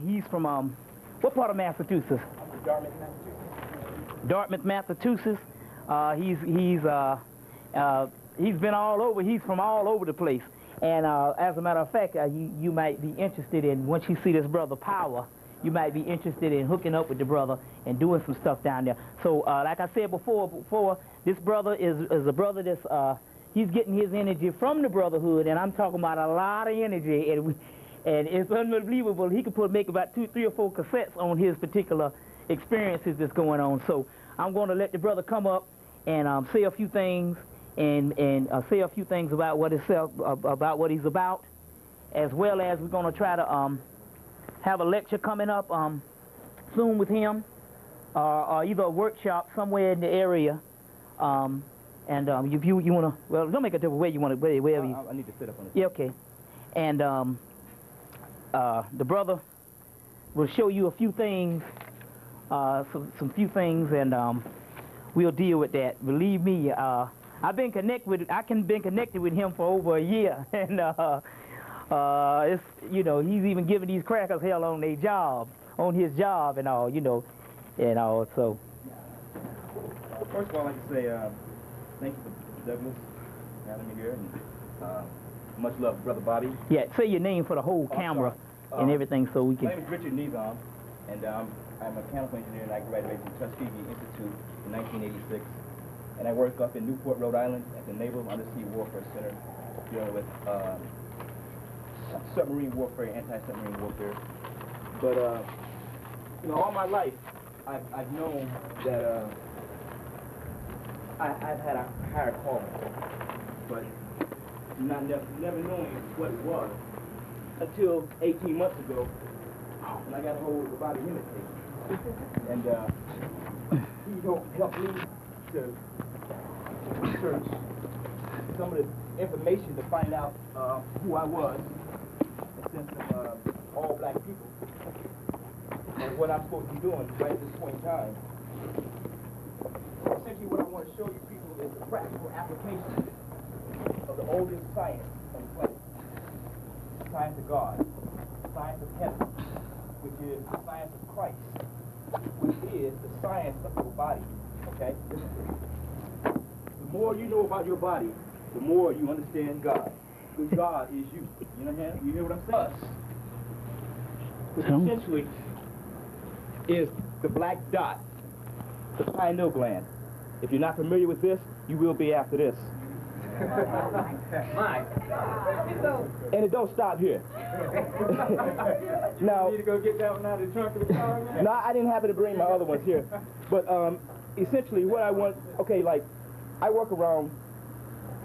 He's from what part of Massachusetts? Dartmouth, Massachusetts. Dartmouth, Massachusetts. He's been all over. He's from all over the place. And as a matter of fact, you might be interested in, once you see this brother Power, you might be interested in hooking up with the brother and doing some stuff down there. So like I said before, this brother is a brother that's, he's getting his energy from the brotherhood, and I'm talking about a lot of energy, and it's unbelievable. He could make about 2, 3, or 4 cassettes on his particular experiences that's going on. So I'm going to let the brother come up and say a few things, and say a few things about what he's about, as well as we're going to try to have a lecture coming up soon with him, or either a workshop somewhere in the area. If you want to, well, don't make a different way you want to, wherever you. I need to sit up on this. Yeah, okay. And the brother will show you a few things, some few things, and we'll deal with that. Believe me, I've been connected with him for over a year, and it's, you know, he's even giving these crackers hell on their job, on his job, and all, you know, and all. So. Well, first of all, I'd like to say thank you to Douglas for having me here, and much love, Brother Bobby. Yeah, say your name for the whole camera and everything, so we can. My name is Richard Nizam, and I'm a mechanical engineer, and I graduated from Tuskegee Institute in 1986. And I work up in Newport, Rhode Island at the Naval Undersea Warfare Center, dealing with submarine warfare, anti-submarine warfare. But, you know, all my life, I've known that I've had a higher calling, but never knowing what it was until 18 months ago, when I got a hold of the Bobby Hemmitt case. And he helped me to research some of the information to find out who I was, in the sense of all black people, and what I'm supposed to be doing right at this point in time. Essentially, what I want to show you people is the practical application of the oldest science on the planet. The science of God, the science of heaven, which is the science of Christ, which is the science of your body, okay? The more you know about your body, the more you understand God. Because God is you. You know, you hear what I'm saying? Us, which essentially is the black dot, the pineal gland. If you're not familiar with this, you will be after this. And it don't stop here. Now, you need to go get that one out of the trunk of the car, man? No, I didn't happen to bring my other ones here. But essentially what I want, okay, like, I work around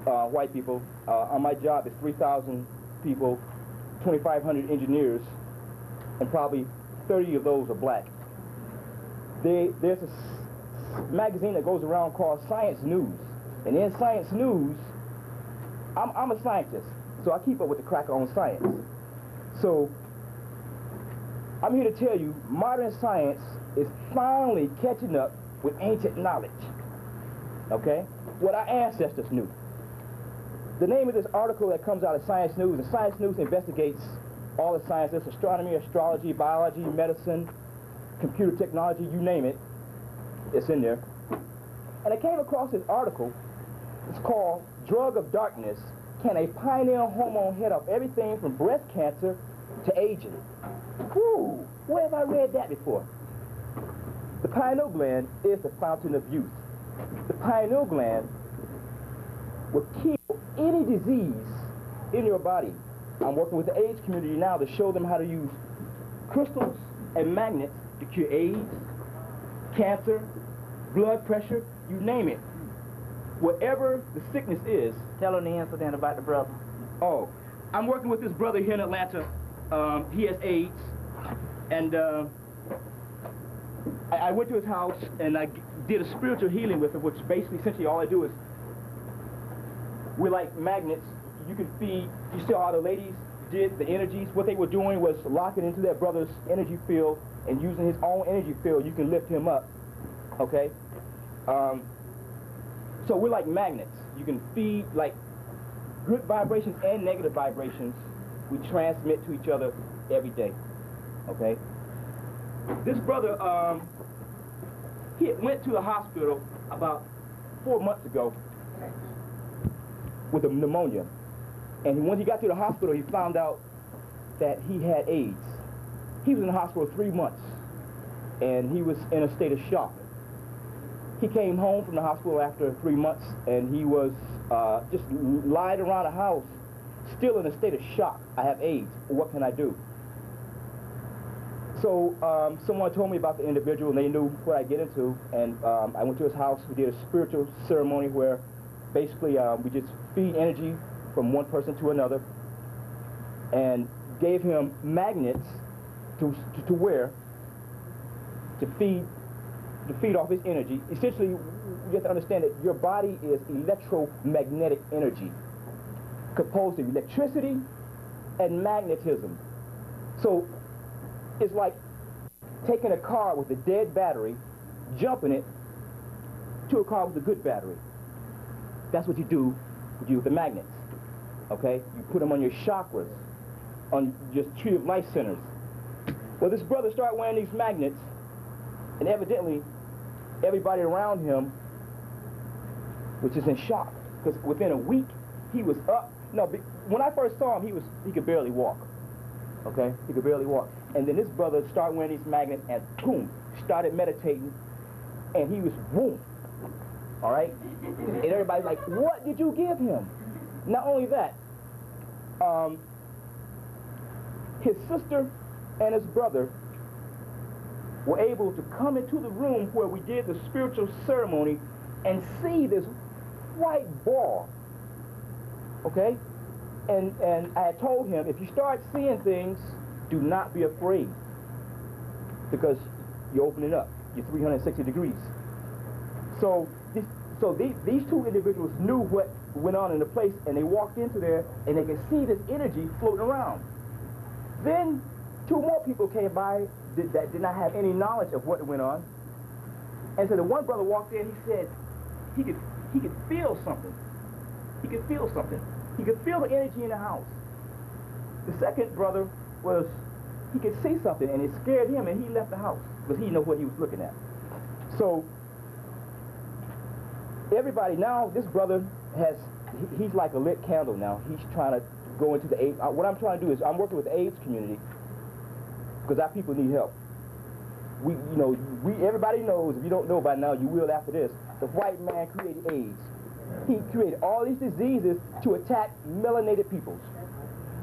white people. On my job, it's 3,000 people, 2,500 engineers, and probably 30 of those are black. There's a magazine that goes around called Science News. And in Science News, I'm a scientist, so I keep up with the cracker on science. So I'm here to tell you, modern science is finally catching up with ancient knowledge, okay? What our ancestors knew. The name of this article that comes out of Science News, and Science News investigates all the sciences, astronomy, astrology, biology, medicine, computer technology, you name it, it's in there. And I came across this article. It's called Drug of Darkness. Can a pineal hormone head off everything from breast cancer to aging? Whew, where have I read that before? The pineal gland is the fountain of youth. The pineal gland will kill any disease in your body. I'm working with the AIDS community now to show them how to use crystals and magnets to cure AIDS, cancer, blood pressure, you name it. Whatever the sickness is. Tell them the incident about the brother. Oh, I'm working with this brother here in Atlanta. He has AIDS, and I went to his house and I did a spiritual healing with him, which basically, essentially, all I do is, we're like magnets. You can feed, you see how the ladies did the energies. What they were doing was locking into their brother's energy field, and using his own energy field, you can lift him up, okay? So we're like magnets. You can feed like good vibrations and negative vibrations. We transmit to each other every day. okay? This brother, he went to the hospital about 4 months ago with a pneumonia. And when he got to the hospital, he found out that he had AIDS. He was in the hospital 3 months, and he was in a state of shock. He came home from the hospital after 3 months, and he was just lying around the house, still in a state of shock. I have AIDS. What can I do? So someone told me about the individual, and they knew what I get into, and I went to his house. We did a spiritual ceremony where basically we just feed energy from one person to another, and gave him magnets to wear to feed off his energy. Essentially, you have to understand that your body is electromagnetic energy, composed of electricity and magnetism. So it's like taking a car with a dead battery, jumping it to a car with a good battery. That's what you do with the magnets, okay? You put them on your chakras, on just tree of life centers. Well, this brother started wearing these magnets, and evidently everybody around him was just in shock, because within a week he was up. No, when I first saw him, he could barely walk, okay? He could barely walk. And then this brother started wearing these magnets and boom, started meditating, and he was boom, all right? And everybody's like, what did you give him? Not only that, his sister and his brother were able to come into the room where we did the spiritual ceremony and see this white ball, okay? And I had told him, if you start seeing things, do not be afraid, because you're opening up. You're 360 degrees. So these two individuals knew what went on in the place, and they walked into there, and they could see this energy floating around. Then 2 more people came by that did not have any knowledge of what went on. And so the one brother walked in, he said he could feel something. He could feel something. He could feel the energy in the house. The second brother he could see something, and it scared him, and he left the house because he didn't know what he was looking at. So everybody now, this brother he's like a lit candle now. He's trying to go into the AIDS. What I'm trying to do is I'm working with the AIDS community because our people need help. Everybody knows, if you don't know by now, you will after this, the white man created AIDS. He created all these diseases to attack melanated peoples.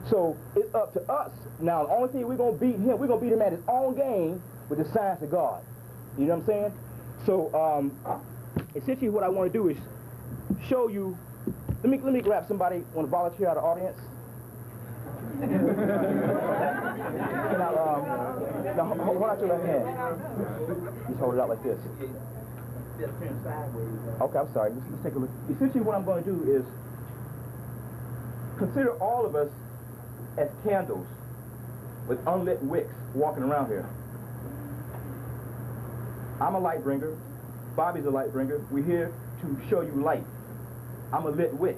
So it's up to us. Now, the only thing we're going to beat him, we're going to beat him at his own game with the science of God. You know what I'm saying? So essentially what I want to do is show you, let me grab somebody, want to volunteer out of the audience? Now, hold out your left hand. Just hold it out like this. Okay, I'm sorry. Let's take a look. Essentially what I'm going to do is consider all of us as candles with unlit wicks walking around here. I'm a light bringer. Bobby's a light bringer. We're here to show you light. I'm a lit wick.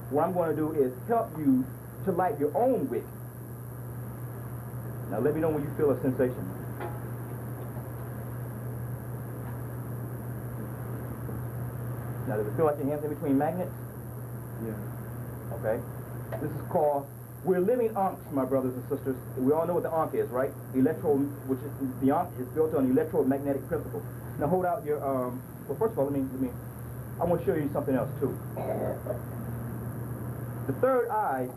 What I'm going to do is help you to light your own wick. Now let me know when you feel a sensation. Now does it feel like your hands in between magnets? Yeah. Okay. This is called, we're living ankhs, my brothers and sisters. We all know what the ankh is, right? Which is the ankh is built on electromagnetic principle. Now hold out your well, first of all, I want to show you something else too. The third eye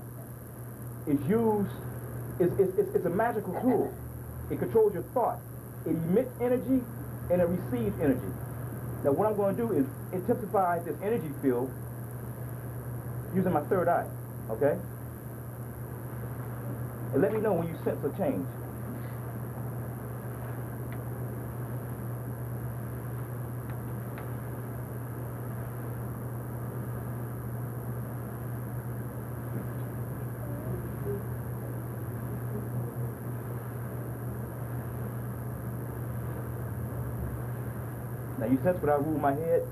is used, it's a magical tool. It controls your thought. It emits energy and it receives energy. Now what I'm going to do is intensify this energy field using my third eye, okay? And let me know when you sense a change. Now you sense what I move my head?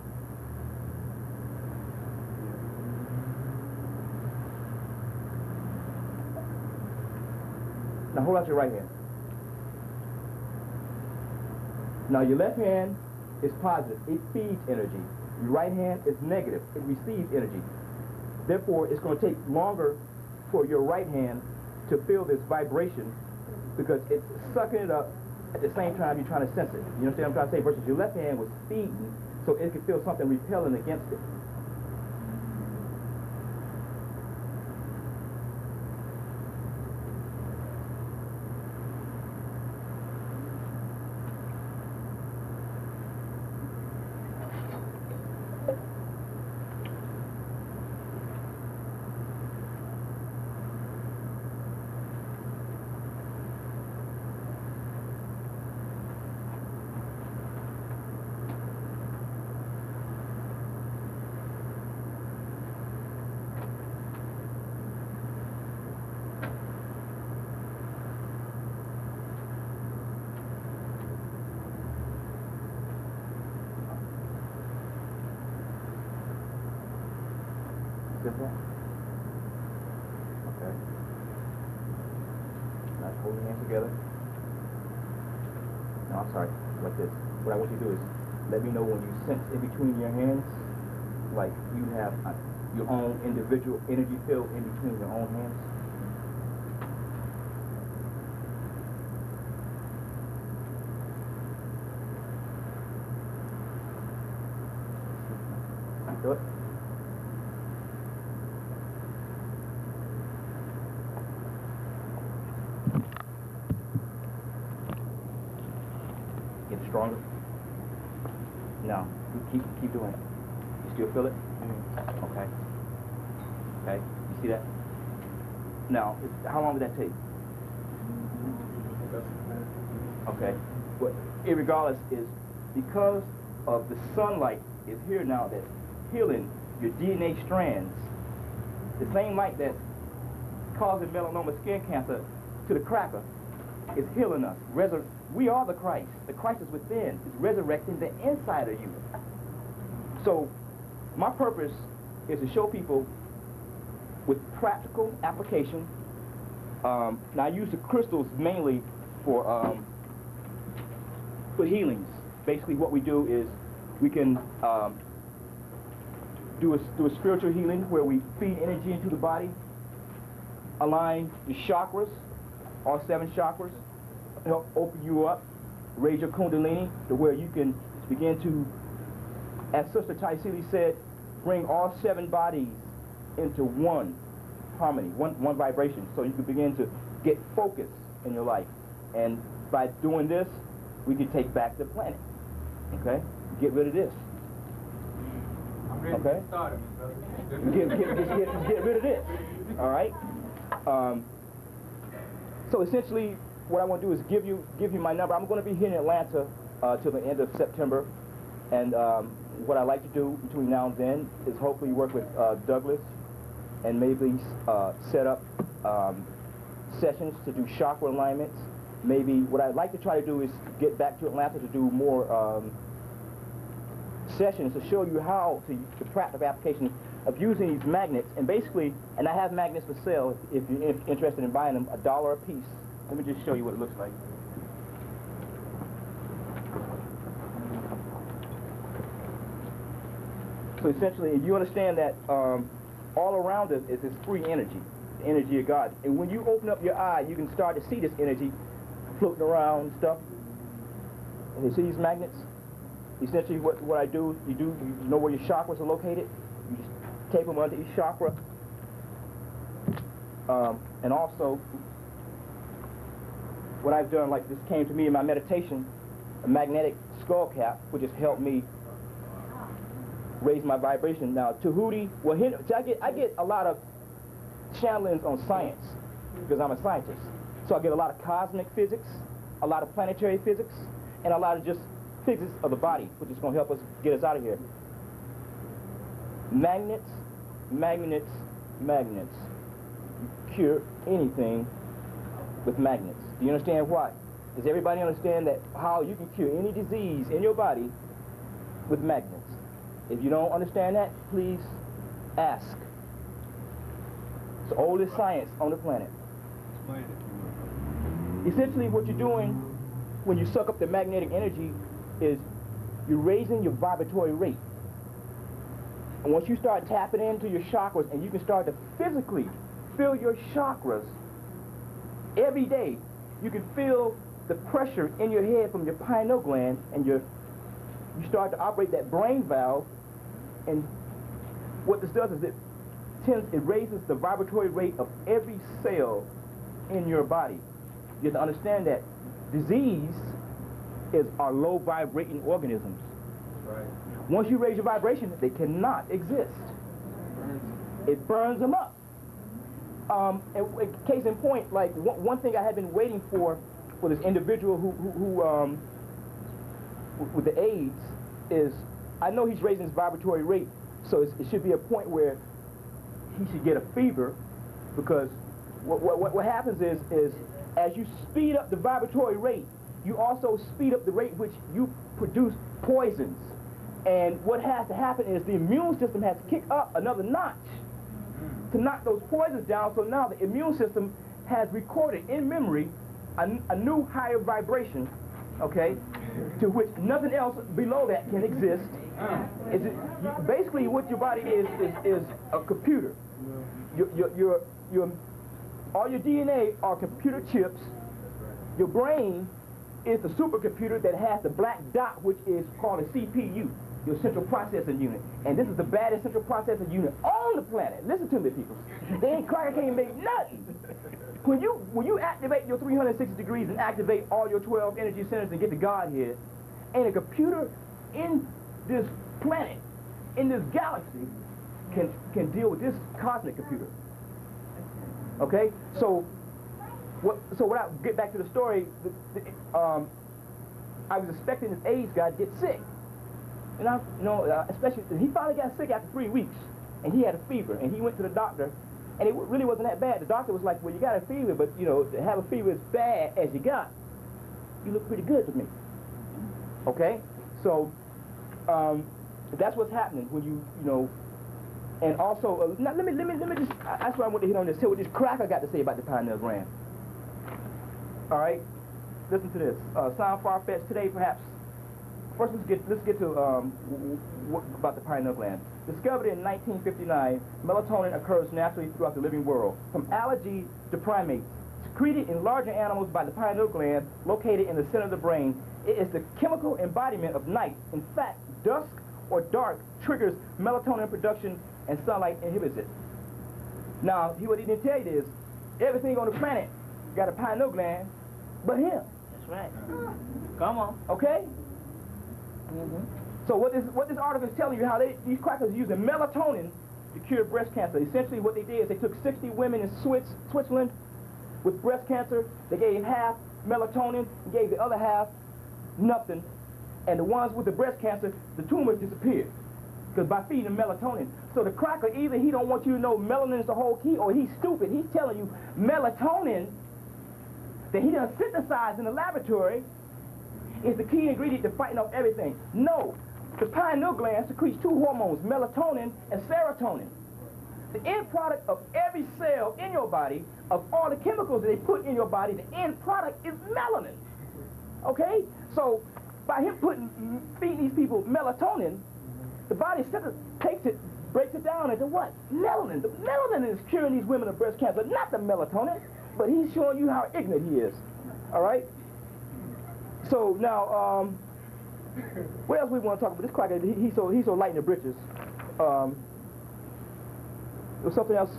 Now hold out your right hand. Now your left hand is positive, it feeds energy. Your right hand is negative, it receives energy. Therefore, it's going to take longer for your right hand to feel this vibration because it's sucking it up at the same time you're trying to sense it. You understand what I'm trying to say? Versus your left hand was feeding, so it could feel something repelling against it. Simple? Okay. Now hold your hands together. No, I'm sorry, like this. What I want you to do is let me know when you sense in between your hands, like you have your own individual energy field in between your own hands. Do it. Get stronger. No, keep doing it. You still feel it? Mm-hmm. Okay. Okay. You see that? Now, how long would that take? Okay. But irregardless is because of the sunlight is here now that's healing your DNA strands. The same light that's causing melanoma skin cancer to the cracker is healing us. We are the Christ. The Christ is within. It's resurrecting the inside of you. So my purpose is to show people with practical application. Now I use the crystals mainly for healings. Basically what we do is we can do a spiritual healing where we feed energy into the body, align the chakras, all 7 chakras, help open you up, raise your kundalini to where you can begin to, as Sister Taisili said, bring all 7 bodies into one harmony, one vibration, so you can begin to get focus in your life. And by doing this, we can take back the planet. Okay? Get rid of this. I'm ready Okay? to start it, brother. Just get rid of this. All right? So essentially, what I want to do is give you my number. I'm going to be here in Atlanta till the end of September, and what I like to do between now and then is hopefully work with Douglas and maybe set up sessions to do chakra alignments. Maybe what I'd like to try to do is get back to Atlanta to do more sessions to show you how to the practical application of using these magnets. And basically, and I have magnets for sale if you're interested in buying them, $1 a piece. Let me just show you what it looks like. So essentially, you understand that all around us is this free energy, the energy of God. And when you open up your eye, you can start to see this energy floating around and stuff. And you see these magnets? Essentially, what I do, you know where your chakras are located? You just tape them under each chakra. And also, what I've done, like this came to me in my meditation, a magnetic skull cap, which has helped me raise my vibration. Now, Tahuti, well, here, see, I get a lot of channelings on science because I'm a scientist. So I get a lot of cosmic physics, a lot of planetary physics, and a lot of just physics of the body, which is going to help us get us out of here. Magnets, magnets, magnets. You cure anything with magnets. Do you understand why? Does everybody understand that how you can cure any disease in your body with magnets? If you don't understand that, please ask. It's the oldest science on the planet. Explain it. Essentially what you're doing when you suck up the magnetic energy is you're raising your vibratory rate. And once you start tapping into your chakras and you can start to physically feel your chakras every day, you can feel the pressure in your head from your pineal gland, and you start to operate that brain valve. And what this does is it raises the vibratory rate of every cell in your body. You have to understand that disease are low vibrating organisms. Right. Once you raise your vibration, they cannot exist. It burns them up. And case in point, like one thing I had been waiting for this individual who with the AIDS is, I know he's raising his vibratory rate, so it should be a point where he should get a fever, because what happens is as you speed up the vibratory rate, you also speed up the rate which you produce poisons. And what has to happen is the immune system has to kick up another notch to knock those poisons down, so now the immune system has recorded in memory a new higher vibration, okay, to which nothing else below that can exist. Basically what your body is a computer. All your DNA are computer chips. Your brain is the supercomputer that has the black dot, which is called a CPU, your central processing unit. And this is the baddest central processing unit on the planet. Listen to me, people. They ain't cracker, can't make nothing. When you activate your 360 degrees and activate all your 12 energy centers and get to Godhead, and a computer in this planet, in this galaxy, can deal with this cosmic computer. Okay? So when I get back to the story, I was expecting this AIDS guy to get sick. And especially, he finally got sick after 3 weeks, and he had a fever, and he went to the doctor, and it really wasn't that bad. The doctor was like, well, you got a fever, but, to have a fever as bad as you got, you look pretty good to me. Okay? So, that's what's happening when and also, now let me just, that's why I want to hit on this, hear what this cracker got to say about the pineal gland. All right? Listen to this. Sound far-fetched today, perhaps. First, let's get to about the pineal gland. Discovered in 1959, melatonin occurs naturally throughout the living world, from algae to primates. Secreted in larger animals by the pineal gland, located in the center of the brain, it is the chemical embodiment of night. In fact, dusk or dark triggers melatonin production, and sunlight inhibits it. Now, what he didn't tell you is, everything on the planet got a pineal gland, but him. That's right. Come on. Okay? Mm-hmm. So what this article is telling you, how these crackers are using melatonin to cure breast cancer. Essentially what they did is they took 60 women in Switzerland with breast cancer. They gave half melatonin and gave the other half nothing. And the ones with the breast cancer, the tumors disappeared, because by feeding them melatonin. So the cracker, either he don't want you to know melanin is the whole key, or he's stupid. He's telling you melatonin that he done synthesized in the laboratory is the key ingredient to fighting off everything. No, the pineal gland secretes two hormones, melatonin and serotonin. The end product of every cell in your body, of all the chemicals that they put in your body, the end product is melanin. Okay? So by him feeding these people melatonin, the body takes it, breaks it down into what? Melanin. The melanin is curing these women of breast cancer, not the melatonin. But he's showing you how ignorant he is. All right? So now, what else we want to talk about? This cracker, he's so light in the britches. There's something else.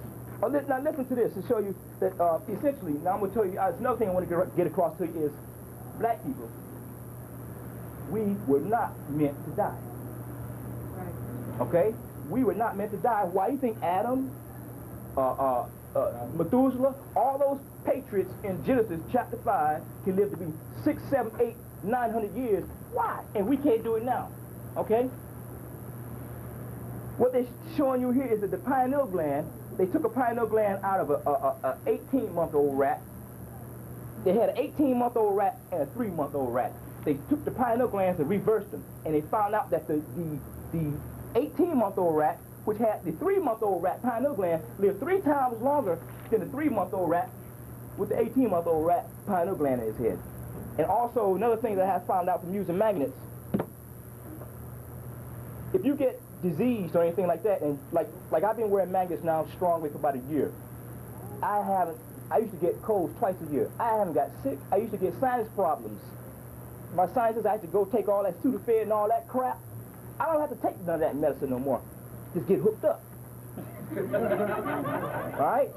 Now listen to this to show you that essentially, now I'm going to tell you, there's another thing I want to get across to you is, black people, we were not meant to die. Okay? We were not meant to die. Why do you think Adam, Methuselah, all those patriots in Genesis chapter 5 can live to be 6, 7, 8, 900 years? Why? And we can't do it now. Okay? What they're showing you here is that the pineal gland, they took a pineal gland out of a 18-month-old rat. They had an 18-month-old rat and a 3-month-old rat. They took the pineal glands and reversed them, and they found out that the 18-month-old rat, which had the 3-month-old rat pineal gland, lived 3 times longer than the 3-month-old rat with the 18-month-old rat pineal gland in his head. And also, another thing that I have found out from using magnets, if you get diseased or anything like that, and like I've been wearing magnets now strongly for about a year. I used to get colds twice a year. I haven't got sick. I used to get sinus problems. My sinuses, I had to go take all that Sudafed and all that crap. I don't have to take none of that medicine no more. Just get hooked up. All right?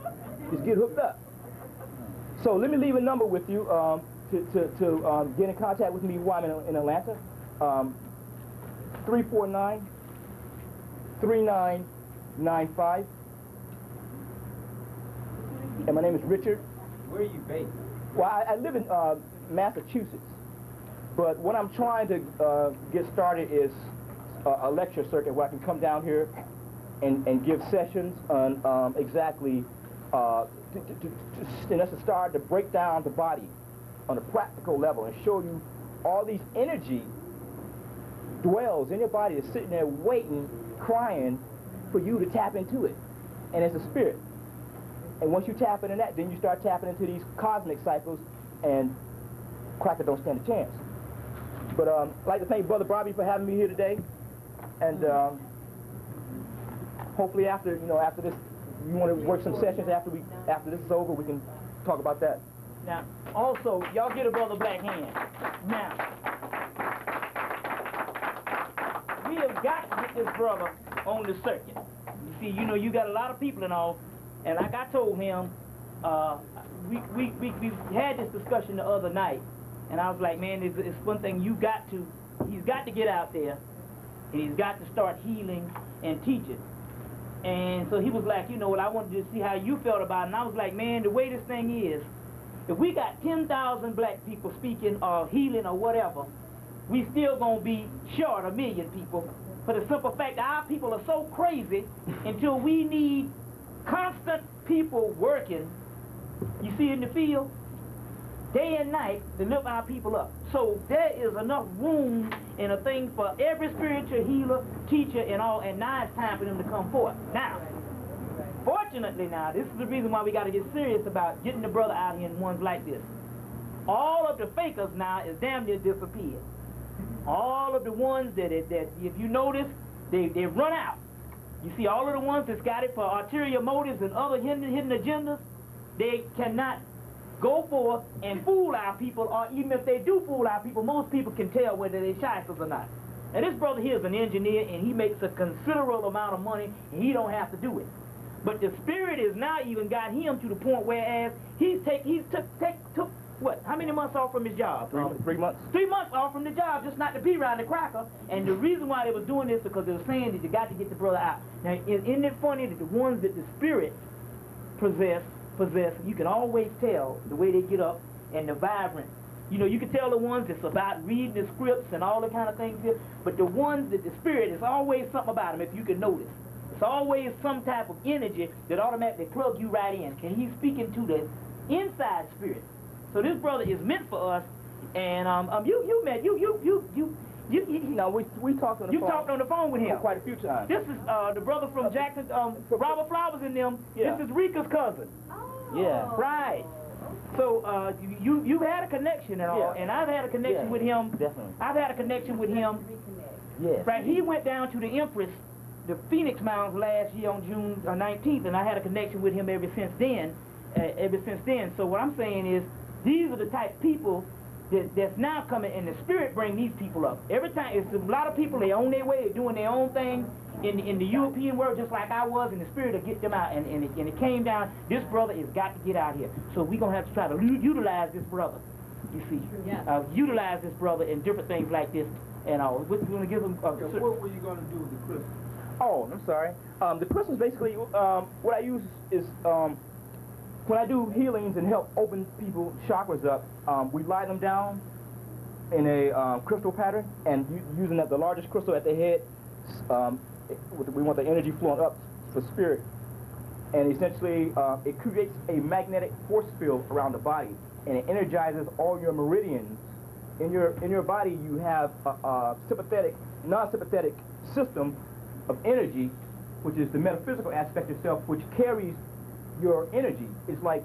Just get hooked up. So let me leave a number with you to get in contact with me while I'm in Atlanta. 349-3995. And my name is Richard. Where are you based? Well, I live in Massachusetts. But what I'm trying to get started is a lecture circuit where I can come down here and give sessions on exactly, and that's a start to break down the body on a practical level and show you all these energy dwells in your body that's sitting there waiting, crying for you to tap into it. And it's a spirit. And once you tap into that, then you start tapping into these cosmic cycles, and cracker don't stand a chance. But I'd like to thank Brother Bobby for having me here today. And hopefully after this, you want to work some sessions after this is over, we can talk about that. Now, also, y'all get a Brother Black hand. Now, we have got to get this brother on the circuit. You see, you got a lot of people and all, and like I told him, we had this discussion the other night, and I was like, man, it's one thing he's got to get out there, and he's got to start healing and teaching. And so he was like, well, I wanted to see how you felt about it. And I was like, man, the way this thing is, if we got 10,000 black people speaking or healing or whatever, we still gonna be short 1 million people, for the simple fact that our people are so crazy until we need constant people working, you see, in the field, day and night, to lift our people up. So there is enough room and a thing for every spiritual healer, teacher, and all, and now it's time for them to come forth. Now, fortunately now, this is the reason why we got to get serious about getting the brother out here in ones like this. All of the fakers now is damn near disappeared. All of the ones that if you notice, they run out. You see, all of the ones that's got it for ulterior motives and other hidden agendas, they cannot go forth and fool our people, or even if they do fool our people, most people can tell whether they're shysters or not. And this brother here is an engineer, and he makes a considerable amount of money, and he don't have to do it. But the spirit has now even got him to the point whereas he took what? How many months off from his job? 3 months. 3 months off from the job, just not to be around the cracker. And the reason why they was doing this is because they were saying that you got to get the brother out. Now, isn't it funny that the ones that the spirit possess, you can always tell the way they get up and the vibrant. You can tell the ones that's about reading the scripts and all the kind of things here, but the ones that the spirit, is always something about them, if you can notice. It's always some type of energy that automatically plug you right in. And he's speaking to the inside spirit. So this brother is meant for us, and we talked on the phone. You talked on the phone with him quite a few times. This is the brother from Jackson, Robert Flowers and them. Yeah. This is Rika's cousin. Oh. Yeah. Right. So you've had a connection and all, Yeah. and I've had a connection with him. Definitely. I've had a connection with him. Yes. Right. He went down to the Empress, the Phoenix Mounds last year on June 19th, and I had a connection with him ever since then. So what I'm saying is, these are the type of people that's now coming, and the spirit bring these people up. Every time, it's a lot of people, they on their way, they're doing their own thing in the European world, just like I was, and the spirit will get them out. And it came down, this brother has got to get out here. So we're going to have to try to utilize this brother, you see. Yeah. Utilize this brother in different things like this and all. We're going to give them... What were you going to do with the crystal? Oh, I'm sorry. The crystals basically, what I use is... when I do healings and help open people's chakras up, we lie them down in a crystal pattern, and using the largest crystal at the head, we want the energy flowing up for spirit. And essentially, it creates a magnetic force field around the body, and it energizes all your meridians. In your body, you have a sympathetic, non-sympathetic system of energy, which is the metaphysical aspect of self, which carries your energy. It's like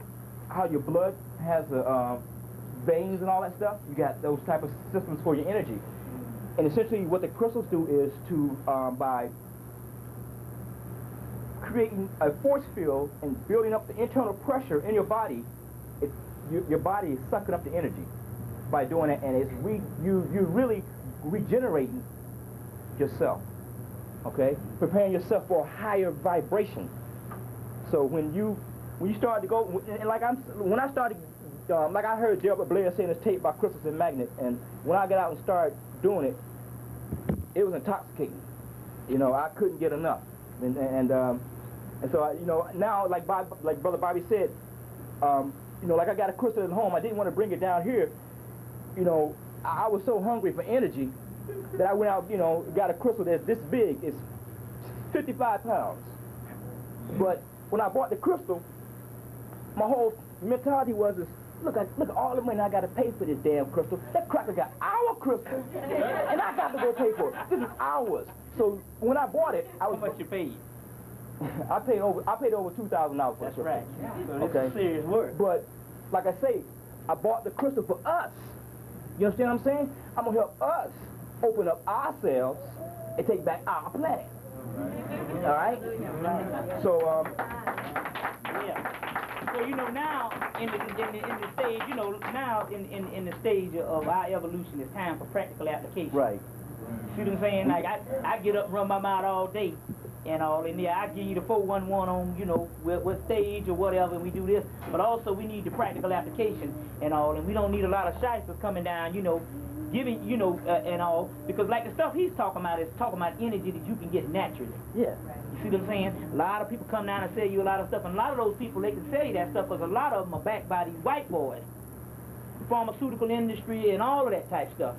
how your blood has veins and all that stuff. You got those type of systems for your energy. And essentially what the crystals do is to, by creating a force field and building up the internal pressure in your body, your body is sucking up the energy by doing it, and you're really regenerating yourself, okay? Preparing yourself for a higher vibration. So when you start to go, and like when I started, like I heard Delbert Blair saying this tape about crystals and magnets, and when I got out and started doing it, it was intoxicating. You know, I couldn't get enough, and so you know, now like Brother Bobby said, you know, like I got a crystal at home. I didn't want to bring it down here. You know, I was so hungry for energy that I went out, you know, got a crystal that's this big. It's 55 pounds. But when I bought the crystal, my whole mentality was, look at all the money I got to pay for this damn crystal. That cracker got our crystal, and I got to go pay for it. This is ours. So when I bought it, How much you paid? I paid over $2,000 for the That's crystal. right. So this Okay. is serious work. But like I say, I bought the crystal for us. You understand what I'm saying? I'm gonna help us open up ourselves and take back our planet. All right? So yeah. So you know now in the stage, you know now in the stage of our evolution, it's time for practical application. right. See what I'm saying? Like I get up and run my mouth all day and all, and yeah, I give you the 411 on, you know, what stage or whatever, and we do this, but also we need the practical application and all, and we don't need a lot of shysters coming down, you know, giving, you know, and all, because like the stuff he's talking about is talking about energy that you can get naturally. Yeah. You see what I'm saying? A lot of people come down and sell you a lot of stuff, and a lot of those people, they can sell you that stuff because a lot of them are backed by these white boys, the pharmaceutical industry and all of that type stuff.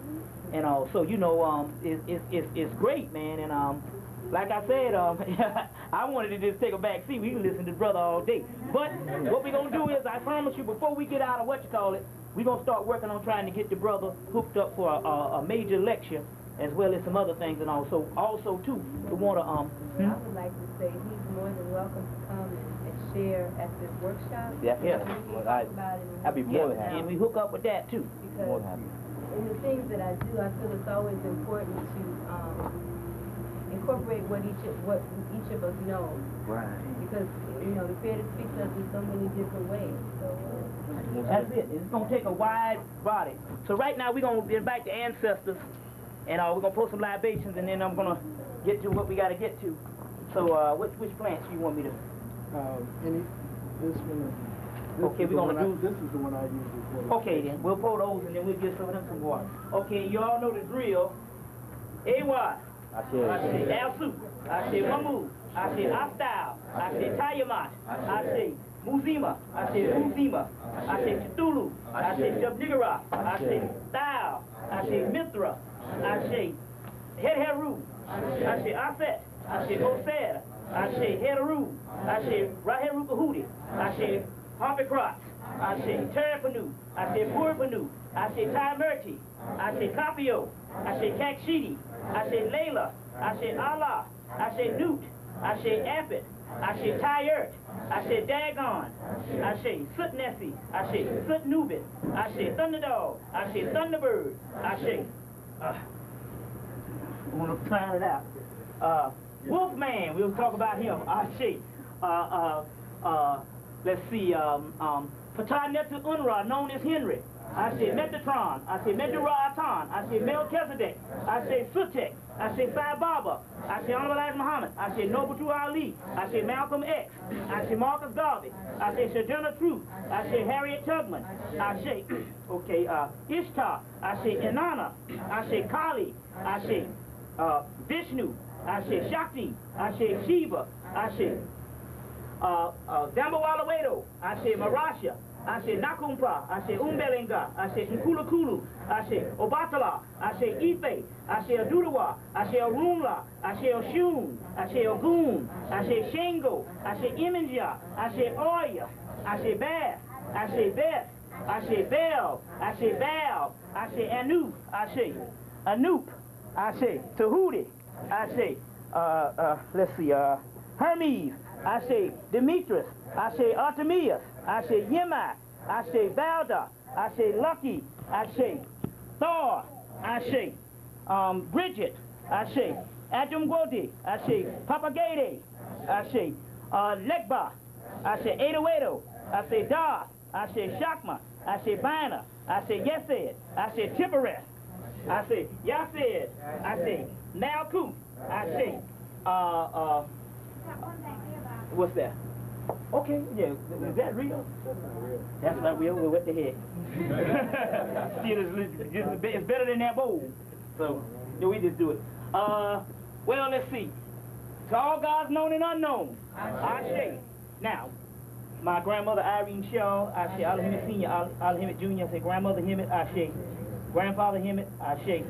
And all, so you know, it's great, man. And like I said, I wanted to just take a back seat. We can listen to brother all day. But what we're gonna do is, I promise you, before we get out of we're gonna start working on trying to get the brother hooked up for a major lecture, as well as some other things. And also too, we want to I would like to say he's more than welcome to come and share at this workshop. Yeah. Yeah. We can Well, talk about it and I'd be more than happy. and we hook up with that too. More because than happy. in the things that I do, I feel it's always important to incorporate what each of us know. Right. Because you know the Creator speaks to us in so many different ways. So. That's it. It's gonna take a wide body. So right now we're gonna invite the ancestors, and we're gonna post some libations, and then I'm gonna get to what we gotta get to. So which plants you want me to? This one. Okay, we're gonna do. This is the one I usually pour. Okay then, we'll pour those, and then we'll give some of them some water. Okay, you all know the drill. A-Y. I say Al-Su. I say Wamu. I say Astyle. I say Tayamat. I say Muzima. I say Muzima. I say Cthulhu. I say Shabnigara. I say Thal. I say Mithra. I say Heru. I say Aset. I say Osed. I say Heru. I say Raheru Kahudi. I say Harpicrots. I say Terrapanu. I say Purpanu. I say Timerti. I say Capio. I say Kakshidi. I say Layla. I say Allah. I say Newt. I say Apit. I say Tyert. I say Dagon. I say Sutnesi. I say Sutnubit. I say Thunderdog. I say Thunderbird. I say I want to plan it out. Wolfman, we'll talk about him. I say let's see, Patanetu Unra, known as Henry. I say Metatron. I say Medraatan. I say Melchizedek. I say Sutek. I say Sai Baba. I say Honorable Elijah Muhammad. I say Noble Ali. I say Malcolm X. I say Marcus Garvey. I say Sojourner Truth. I say Harriet Tubman. I say, okay, Ishtar. I say Inanna. I say Kali. I say Vishnu. I say Shakti. I say Shiva. I say Dambawalawedo. I say Marasha. I say Nakumpa. I say Umbelinga. I say Nkulakulu. I say Obatala. I say Ife. I say Adudawa. I say Arunla. I say Oshun. I say Ogun. I say Shango. I say Iminja. I say Oya. I say Bath. I say Beth. I say Bel. I say Bal. I say Anu. I say Anoop. I say Tahuti. I say, let's see, Hermes. I say Demetrius. I say Artemius. I say Yemai. I say Valda. I say Lucky. I say Thor. I say Bridget, Ashe. Adjumgodi, Ashe. Papagade, Ashe. Legba, Ashe. Edoedo, Ashe. Da, Ashe. Shakma, Ashe. Bina, Ashe. Yesed, Ashe. Tipperes, Ashe. Yased, Ashe. Malku, Ashe. What's that? Okay, yeah, is that real? That's not real. Well, what the heck? See, it's better than that bowl. So, yeah, we just do it. Well, let's see. To all gods known and unknown, Ashe. Now, my grandmother Irene Shaw, Ashe. Al Hemmitt Sr., Al Hemmitt Jr., I say grandmother Hemmitt, Ashe. Grandfather Hemmitt, Ashe.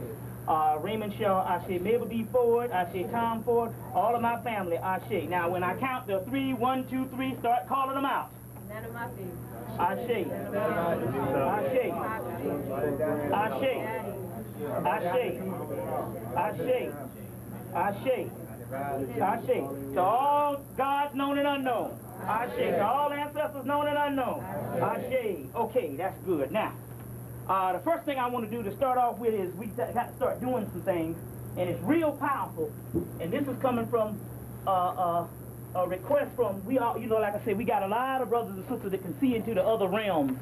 Raymond Shaw, Ashe. Mabel D. Ford, Ashe. Tom Ford, all of my family, Ashe. Now, when I count the 3, 1, 2, 3, start calling them out. None of my people. Ashe. Ashe. Ashe. Ashe. Ashe. Ashe. Ashe. To all gods known and unknown. Ashe. To all ancestors known and unknown. Ashe. Okay, that's good. Now, the first thing I want to do to start off with is we got to start doing some things, and it's real powerful. And this is coming from a request from, we all, you know, like I said, we got a lot of brothers and sisters that can see into the other realms.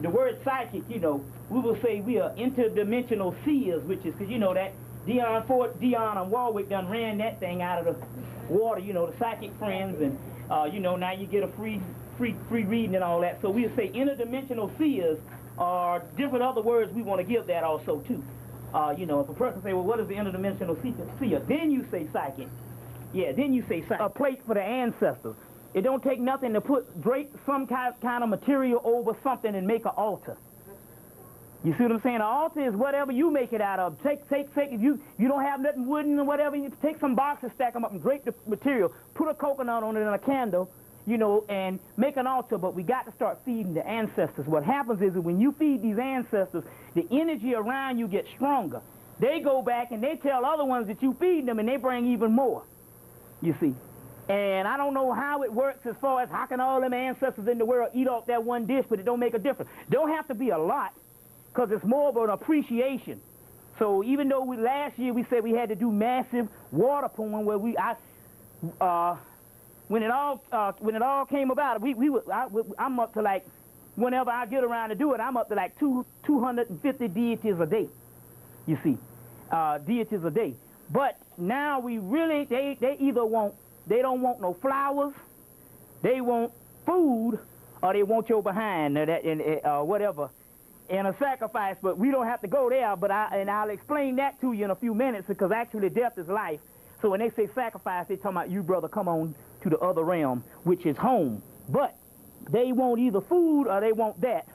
The word psychic, you know, we will say we are interdimensional seers, which is, because you know that Dion and Warwick done ran that thing out of the water, you know, the psychic friends, and you know, now you get a free reading and all that. So we'll say interdimensional seers are different other words we want to give that also too. You know, if a person say, well, what is the interdimensional seer? Then you say psychic. Yeah, then you say psychic. A plate for the ancestors. It don't take nothing to drape some kind of material over something and make an altar. You see what I'm saying? An altar is whatever you make it out of. Take, if you don't have nothing wooden or whatever, you take some boxes, stack them up and drape the material, put a coconut on it and a candle, you know, and make an altar. But we got to start feeding the ancestors. What happens is that when you feed these ancestors, the energy around you gets stronger. They go back and they tell other ones that you feed them and they bring even more, you see. And I don't know how it works as far as how can all them ancestors in the world eat off that one dish, but it don't make a difference. Don't have to be a lot, because it's more of an appreciation. So even though last year we said we had to do massive water pouring, where when it all came about, I'm up to like, whenever I get around to do it, I'm up to like 250 deities a day. You see, deities a day. But now we really, they don't want no flowers, they want food, or they want your behind, or whatever, and a sacrifice. But we don't have to go there, but I'll explain that to you in a few minutes, because actually death is life. So when they say sacrifice, they're talking about you, brother, come on to the other realm, which is home. But they want either food or they want that.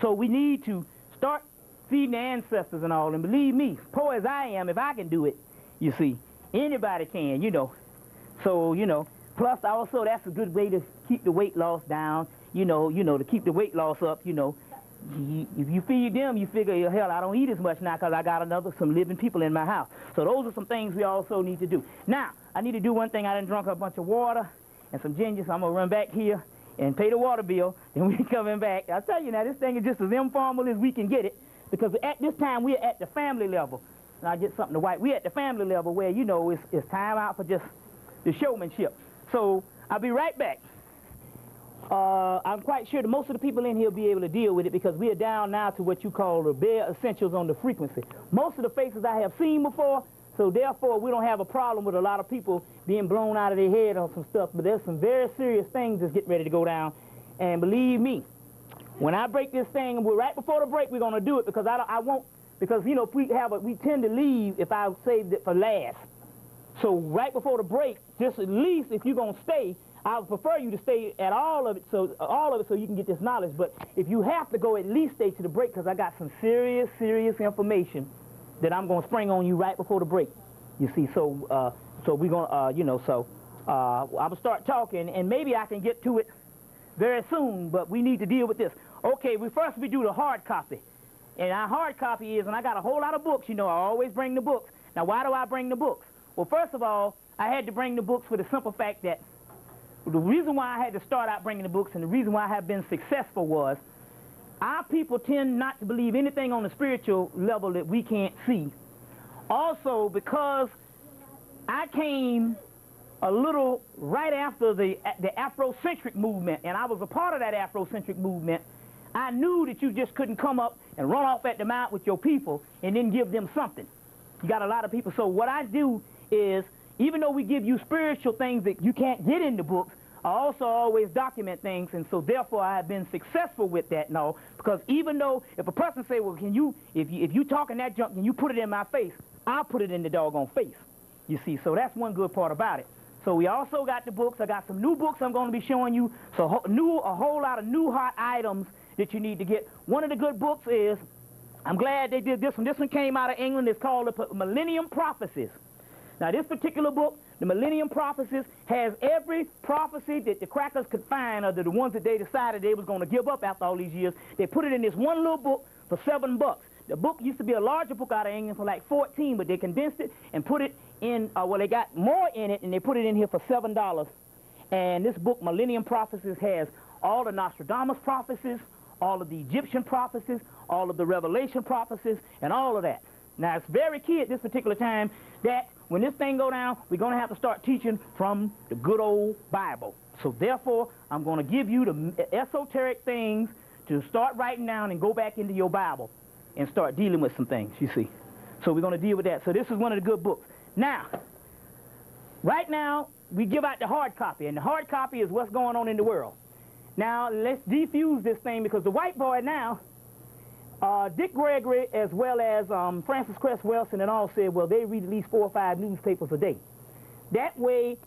So we need to start feeding the ancestors and all. And believe me, poor as I am, if I can do it, you see, anybody can, you know. So, you know, plus also that's a good way to keep the weight loss down, you know, to keep the weight loss up, you know. If you feed them, you figure, hell, I don't eat as much now because I got some living people in my house. So those are some things we also need to do. Now, I need to do one thing. I done drunk a bunch of water and some ginger, so I'm going to run back here and pay the water bill, and we're coming back. I'll tell you now, this thing is just as informal as we can get it, because at this time we're at the family level. And I'll get something to wipe. We're at the family level where, you know, it's time out for just the showmanship. So I'll be right back. I'm quite sure that most of the people in here will be able to deal with it, because we are down now to what you call the bare essentials on the frequency. Most of the faces I have seen before, so therefore we don't have a problem with a lot of people being blown out of their head on some stuff, but there's some very serious things that's getting ready to go down. And believe me, when I break this thing, and right before the break we're going to do it, because I won't, because, you know, we tend to leave if I saved it for last. So right before the break, just at least if you're going to stay, I would prefer you to stay at all of it so you can get this knowledge. But if you have to go, at least stay to the break, because I got some serious information that I'm going to spring on you right before the break. You see, so we're going to, you know, so I'm going to start talking, and maybe I can get to it very soon, but we need to deal with this. Okay, we do the hard copy. And our hard copy is, and I got a whole lot of books, you know, I always bring the books. Now, why do I bring the books? Well, first of all, I had to bring the books for the simple fact that the reason why I had to start out bringing the books, and the reason why I have been successful, was our people tend not to believe anything on the spiritual level that we can't see. Also, because I came a little right after the Afrocentric movement, and I was a part of that Afrocentric movement, I knew that you just couldn't come up and run off at the mouth with your people and then give them something. You got a lot of people. So what I do is, even though we give you spiritual things that you can't get in the books, I also always document things, and so therefore I have been successful with that now, because even though if a person say, well, can you, if you talking that junk, can you put it in my face, I'll put it in the doggone face, you see. So that's one good part about it. So we also got the books. I got some new books I'm going to be showing you, so a whole lot of new hot items that you need to get. One of the good books is, I'm glad they did this one. This one came out of England. It's called the Millennium Prophecies. Now this particular book, the Millennium Prophecies, has every prophecy that the crackers could find, or the ones that they decided they was going to give up after all these years. They put it in this one little book for $7. The book used to be a larger book out of England for like 14, but they condensed it and put it in, well, they got more in it, and they put it in here for $7. And this book, Millennium Prophecies, has all the Nostradamus prophecies, all of the Egyptian prophecies, all of the Revelation prophecies, and all of that. Now, it's very key at this particular time that when this thing go down, we're going to have to start teaching from the good old Bible. So therefore, I'm going to give you the esoteric things to start writing down and go back into your Bible and start dealing with some things, you see. So we're going to deal with that. So this is one of the good books. Now, right now, we give out the hard copy, and the hard copy is what's going on in the world. Now, let's defuse this thing, because the white boy now, Dick Gregory, as well as Francis Cress Welsing and all, said, well, they read at least 4 or 5 newspapers a day. That way,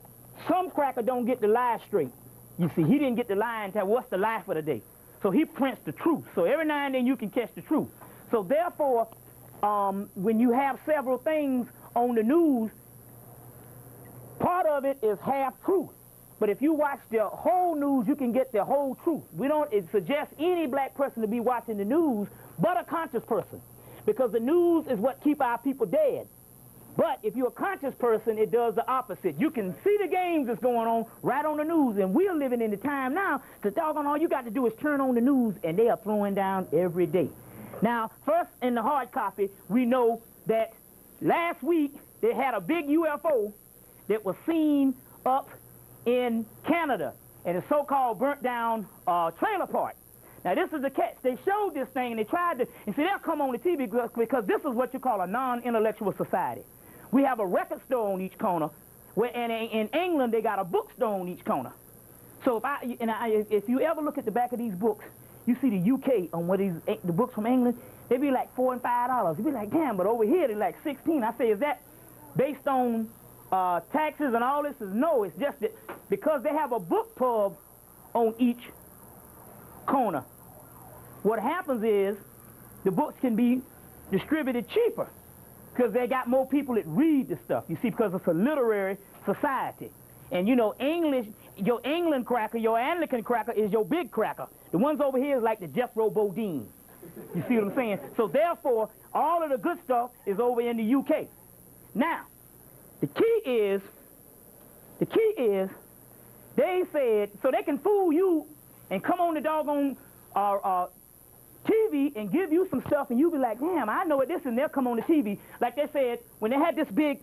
some cracker don't get the lie straight. You see, he didn't get the lie and tell what's the lie for the day. So he prints the truth. So every now and then you can catch the truth. So therefore, when you have several things on the news, part of it is half truth. But if you watch the whole news, you can get the whole truth. It suggests any black person to be watching the news, but a conscious person. Because the news is what keep our people dead. But if you're a conscious person, it does the opposite. You can see the games that's going on right on the news. And we're living in the time now, because doggone all you got to do is turn on the news, and they are throwing down every day. Now, first in the hard copy, we know that last week they had a big UFO that was seen up in Canada, and it's so-called burnt down trailer park. Now this is the catch. They showed this thing, and they tried to, and see, they'll come on the TV because this is what you call a non-intellectual society. We have a record store on each corner, and in England they got a bookstore on each corner. So if you ever look at the back of these books, you see the UK on what the books from England, they be like $4 and $5. You be like, damn, but over here they're like 16. I say, is that based on taxes and all this? Is no, it's just that because they have a book pub on each corner. What happens is the books can be distributed cheaper because they got more people that read the stuff. You see, because it's a literary society. And you know, English, your England cracker, your Anglican cracker is your big cracker. The ones over here is like the Jethro Bodine. You see what I'm saying? So therefore, all of the good stuff is over in the UK. Now, the key is, they said, so they can fool you and come on the doggone TV and give you some stuff, and you be like, damn, I know it this, and they'll come on the TV. Like they said, when they had this big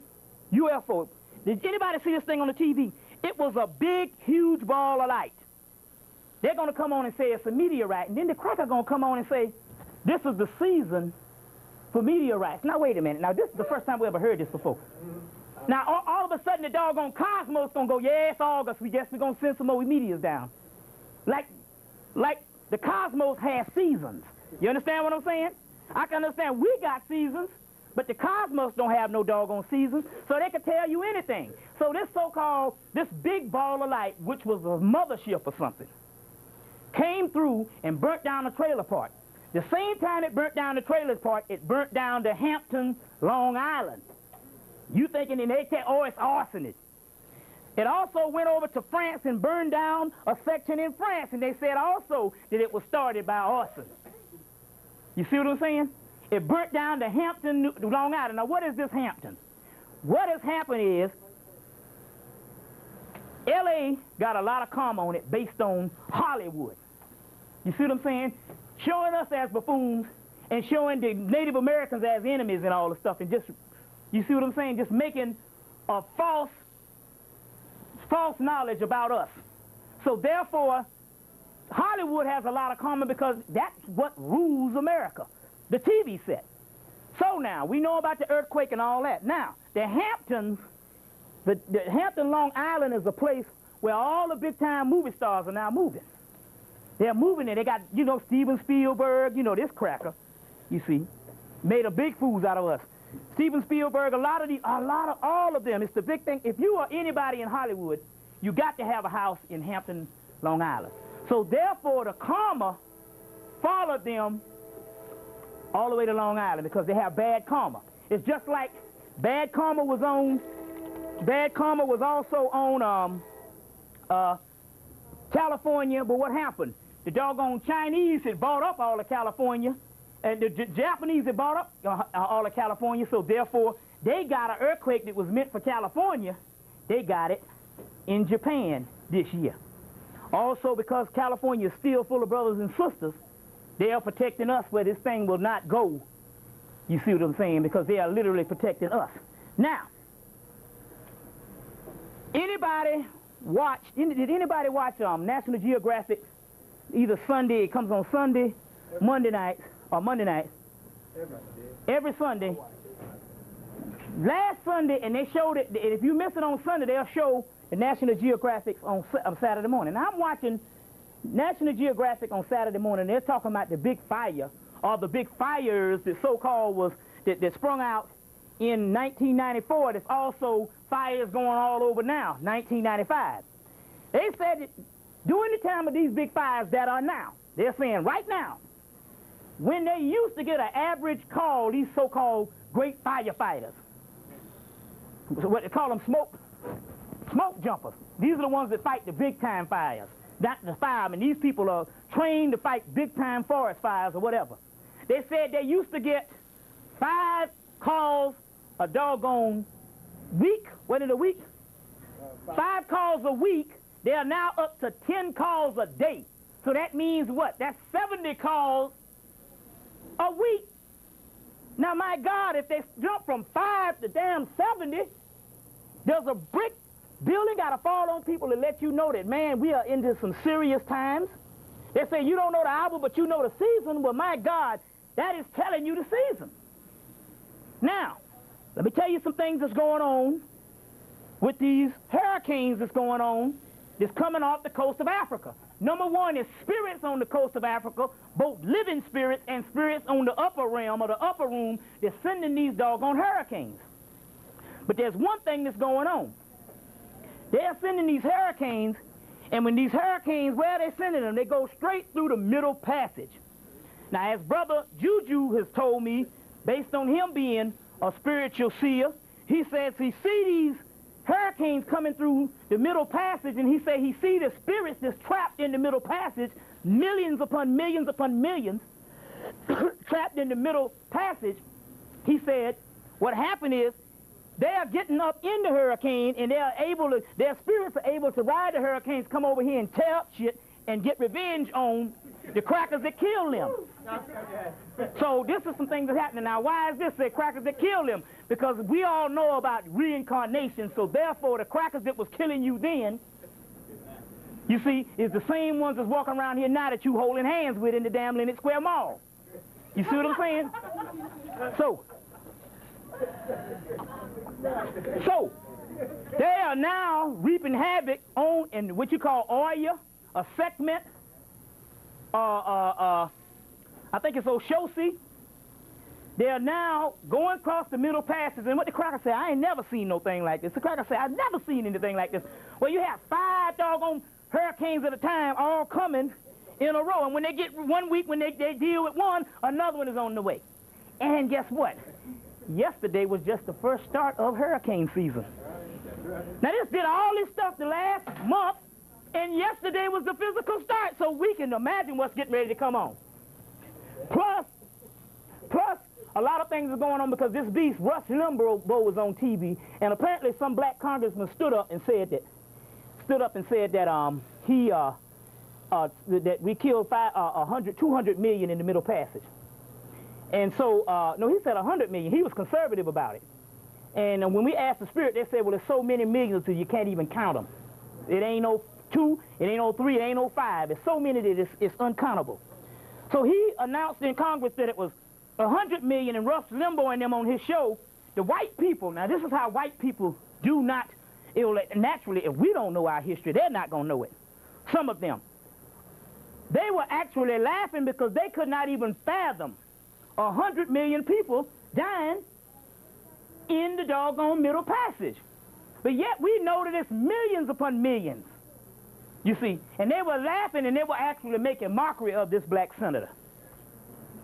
UFO, did anybody see this thing on the TV? It was a big, huge ball of light. They're going to come on and say it's a meteorite, and then the cracker going to come on and say, this is the season for meteorites. Now, wait a minute. Now, this is the first time we ever heard this before. Now, all of a sudden, the doggone cosmos going to go, yeah, it's August. We guess we're going to send some more meteors down. Like the cosmos has seasons. You understand what I'm saying? I can understand we got seasons, but the cosmos don't have no doggone seasons, so they can tell you anything. So this so-called, this big ball of light, which was a mothership or something, came through and burnt down the trailer park. The same time it burnt down the trailer park, it burnt down the Hampton, Long Island. You thinking in they say, oh, it's arsenic. It also went over to France and burned down a section in France, and they said also that it was started by arson. You see what I'm saying? It burnt down the Hampton, Long Island. Now, what is this Hampton? What has happened is L.A. got a lot of karma on it based on Hollywood. You see what I'm saying? Showing us as buffoons and showing the Native Americans as enemies and all the stuff, and just You see what I'm saying? Just making a false knowledge about us. So therefore, Hollywood has a lot of common because that's what rules America, the TV set. So now, we know about the earthquake and all that. Now, the Hamptons, the Hampton, Long Island is a place where all the big-time movie stars are now moving. They're moving there. They got, you know, Steven Spielberg, you know, this cracker, you see, made a big fools out of us. Steven Spielberg, all of them. It's the big thing. If you are anybody in Hollywood, you got to have a house in Hampton, Long Island. So therefore, the karma followed them all the way to Long Island because they have bad karma. It's just like bad karma was also on California, but what happened? The doggone Chinese had bought up all of California, and the Japanese had bought up all of California, so therefore they got an earthquake that was meant for California. They got it in Japan this year. Also, because California is still full of brothers and sisters, they are protecting us where this thing will not go. You see what I'm saying? Because they are literally protecting us. Now, did anybody watch National Geographic either Sunday, it comes on Sunday, Monday nights, or Monday nights? Every Sunday. Last Sunday, and they showed it, and if you miss it on Sunday, they'll show the National Geographic on Saturday morning. Now, I'm watching National Geographic on Saturday morning. They're talking about the big fire, or the big fires that so-called was, that sprung out in 1994. There's also fires going all over now, 1995. They said that during the time of these big fires that are now, they're saying right now, when they used to get an average call, these so-called great firefighters, what they call them, smoke jumpers. These are the ones that fight the big-time fires, not the firemen. These people are trained to fight big-time forest fires or whatever. They said they used to get 5 calls a doggone week. What in a week? 5 calls a week. They are now up to 10 calls a day. So that means what? That's 70 calls a week. Now, my God, if they jump from 5 to damn 70, there's a brick building got to fall on people to let you know that, man, we are into some serious times. They say you don't know the hour, but you know the season. Well, my God, that is telling you the season. Now, let me tell you some things that's going on with these hurricanes that's going on that's coming off the coast of Africa. Number one is spirits on the coast of Africa, both living spirits and spirits on the upper realm or the upper room that's sending these doggone hurricanes. But there's one thing that's going on. They're sending these hurricanes, and when these hurricanes, where are they sending them? They go straight through the Middle Passage. Now, as Brother Juju has told me, based on him being a spiritual seer, he says he see these hurricanes coming through the Middle Passage, and he said he see the spirits that's trapped in the Middle Passage, millions upon millions upon millions, trapped in the Middle Passage. He said what happened is they are getting up in the hurricane, and their spirits are able to ride the hurricanes, come over here and tear up shit and get revenge on the crackers that killed them. So this is some things that's happening. Now, why is this the crackers that killed them? Because we all know about reincarnation, so therefore the crackers that was killing you then, you see, is the same ones that's walking around here now that you holding hands with in the damn Lenox Square Mall. You see what I'm saying? So they are now reaping havoc on in what you call Oya, a segment, I think it's Oshosi. They are now going across the Middle Passage, and what the cracker said, I ain't never seen no thing like this. The cracker said, I've never seen anything like this. Well, you have 5 doggone hurricanes at a time all coming in a row, and when they get 1 week, when they deal with one, another one is on the way. And guess what? Yesterday was just the first start of hurricane season. Now, this did all this stuff the last month, and yesterday was the physical start, so we can imagine what's getting ready to come on. Plus, a lot of things are going on because this beast, Rush Limbaugh, was on TV, and apparently some black congressman stood up and said that that we killed 200 million in the Middle Passage. And so, no, he said 100 million. He was conservative about it. And when we asked the spirit, they said, well, there's so many millions that you can't even count them. It ain't no 2, it ain't no 3, it ain't no 5. It's so many that it's uncountable. So he announced in Congress that it was 100 million, and Rush Limbaugh and them on his show, the white people, now this is how white people do not, naturally, if we don't know our history, they're not going to know it. Some of them. They were actually laughing because they could not even fathom 100 million people dying in the doggone Middle Passage. But yet we know that it's millions upon millions, you see. And they were laughing, and they were actually making mockery of this black senator.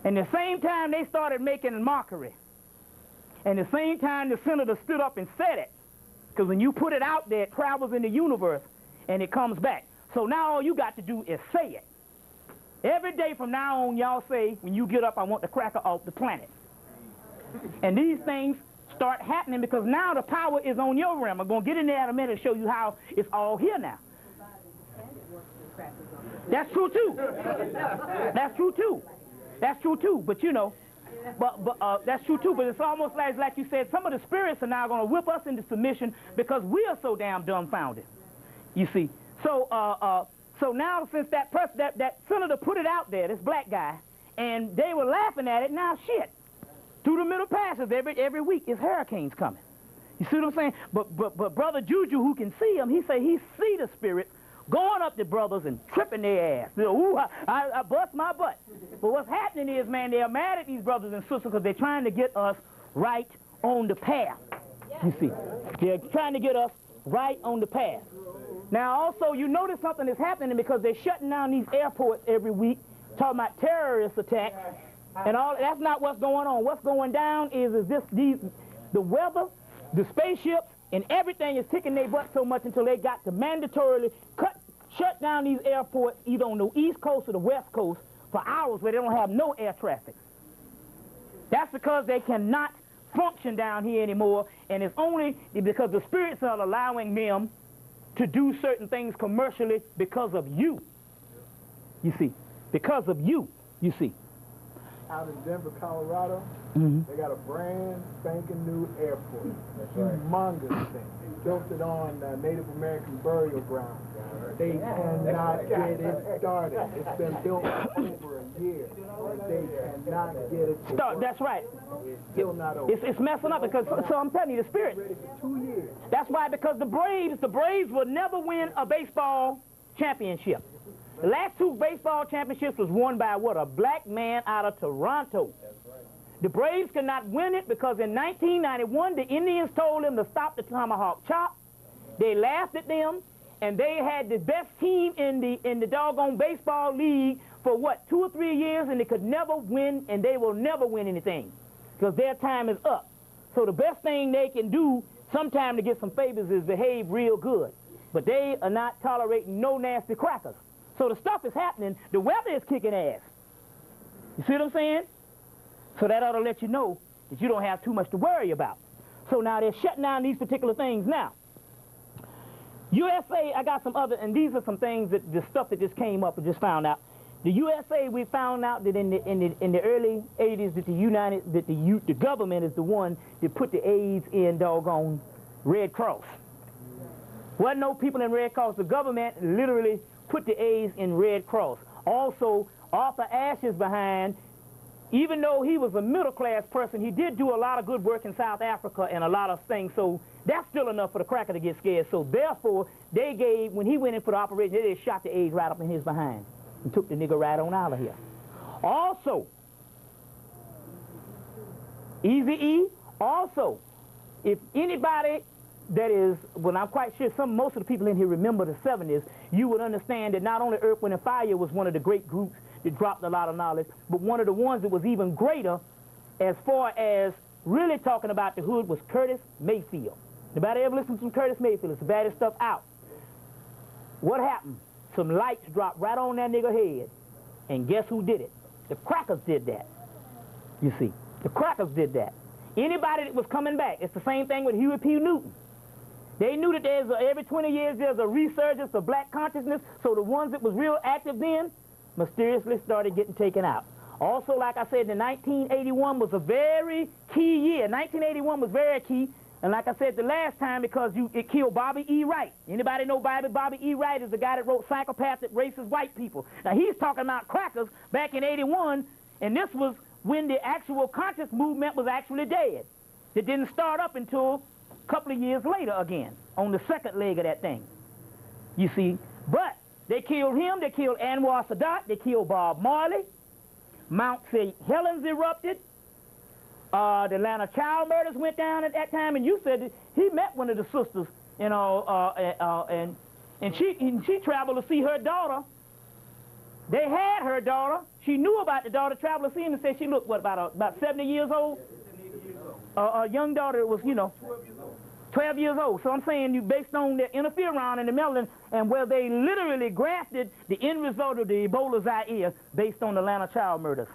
And the same time they started making a mockery, and the same time the senator stood up and said it, because when you put it out there, it travels in the universe, and it comes back. So now all you got to do is say it. Every day from now on, y'all say, when you get up, I want the cracker off the planet. And these things start happening because now the power is on your realm. I'm going to get in there in a minute and show you how it's all here now. That's true, too. That's true, too. That's true, too. But, you know, that's true, too. But it's almost like you said, some of the spirits are now going to whip us into submission because we are so damn dumbfounded, you see. So now since that senator put it out there, this black guy, and they were laughing at it, now shit. Through the Middle Passage every week is hurricanes coming. You see what I'm saying? But Brother Juju, who can see them, he say he see the spirits going up to brothers and tripping their ass. Ooh, I bust my butt. But what's happening is, man, they're mad at these brothers and sisters because they're trying to get us right on the path. You see, they're trying to get us right on the path. Now, also, you notice something is happening because they're shutting down these airports every week, talking about terrorist attacks, and all. That's not what's going on. What's going down is the weather, the spaceships, and everything is kicking their butt so much until they got to mandatorily shut down these airports either on the East Coast or the West Coast for hours where they don't have no air traffic. That's because they cannot function down here anymore, and it's only because the spirits are allowing them to do certain things commercially because of you. You see, because of you, you see. Out in Denver, Colorado, they got a brand spanking new airport. That's right. Humongous thing. They built it on Native American burial ground. They cannot get it started. It's been built for over a year. They cannot get it started. That's right. It's still not over. It's messing up because, so I'm telling you, the spirit. Ready for 2 years. That's why, because the Braves will never win a baseball championship. The last 2 baseball championships was won by what? A black man out of Toronto. That's right. The Braves could not win it because in 1991, the Indians told them to stop the tomahawk chop. They laughed at them, and they had the best team in the doggone baseball league for what, 2 or 3 years, and they could never win, and they will never win anything because their time is up. So the best thing they can do sometime to get some favors is behave real good. But they are not tolerating no nasty crackers. So the stuff is happening. The weather is kicking ass. You see what I'm saying? So that ought to let you know that you don't have too much to worry about. So now they're shutting down these particular things now. USA, I got some other, and these are some things that the stuff that just came up and just found out. The USA, we found out that in the early 80s that the government is the one that put the AIDS in doggone Red Cross. Wasn't no people in Red Cross. The government literally put the AIDS in Red Cross. Also, Arthur Ashe's behind, even though he was a middle-class person, he did do a lot of good work in South Africa and a lot of things, so that's still enough for the cracker to get scared. So therefore, they gave, when he went in for the operation, they just shot the AIDS right up in his behind and took the nigger right on out of here. Also, Eazy-E, also, if anybody that is, well, I'm quite sure most of the people in here remember the 70s, you would understand that not only Earth, Wind & Fire was one of the great groups that dropped a lot of knowledge, but one of the ones that was even greater as far as really talking about the hood was Curtis Mayfield. Anybody ever listen to Curtis Mayfield? It's the baddest stuff out. What happened? Some lights dropped right on that nigger head, and guess who did it? The crackers did that. You see, the crackers did that. Anybody that was coming back, it's the same thing with Huey P. Newton. They knew that every 20 years there's a resurgence of black consciousness, so the ones that was real active then mysteriously started getting taken out. Also, like I said, the 1981 was a very key year. 1981 was very key. And like I said the last time, because it killed Bobby E. Wright. Anybody know Bobby E. Wright is the guy that wrote Psychopathic Racist White People. Now, he's talking about crackers back in '81, and this was when the actual conscious movement was actually dead. It didn't start up until a couple of years later again, on the second leg of that thing. You see, but they killed him, they killed Anwar Sadat, they killed Bob Marley, Mount St. Helens erupted, the Atlanta child murders went down at that time, and you said that he met one of the sisters, you know, and she traveled to see her daughter. They had her daughter. She knew about the daughter, traveled to see him, and said she looked, what, about 70 years old? A young daughter was, you know, 12 years old. So I'm saying, you based on their interferon and the melanin, and where they literally grafted the end result of the Ebola Zaire based on the Atlanta child murders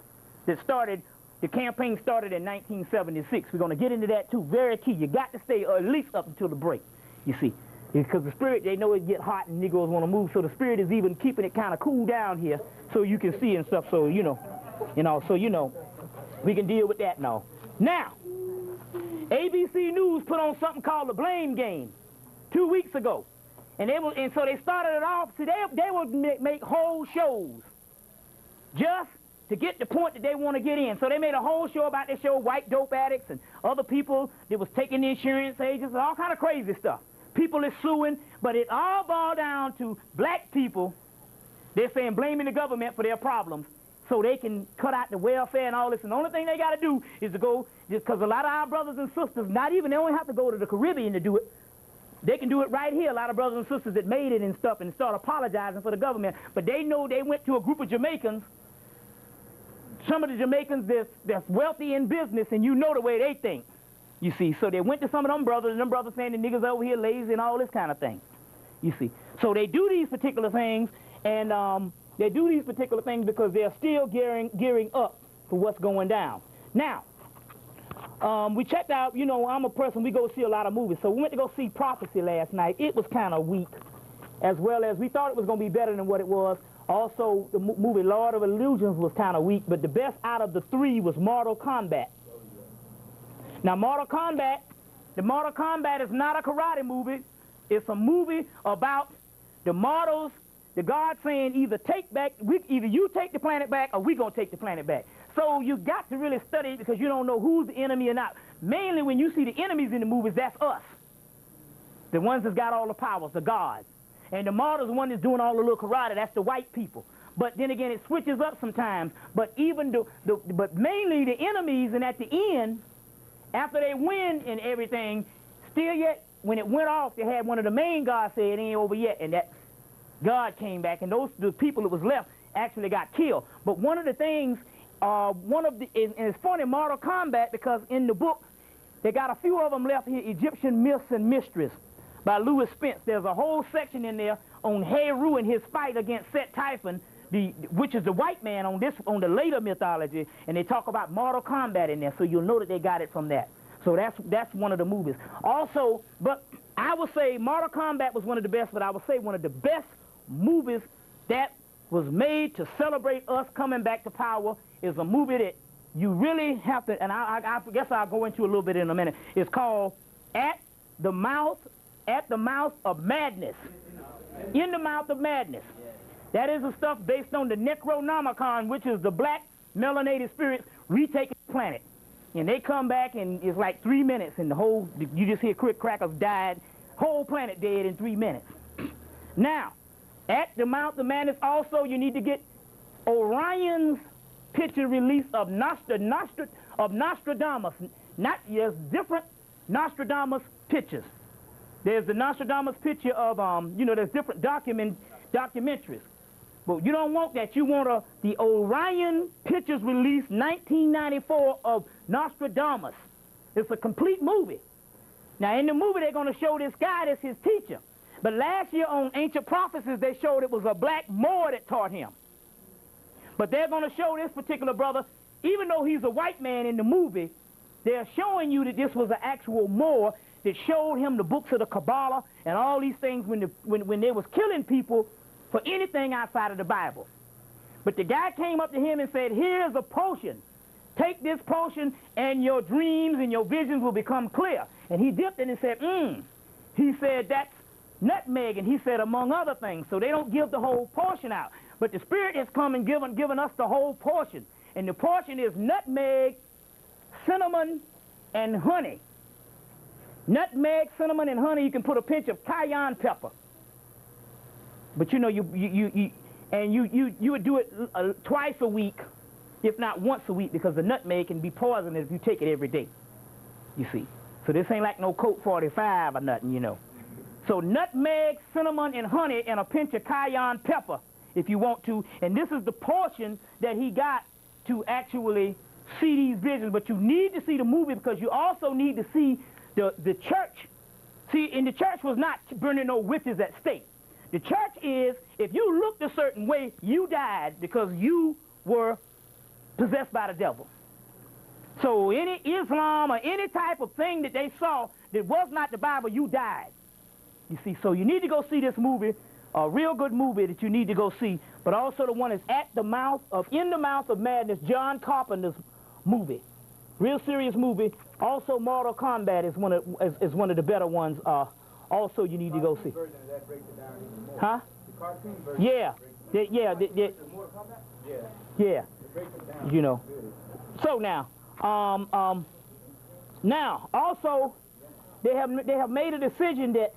that started. The campaign started in 1976. We're going to get into that too. Very key. You got to stay at least up until the break, you see. Because the spirit, they know it get hot and Negroes want to move, so the spirit is even keeping it kind of cool down here so you can see and stuff, so you know, we can deal with that now. Now, ABC News put on something called the Blame Game 2 weeks ago. And so they started it off, see, they would make whole shows just to get the point that they want to get in. So they made a whole show about this show, white dope addicts and other people that was taking the insurance agents and all kind of crazy stuff. People is suing, but it all boiled down to black people. They're saying blaming the government for their problems so they can cut out the welfare and all this. And the only thing they got to do is to go, because a lot of our brothers and sisters, they don't have to go to the Caribbean to do it. They can do it right here. A lot of brothers and sisters that made it and stuff and start apologizing for the government. But they know they went to a group of Jamaicans, some of the Jamaicans that's wealthy in business, and you know the way they think. You see, so they went to some of them brothers, and them brothers saying the niggas over here lazy and all this kind of thing. You see, so they do these particular things, and they do these particular things because they're still gearing up for what's going down. Now, we checked out, you know, I'm a person, we go see a lot of movies, so we went to go see Prophecy last night. It was kind of weak, as well as we thought it was going to be better than what it was. Also, the movie Lord of Illusions was kind of weak, but the best out of the three was Mortal Kombat. Now, the Mortal Kombat is not a karate movie. It's a movie about the mortals, the God saying either you take the planet back or we gonna take the planet back. So you got to really study it because you don't know who's the enemy or not. Mainly when you see the enemies in the movies, that's us. The ones that's got all the powers, the gods. And the mortals, the one that's doing all the little karate, that's the white people. But then again, it switches up sometimes. But even but mainly the enemies, and at the end, after they win and everything, still yet, when it went off, they had one of the main gods say it ain't over yet, and that God came back, and the people that was left actually got killed. But one of the things, and it's funny, Mortal Kombat, because in the book, they got a few of them left here, Egyptian Myths and Mysteries by Louis Spence. There's a whole section in there on Heru and his fight against Set Typhon, which is the white man on the later mythology, and they talk about Mortal Kombat in there, so you'll know that they got it from that. So that's one of the movies. Also, but I would say Mortal Kombat was one of the best, but I would say one of the best movies that was made to celebrate us coming back to power is a movie that you really have to, and I guess I'll go into a little bit in a minute. It's called At the Mouth of Madness. In the Mouth of Madness. That is the stuff based on the Necronomicon, which is the black melanated spirits retaking the planet. And they come back, and it's like 3 minutes, and you just hear quick crackers died, whole planet dead in 3 minutes. Now, at the Mouth of Madness, also you need to get Orion's picture release of Nostradamus. There's different Nostradamus pictures. There's the Nostradamus picture of, there's different documentaries. But you don't want that. You want the Orion Pictures release 1994 of Nostradamus. It's a complete movie. Now, in the movie, they're going to show this guy that's his teacher. But last year on Ancient Prophecies, they showed it was a black Moor that taught him. But they're going to show this particular brother, even though he's a white man in the movie, they're showing you that this was an actual Moor that showed him the books of the Kabbalah and all these things when they was killing people for anything outside of the Bible. But the guy came up to him and said, here's a potion take this potion and your dreams and your visions will become clear. And he dipped it and said, He said, that's nutmeg, and he said, among other things. So they don't give the whole portion out. But the Spirit has come and given us the whole portion. And the portion is nutmeg, cinnamon, and honey. Nutmeg, cinnamon, and honey. You can put a pinch of cayenne pepper. But you know, you would do it twice a week, if not once a week, because the nutmeg can be poisonous if you take it every day. You see. So this ain't like no Coke 45 or nothing, you know. So nutmeg, cinnamon, and honey, and a pinch of cayenne pepper, if you want to. And this is the portion that he got to actually see these visions. But you need to see the movie because you also need to see the church. See, and the church was not burning no witches at stake. The church is, if you looked a certain way, you died because you were possessed by the devil. So any Islam or any type of thing that they saw that was not the Bible, you died. You see, so you need to go see this movie, a real good movie that you need to go see, but also the one is In the Mouth of Madness, John Carpenter's movie. Real serious movie. Also Mortal Kombat is one of the better ones. Also you need to go see. Huh? The cartoon version. Yeah. Yeah. You know. So now, now also they have made a decision that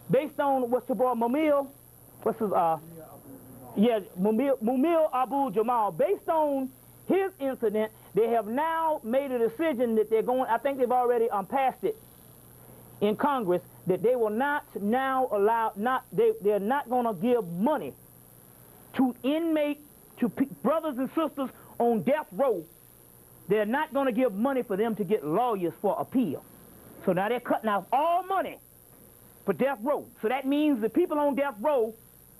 based on what's the boy Mumil Abu Jamal, based on his incident, they have now made a decision that they're going, I think they've already passed it in Congress, that they will not now allow, they're not going to give money to brothers and sisters on death row. They're not going to give money for them to get lawyers for appeal. So now they're cutting off all money for death row. So that means the people on death row,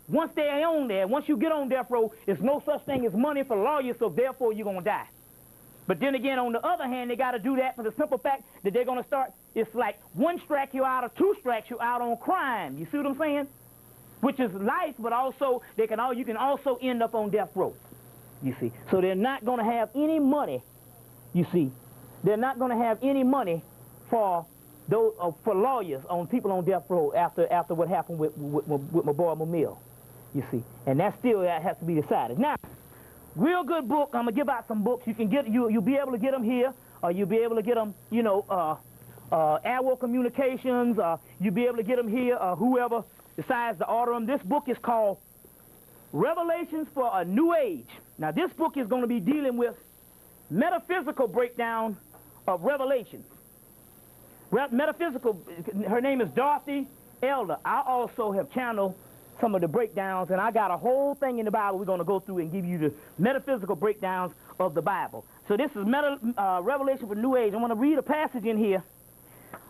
once they're on there, once you get on death row, there's no such thing as money for lawyers, so therefore you're going to die. But then again, on the other hand, they got to do that for the simple fact that they're going to start, it's like one strike you out or two strikes you out on crime. You see what I'm saying? Which is life, but also you can also end up on death row. You see? So they're not going to have any money, you see. They're not going to have any money for those for lawyers on people on death row after what happened with my boy Mumil, you see. And that still has to be decided. Now, real good book. I'm gonna give out some books. You can get you'll be able to get them here, or you'll be able to get them, you know, Airwell Communications. You'll be able to get them here. Whoever decides to order them. This book is called Revelations for a New Age. Now, this book is going to be dealing with metaphysical breakdown of Revelations. Metaphysical. Her name is Dorothy Elder. I also have channeled some of the breakdowns, and I got a whole thing in the Bible we're going to go through and give you the metaphysical breakdowns of the Bible. So this is Revelation for New Age. I want to read a passage in here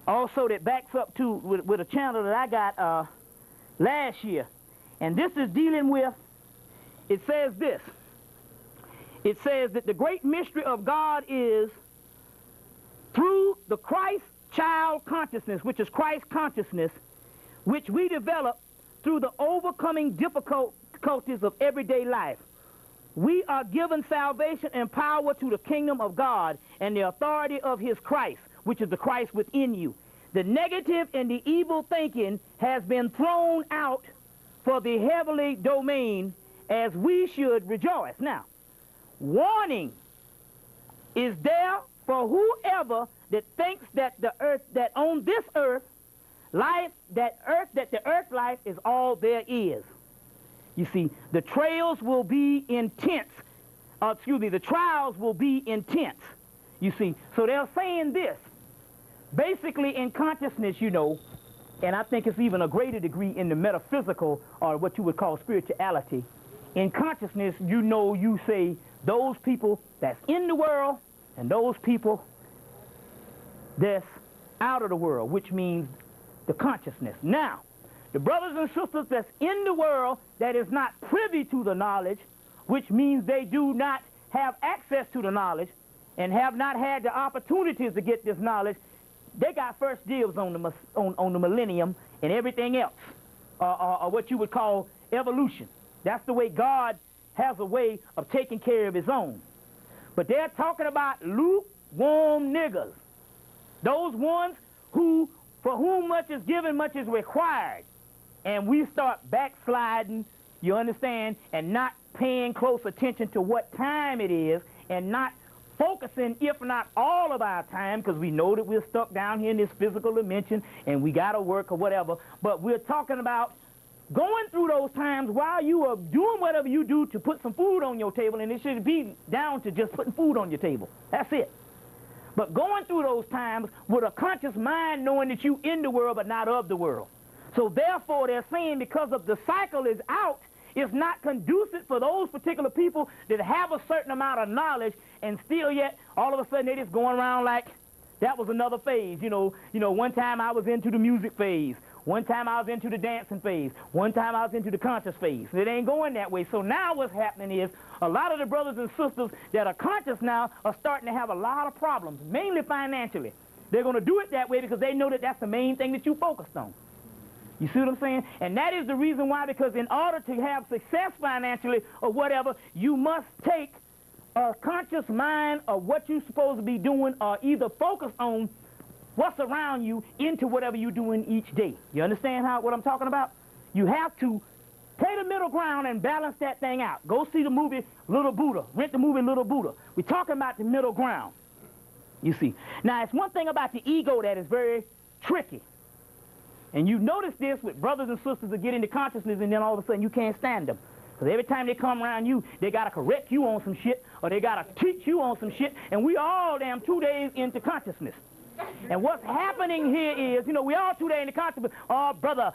also that backs up to with a channel that I got last year. And this is dealing with, it says this. It says that the great mystery of God is through the Christ child consciousness, which is Christ consciousness, which we develop through the overcoming difficulties of everyday life. We are given salvation and power to the kingdom of God and the authority of his Christ, which is the Christ within you. The negative and the evil thinking has been thrown out for the heavenly domain, as we should rejoice. Now, warning is there for whoever that thinks that the earth, that on this earth, life, that the earth life is all there is. You see, the trials will be intense. The trials will be intense. You see, so they're saying this. Basically, in consciousness, you know, and I think it's even a greater degree in the metaphysical, or what you would call spirituality. In consciousness, you know, you say those people that's in the world and those people that's out of the world, which means the consciousness. Now, the brothers and sisters that's in the world that is not privy to the knowledge, which means they do not have access to the knowledge and have not had the opportunities to get this knowledge, they got first dibs on the millennium and everything else, or what you would call evolution. That's the way God has a way of taking care of his own. But they're talking about lukewarm niggers. Those ones who, for whom much is given, much is required. And we start backsliding, you understand, and not paying close attention to what time it is, and not focusing, if not all of our time, because we know that we're stuck down here in this physical dimension and we got to work or whatever, but we're talking about going through those times while you are doing whatever you do to put some food on your table, and it should be down to just putting food on your table. That's it. But going through those times with a conscious mind, knowing that you in the world but not of the world. So therefore they're saying because of the cycle is out, it's not conducive for those particular people that have a certain amount of knowledge and still yet all of a sudden they're just going around like that was another phase. You know, one time I was into the music phase. One time I was into the dancing phase. One time I was into the conscious phase. It ain't going that way. So now what's happening is a lot of the brothers and sisters that are conscious now are starting to have a lot of problems, mainly financially. They're going to do it that way because they know that that's the main thing that you focused on. You see what I'm saying? And that is the reason why, because in order to have success financially or whatever, you must take a conscious mind of what you're supposed to be doing, or either focus on what's around you into whatever you're doing each day. You understand what I'm talking about? You have to take the middle ground and balance that thing out. Go see the movie Little Buddha. Rent the movie Little Buddha. We're talking about the middle ground. You see. Now, it's one thing about the ego that is very tricky. And you notice this with brothers and sisters that get into consciousness and then all of a sudden you can't stand them. Because every time they come around you, they got to correct you on some shit, or they got to teach you on some shit, and we all damn 2 days into consciousness. And what's happening here is, we all 2 days into consciousness. Oh, brother,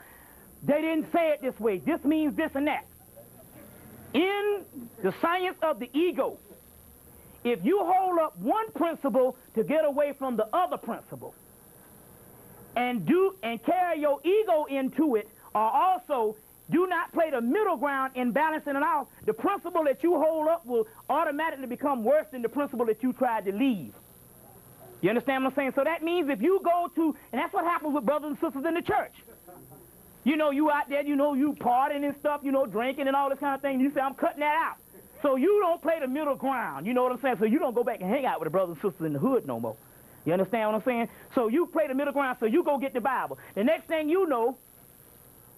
they didn't say it this way. This means this and that. In the science of the ego, if you hold up one principle to get away from the other principle, and carry your ego into it, or also do not play the middle ground in balancing it out, the principle that you hold up will automatically become worse than the principle that you tried to leave. You understand what I'm saying? So that means if you go to, and that's what happens with brothers and sisters in the church. You out there, you partying and stuff, drinking and all this kind of thing. You say, I'm cutting that out. So you don't play the middle ground. You know what I'm saying? So you don't go back and hang out with the brothers and sisters in the hood no more. You understand what I'm saying? So you play the middle ground, so you go get the Bible. The next thing you know,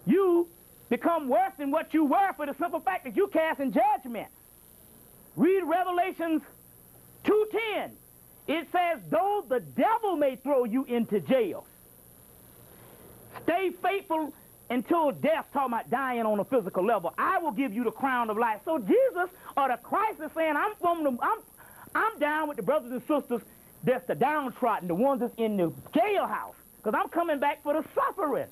you become worse than what you were for the simple fact that you casting judgment. Read Revelations 2:10. It says, though the devil may throw you into jail, stay faithful until death, talking about dying on a physical level. I will give you the crown of life. So Jesus, or the Christ, is saying, I'm down with the brothers and sisters that's the downtrodden, the ones that's in the jailhouse, because I'm coming back for the suffering.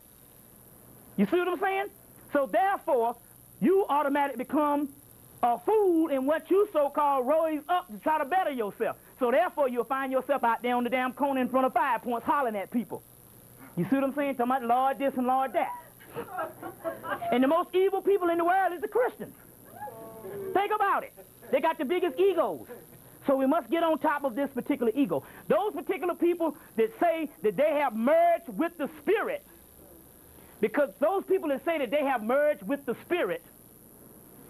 You see what I'm saying? So therefore, you automatically become a fool in what you so-called rose up to try to better yourself. So therefore, you'll find yourself out there on the damn corner in front of 5 Points hollering at people. You see what I'm saying? Talking about Lord this and Lord that. And the most evil people in the world is the Christians. Think about it. They got the biggest egos. So we must get on top of this particular ego. Those particular people that say that they have merged with the Spirit, because those people that say that they have merged with the Spirit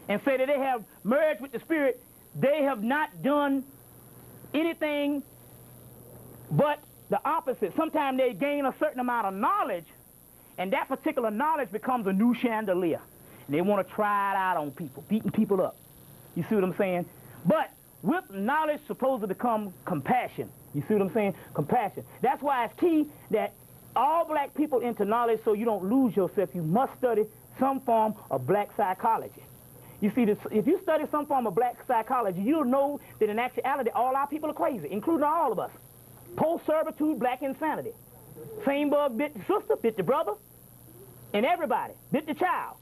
and say that they have merged with the Spirit, they have not done anything but the opposite. Sometimes they gain a certain amount of knowledge, and that particular knowledge becomes a new chandelier. And they want to try it out on people, beating people up. You see what I'm saying? But with knowledge supposed to become compassion. You see what I'm saying? Compassion. That's why it's key that all black people into knowledge, so you don't lose yourself. You must study some form of black psychology. You see, if you study some form of black psychology, you'll know that in actuality all our people are crazy, including all of us. Post-servitude, black insanity. Same bug bit the sister, bit the brother, and everybody bit the child.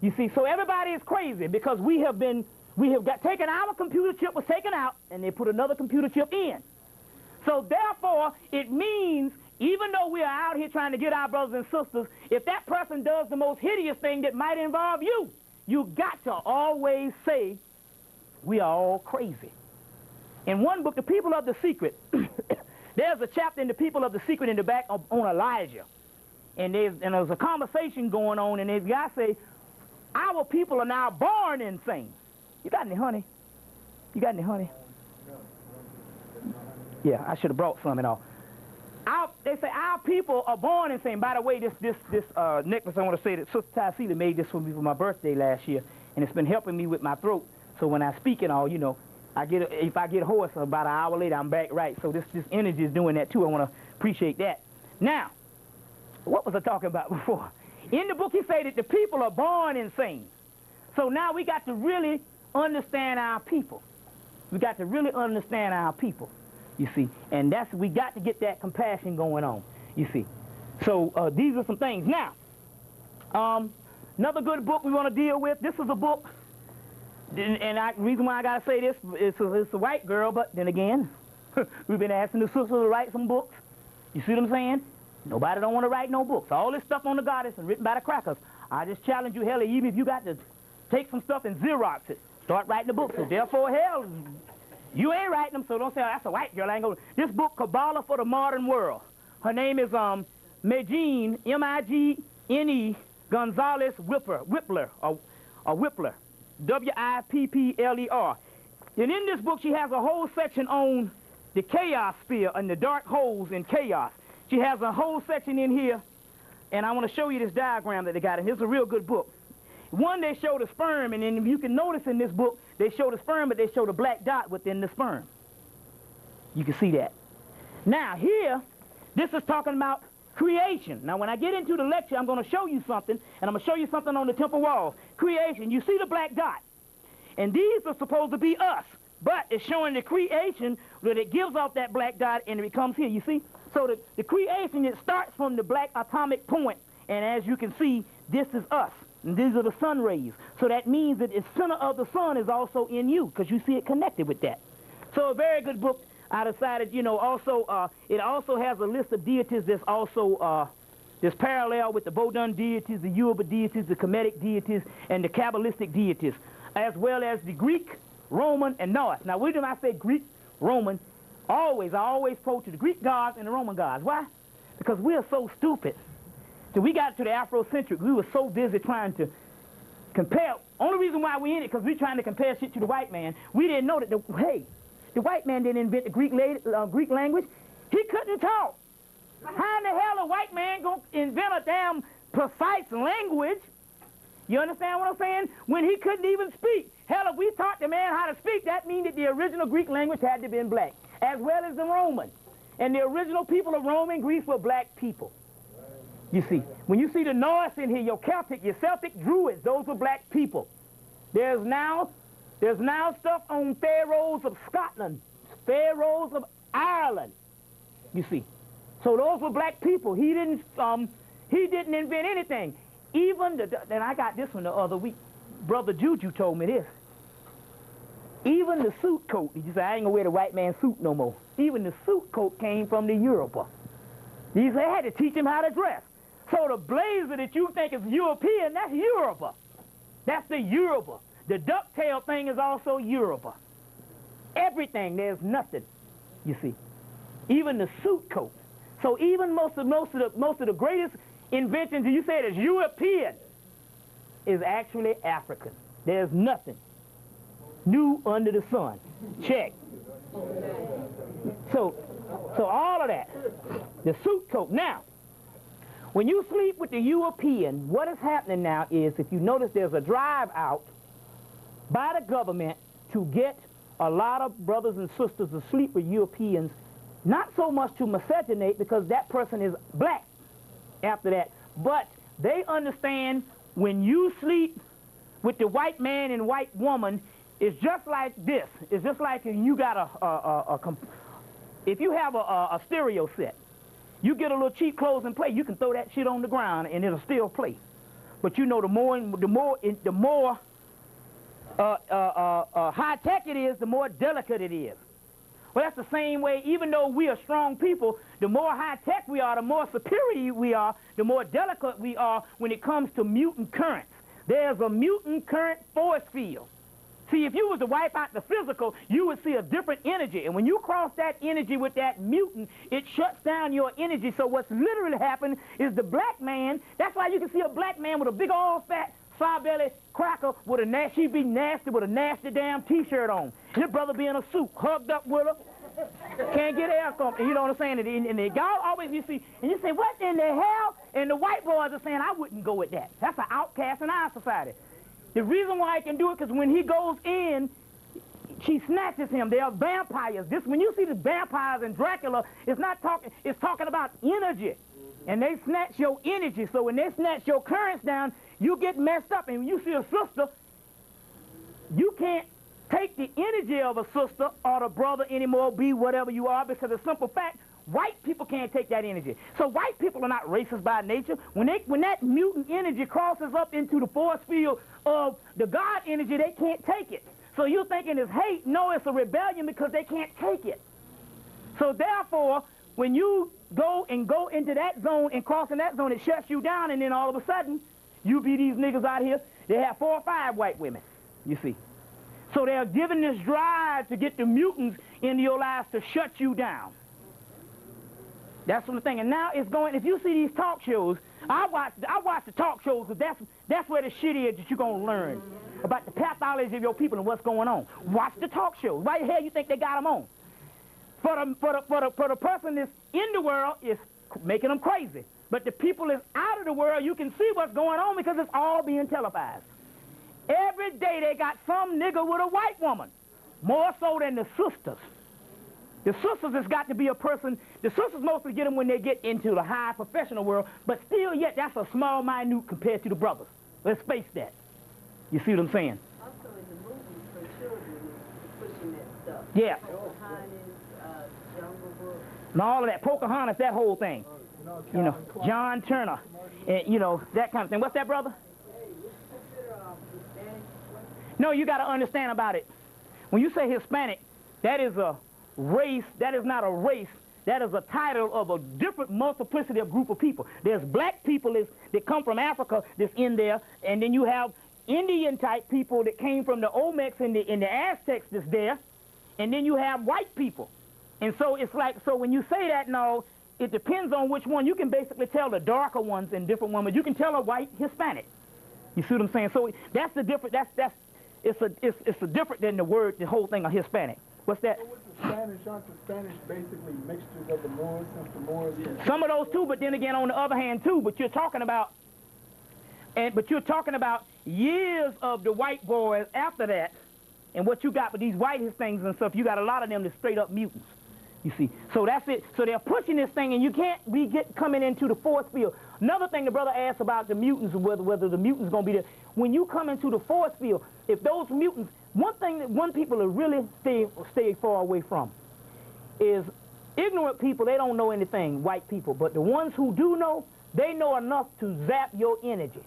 You see, so everybody is crazy because we have got taken, our computer chip was taken out, and they put another computer chip in. So therefore, it means, even though we are out here trying to get our brothers and sisters, if that person does the most hideous thing that might involve you, you got to always say, we are all crazy. In one book, The People of the Secret, there's a chapter in The People of the Secret in the back on Elijah. And there's a conversation going on, and this guy say, our people are now born insane. You got any honey? You got any honey? Yeah, I should have brought some and all. They say our people are born in sin. By the way, this necklace, I want to say that Sister 2Sep made this for me for my birthday last year, and it's been helping me with my throat. So when I speak and all, you know, if I get hoarse, about an hour later, I'm back right. So this energy is doing that too. I want to appreciate that. Now, what was I talking about before? In the book, he said that the people are born insane. So now we got to really understand our people. We got to really understand our people, you see. And we got to get that compassion going on, you see. So these are some things. Now, another good book we want to deal with, this is a book, and the reason why I got to say this, it's a white girl, but then again, we've been asking the sisters to write some books. You see what I'm saying? Nobody don't want to write no books. All this stuff on the goddess and written by the crackers. I just challenge you, hell, even if you got to take some stuff and Xerox it, start writing the book. So therefore, hell, you ain't writing them, so don't say, oh, that's a white girl. I ain't going to. This book, Kabbalah for the Modern World. Her name is Magine, M-I-G-N-E, Gonzalez Whippler, W-I-P-P-L-E-R. And in this book, she has a whole section on the chaos sphere and the dark holes in chaos. She has a whole section in here, and I want to show you this diagram that they got. And it's a real good book. One, they show the sperm, and then you can notice in this book, they show the sperm, but they show the black dot within the sperm. You can see that. Now, here, this is talking about creation. Now, when I get into the lecture, I'm going to show you something, and I'm going to show you something on the temple walls. Creation. You see the black dot. And these are supposed to be us, but it's showing the creation that it gives off that black dot, and it comes here, you see? So the creation, it starts from the black atomic point, and as you can see, this is us. And these are the sun rays. So that means that the center of the sun is also in you, because you see it connected with that. So a very good book. I decided, you know, also, it also has a list of deities that's also, there's parallel with the Bodun deities, the Yoruba deities, the Kemetic deities, and the Kabbalistic deities, as well as the Greek, Roman, and Norse. Now, when I say Greek, Roman, I always quote to the Greek gods and the Roman gods. Why? Because we are so stupid. So we got to the Afrocentric. We were so busy trying to compare. Only reason why we in it, because we're trying to compare shit to the white man. We didn't know that, the white man didn't invent the Greek language. He couldn't talk. How in the hell a white man going to invent a damn precise language? You understand what I'm saying? When he couldn't even speak. Hell, if we taught the man how to speak, that means that the original Greek language had to have been black, as well as the Roman. And the original people of Rome and Greece were black people. You see, when you see the Norse in here, your Celtic Druids, those were black people. There's now stuff on pharaohs of Scotland, pharaohs of Ireland. You see, so those were black people. He didn't invent anything. Even and I got this one the other week. Brother Juju told me this. Even the suit coat. He said, I ain't gonna wear the white man's suit no more. Even the suit coat came from the Europa. They had to teach him how to dress. So the blazer that you think is European, that's Europa. That's the Europa. The ducktail thing is also Europa. Everything, there's nothing, you see. Even the suit coat. So even most of the greatest inventions that you say is European is actually African. There's nothing new under the sun. Check. So all of that. The suit coat. Now, when you sleep with the European, what is happening now is, if you notice, there's a drive out by the government to get a lot of brothers and sisters to sleep with Europeans, not so much to miscegenate, because that person is black after that, but they understand when you sleep with the white man and white woman, it's just like this. It's just like you got if you have a stereo set, you get a little cheap clothes and play, you can throw that shit on the ground and it'll still play. But you know, the more high tech it is, the more delicate it is. Well, that's the same way. Even though we are strong people, the more high tech we are, the more superior we are, the more delicate we are when it comes to mutant currents. There's a mutant current force field. See, if you was to wipe out the physical, you would see a different energy. And when you cross that energy with that mutant, it shuts down your energy. So what's literally happened is the black man, that's why you can see a black man with a big old fat sour-belly cracker with she'd be nasty with a nasty damn T-shirt on. His brother be in a suit, hugged up with her, Can't get air from, you know what I'm saying? And y'all always, you see, and you say, what in the hell? And the white boys are saying, I wouldn't go with that. That's an outcast in our society. The reason why he can do it, because when he goes in, she snatches him. They are vampires. When you see the vampires in Dracula, it's talking about energy. And they snatch your energy. So when they snatch your currents down, you get messed up. And when you see a sister, you can't take the energy of a sister or the brother anymore, be whatever you are, because the simple fact, white people can't take that energy. So white people are not racist by nature. When that mutant energy crosses up into the force field of the God energy, they can't take it. So you're thinking it's hate. No, it's a rebellion because they can't take it. So therefore, when you go into that zone and cross in that zone, it shuts you down, and then all of a sudden, you be these niggas out here, they have 4 or 5 white women, you see. So they're giving this drive to get the mutants into your lives to shut you down. That's the thing. And now it's going, if you see these talk shows, I watch the talk shows, because that's where the shit is that you're going to learn about the pathology of your people and what's going on. Watch the talk shows. Why the hell you think they got them on? For the person that's in the world, it's making them crazy. But the people that's out of the world, you can see what's going on because it's all being televised. Every day they got some nigga with a white woman, more so than the sisters. The sisters has got to be a person, the sisters mostly get them when they get into the high professional world, but still yet that's a small minute compared to the brothers. Let's face that. You see what I'm saying? Also in the movies for children, pushing that stuff. Yeah. Pocahontas, Jungle Book. And all of that, Pocahontas, that whole thing. You know, John Turner, and, you know, that kind of thing. What's that, brother? No, you got to understand about it. When you say Hispanic, that is a race. That is not a race. That is a title of a different multiplicity of group of people. There's black people that come from Africa that's in there, and then you have Indian-type people that came from the Olmecs and the Aztecs that's there, and then you have white people. And so it's like, so when you say that, no, it depends on which one. You can basically tell the darker ones and different ones, but you can tell a white Hispanic. You see what I'm saying? So that's the different. It's a different than the word, the whole thing of Hispanic. What's that? So with the Spanish, aren't the Spanish basically mixtures of the Moors, since the Moors? Some of those too, but then again, on the other hand too. But you're talking about, years of the white boys after that, and what you got with these white things and stuff. You got a lot of them that's straight up mutants. You see, so that's it. So they're pushing this thing, and you can't coming into the force field. Another thing the brother asked about the mutants, whether the mutants gonna be there. When you come into the force field, if those mutants, one thing that people are really stay far away from is ignorant people. They don't know anything, white people, but the ones who do know, they know enough to zap your energy.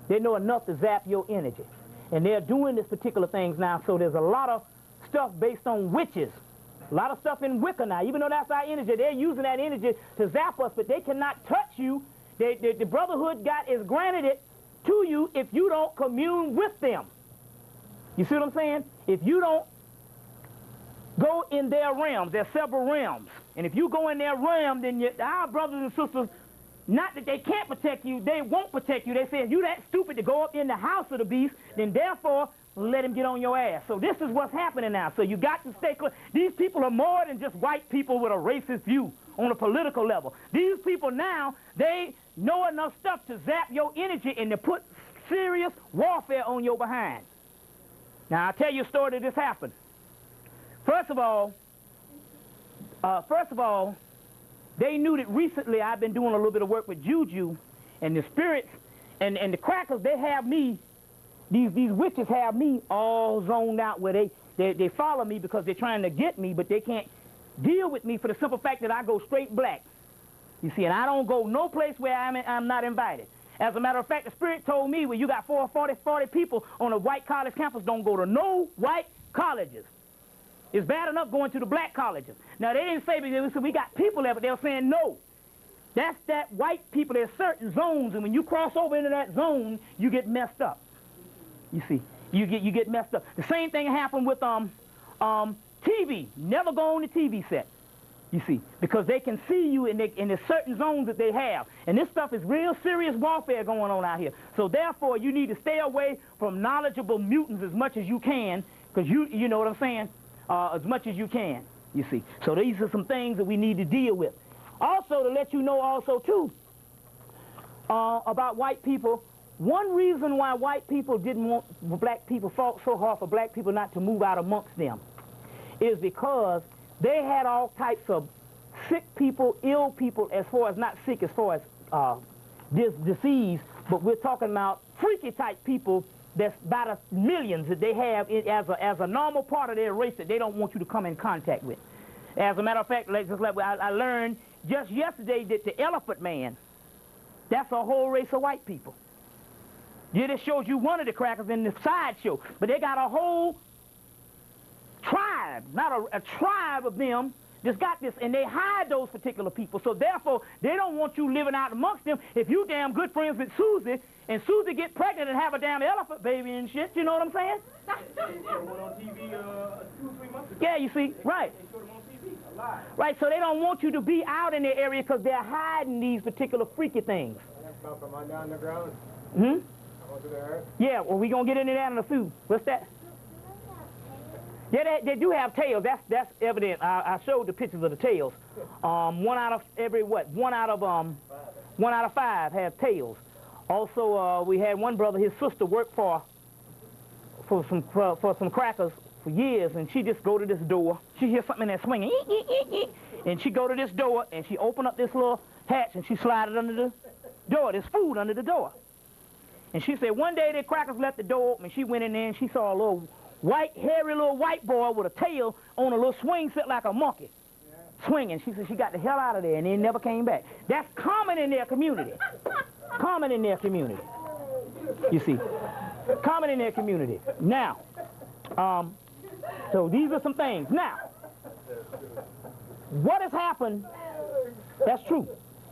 They know enough to zap your energy, and they're doing this particular things now. So there's a lot of stuff based on witches. A lot of stuff in Wicca now, even though that's our energy, they're using that energy to zap us, but they cannot touch you. The brotherhood is granted it to you if you don't commune with them. You see what I'm saying? If you don't go in their realms, there's several realms, and if you go in their realm, then our brothers and sisters, not that they can't protect you, they won't protect you. They say, if you that stupid to go up in the house of the beast, then therefore, let him get on your ass. So this is what's happening now. So you got to stay clear. These people are more than just white people with a racist view on a political level. These people now, they know enough stuff to zap your energy and to put serious warfare on your behind. Now, I'll tell you a story that this happened. First of all, they knew that recently I've been doing a little bit of work with Juju, and the spirits and the crackers, they have me. These witches have me all zoned out where they follow me because they're trying to get me, but they can't deal with me for the simple fact that I go straight black. You see, and I don't go no place where I'm not invited. As a matter of fact, the Spirit told me, when you got 40 people on a white college campus, don't go to no white colleges. It's bad enough going to the black colleges. Now, they didn't say, because we got people there, but they were saying no. That's that white people. There's certain zones, and when you cross over into that zone, you get messed up. You see, you get messed up. The same thing happened with TV. Never go on the TV set. You see, because they can see you in the certain zones that they have. And this stuff is real serious warfare going on out here. So therefore, you need to stay away from knowledgeable mutants as much as you can, because you know what I'm saying, as much as you can. You see. So these are some things that we need to deal with. Also, to let you know also, too, about white people, one reason why white people didn't want black people, fought so hard for black people not to move out amongst them, is because they had all types of sick people, ill people, as far as not sick as far as this disease, but we're talking about freaky type people that's by the millions that they have as a normal part of their race that they don't want you to come in contact with. As a matter of fact, I learned just yesterday that the elephant man, that's a whole race of white people. Yeah, this shows you one of the crackers in the sideshow, but they got a whole tribe, not a tribe of them that's got this, and they hide those particular people. So therefore, they don't want you living out amongst them. If you damn good friends with Susie, and Susie get pregnant and have a damn elephant baby and shit, you know what I'm saying? Yeah, went on TV 2 or 3 months ago. Yeah, you see, right. They showed them on TV, alive. Right, so they don't want you to be out in their area because they're hiding these particular freaky things. That's from underground. Hmm? There. Yeah, well, we're going to get into that in a few. What's that? Yeah, they do have tails. That's evident. I showed the pictures of the tails. One out of 5 have tails. Also, we had one brother, his sister worked for some crackers for years, and she just go to this door. She hears something in there swinging, and she go to this door, and she open up this little hatch, and she slide it under the door. There's food under the door. And she said one day the crackers left the door open, and she went in there, and she saw a little hairy little white boy with a tail on a little swing set like a monkey, swinging. She said she got the hell out of there, and then never came back. That's common in their community. Common in their community. You see, common in their community. Now, so these are some things. Now, what has happened? That's true.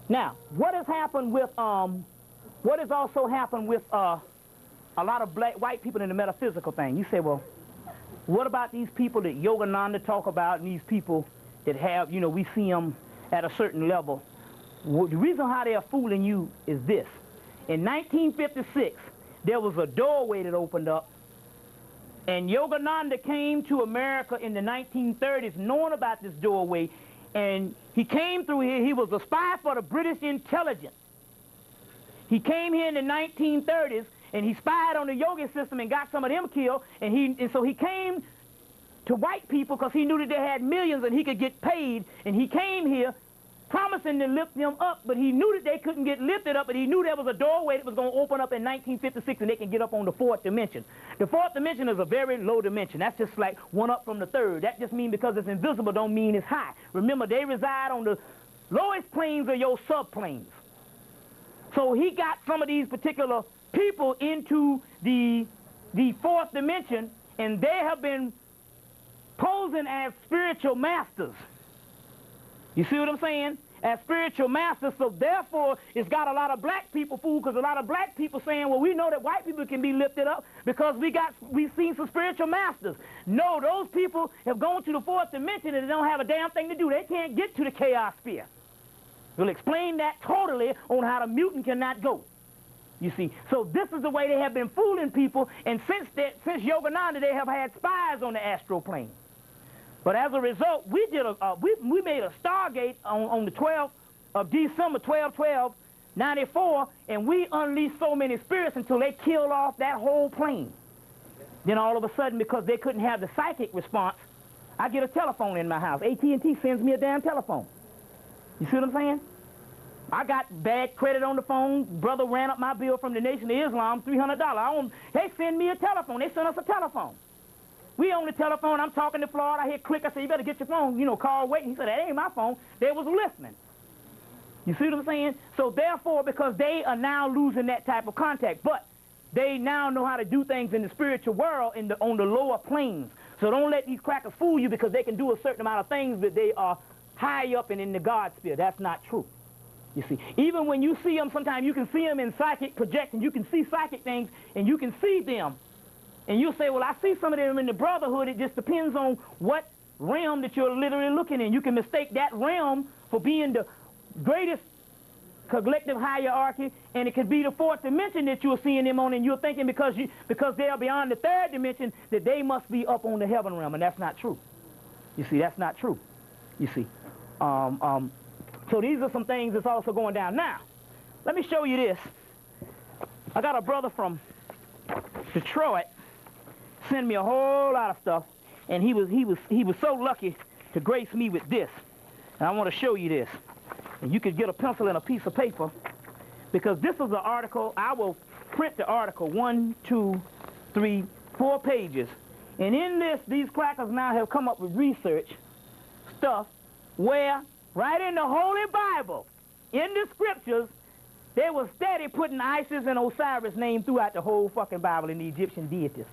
Now, what has happened with what has also happened with a lot of white people in the metaphysical thing? You say, well, what about these people that Yogananda talk about, and these people that have, we see them at a certain level? Well, the reason how they are fooling you is this. In 1956, there was a doorway that opened up, and Yogananda came to America in the 1930s knowing about this doorway, and he came through here. He was a spy for the British intelligence. He came here in the 1930s, and he spied on the yogi system and got some of them killed, and so he came to white people because he knew that they had millions and he could get paid, and he came here promising to lift them up, but he knew that they couldn't get lifted up, but he knew there was a doorway that was going to open up in 1956 and they can get up on the 4th dimension. The 4th dimension is a very low dimension. That's just like one up from the 3rd. That just means because it's invisible don't mean it's high. Remember, they reside on the lowest planes of your subplanes. So he got some of these particular people into the 4th dimension, and they have been posing as spiritual masters. You see what I'm saying? As spiritual masters, so therefore it's got a lot of black people fooled, because a lot of black people saying, well, we know that white people can be lifted up because we've seen some spiritual masters. No, those people have gone to the 4th dimension and they don't have a damn thing to do. They can't get to the chaos sphere. We'll explain that totally on how the mutant cannot go. You see, so this is the way they have been fooling people, and since Yogananda, they have had spies on the astral plane. But as a result, we made a Stargate on the 12th of December, 12/12/94, and we unleashed so many spirits until they killed off that whole plane. Then all of a sudden, because they couldn't have the psychic response, I get a telephone in my house. AT&T sends me a damn telephone. You see what I'm saying? I got bad credit on the phone. Brother ran up my bill from the Nation of Islam, $300. They send me a telephone. They sent us a telephone. We on the telephone. I'm talking to Florida. I hear click. I say, you better get your phone. Call wait. He said, that ain't my phone. They was listening. You see what I'm saying? So therefore, because they are now losing that type of contact, but they now know how to do things in the spiritual world on the lower planes. So don't let these crackers fool you because they can do a certain amount of things, but they are high up and in the God sphere. That's not true. You see, even when you see them, sometimes you can see them in psychic projection. You can see psychic things, and you can see them. And you'll say, well, I see some of them in the brotherhood. It just depends on what realm that you're literally looking in. You can mistake that realm for being the greatest collective hierarchy, and it could be the 4th dimension that you're seeing them on, and you're thinking because they are beyond the 3rd dimension that they must be up on the heaven realm, and that's not true. You see, that's not true. you see. So these are some things that's also going down. Now, let me show you this. I got a brother from Detroit send me a whole lot of stuff, and he was so lucky to grace me with this. And I want to show you this. And you could get a pencil and a piece of paper, because this is an article. I will print the article 1, 2, 3, 4 pages. And in this, these crackers now have come up with research stuff where, right in the Holy Bible, in the scriptures, they were steady putting Isis and Osiris' name throughout the whole fucking Bible in the Egyptian deities.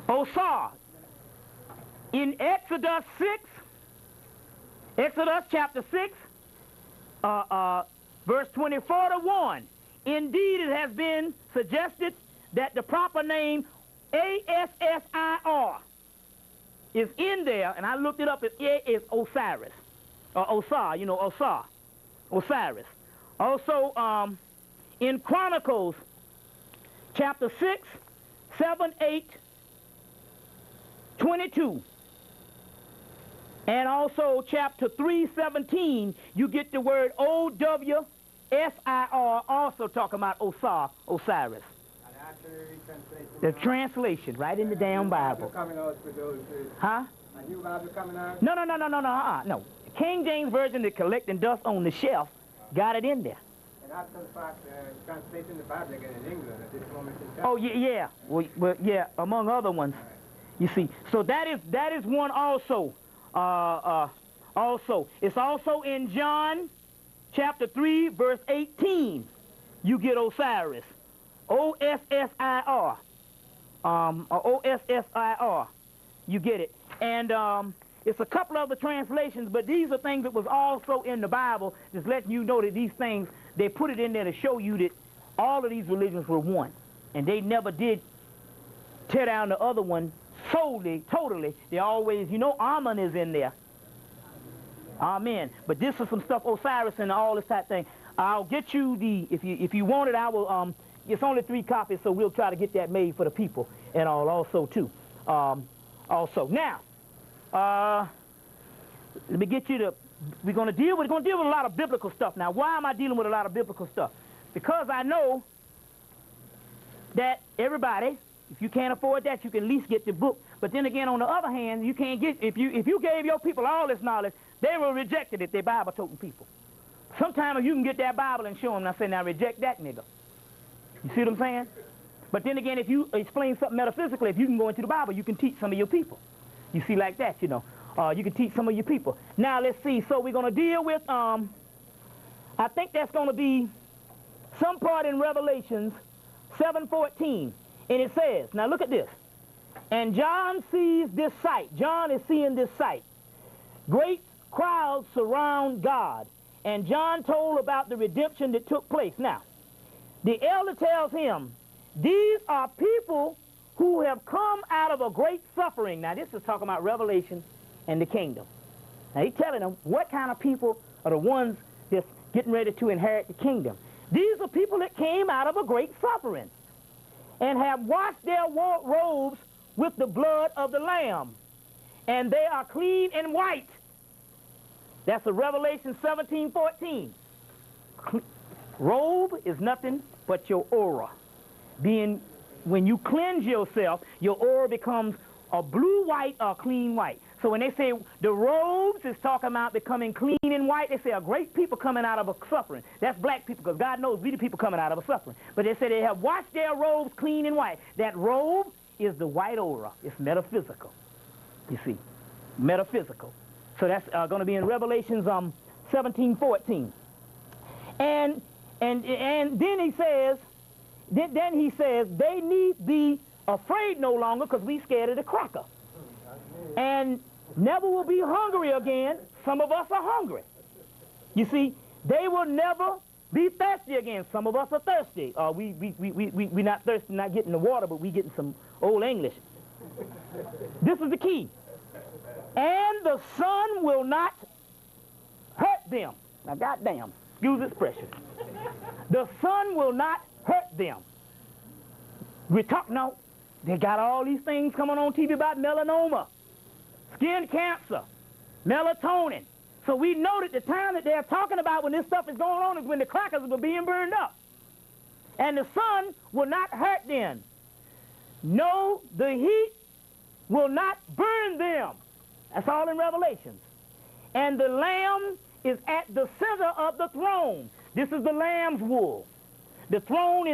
Osar, in Exodus 6, Exodus chapter 6, verse 24 to 1, indeed it has been suggested that the proper name Assir is in there, and I looked it up, it is Osiris, or Osar, you know, Osar, Osiris. Also, in Chronicles, chapter 6, 7, 8, 22, and also chapter 3, 17, you get the word O-W-S-I-R, also talking about Osar, Osiris. The translation, right in the damn Bible. Huh? No. King James Version, that collecting dust on the shelf, got it in there. And after the fact, translating the Bible again in Englind at this moment in time. Oh, yeah. Well, yeah, among other ones. You see, so that is one also. Also, it's also in John chapter 3, verse 18. You get Osiris. O-S-S-I-R. O-S-S-I-R. You get it. And it's a couple other translations, but these are things that was also in the Bible, just letting you know that these things, they put it in there to show you that all of these religions were one. And they never did tear down the other one solely, totally. They always, you know, Amen is in there. Amen. But this is some stuff, Osiris and all this type thing. I'll get you the, if you want it, I will, it's only 3 copies, so we'll try to get that made for the people and all also too. Also, now, let me get you to, we're going to deal with a lot of biblical stuff. Now, why am I dealing with a lot of biblical stuff? Because I know that everybody, if you can't afford that, you can at least get the book. But then again, on the other hand, you can't get, if you gave your people all this knowledge, they will reject it if they're Bible-toting people. Sometimes you can get that Bible and show them, and I say, now reject that nigga. You see what I'm saying? But then again, if you explain something metaphysically, if you can go into the Bible, you can teach some of your people. You see, like that, you know. You can teach some of your people. Now, let's see. So we're going to deal with, I think that's going to be some part in Revelations 7:14. And it says, now look at this. And John sees this sight. John is seeing this sight. Great crowds surround God. And John told about the redemption that took place. Now, the elder tells him, these are people who have come out of a great suffering. Now, this is talking about Revelation and the kingdom. Now, he's telling them what kind of people are the ones that's getting ready to inherit the kingdom. These are people that came out of a great suffering and have washed their robes with the blood of the Lamb. And they are clean and white. That's a Revelation 17:14. Robe is nothing but your aura. When you cleanse yourself, your aura becomes a blue-white or clean white. So when they say the robes is talking about becoming clean and white, they say a great people coming out of a suffering. That's black people, because God knows we the people coming out of a suffering. But they say they have washed their robes clean and white. That robe is the white aura. It's metaphysical. You see, metaphysical. So that's going to be in Revelations 17:14. And then he says, they need be afraid no longer, because we scared of the cracker. And never will be hungry again. Some of us are hungry. You see, they will never be thirsty again. Some of us are thirsty. We not thirsty, not getting the water, but we getting some old English. This is the key. And the sun will not hurt them. Now, goddamn, excuse expression. The sun will not hurt them. We talk now. They got all these things coming on TV about melanoma. skin cancer, melatonin. So we know that the time that they're talking about when this stuff is going on is when the crackers were being burned up. And the sun will not hurt them. No, the heat will not burn them. That's all in Revelations. And the Lamb is at the center of the throne. This is the Lamb's wool. The throne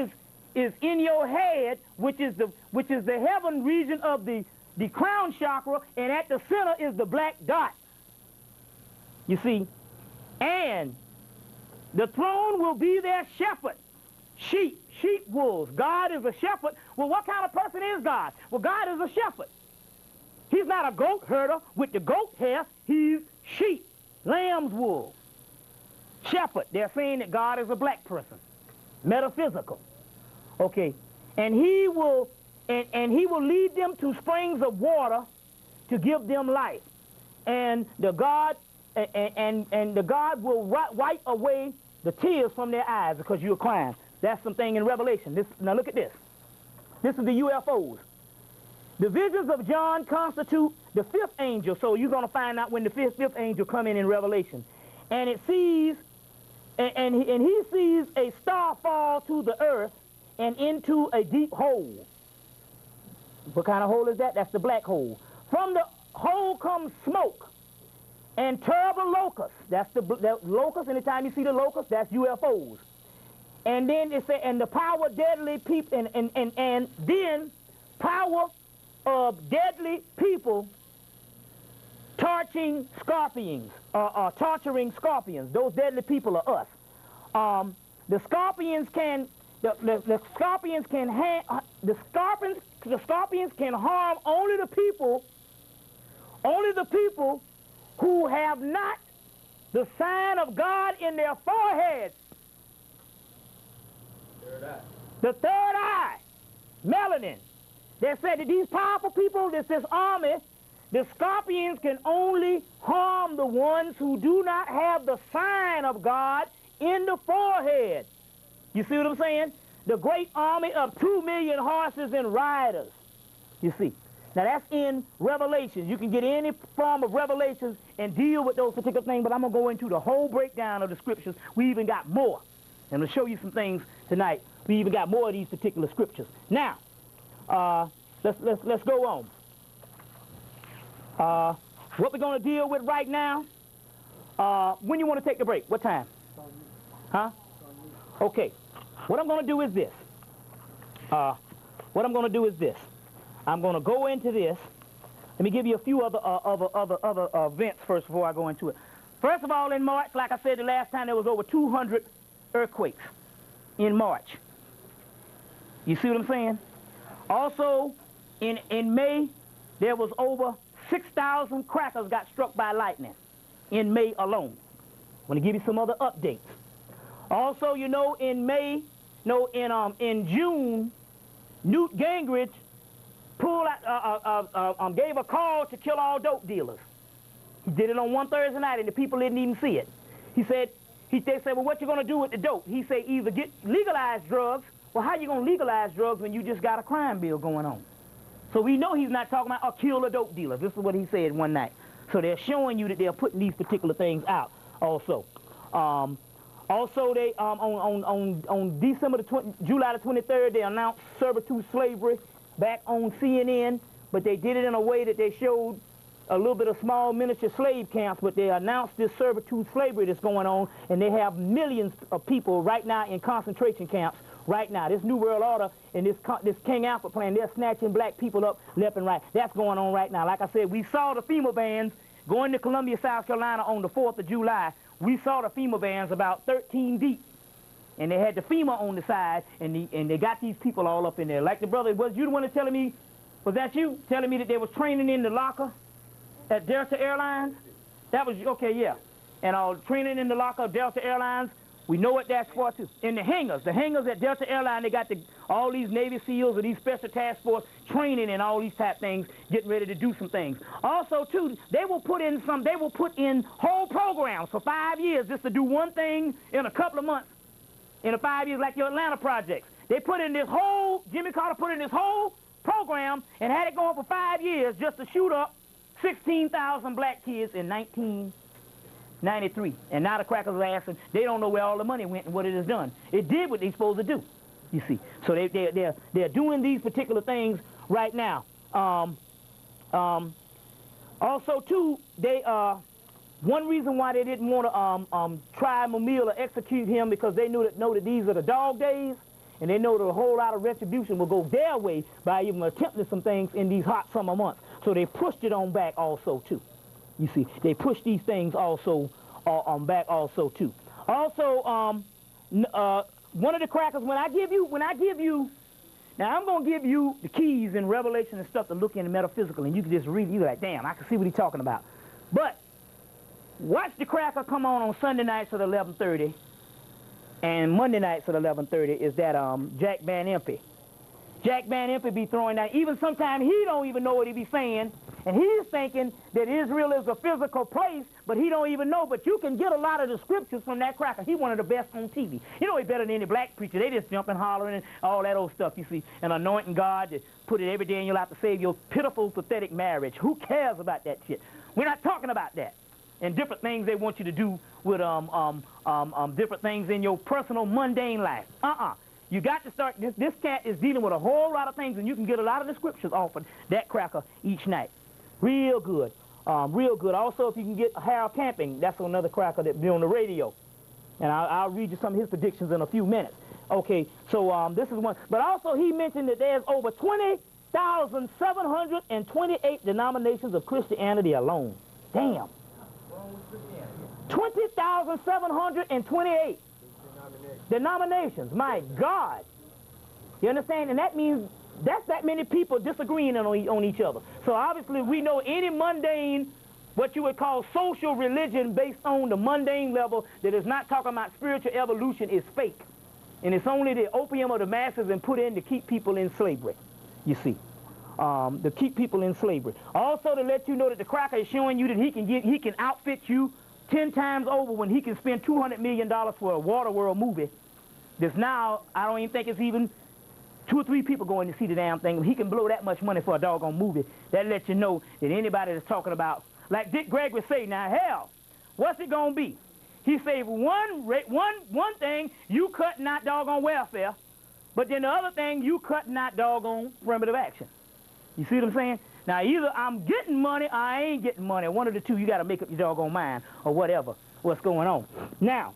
is in your head, which is the heaven region of the crown chakra, and at the center is the black dot. You see, and the throne will be their shepherd. Sheep wolves. God is a shepherd. Well, what kind of person is God? Well, God is a shepherd. He's not a goat herder with the goat hair. He's sheep, lamb's wool. Shepherd. They're saying that God is a black person. Metaphysical. Okay. And he will lead them to springs of water to give them life. And the God will wipe away the tears from their eyes because you're crying. That's something in Revelation. Now look at this. This is the UFOs. The visions of John constitute the fifth angel. So you're going to find out when the fifth angel come in Revelation. And it sees, and he sees a star fall to the earth and into a deep hole. What kind of hole is that? That's the black hole. From the hole comes smoke and terrible locusts. That's the locusts. Anytime you see the locusts, that's UFOs. And then it said, and the power of deadly people, and then power of deadly people torturing scorpions, torturing scorpions. Those deadly people are us. The scorpions can harm only the people who have not the sign of God in their foreheads. The third eye, melanin. They said that these powerful people, this army, the scorpions can only harm the ones who do not have the sign of God in the forehead. You see what I'm saying? The great army of 2 million horses and riders. You see. Now that's in Revelations. You can get any form of Revelations and deal with those particular things, but I'm going to go into the whole breakdown of the scriptures. We even got more. I'm going to show you some things tonight. We even got more of these particular scriptures. Now, let's go on. What we're going to deal with right now, when you want to take the break? What time? Huh? Okay. What I'm going to do is this. I'm going to go into this. Let me give you a few other events first before I go into it. First of all, in March, like I said the last time, there was over 200 earthquakes in March. You see what I'm saying? Also, in May, there was over 6,000 crackers got struck by lightning in May alone. I want to give you some other updates. Also, you know, in May, no, in June, Newt Gingrich gave a call to kill all dope dealers. He did it on one Thursday night, and the people didn't even see it. They said, well, what you going to do with the dope? He said, either legalize drugs. Well, how you going to legalize drugs when you just got a crime bill going on? So we know he's not talking about, kill a dope dealer. This is what he said one night. So they're showing you that they're putting these particular things out also. Also, they on July the 23rd, they announced servitude slavery back on CNN, but they did it in a way that they showed a little bit of small miniature slave camps, but they announced this servitude slavery that's going on, and they have millions of people right now in concentration camps right now. This New World Order and this King Alfred plan, they're snatching black people up left and right. That's going on right now. Like I said, we saw the FEMA vans going to Columbia, South Carolina on the 4th of July. We saw the FEMA vans about 13 deep, and they had the FEMA on the side, and they got these people all up in there. Like the brother, was you the one that telling me, was that you? Telling me that they was training in the locker at Delta Airlines? That was, okay, yeah. And training in the locker of Delta Airlines, we know what that's for too. In the hangars at Delta Airlines, they got all these Navy SEALs or these Special Task Force training and all these type things, getting ready to do some things. Also too, they will put in whole programs for 5 years just to do one thing in a couple of months. In 5 years, like your Atlanta projects. They put in this whole, Jimmy Carter put in this whole program and had it going for 5 years just to shoot up 16,000 black kids in 1993. And now the crackers are asking, they don't know where all the money went and what it has done. It did what they're supposed to do, you see. So they're doing these particular things right now. Also, too, one reason why they didn't want to try Mamil or execute him because they know that these are the dog days, and they know that a whole lot of retribution will go their way by even attempting some things in these hot summer months. So they pushed it on back also, too. You see, they pushed these things also on back also, too. Also, one of the crackers, when I give you, now I'm going to give you the keys in Revelation and stuff to look into metaphysical, and you can just read it. You're like, damn, I can see what he's talking about. But watch the cracker come on Sunday nights at 11:30, and Monday nights at 11:30 is that Jack Van Impe. Jack Van Impe be throwing down. Even sometimes he don't even know what he be saying, and he's thinking that Israel is a physical place, but he don't even know. But you can get a lot of the scriptures from that cracker. He's one of the best on TV. You know, he's better than any black preacher. They just jump and hollering and all that old stuff, you see, and anointing God to put it every day in your life to save your pitiful, pathetic marriage. Who cares about that shit? We're not talking about that. And different things they want you to do with different things in your personal, mundane life. You got to start, this cat is dealing with a whole lot of things, and you can get a lot of the scriptures off of that cracker each night. Real good. Real good. Also, if you can get Harold Camping, that's another cracker that be on the radio. And I'll read you some of his predictions in a few minutes. Okay, so this is one. But also, he mentioned that there's over 20,728 denominations of Christianity alone. Damn. 20,728 denominations. My God. You understand? And that means that's that many people disagreeing on each other. So obviously we know any mundane, what you would call social religion based on the mundane level that is not talking about spiritual evolution is fake. And it's only the opium of the masses and put in to keep people in slavery, you see. To keep people in slavery. Also to let you know that the cracker is showing you that he can outfit you 10 times over when he can spend $200 million for a Waterworld movie. That's now, I don't even think it's even 2 or 3 people going to see the damn thing. He can blow that much money for a doggone movie. That lets you know that anybody that's talking about, like Dick Gregory say, now hell, what's it gonna be? He say one thing, you cutting out doggone welfare, but then the other thing, you cutting out doggone affirmative action. You see what I'm saying? Now either I'm getting money or I ain't getting money. One of the two, you got to make up your doggone mind or whatever, what's going on. Now,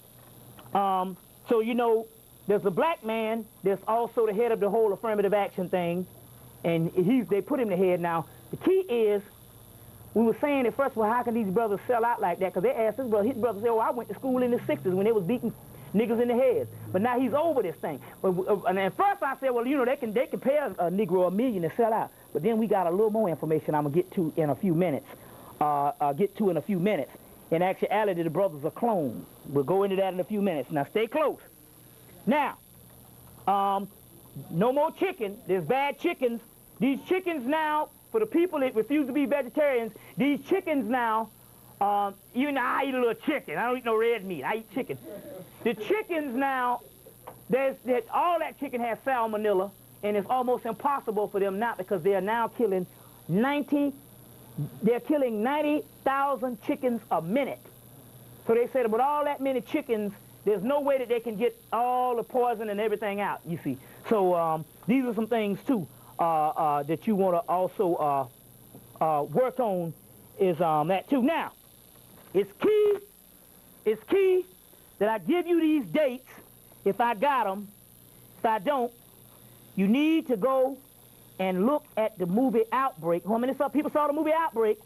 so you know, there's a black man that's also the head of the whole affirmative action thing, and they put him the head. Now, the key is, we were saying at first, well, how can these brothers sell out like that? Because they asked his brother said, oh, I went to school in the 60s when they was beating niggas in the head. But now he's over this thing. And at first I said, well, you know, they can pay a Negro $1 million to sell out. But then we got a little more information I'm going to get to in a few minutes. In actuality, the brothers are clones. We'll go into that in a few minutes. Now, stay close. Now, no more chicken. There's bad chickens. These chickens now, for the people that refuse to be vegetarians, these chickens now, even though I eat a little chicken. I don't eat no red meat. I eat chicken. The chickens now, all that chicken has salmonella, and it's almost impossible for them not, because they are now killing 90,000 chickens a minute. So they said, with all that many chickens, there's no way that they can get all the poison and everything out, you see. So these are some things, too, that you want to also work on, is that, too. Now, it's key that I give you these dates, if I got them. If I don't, you need to go and look at the movie Outbreak. How many people saw the movie Outbreak?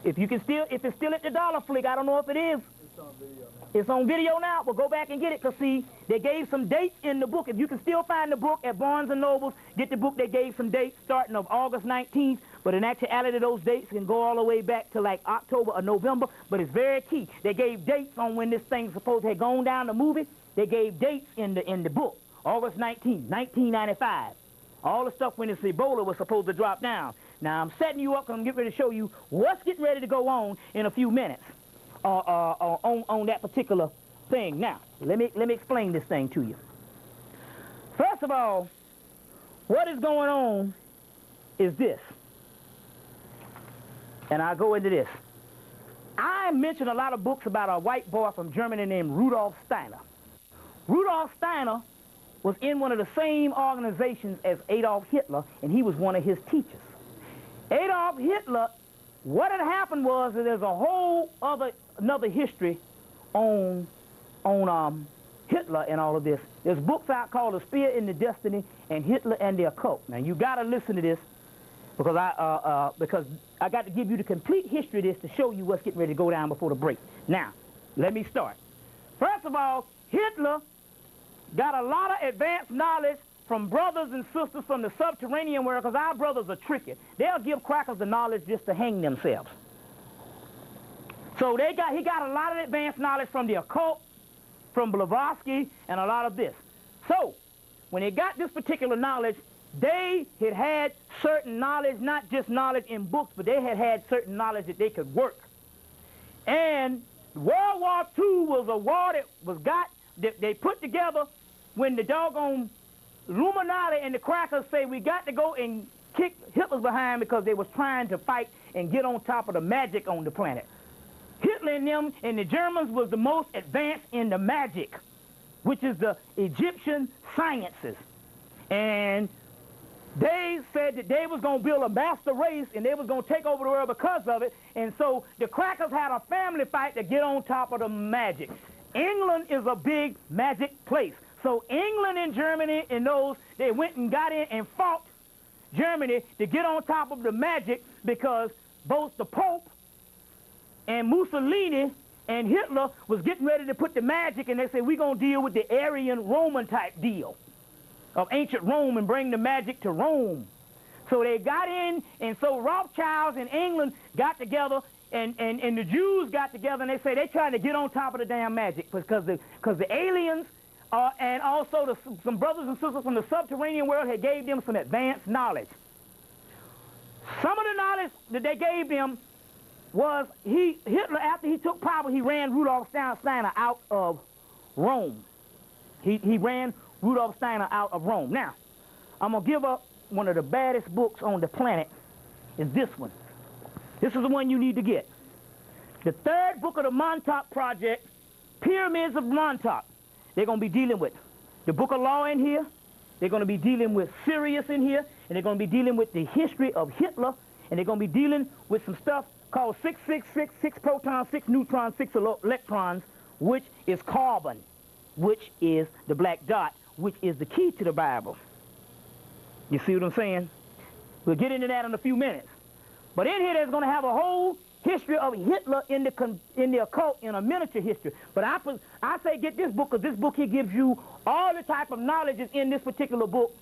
If it's still at the Dollar Flick, I don't know if it is. It's on video now. It's on video now. Well, go back and get it, because, see, they gave some dates in the book. If you can still find the book at Barnes & Nobles, get the book. They gave some dates starting of August 19th, but in actuality, those dates can go all the way back to, like, October or November, but it's very key. They gave dates on when this thing's supposed to have gone down the movie. They gave dates in the book. August 19th, 1995. All the stuff when this Ebola was supposed to drop down. Now, I'm setting you up, because I'm getting ready to show you what's getting ready to go on in a few minutes. On that particular thing. Now, let me explain this thing to you. First of all, what is going on is this. and I go into this. I mentioned a lot of books about a white boy from Germany named Rudolf Steiner. Rudolf Steiner was in one of the same organizations as Adolf Hitler, and he was one of his teachers. Adolf Hitler, what had happened was that there's a whole another history on Hitler and all of this. There's books out called The Spear in the Destiny and Hitler and the Occult. Now you got to listen to this because I got to give you the complete history of this to show you what's getting ready to go down before the break. Now, let me start. First of all, Hitler got a lot of advanced knowledge from brothers and sisters from the subterranean world, because our brothers are tricky. They'll give crackers the knowledge just to hang themselves. So he got a lot of advanced knowledge from the occult, from Blavatsky, and a lot of this. So when they got this particular knowledge, they had certain knowledge, not just knowledge in books, but they had certain knowledge that they could work. And World War II was a war that they put together when the doggone Illuminati and the crackers say we got to go and kick Hitler's behind because they was trying to fight and get on top of the magic on the planet. Hitler and them and the Germans was the most advanced in the magic, which is the Egyptian sciences. And they said that they was going to build a master race and they was going to take over the world because of it. And so the crackers had a family fight to get on top of the magic. England is a big magic place. So England and Germany and those, they went and got in and fought Germany to get on top of the magic because both the Pope and Mussolini and Hitler was getting ready to put the magic, and they said, we're going to deal with the Aryan Roman type deal of ancient Rome and bring the magic to Rome. So they got in, and so Rothschilds in England got together, and the Jews got together, and they say they're trying to get on top of the damn magic because the aliens and also some brothers and sisters from the subterranean world had gave them some advanced knowledge. Some of the knowledge that they gave them was Hitler, after he took power, he ran Rudolf Steiner out of Rome. He ran Rudolf Steiner out of Rome. Now, I'm going to give up one of the baddest books on the planet is this one. This is the one you need to get. The third book of the Montauk Project, Pyramids of Montauk. They're going to be dealing with the Book of Law in here. They're going to be dealing with Sirius in here. And they're going to be dealing with the history of Hitler. And they're going to be dealing with some stuff called 666, 6 protons, 6 neutrons, 6 electrons, which is carbon, which is the black dot, which is the key to the Bible. You see what I'm saying? We'll get into that in a few minutes. But in here, there's going to have a whole history of Hitler in the occult in a miniature history. But I say get this book, because this book here gives you all the type of knowledge is in this particular book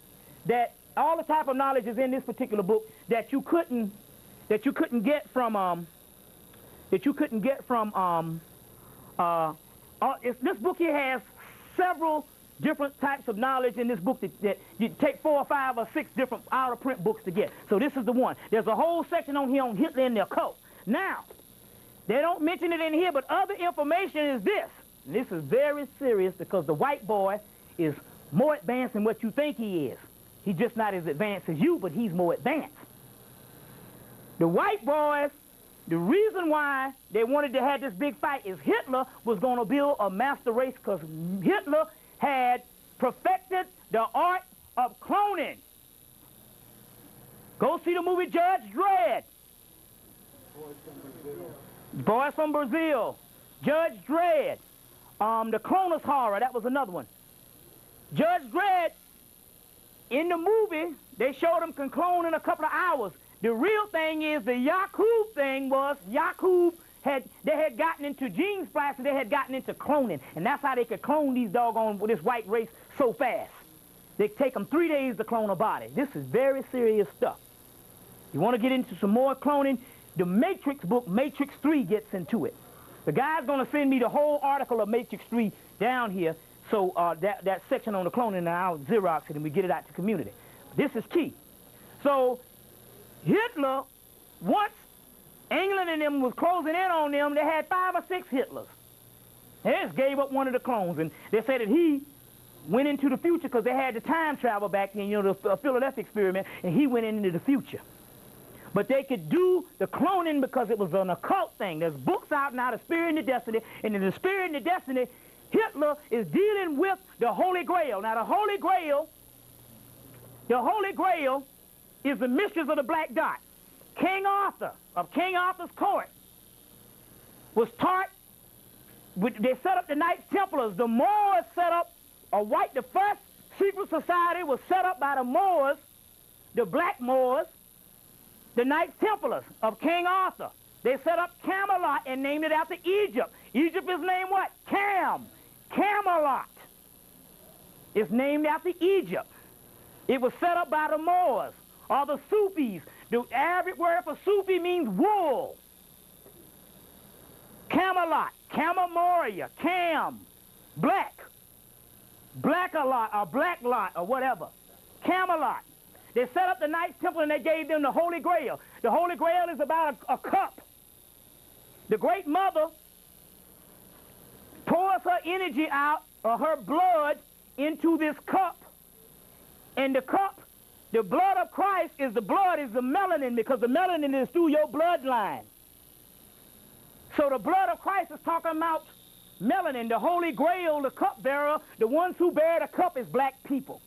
that you couldn't get from this book here has several different types of knowledge in this book that you take 4 or 5 or 6 different out-of-print books to get. So this is the one. There's a whole section on here on Hitler and the occult. Now, they don't mention it in here, but other information is this. And this is very serious because the white boy is more advanced than what you think he is. He's just not as advanced as you, but he's more advanced. The white boys, the reason why they wanted to have this big fight is Hitler was going to build a master race because Hitler had perfected the art of cloning. Go see the movie Judge Dredd. Boys from Brazil. Judge Dredd. The Clonus Horror, that was another one. Judge Dredd, in the movie, they showed him can clone in a couple of hours. The real thing is the Yakub thing was they had gotten into gene splicing, they had gotten into cloning, and that's how they could clone these doggone with this white race so fast. They take them 3 days to clone a body. This is very serious stuff. You want to get into some more cloning? The Matrix book, Matrix 3, gets into it. The guy's going to send me the whole article of Matrix 3 down here, so that section on the cloning, and I'll Xerox it and we get it out to the community. This is key. So Hitler, once England and them was closing in on them, they had 5 or 6 Hitlers. They just gave up one of the clones, and they said that he went into the future because they had the time travel back then, you know, the Philadelphia experiment, and he went into the future. But they could do the cloning because it was an occult thing. There's books out now, The Spirit and the Destiny, and in The Spirit and the Destiny, Hitler is dealing with the Holy Grail. Now, the Holy Grail is the mistress of the black dot. King Arthur of King Arthur's court was taught, they set up the Knights Templars. The Moors set up the first secret society was set up by the Moors, the black Moors, the Knights Templars of King Arthur. They set up Camelot and named it after Egypt. Egypt is named what? Camelot. It's named after Egypt. It was set up by the Moors, or the Sufis. The Arabic word for Sufi means wool. Camelot, Camemoria, Cam, black. Black-a-lot, or black lot, or whatever. Camelot. They set up the Knights Temple and they gave them the Holy Grail. The Holy Grail is about a cup. The Great Mother pours her energy out, or her blood, into this cup. And the cup, the blood of Christ is the melanin, because the melanin is through your bloodline. So the blood of Christ is talking about melanin. The Holy Grail, the cupbearer, the ones who bear the cup is black people.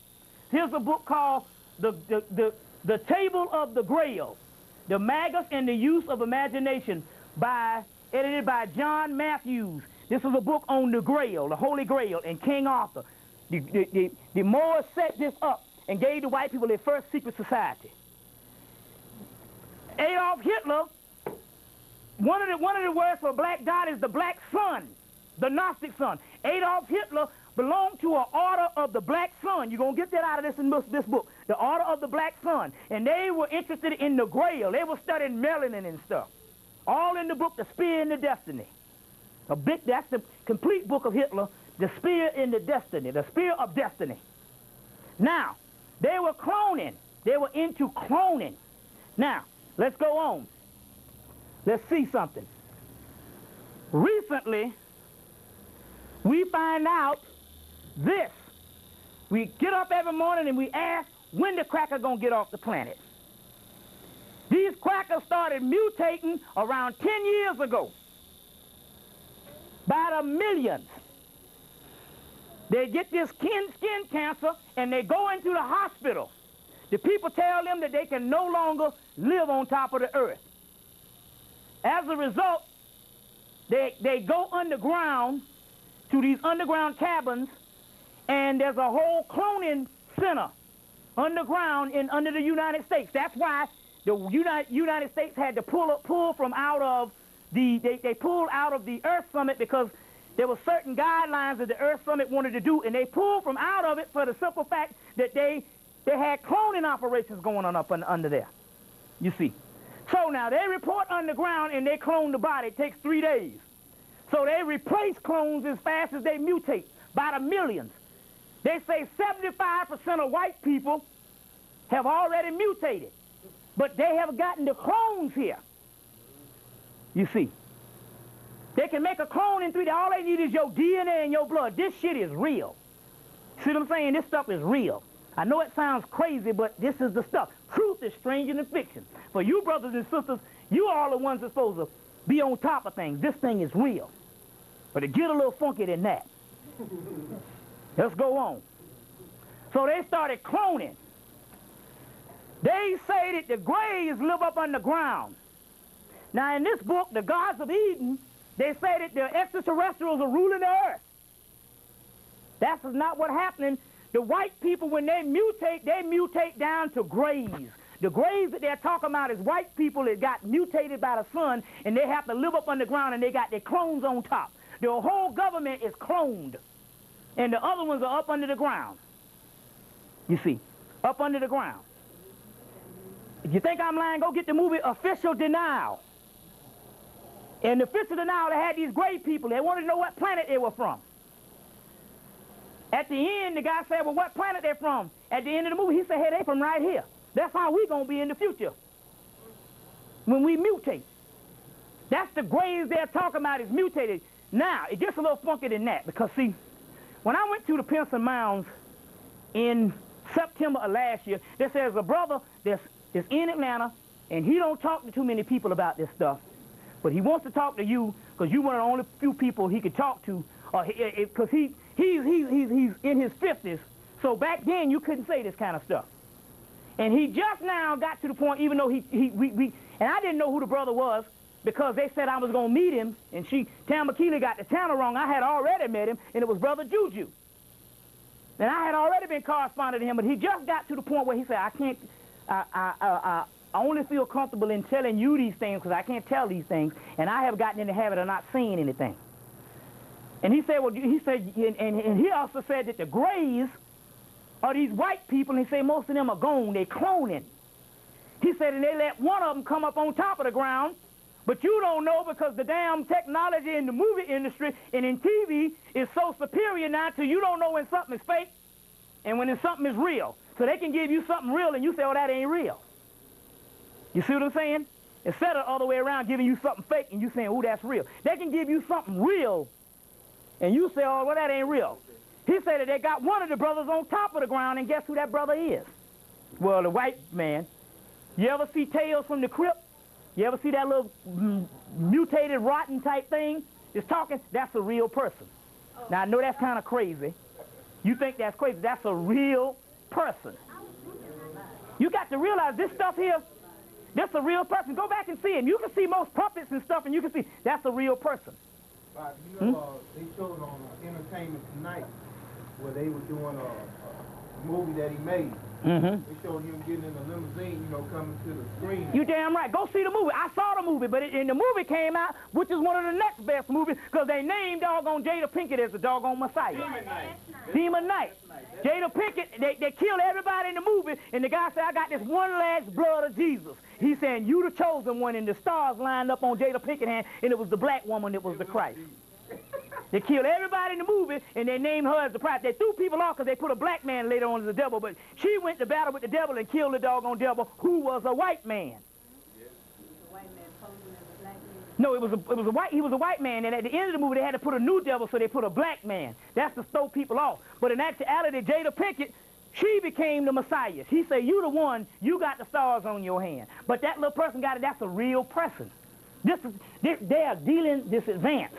Here's a book called The Table of the Grail, The Magus and the Use of Imagination, edited by John Matthews. This is a book on the Grail, the Holy Grail, and King Arthur. The Moors set this up and gave the white people their first secret society. Adolf Hitler, one of the words for black dot is the black sun, the Gnostic sun. Adolf Hitler belonged to an order of the black sun. You're going to get that out of this book, the order of the black sun. And they were interested in the Grail. They were studying melanin and stuff. All in the book, The Spear and the Destiny. That's the complete book of Hitler, The Spear and the Destiny, The Spear of Destiny. Now, they were cloning. They were into cloning. Now, let's go on. Let's see something. Recently, we find out this. We get up every morning and we ask, when the cracker gonna get off the planet? These crackers started mutating around 10 years ago. By the millions. They get this skin cancer and they go into the hospital. The people tell them that they can no longer live on top of the earth. As a result, they go underground to these underground cabins, and there's a whole cloning center underground under the United States. That's why the United States had to pull from out of they pulled out of the Earth Summit, because there were certain guidelines that the Earth Summit wanted to do, and they pulled from out of it for the simple fact that they had cloning operations going on up under there. You see. So now they report underground and they clone the body. It takes 3 days. So they replace clones as fast as they mutate, by the millions. They say 75% of white people have already mutated, but they have gotten the clones here. You see. They can make a clone in 3 days. All they need is your DNA and your blood. This shit is real. See what I'm saying? This stuff is real. I know it sounds crazy, but this is the stuff. Truth is stranger than fiction. For you brothers and sisters, you are the ones that's supposed to be on top of things. This thing is real. But it get a little funky than that. Let's go on. So they started cloning. They say that the grays live up underground. Now in this book, The Gods of Eden, they say that the extraterrestrials are ruling the earth. That's not what's happening. The white people, when they mutate down to grays. The grays that they're talking about is white people that got mutated by the sun, and they have to live up underground, and they got their clones on top. The whole government is cloned, and the other ones are up under the ground. You see, up under the ground. If you think I'm lying, go get the movie Official Denial. In Official Denial, they had these gray people. They wanted to know what planet they were from. At the end, the guy said, well, what planet they're from? At the end of the movie, he said, hey, they from right here. That's how we going to be in the future when we mutate. That's the grays they're talking about is mutated. Now, it gets a little funky than that, because, see, when I went to the Pinson Mounds in September of last year, there says a brother that's in Atlanta, and he don't talk to too many people about this stuff, but he wants to talk to you because you one of the only few people he could talk to, because he's in his 50s. So back then you couldn't say this kind of stuff. And he just now got to the point, even though and I didn't know who the brother was because they said I was going to meet him, and Tam McKeely got the channel wrong. I had already met him, and it was Brother Juju. And I had already been corresponding to him, but he just got to the point where he said, I only feel comfortable in telling you these things because I can't tell these things, and I have gotten in the habit of not saying anything. And he said, well, and he also said that the Grays are these white people, and he said most of them are gone, they're cloning. He said, and they let one of them come up on top of the ground, but you don't know because the damn technology in the movie industry and in TV is so superior now to you don't know when something is fake and when something is real. So they can give you something real and you say, oh, that ain't real. You see what I'm saying? Instead of the other way around giving you something fake and you saying, oh, that's real. They can give you something real and you say, oh, well, that ain't real. He said that they got one of the brothers on top of the ground, and guess who that brother is? Well, the white man. You ever see Tales from the Crypt? You ever see that little mutated, rotten type thing that's talking? That's a real person. Now, I know that's kind of crazy. You think that's crazy. That's a real person. You got to realize this stuff here, that's a real person. Go back and see it. You can see most puppets and stuff, and you can see that's a real person. You know, they showed on Entertainment Tonight where they were doing a movie that he made. They showed him getting in a limousine, you know, coming to the screen. You damn right. Go see the movie. I saw the movie, but the movie came out, which is one of the next best movies, because they named doggone Jada Pinkett as the doggone Messiah. Demon Knight. Jada Pinkett, they killed everybody in the movie, and the guy said, I got this one last blood of Jesus. He's saying, you the chosen one, and the stars lined up on Jada Pinkett's hand, and it was the black woman that was the Christ. They killed everybody in the movie, and they named her as the prophet. They threw people off because they put a black man later on as the devil, but she went to battle with the devil and killed the doggone devil, who was a white man. The white man posing as a black man. No, he was a white man, and at the end of the movie, they had to put a new devil, so they put a black man. That's to throw people off. But in actuality, Jada Pinkett, she became the Messiah. He said, you the one, you got the stars on your hand. But that little person got it, that's a real person. They are dealing this advance.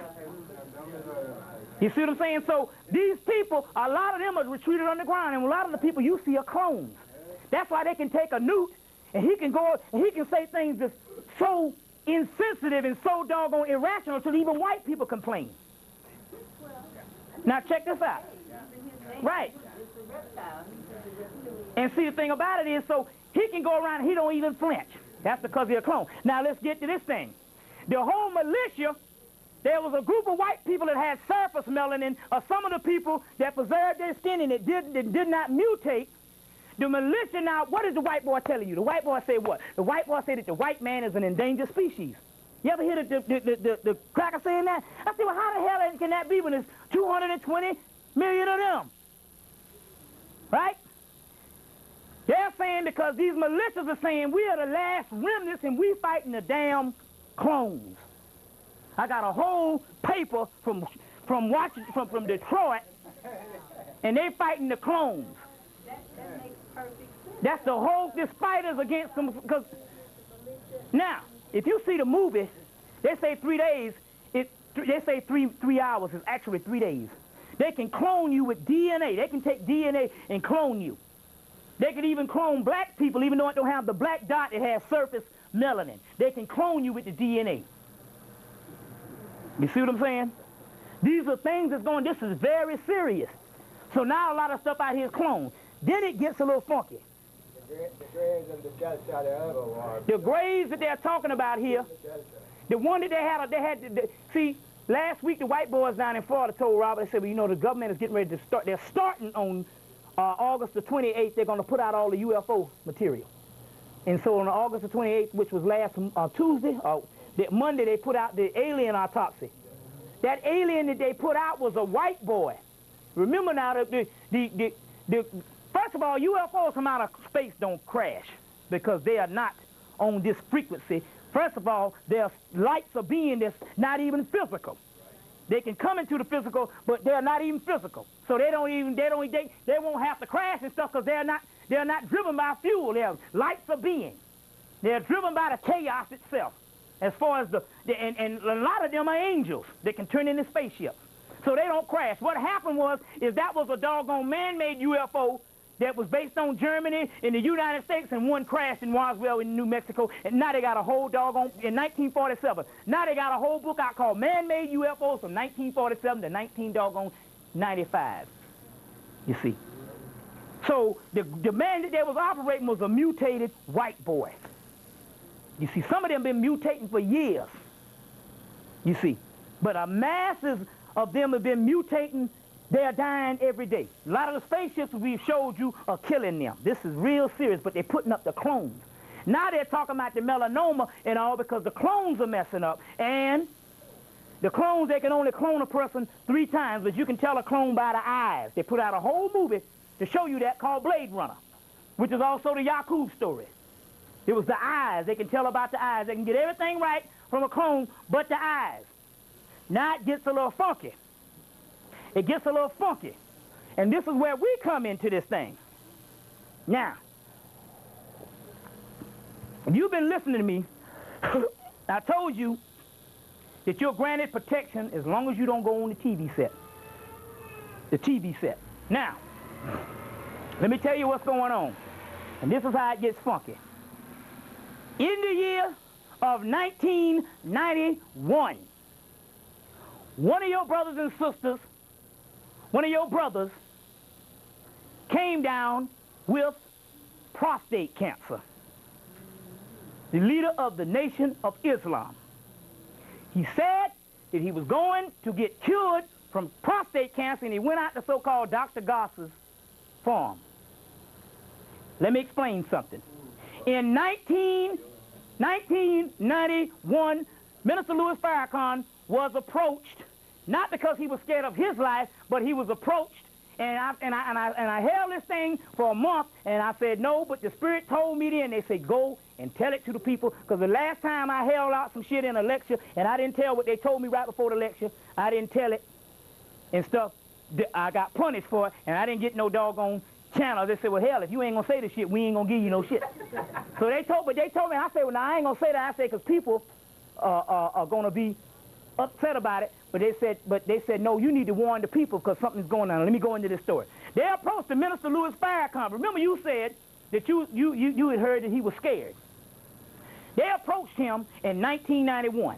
You see what I'm saying? So these people, a lot of them are retreated on the ground, and a lot of the people you see are clones. That's why they can take a newt, and he can go, and he can say things that's so insensitive and so doggone irrational till even white people complain. Now check this out. Right. And see, the thing about it is, so he can go around and he don't even flinch. That's because he's a clone. Now let's get to this thing. The whole militia, there was a group of white people that had surface melanin, or some of the people that preserved their skin and it did not mutate. The militia now, what is the white boy telling you? The white boy say what? The white boy say that the white man is an endangered species. You ever hear the cracker saying that? I say, well, how the hell can that be when there's 220 million of them? Right? They're saying because these militias are saying we are the last remnants and we fighting the damn clones. I got a whole paper from Detroit, and they fighting the clones. That makes perfect sense. That's the whole, the fighters against them. Because now, if you see the movie, they say 3 days. They say three hours is actually 3 days. They can clone you with DNA. They can take DNA and clone you. They can even clone black people, even though it don't have the black dot, it has surface melanin. They can clone you with the DNA. You see what I'm saying? These are things that's going, this is very serious. So now a lot of stuff out here is cloned. Then it gets a little funky. The Grays and the Delta are the other ones. The Grays that they're talking about here, the one that they had, see, last week the white boys down in Florida told Robert, they said, well, you know, the government is getting ready to start, they're starting on August the 28th, they're going to put out all the UFO material. And so on August the 28th, which was last Tuesday, that Monday, they put out the alien autopsy. That alien that they put out was a white boy. Remember now, first of all, UFOs from outer space don't crash because they are not on this frequency. First of all, their lights are being that's not even physical. They can come into the physical, but they're not even physical. So they won't have to crash and stuff because they're not driven by fuel. Their lights are being. They're driven by the chaos itself. As far as and a lot of them are angels that can turn into spaceships. So they don't crash. What happened is that was a doggone man-made UFO that was based on Germany in the United States, and one crashed in Roswell in New Mexico, and now they got a whole doggone, in 1947, now they got a whole book out called Man-Made UFOs from 1947 to 1995. You see. So the man that they was operating was a mutated white boy. You see, some of them been mutating for years. You see. But masses of them have been mutating. They are dying every day. A lot of the spaceships we've showed you are killing them. This is real serious, but they're putting up the clones. Now they're talking about the melanoma and all because the clones are messing up. And the clones, they can only clone a person 3 times, but you can tell a clone by the eyes. They put out a whole movie to show you that called Blade Runner, which is also the Yakub story. It was the eyes. They can tell about the eyes. They can get everything right from a clone but the eyes. Now it gets a little funky. It gets a little funky. And this is where we come into this thing. Now, if you've been listening to me, I told you that you're granted protection as long as you don't go on the TV set. The TV set. Now, let me tell you what's going on. And this is how it gets funky. In the year of 1991, one of your brothers and sisters, one of your brothers came down with prostate cancer. The leader of the Nation of Islam. He said that he was going to get cured from prostate cancer, and he went out to so-called Dr. Goss's farm. Let me explain something. In 1991, Minister Louis Farrakhan was approached, not because he was scared of his life, but he was approached, and I held this thing for a month, and I said no, but the Spirit told me then, they said go and tell it to the people, because the last time I held out some shit in a lecture, and I didn't tell what they told me right before the lecture, I didn't tell it and stuff, I got punished for it, and I didn't get no doggone channel. They said, well, hell, if you ain't gonna say this shit, we ain't gonna give you no shit. So they told me, I said, well, now I ain't gonna say that. I said, because people are gonna be upset about it. But they said, no, you need to warn the people because something's going on. Let me go into this story. They approached the Minister Louis Farrakhan. Remember, you said that you had heard that he was scared. They approached him in 1991.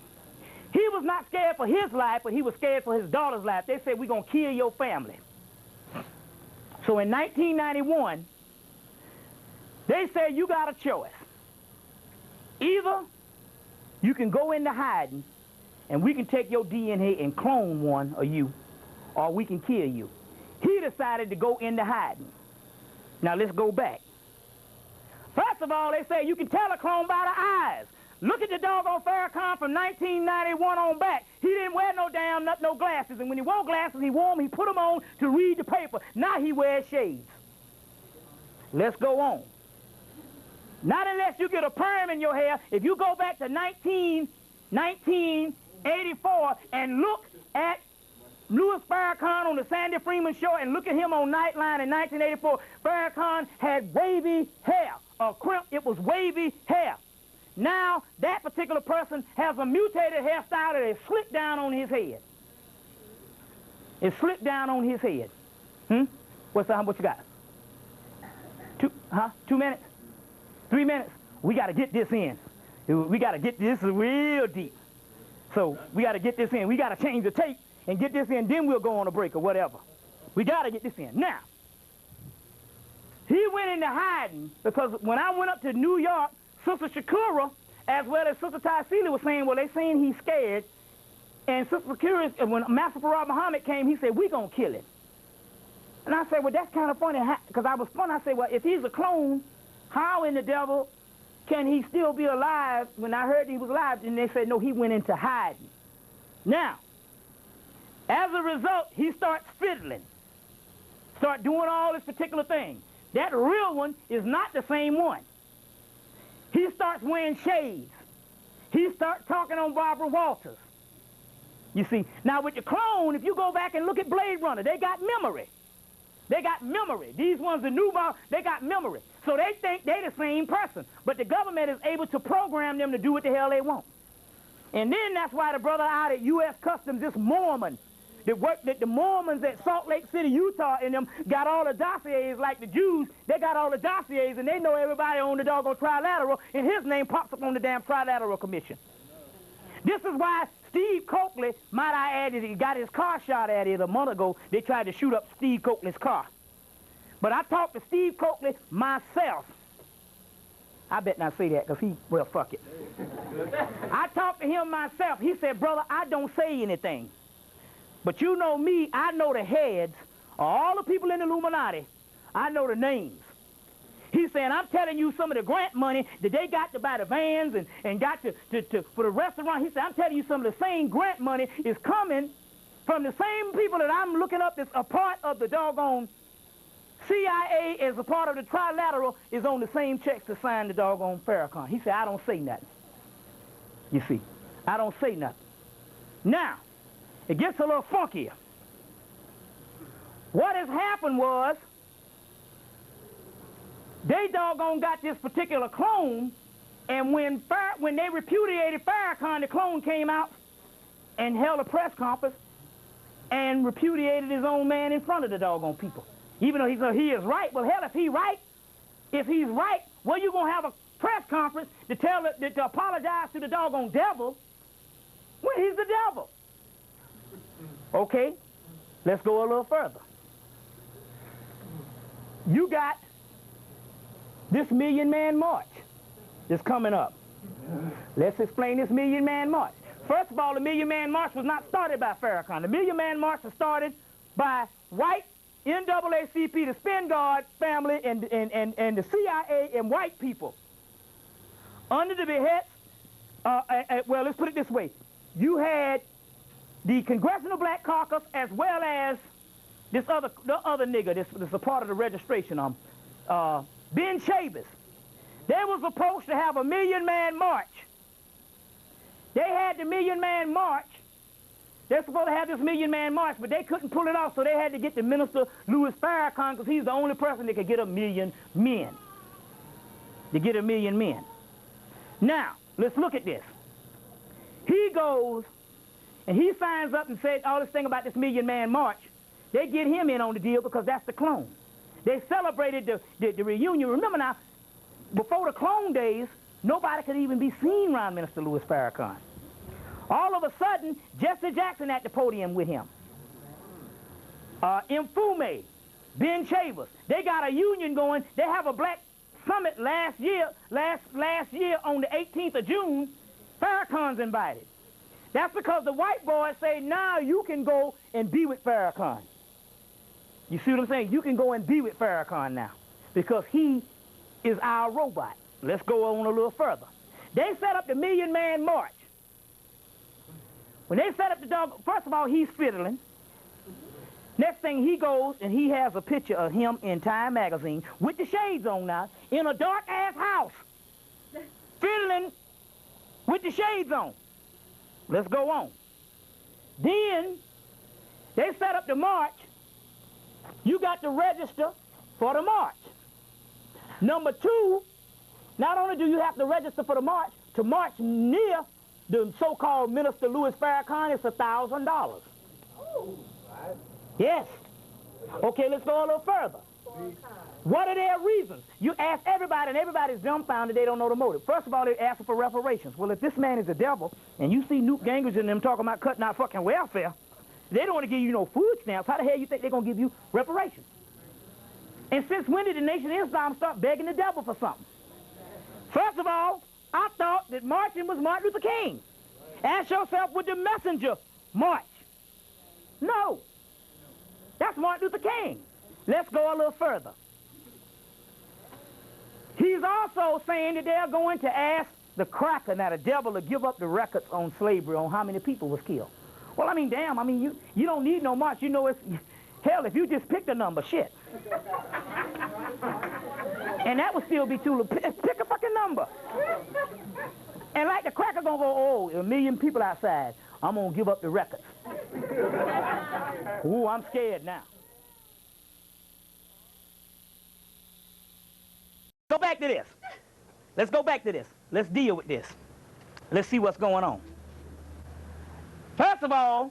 He was not scared for his life, but he was scared for his daughter's life. They said, we're gonna kill your family. So in 1991, they said, you got a choice. Either you can go into hiding and we can take your DNA and clone one of you, or we can kill you. He decided to go into hiding. Now let's go back. First of all, they say you can tell a clone by the eyes. Look at the doggone Farrakhan from 1991 on back. He didn't wear no glasses, and when he wore glasses, he put them on to read the paper. Now he wears shades. Let's go on. Not unless you get a perm in your hair. If you go back to 1984 and look at Louis Farrakhan on the Sandy Freeman show and look at him on Nightline in 1984, Farrakhan had wavy hair. It was wavy hair. Now, that particular person has a mutated hairstyle that is slicked down on his head. It's slicked down on his head. What you got? 2 minutes? 3 minutes? We got to get this in. We got to get this real deep. So we got to get this in. We got to change the tape and get this in. Then we'll go on a break or whatever. We got to get this in. Now, he went into hiding because when I went up to New York, Sister Shakura, as well as Sister Taisili, was saying, well, they saying he's scared. And Sister Shakura, when Master Farad Muhammad came, he said, we're going to kill him. And I said, well, that's kind of funny, because I was funny. I said, well, if he's a clone, how in the devil can he still be alive when I heard he was alive? And they said, no, he went into hiding. Now, as a result, he starts fiddling, start doing all this particular thing. That real one is not the same one. He starts wearing shades. He starts talking on Barbara Walters. You see, now with the clone, if you go back and look at Blade Runner, they got memory. They got memory. These ones, the new, they got memory. So they think they're the same person. But the government is able to program them to do what the hell they want. And then that's why the brother out at U.S. Customs, this Mormon, that the Mormons at Salt Lake City, Utah, and them got all the dossiers like the Jews. They got all the dossiers, and they know everybody on the doggone Trilateral, and his name pops up on the damn Trilateral Commission. This is why Steve Coakley, might I add, he got his car shot at it a month ago. They tried to shoot up Steve Coakley's car. But I talked to Steve Coakley myself. I bet not say that, because well, fuck it. I talked to him myself. He said, brother, I don't say anything. But you know me, I know the heads of all the people in the Illuminati. I know the names. He's saying, I'm telling you some of the grant money that they got to buy the vans and got to for the restaurant. He said, I'm telling you some of the same grant money is coming from the same people that I'm looking up that's a part of the doggone CIA as a part of the Trilateral is on the same checks to sign the doggone Farrakhan. He said, I don't say nothing. You see, I don't say nothing. Now, it gets a little funkier. What has happened was, they doggone got this particular clone, and when they repudiated Farrakhan, the clone came out and held a press conference and repudiated his own man in front of the doggone people. Even though he is right. Well, hell, if he's right, well, you're going to have a press conference to apologize to the doggone devil when he's the devil. Okay, let's go a little further. You got this Million Man March that's coming up. Let's explain this Million Man March. First of all, the Million Man March was not started by Farrakhan. The Million Man March was started by white NAACP, the Spin Guard family, and the CIA and white people. Under the behest, well, let's put it this way. You had the Congressional Black Caucus as well as the other nigger, this is a part of the registration, Ben Chavis. They was supposed to have a Million Man March. They had the Million Man March. They're supposed to have this Million Man March, but they couldn't pull it off, so they had to get the Minister Louis Farrakhan, because he's the only person that could get 1 million men. To get 1 million men. Now, let's look at this. He goes and he signs up and says all this thing about this Million Man March. They get him in on the deal because that's the clone. They celebrated the reunion. Remember now, before the clone days, nobody could even be seen around Minister Louis Farrakhan. All of a sudden, Jesse Jackson at the podium with him. Mfume, Ben Chavis, they got a union going. They have a black summit last year on the 18th of June. Farrakhan's invited. That's because the white boys say, now you can go and be with Farrakhan. You see what I'm saying? You can go and be with Farrakhan now because he is our robot. Let's go on a little further. They set up the Million Man March. When they set up the dog, first of all, he's fiddling. Next thing, he goes and he has a picture of him in Time magazine with the shades on now in a dark-ass house, fiddling with the shades on. Let's go on. Then they set up the march. You got to register for the march. Number two, not only do you have to register for the march, to march near the so-called Minister Louis Farrakhan, it's $1,000. Oh, right. Yes. Okay, let's go a little further. What are their reasons? You ask everybody, and everybody's dumbfounded. They don't know the motive. First of all, they're asking for reparations. Well, if this man is a devil, and you see Newt Gingrich and them talking about cutting out fucking welfare, they don't want to give you no food stamps. How the hell you think they're going to give you reparations? And since when did the Nation of Islam start begging the devil for something? First of all, I thought that marching was Martin Luther King. Ask yourself, would the messenger march? No. That's Martin Luther King. Let's go a little further. He's also saying that they're going to ask the cracker, now the devil, to give up the records on slavery, on how many people was killed. Well, I mean, damn, I mean, you don't need no march. You know, it's, hell, if you just picked a number, shit. And that would still be too little. Pick a fucking number. And like the cracker gonna go, oh, 1 million people outside. I'm gonna give up the records. Ooh, I'm scared now. Go back to this. Let's go back to this. Let's deal with this. Let's see what's going on. First of all,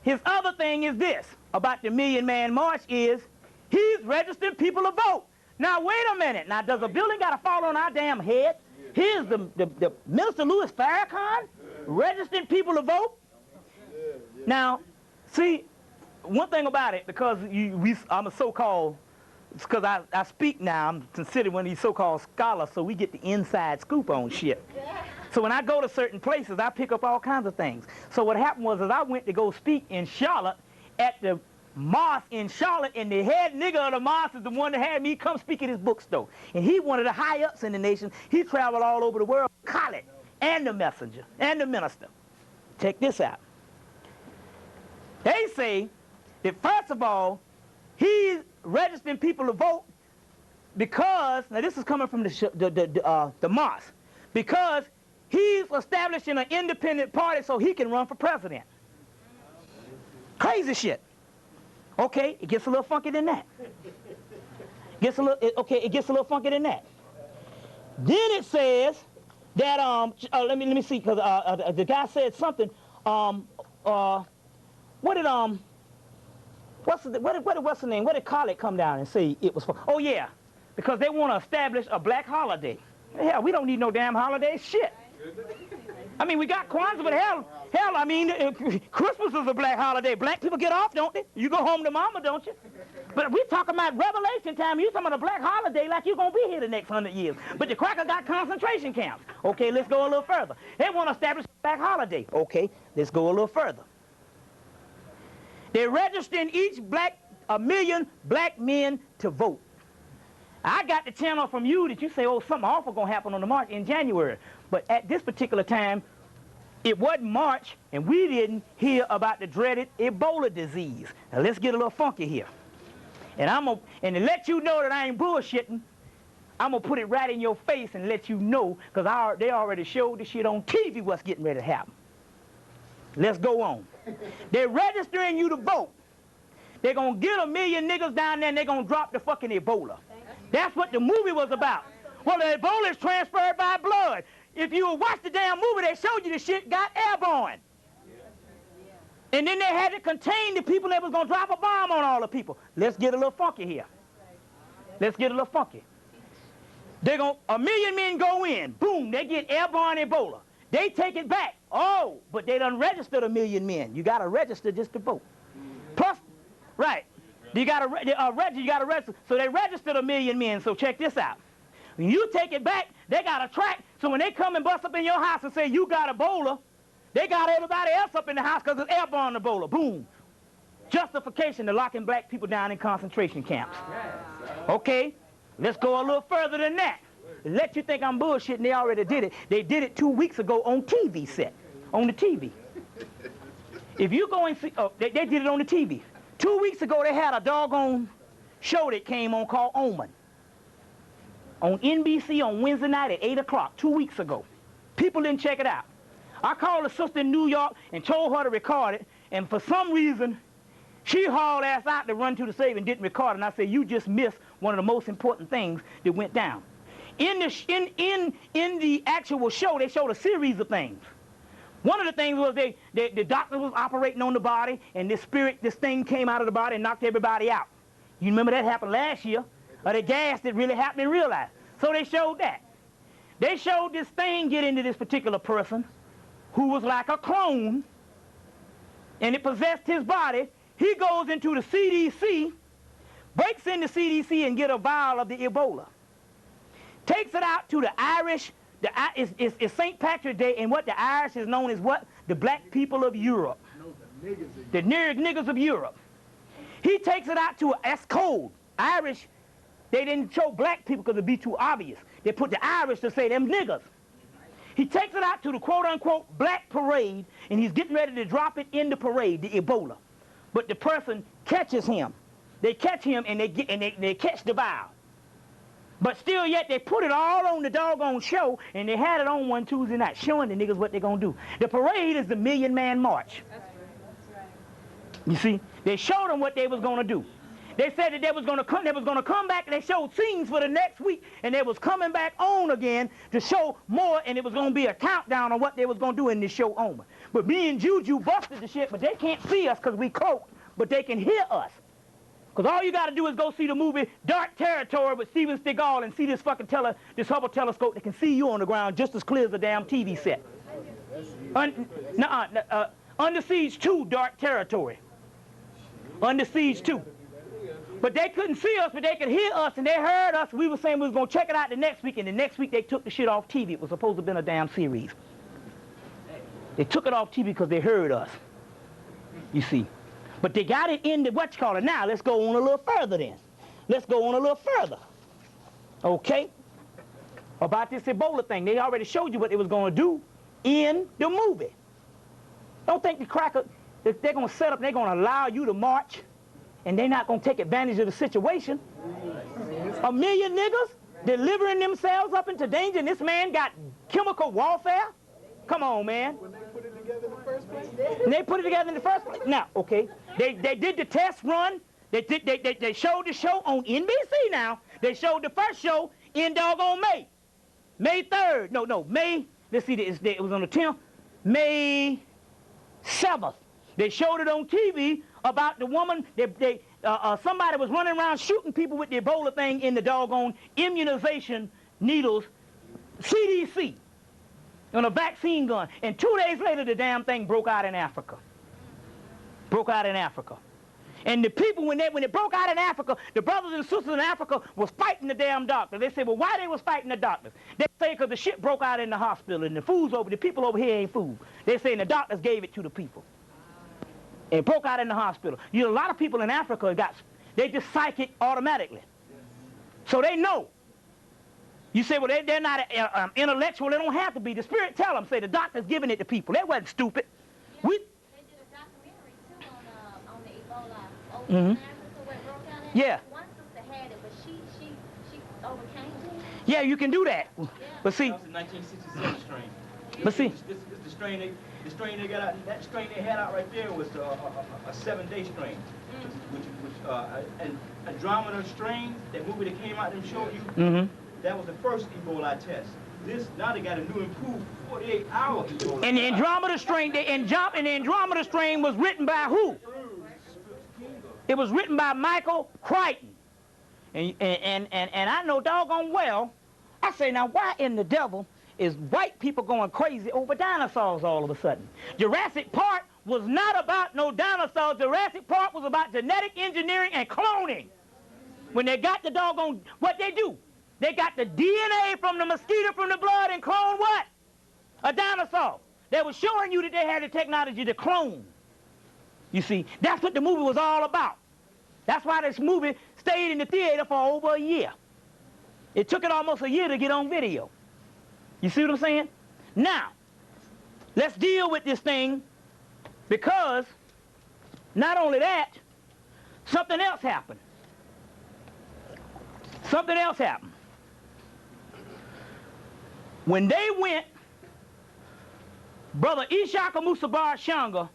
his other thing is this about the Million Man March is he's registering people to vote. Now, wait a minute. Now, does a building got to fall on our damn head? Here's the Minister Louis Farrakhan registering people to vote. Now, see, one thing about it, because I'm a so-called, because I speak now, I'm considered one of these so-called scholars, so we get the inside scoop on shit. So when I go to certain places, I pick up all kinds of things. So what happened was I went to go speak in Charlotte at the mosque in Charlotte, and the head nigga of the mosque is the one that had me come speak at his bookstore. And he one of the high-ups in the nation. He traveled all over the world, Khaled, and the messenger, and the minister. Check this out. They say that, first of all, he's registering people to vote because, now this is coming from the mosque, because he's establishing an independent party so he can run for president. Crazy shit. Okay, it gets a little funky than that. It gets a little funky than that. Then it says that let me see, because the guy said something. What's the name? What did Khaled come down and say it was for? Oh yeah, because they want to establish a black holiday. Hell, we don't need no damn holiday. Shit. I mean, we got Kwanzaa, but hell, I mean, Christmas is a black holiday. Black people get off, don't they? You go home to mama, don't you? But we're talking about Revelation time. You're talking about a black holiday like you're going to be here the next 100 years. But the cracker got concentration camps. Okay, let's go a little further. They want to establish a black holiday. Okay, let's go a little further. They're registering a million black men to vote. I got the channel from you that you say, oh, something awful going to happen on the march in January. But at this particular time, it wasn't March, and we didn't hear about the dreaded Ebola disease. Now, let's get a little funky here. And to let you know that I ain't bullshitting, I'm going to put it right in your face and let you know, because they already showed the shit on TV what's getting ready to happen. Let's go on. They're registering you to vote. They're going to get 1 million niggas down there, and they're going to drop the fucking Ebola. That's what the movie was about. Well, the Ebola is transferred by blood. If you watch the damn movie, they showed you the shit got airborne. And then they had to contain the people that was going to drop a bomb on all the people. Let's get a little funky here. Let's get a little funky. They're going, 1 million men go in. Boom, they get airborne Ebola. They take it back. Oh, but they done registered 1 million men. You got to register just to vote. Plus, right. You got to register. So they registered 1 million men. So check this out. When you take it back, they got a track. So when they come and bust up in your house and say you got Ebola, they got everybody else up in the house because it's airborne Ebola. Boom. Justification to locking black people down in concentration camps. Okay, let's go a little further than that. Let you think I'm bullshitting, they already did it. They did it 2 weeks ago on TV set, on the TV. If you go and see, they did it on the TV. 2 weeks ago, they had a doggone show that came on called Omen. On NBC on Wednesday night at 8 o'clock, 2 weeks ago. People didn't check it out. I called a sister in New York and told her to record it, and for some reason, she hauled ass out to run to the save and didn't record it, and I said, you just missed one of the most important things that went down. In the actual show, they showed a series of things. One of the things was the doctor was operating on the body, and this thing came out of the body and knocked everybody out. You remember that happened last year? Or the gas that really happened in real life. So they showed that. They showed this thing get into this particular person who was like a clone, and it possessed his body. He goes into the CDC, breaks into CDC and get a vial of the Ebola. Takes it out to the Irish. It's St. Patrick's Day, and what the Irish is known as what? The black people of Europe. The niggas of Europe. He takes it out to that's cold. Irish, they didn't show black people because it'd be too obvious. They put the Irish to say them niggas. He takes it out to the quote-unquote black parade, and he's getting ready to drop it in the parade, the Ebola. But the person catches him. They catch him, and they catch the vial. But still yet, they put it all on the doggone show, and they had it on one Tuesday night, showing the niggas what they're going to do. The parade is the Million Man March. That's right. You see? They showed them what they was going to do. They said that they was gonna come back, and they showed scenes for the next week, and they was coming back on again to show more, and it was gonna be a countdown on what they was gonna do in this show on. But me and Juju busted the shit, but they can't see us because we cloaked, but they can hear us. Because all you got to do is go see the movie Dark Territory with Steven Seagal and see this fucking this Hubble telescope that can see you on the ground just as clear as a damn TV set. Under Siege 2, Dark Territory. Under Siege 2. But they couldn't see us, but they could hear us, and they heard us. We were saying we was going to check it out the next week, and the next week they took the shit off TV. It was supposed to have been a damn series. They took it off TV because they heard us, you see. But they got it in the whatchamacallit. Now, let's go on a little further then. Let's go on a little further. Okay? About this Ebola thing. They already showed you what they was going to do in the movie. Don't think the cracker, if they're going to set up, they're going to allow you to march, and they're not going to take advantage of the situation. 1 million niggas delivering themselves up into danger, and this man got chemical warfare? Come on, man. When they put it together in the first place? And they put it together in the first place. Now, okay, they did the test run. They showed the show on NBC now. They showed the first show in doggone May. May 3rd. No, May, let's see, it was on the 10th. May 7th. They showed it on TV about the woman, somebody was running around shooting people with the Ebola thing in the doggone immunization needles, CDC. On a vaccine gun, and 2 days later the damn thing broke out in Africa. Broke out in Africa. And the people, when it broke out in Africa, the brothers and sisters in Africa was fighting the damn doctors. They said, well, why they was fighting the doctors? They say because the shit broke out in the hospital, and the people over here ain't food. They saying the doctors gave it to the people. And it broke out in the hospital. You know, a lot of people in Africa they just psychic automatically. So they know. You say, well, they're not intellectual. They don't have to be. The spirit tell them, say, the doctor's giving it to people. They wasn't stupid. Yeah, they did a documentary, too, on the Ebola. Over in Africa, where it broke out in. Yeah. One sister had it, but she overcame it. Yeah, you can do that. Yeah. But see. That was the 1967 strain. But see. This the strain they got out. That strain they had out right there was a 7-day strain, which and Andromeda strain. That movie that came out and showed you. That was the first Ebola test. Now they got a new improved 48-hour Ebola. And the Andromeda strain, the Andromeda strain was written by who? It was written by Michael Crichton. And I know doggone well, I say, now why in the devil is white people going crazy over dinosaurs all of a sudden? Jurassic Park was not about no dinosaurs. Jurassic Park was about genetic engineering and cloning. When they got the doggone, what they do? They got the DNA from the mosquito from the blood and clone what? A dinosaur. They were showing you that they had the technology to clone. You see, that's what the movie was all about. That's why this movie stayed in the theater for over a year. It took it almost a year to get on video. You see what I'm saying? Now, let's deal with this thing, because not only that, something else happened. Something else happened. When they went, Brother Ishaka Musabar Shanga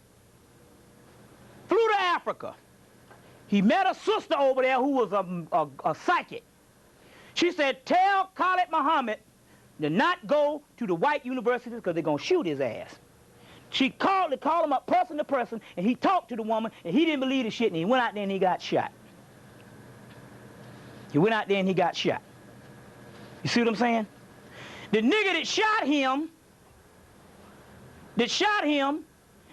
flew to Africa. He met a sister over there who was a psychic. She said, tell Khalid Muhammad to not go to the white universities because they're going to shoot his ass. She called him up person to person, and he talked to the woman, and he didn't believe the shit, and he went out there and he got shot. He went out there and he got shot. You see what I'm saying? The nigga that shot him,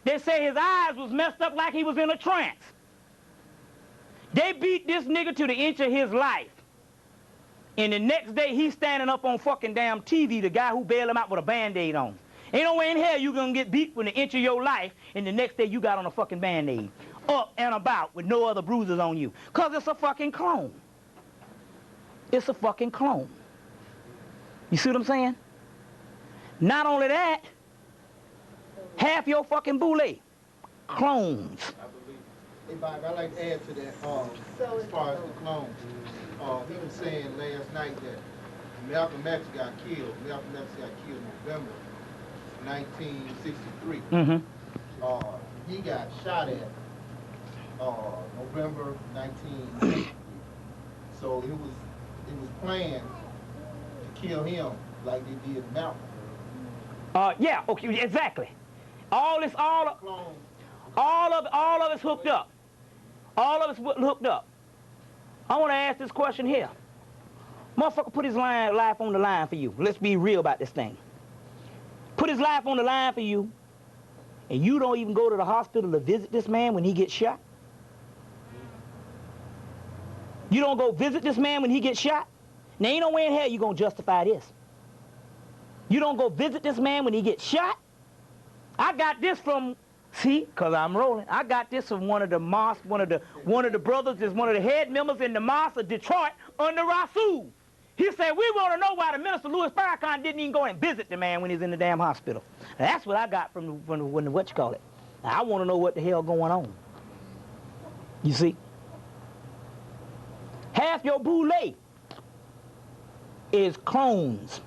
they say his eyes was messed up like he was in a trance. They beat this nigga to the inch of his life. And the next day, he's standing up on fucking damn TV, the guy who bailed him out with a Band-Aid on. Ain't no way in hell you gonna get beat within an inch of your life, and the next day you got on a fucking Band-Aid. Up and about with no other bruises on you. Because it's a fucking clone. It's a fucking clone. You see what I'm saying? Not only that, half your fucking boule, clones. Hey, Bob, I'd like to add to that, as far as the clones. He was saying last night that Malcolm X got killed. Malcolm X got killed in November 1963. He got shot at November 1963. So it was planned to kill him like they did Malcolm. Yeah, okay, exactly. All of us hooked up. All of us hooked up. I want to ask this question here. Motherfucker put his life on the line for you. Let's be real about this thing. Put his life on the line for you, and you don't even go to the hospital to visit this man when he gets shot? You don't go visit this man when he gets shot? Now, ain't no way in hell you gonna justify this. You don't go visit this man when he gets shot? I got this from, see, cause I'm rolling. I got this from one of the mosques, one of the brothers is one of the head members in the mosque of Detroit under Rasul. He said, we want to know why the minister Louis Farrakhan didn't even go and visit the man when he's in the damn hospital. Now, that's what I got from the what you call it. Now, I want to know what the hell going on. You see? Half your boule is clones.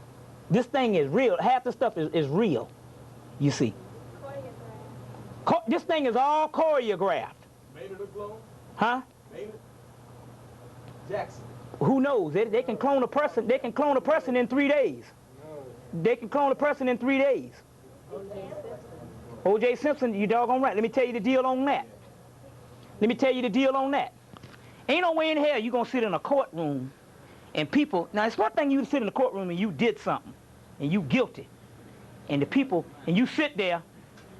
This thing is real. Half the stuff is real. You see? This thing is all choreographed. Maynard a clone? Huh? Maynard? Jackson. Who knows? They can clone a person. They can clone a person in 3 days. They can clone a person in 3 days. O.J. Simpson, you doggone right. Let me tell you the deal on that. Let me tell you the deal on that. Ain't no way in hell you gonna sit in a courtroom and people. Now it's one thing you sit in the courtroom and you did something and you guilty, and the people and you sit there.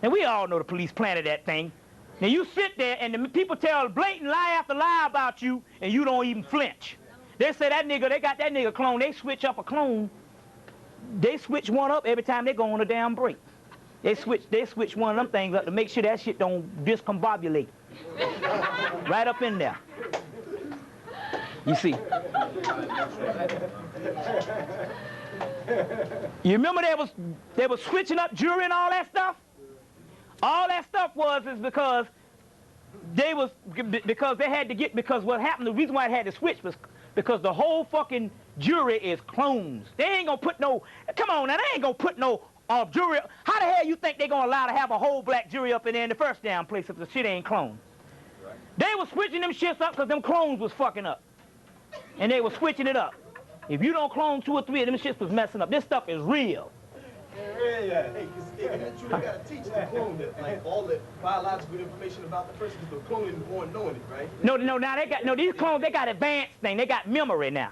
And we all know the police planted that thing. Now you sit there and the people tell blatant lie after lie about you and you don't even flinch. They say that nigga, they got that nigga clone, they switch up a clone. They switch one up every time they go on a damn break. They switch one of them things up to make sure that shit don't discombobulate. Right up in there. You see. You remember they was switching up jury and all that stuff? All that stuff is because they had to get, because what happened, the reason why it had to switch was because the whole fucking jury is clones. They ain't gonna put no, come on now, they ain't gonna put no jury. How the hell you think they gonna allow to have a whole black jury up in there in the first damn place if the shit ain't cloned? Right. They was switching them shits up because them clones was fucking up. And they was switching it up. If you don't clone 2 or 3 of them shits was messing up. This stuff is real. Hey, isn't it true they gotta teach the clone that, like, all the biological information about the person, because the clone isn't born knowing it, right? No, now they got, these clones, they got advanced thing. They got memory now.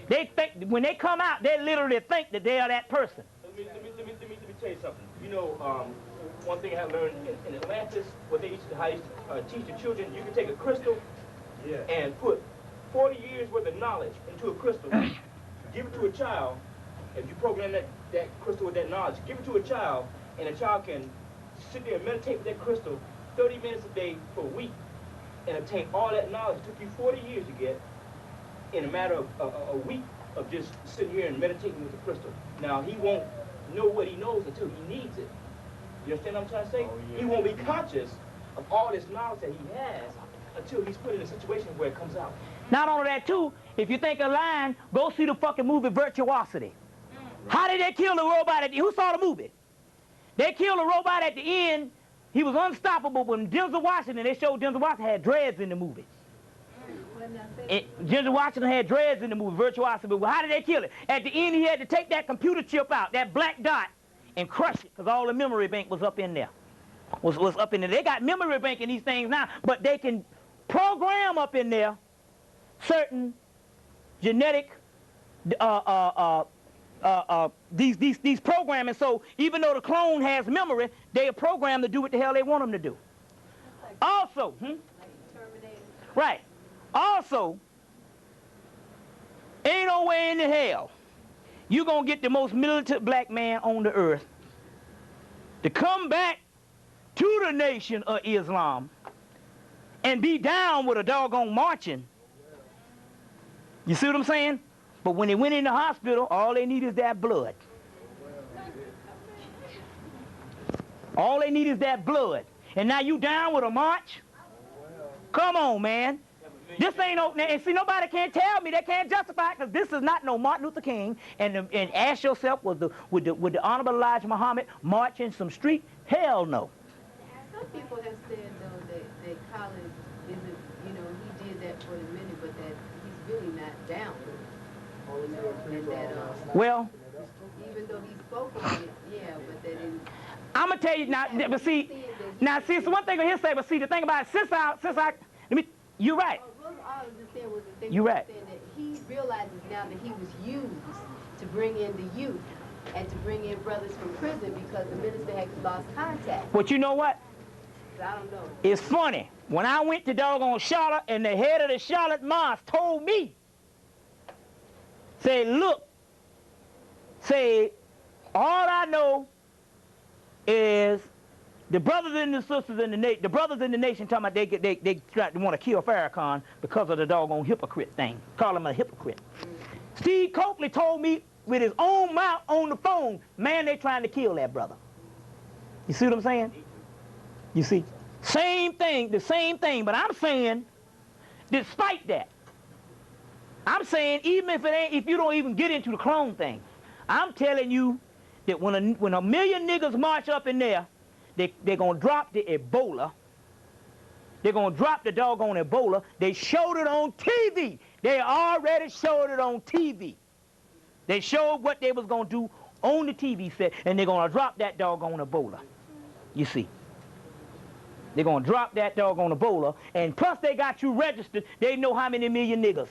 They think, when they come out, they literally think that they are that person. Let me tell you something. You know, one thing I learned in Atlantis, what they used to teach the children, you can take a crystal and put 40 years worth of knowledge into a crystal, give it to a child. If you program that crystal with that knowledge, give it to a child, and a child can sit there and meditate with that crystal 30 minutes a day for a week and obtain all that knowledge it took you 40 years to get in a matter of a week of just sitting here and meditating with the crystal. Now, he won't know what he knows until he needs it. You understand what I'm trying to say? Oh, yeah. He won't be conscious of all this knowledge that he has until he's put in a situation where it comes out. Not only that, too, if you think of lying, go see the fucking movie Virtuosity. How did they kill the robot who saw the movie? They killed the robot at the end. He was unstoppable. When Denzel Washington, they showed Denzel Washington had dreads in the movie. Denzel Washington had dreads in the movie, Virtuosity. But how did they kill it? At the end, he had to take that computer chip out, that black dot, and crush it, because all the memory bank was up in there. Was up in there. They got memory bank in these things now, but they can program up in there certain genetic these programming, so even though the clone has memory, they are programmed to do what the hell they want them to do. Also, right, also, ain't no way in the hell you gonna get the most militant black man on the earth to come back to the nation of Islam and be down with a doggone marching. You see what I'm saying? But when they went in the hospital, all they need is that blood. All they need is that blood. And now you down with a march? Come on, man. This ain't no, and see, nobody can't tell me, they can't justify it, because this is not no Martin Luther King. And ask yourself, would the Honorable Elijah Muhammad march in some street? Hell no. Some people have said, though, that college down. Well, Even though he spoke on it, yeah, but they didn't. I'm gonna tell you now. But see, it's one thing on his side. But see, the thing about it, you're right. Well, I was just saying was the thing. You're right. That he realizes now that he was used to bring in the youth and to bring in brothers from prison because the minister had lost contact. But you know what? I don't know. It's funny. When I went to doggone Charlotte, and the head of the Charlotte Mosque told me, say, look, say, all I know is the brothers and the sisters in the brothers in the nation talking about they want to kill Farrakhan because of the doggone hypocrite thing. Call him a hypocrite. Steve Coakley told me with his own mouth on the phone, man, they trying to kill that brother. You see what I'm saying? You see? Same thing, the same thing, but I'm saying, despite that, I'm saying even if you don't even get into the clone thing, I'm telling you that when a million niggas march up in there, they're gonna drop the Ebola. They're gonna drop the doggone Ebola. They showed it on TV. They already showed it on TV. They showed what they was gonna do on the TV set, and they're gonna drop that doggone Ebola. You see. They're gonna drop that doggone Ebola, and plus they got you registered. They know how many million niggas.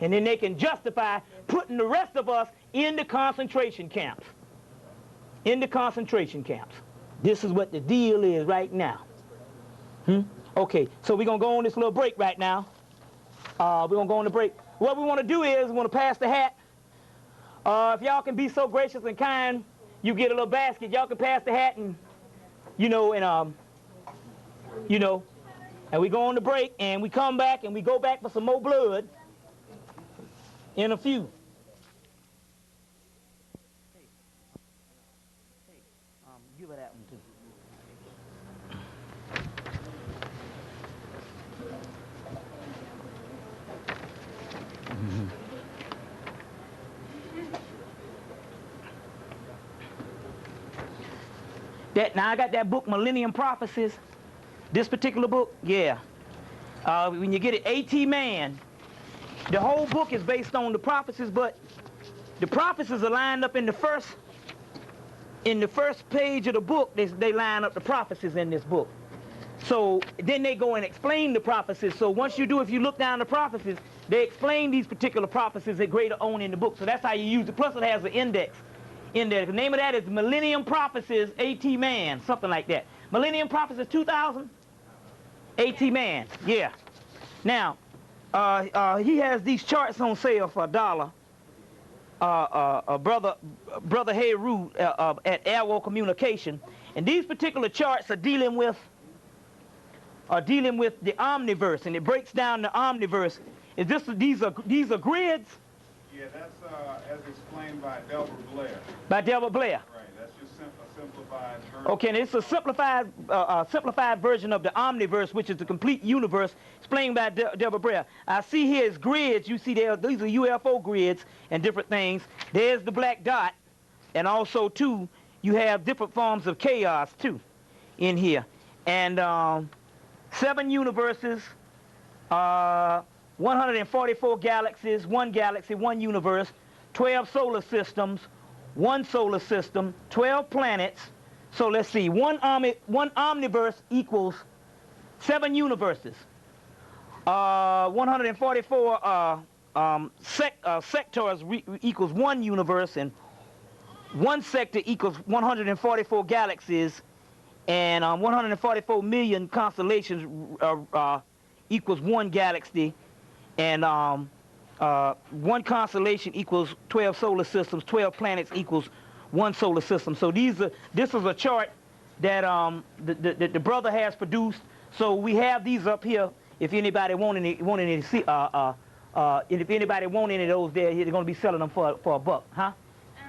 And then they can justify putting the rest of us in the concentration camps. In the concentration camps. This is what the deal is right now. Okay, so we're going to go on this little break right now. We're going to go on the break. What we want to do is we want to pass the hat. If y'all can be so gracious and kind, you get a little basket. Y'all can pass the hat and, and we go on the break and we come back and we go back for some more blood in a few. Give her that one too. Now I got that book, Millennium Prophecies. This particular book, yeah. When you get it, A.T. Man. The whole book is based on the prophecies, but the prophecies are lined up in the first page of the book. They line up the prophecies in this book. So then they go and explain the prophecies. So once you do, if you look down the prophecies, they explain these particular prophecies at greater on in the book. So that's how you use it. Plus it has an index in there. The name of that is Millennium Prophecies, A.T. Man, something like that. Millennium Prophecies 2000, A.T. Man, yeah. Now, he has these charts on sale for $1. Brother Heru at Airwall Communication, and these particular charts are dealing with the omniverse, and it breaks down the omniverse. These are grids? Yeah, that's as explained by Delbert Blair. By Delbert Blair. Right, that's just a simplified version. Okay, and it's a simplified version of the omniverse, which is the complete universe, explained by Delbert Blair. I see here is grids. You see these are UFO grids and different things. There's the black dot, and also too, you have different forms of chaos too in here, and 7 universes, 144 galaxies, 1 galaxy, 1 universe, 12 solar systems, 1 solar system, 12 planets. So let's see, one omniverse equals 7 universes. 144 sectors equals 1 universe, and 1 sector equals 144 galaxies, and 144 million constellations equals 1 galaxy, and 1 constellation equals 12 solar systems, 12 planets equals 1 solar system. So this is a chart that the brother has produced. So we have these up here. If anybody want any, if anybody want any of those, they're going to be selling them for $1, huh?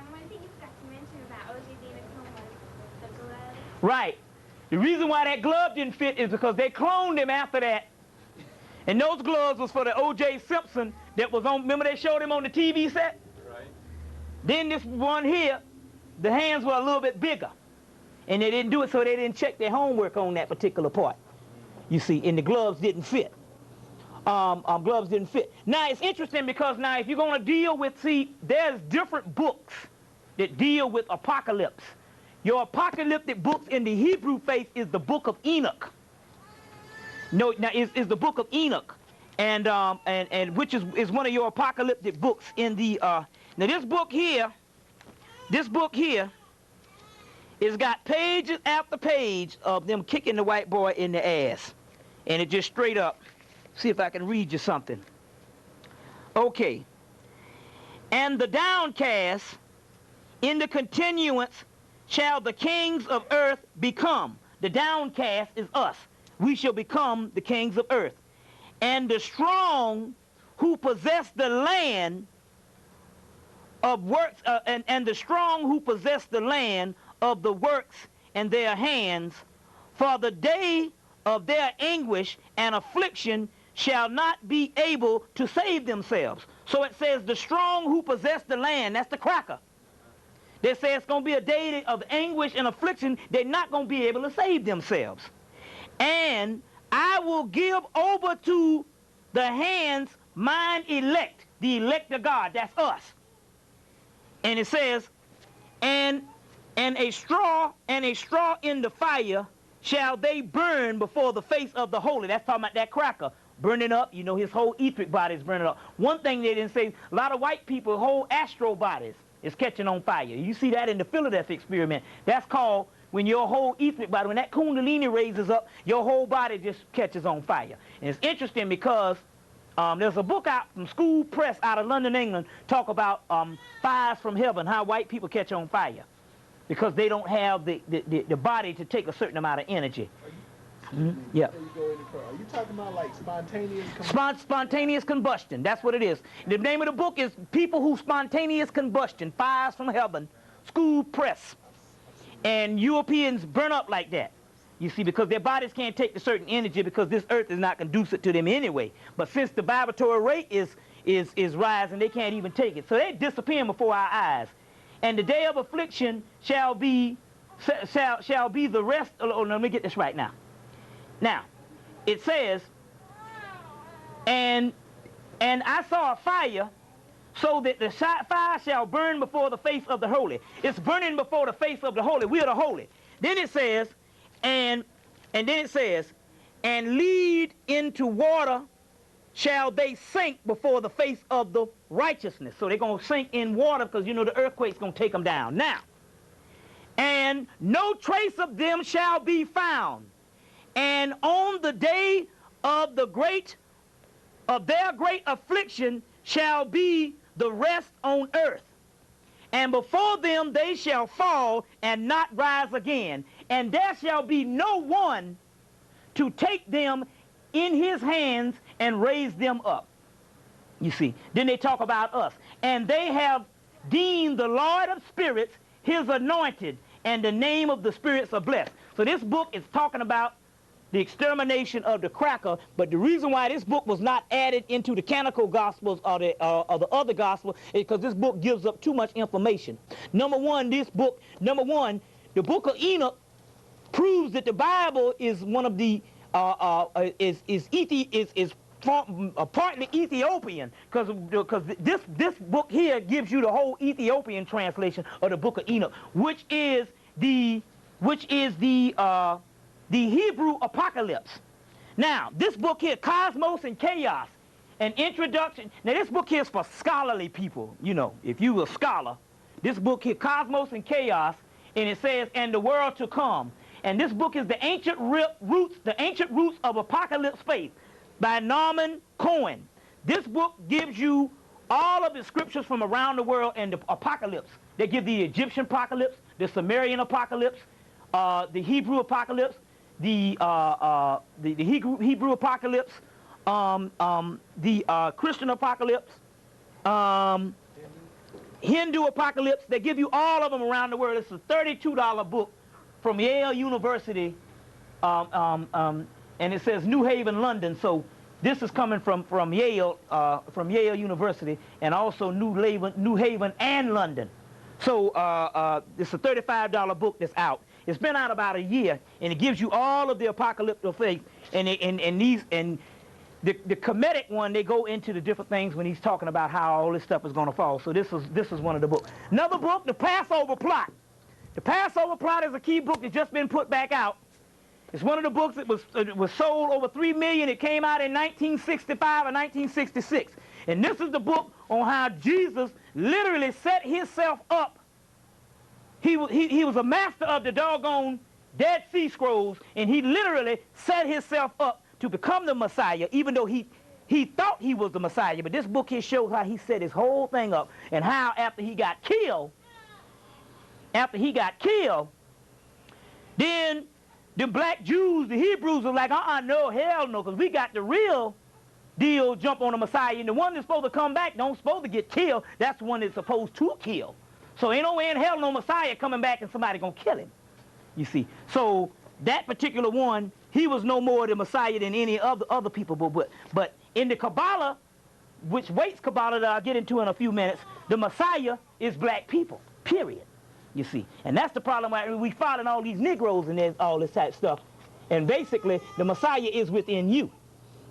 One thing you forgot to mention about OJ being a clone was the glove. Right. The reason why that glove didn't fit is because they cloned him after that. And those gloves was for the O.J. Simpson that was on, remember they showed him on the TV set? Right. Then this one here, the hands were a little bit bigger. And they didn't do it, so they didn't check their homework on that particular part. You see, and the gloves didn't fit. gloves didn't fit. Now, it's interesting because now if you're going to deal with, see, there's different books that deal with apocalypse. Your apocalyptic books in the Hebrew faith is the book of Enoch. No, now is the book of Enoch, and which is one of your apocalyptic books in the. Now this book here has got pages after page of them kicking the white boy in the ass, and it just straight up. See if I can read you something. Okay. And the downcast in the continuance shall the kings of earth become. The downcast is us. We shall become the kings of earth. And the strong who possess the land of works, and the strong who possess the land of the works in their hands, for the day of their anguish and affliction shall not be able to save themselves. So it says the strong who possess the land, that's the cracker. They say it's going to be a day of anguish and affliction. They're not going to be able to save themselves. And I will give over to the hands mine elect, the elect of God, that's us. And it says, and a straw in the fire shall they burn before the face of the holy. That's talking about that cracker burning up. You know, his whole etheric body is burning up. One thing they didn't say, a lot of white people, whole astral bodies is catching on fire. You see that in the Philadelphia experiment. That's called when your whole etheric body, when that kundalini raises up, your whole body just catches on fire. And it's interesting because there's a book out from School Press out of London, England, talk about fires from heaven, how white people catch on fire because they don't have the body to take a certain amount of energy. Yeah. Are you talking about like spontaneous combustion? Spontaneous combustion, that's what it is. The name of the book is People Who Spontaneous Combustion, Fires from Heaven, School Press. And Europeans burn up like that, you see, because their bodies can't take the certain energy because this earth is not conducive to them anyway. But since the vibratory rate is rising, they can't even take it. So they're disappearing before our eyes. And the day of affliction shall be the rest. Oh, let me get this right now. Now, it says, and I saw a fire, so that the fire shall burn before the face of the holy. It's burning before the face of the holy. We are the holy. Then it says, and then it says, and lead into water shall they sink before the face of the righteousness. So they're going to sink in water because, you know, the earthquake's going to take them down. Now, and no trace of them shall be found. And on the day of their great affliction shall be the rest on earth. And before them they shall fall and not rise again. And there shall be no one to take them in his hands and raise them up. You see, then they talk about us. And they have deemed the Lord of spirits his anointed, and the name of the spirits are blessed. So this book is talking about the extermination of the cracker, but the reason why this book was not added into the canonical gospels or the other gospel is because this book gives up too much information. Number one, the book of Enoch proves that the Bible is one of the partly Ethiopian, because this book here gives you the whole Ethiopian translation of the book of Enoch, which is the Hebrew apocalypse. Now, this book here, Cosmos and Chaos, an introduction. Now, this book here is for scholarly people. You know, if you a scholar, this book here, Cosmos and Chaos, and it says, and the world to come. And this book is the ancient roots of apocalypse faith by Norman Cohen. This book gives you all of the scriptures from around the world and the apocalypse. They give the Egyptian apocalypse, the Sumerian apocalypse, the Hebrew apocalypse, the Hebrew apocalypse, the Christian apocalypse, Hindu apocalypse. They give you all of them around the world. It's a $32 book from Yale University, and it says New Haven, London. So this is coming from Yale University, and also New Haven and London. So it's a $35 book that's out. It's been out about a year, and it gives you all of the apocalyptic faith, and the Hemmitt one, they go into the different things when he's talking about how all this stuff is going to fall. So this is one of the books. Another book, The Passover Plot. The Passover Plot is a key book that's just been put back out. It's one of the books that was sold over 3 million. It came out in 1965 or 1966. And this is the book on how Jesus literally set himself up. He was a master of the doggone Dead Sea Scrolls, and he literally set himself up to become the Messiah, even though he thought he was the Messiah. But this book here shows how he set his whole thing up, and how after he got killed, then the black Jews, the Hebrews, were like, no, hell no, because we got the real deal jump on the Messiah, and the one that's supposed to come back don't supposed to get killed. That's the one that's supposed to kill. So ain't no way in hell no Messiah coming back and somebody gonna kill him, you see. So that particular one, he was no more the Messiah than any other people. But in the Kabbalah, which waits Kabbalah that I'll get into in a few minutes, the Messiah is black people, period. You see, and that's the problem. Why we following all these Negroes and all this type of stuff, and basically the Messiah is within you.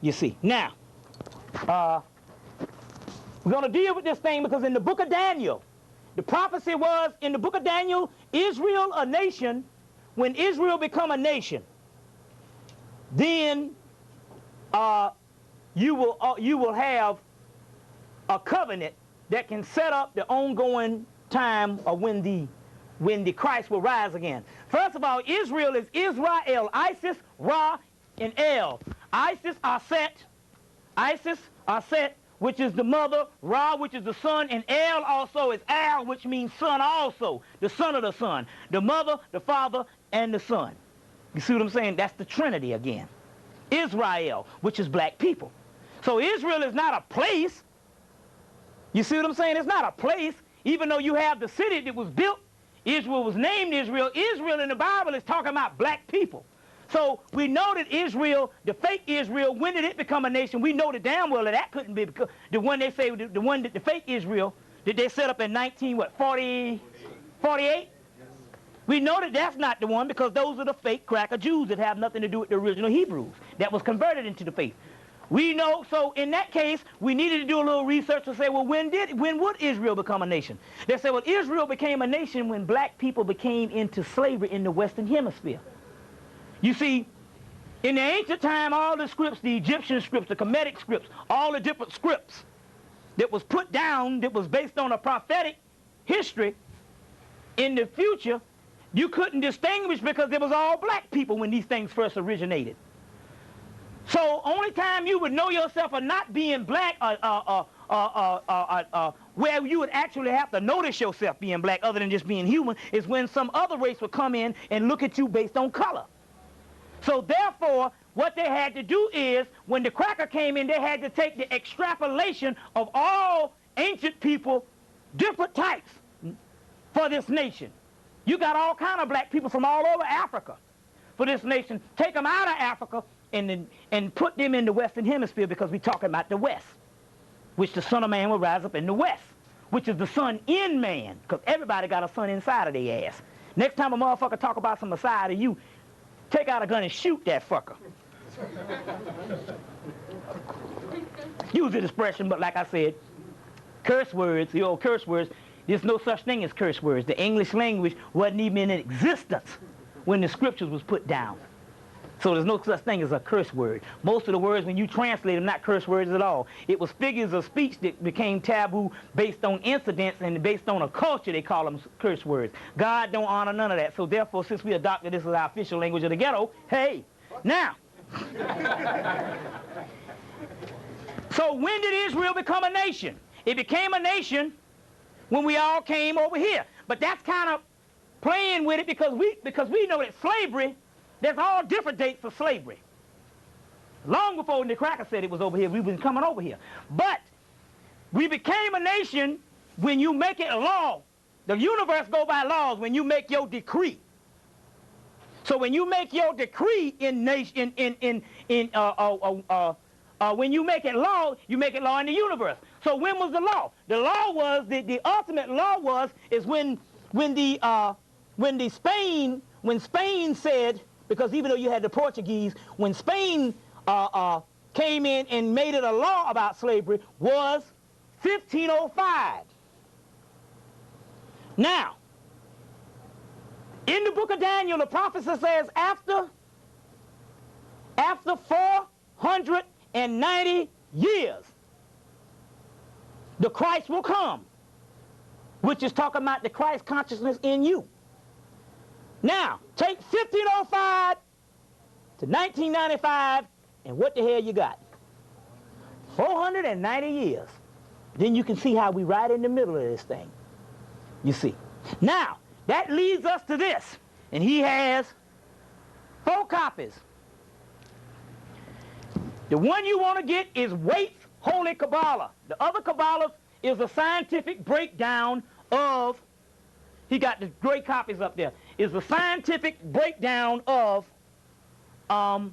You see. Now, we're going to deal with this thing because in the book of Daniel, the prophecy was in the book of Daniel, Israel a nation. When Israel become a nation, then you will have a covenant that can set up the ongoing time of when the Christ will rise again. First of all, Israel is Israel, Isis, Ra, and El. Isis, Aset, which is the mother, Ra, which is the son, and El also is Al, which means son also, the son of the son, the mother, the father, and the son. You see what I'm saying? That's the Trinity again. Israel, which is black people. So Israel is not a place. You see what I'm saying? It's not a place, even though you have the city that was built. Israel was named Israel. Israel in the Bible is talking about black people. So we know that Israel, the fake Israel, when did it become a nation? We know that damn well that couldn't be because the one they say, the one that the fake Israel that they set up in 48? We know that that's not the one because those are the fake cracker Jews that have nothing to do with the original Hebrews that was converted into the faith. We know, so in that case, we needed to do a little research to say, well, when would Israel become a nation? They said, well, Israel became a nation when black people became into slavery in the Western Hemisphere. You see, in the ancient time, all the scripts, the Egyptian scripts, the Kemetic scripts, all the different scripts that was put down that was based on a prophetic history in the future, you couldn't distinguish because it was all black people when these things first originated. So only time you would know yourself for not being black where you would actually have to notice yourself being black other than just being human is when some other race would come in and look at you based on color. So therefore, what they had to do is, when the cracker came in, they had to take the extrapolation of all ancient people, different types, for this nation. You got all kind of black people from all over Africa for this nation. Take them out of Africa and put them in the Western Hemisphere because we're talking about the West, which the Son of Man will rise up in the West, which is the Son in man, because everybody got a son inside of their ass. Next time a motherfucker talk about some Messiah to you, take out a gun and shoot that fucker. Use the expression, but like I said, curse words, the old curse words, there's no such thing as curse words. The English language wasn't even in existence when the scriptures was put down. So there's no such thing as a curse word. Most of the words, when you translate them, not curse words at all. It was figures of speech that became taboo based on incidents and based on a culture, they call them curse words. God don't honor none of that. So therefore, since we adopted this as our official language of the ghetto, hey, now. So when did Israel become a nation? It became a nation when we all came over here. But that's kind of playing with it because we know that slavery, there's all different dates for slavery. Long before the cracker said it was over here, we've been coming over here. But we became a nation when you make it a law. The universe go by laws when you make your decree. So when you make your decree when you make it law, you make it law in the universe. So when was the law? The law was, the ultimate law was, is when Spain said, because even though you had the Portuguese, when Spain came in and made it a law about slavery was 1505. Now, in the book of Daniel, the prophecy says after 490 years, the Christ will come, which is talking about the Christ consciousness in you. Now, take 1505 to 1995, and what the hell you got? 490 years. Then you can see how we right in the middle of this thing. You see. Now, that leads us to this, and he has 4 copies. The one you want to get is Waite's Holy Kabbalah. The other Kabbalah is a scientific breakdown of, he got the great copies up there, is a scientific breakdown of the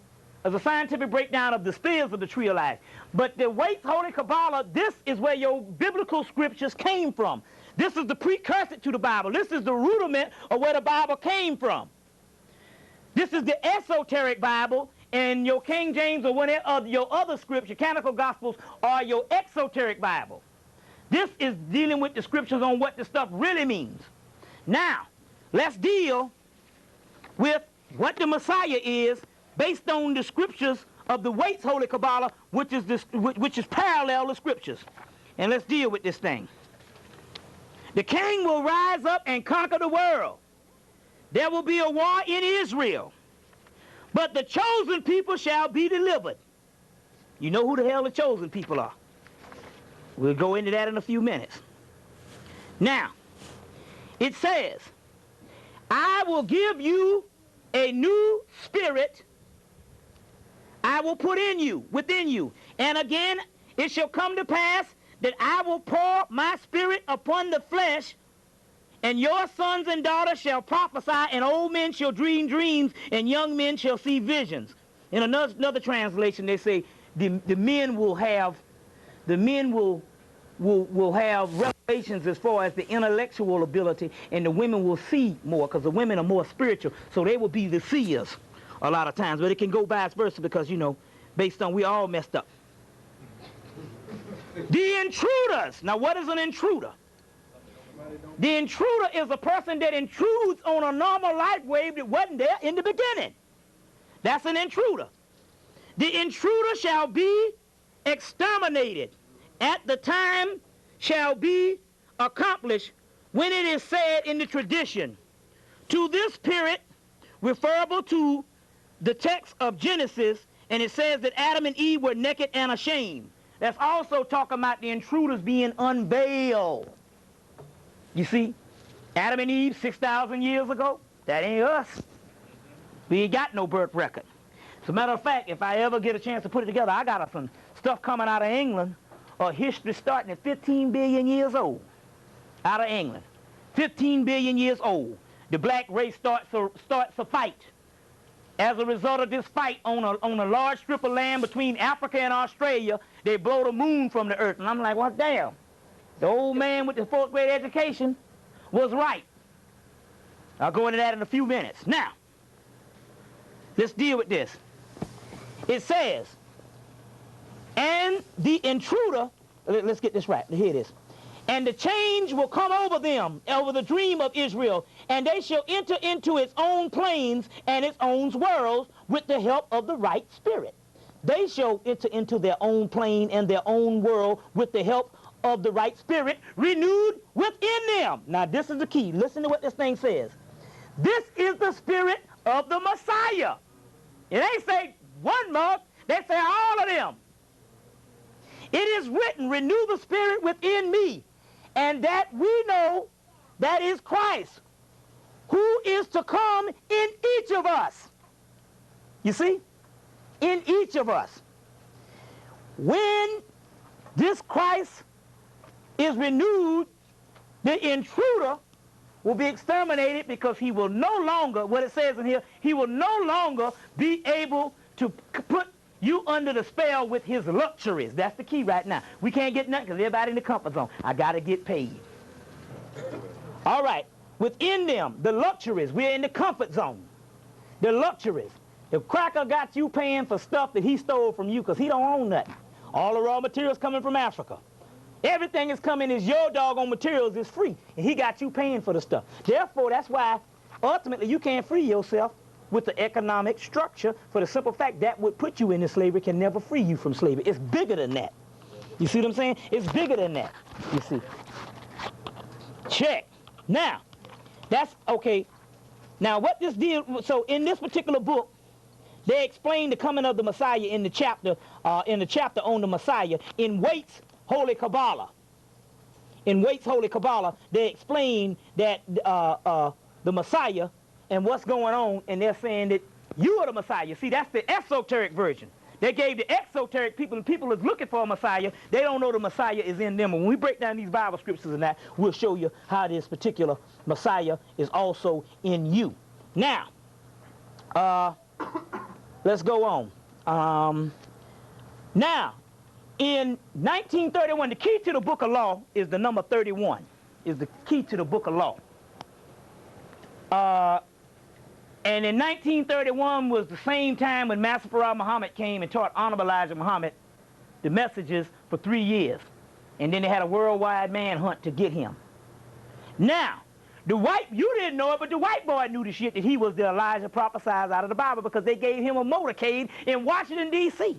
spheres of the tree of life. But the Waite's Holy Kabbalah, this is where your biblical scriptures came from. This is the precursor to the Bible. This is the rudiment of where the Bible came from. This is the esoteric Bible, and your King James or whatever of your other scripture, canonical gospels, are your exoteric Bible. This is dealing with the scriptures on what the stuff really means. Now, let's deal with what the Messiah is based on the scriptures of the Waite's Holy Kabbalah, which is parallel to scriptures. And let's deal with this thing. The king will rise up and conquer the world. There will be a war in Israel. But the chosen people shall be delivered. You know who the hell the chosen people are. We'll go into that in a few minutes. Now, it says, I will give you a new spirit I will put in you, within you. And again, it shall come to pass that I will pour my spirit upon the flesh, and your sons and daughters shall prophesy, and old men shall dream dreams, and young men shall see visions. In another translation, they say the men will have revelations as far as the intellectual ability, and the women will see more, because the women are more spiritual, so they will be the seers a lot of times. But it can go vice versa, because, you know, based on we all messed up. The intruders. Now, what is an intruder? The intruder is a person that intrudes on a normal light wave that wasn't there in the beginning. That's an intruder. The intruder shall be exterminated. At the time shall be accomplished when it is said in the tradition. To this period, referable to the text of Genesis, and it says that Adam and Eve were naked and ashamed. That's also talking about the intruders being unveiled. You see, Adam and Eve 6,000 years ago, that ain't us. We ain't got no birth record. As a matter of fact, if I ever get a chance to put it together, I got some stuff coming out of England, a history starting at 15 billion years old. Out of England. 15 billion years old. The black race starts a fight. As a result of this fight on a large strip of land between Africa and Australia, they blow the moon from the earth. And I'm like, well, damn. The old man with the 4th grade education was right. I'll go into that in a few minutes. Now, let's deal with this. It says, and the intruder, let's get this right. Here it is. And the change will come over them, over the dream of Israel, and they shall enter into its own plains and its own worlds with the help of the right spirit. They shall enter into their own plane and their own world with the help of the right spirit renewed within them. Now this is the key. Listen to what this thing says. This is the spirit of the Messiah. It ain't say one month, they say all of them. It is written, renew the spirit within me, and that we know that is Christ, who is to come in each of us. You see? In each of us. When this Christ is renewed, the intruder will be exterminated, because he will no longer, what it says in here, he will no longer be able to put you under the spell with his luxuries. That's the key right now. We can't get nothing because everybody in the comfort zone. I got to get paid. All right. Within them, the luxuries, we're in the comfort zone. The luxuries. If Cracker got you paying for stuff that he stole from you because he don't own nothing, all the raw materials coming from Africa, everything is coming as your doggone materials is free, and he got you paying for the stuff. Therefore, that's why ultimately you can't free yourself with the economic structure, for the simple fact that would put you into slavery can never free you from slavery. It's bigger than that. You see what I'm saying? It's bigger than that, you see. Check. Now, that's okay. Now, what this deal, so in this particular book, they explain the coming of the Messiah in the chapter on the Messiah. In Waite's Holy Kabbalah. In Waite's Holy Kabbalah, they explain that the Messiah and what's going on, and they're saying that you are the Messiah. See, that's the esoteric version. They gave the exoteric people, and people is looking for a Messiah. They don't know the Messiah is in them. And when we break down these Bible scriptures and that, we'll show you how this particular Messiah is also in you. Now, let's go on. Now, in 1931, the key to the book of law is the number 31, is the key to the book of law. And in 1931 was the same time when Master Farah Muhammad came and taught Honorable Elijah Muhammad the messages for 3 years. And then they had a worldwide manhunt to get him. Now, you didn't know it, but the white boy knew the shit that he was the Elijah prophesied out of the Bible, because they gave him a motorcade in Washington, D.C.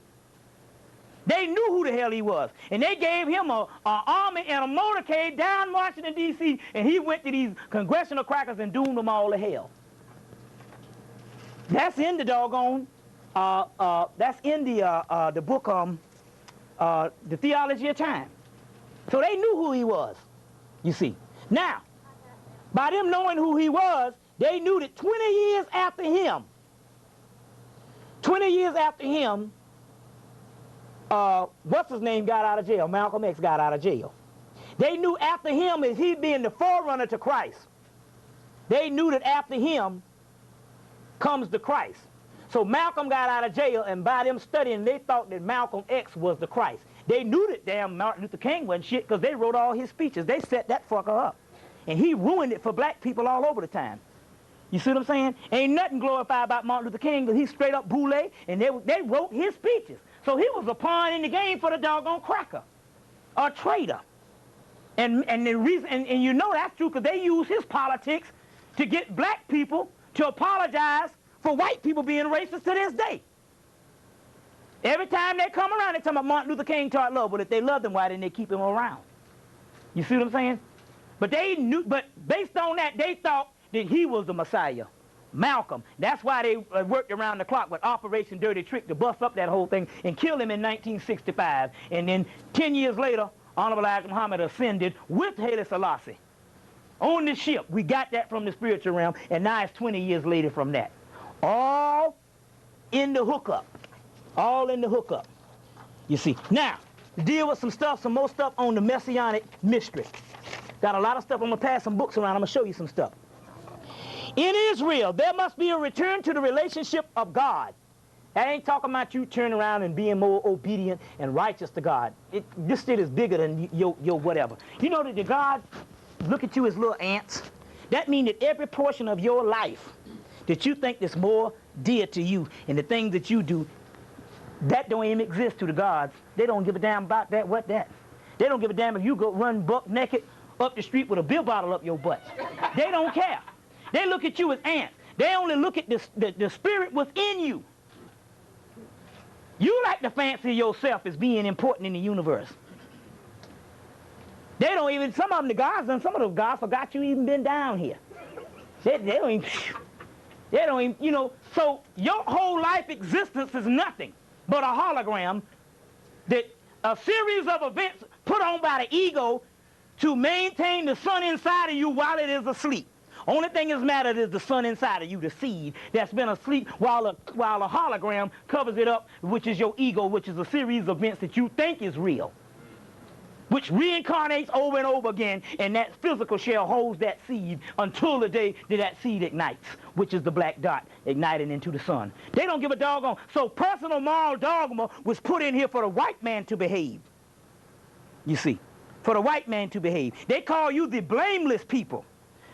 They knew who the hell he was. And they gave him an army and a motorcade down Washington, D.C., and he went to these congressional crackers and doomed them all to hell. That's in the doggone, that's in the book, The Theology of Time. So they knew who he was, you see. Now, by them knowing who he was, they knew that 20 years after him, what's his name got out of jail? Malcolm X got out of jail. They knew after him, as he being the forerunner to Christ, they knew that after him comes the Christ. So Malcolm got out of jail, and by them studying, they thought that Malcolm X was the Christ. They knew that damn Martin Luther King wasn't shit, because they wrote all his speeches. They set that fucker up. And he ruined it for black people all over the time. You see what I'm saying? Ain't nothing glorified about Martin Luther King, because he's straight up boule, and they wrote his speeches. So he was a pawn in the game for the doggone cracker, a traitor. And the reason, and you know that's true, because they use his politics to get black people to apologize for white people being racist to this day. Every time they come around, they talk about Martin Luther King taught love. But if they loved him, why didn't they keep him around? You see what I'm saying? But they knew, but based on that, they thought that he was the Messiah, Malcolm. That's why they worked around the clock with Operation Dirty Trick to bust up that whole thing and kill him in 1965. And then 10 years later, Honorable Elijah Muhammad ascended with Haile Selassie on the ship. We got that from the spiritual realm, and now it's 20 years later from that. All in the hookup. All in the hookup. You see. Now, to deal with some more stuff on the Messianic mystery. Got a lot of stuff. I'm going to pass some books around. I'm going to show you some stuff. In Israel, there must be a return to the relationship of God. That ain't talking about you turning around and being more obedient and righteous to God. This shit is bigger than your whatever. You know that the God look at you as little ants? That means that every portion of your life that you think is more dear to you and the things that you do, that don't even exist to the gods. They don't give a damn about that, what that. They don't give a damn if you go run buck naked up the street with a beer bottle up your butt. They don't care. They look at you as ants. They only look at the spirit within you. You like to fancy yourself as being important in the universe. They don't even, some of them, the gods, and some of those gods forgot you even been down here. They don't even, you know, so your whole life existence is nothing but a hologram, that a series of events put on by the ego to maintain the sun inside of you while it is asleep. Only thing that's mattered is the sun inside of you, the seed that's been asleep while a hologram covers it up, which is your ego, which is a series of events that you think is real, which reincarnates over and over again, and that physical shell holds that seed until the day that that seed ignites, which is the black dot igniting into the sun. They don't give a doggone. So personal moral dogma was put in here for the white man to behave. You see, for the white man to behave. They call you the blameless people.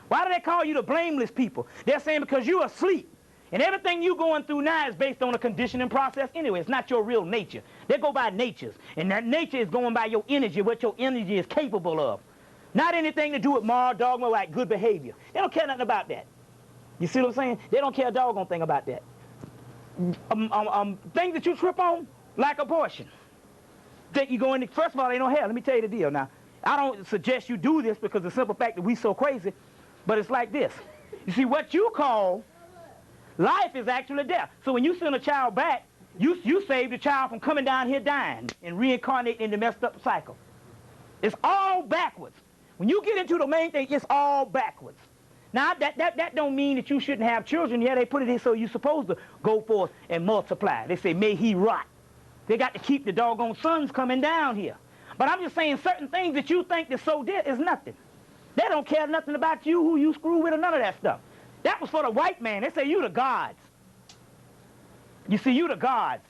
Why do they call you the blameless people? They're saying because you're asleep And everything you going through now is based on a conditioning process anyway. It's not your real nature. They go by natures. And that nature is going by your energy, what your energy is capable of. Not anything to do with moral dogma like good behavior. They don't care nothing about that. You see what I'm saying? They don't care a doggone thing about that. Things that you trip on, like abortion. Think you go in, first of all, they don't have. Let me tell you the deal now. I don't suggest you do this because the simple fact that we so crazy, but it's like this. You see, what you call life is actually death. So when you send a child back, you save the child from coming down here dying and reincarnating in the messed up cycle. It's all backwards. When you get into the main thing, it's all backwards. Now, that don't mean that you shouldn't have children. Yeah, they put it in so you're supposed to go forth and multiply. They say, may he rot. They got to keep the doggone sons coming down here. But I'm just saying certain things that you think is so dead is nothing. They don't care nothing about you, who you screw with, or none of that stuff. That was for the white man. They say you the gods. You see, you the gods.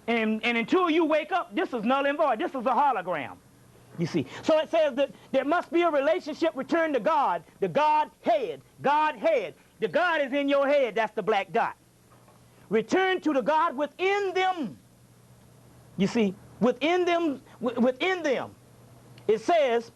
And until you wake up, this is null and void. This is a hologram. You see. So it says that there must be a relationship returned to God, the Godhead. Godhead. The God is in your head. That's the black dot. Return to the God within them. You see, within them. It says,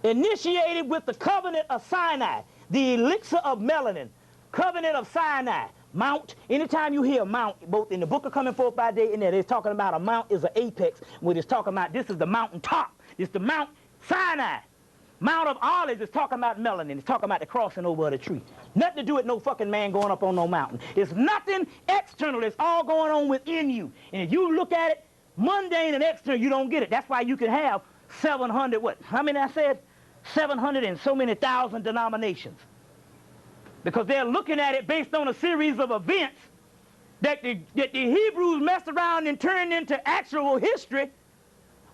initiated with the covenant of Sinai, the elixir of melanin, covenant of Sinai, mount. Anytime you hear mount, both in the book of Coming Forth by Day and there, they're talking about a mount is an apex, where it's talking about this is the mountain top. It's the Mount Sinai. Mount of Olives is talking about melanin. It's talking about the crossing over of the tree. Nothing to do with no fucking man going up on no mountain. It's nothing external. It's all going on within you. And if you look at it, mundane and external, you don't get it. That's why you can have 700, what? How many I said? 700 and so many thousand denominations. Because they're looking at it based on a series of events that the Hebrews messed around and turned into actual history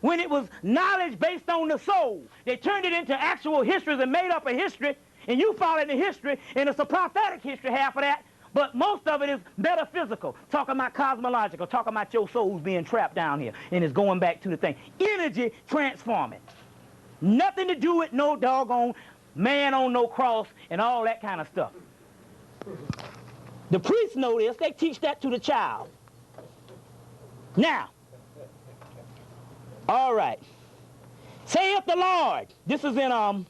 when it was knowledge based on the soul. They turned it into actual histories and made up a history, and you follow the history, and it's a prophetic history, half of that, but most of it is metaphysical, talking about cosmological, talking about your souls being trapped down here, and it's going back to the thing. Energy transforming. Nothing to do with no doggone man on no cross and all that kind of stuff. The priests know this. They teach that to the child. Now, all right. Saith the Lord. This is in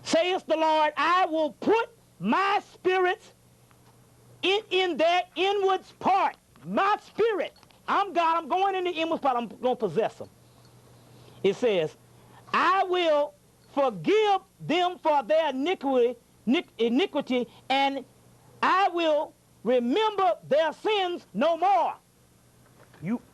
saith the Lord, I will put my spirits in their inwards part. My spirit. I'm God. I'm going in the inwards part. I'm going to possess them. It says, I will forgive them for their iniquity, and I will remember their sins no more.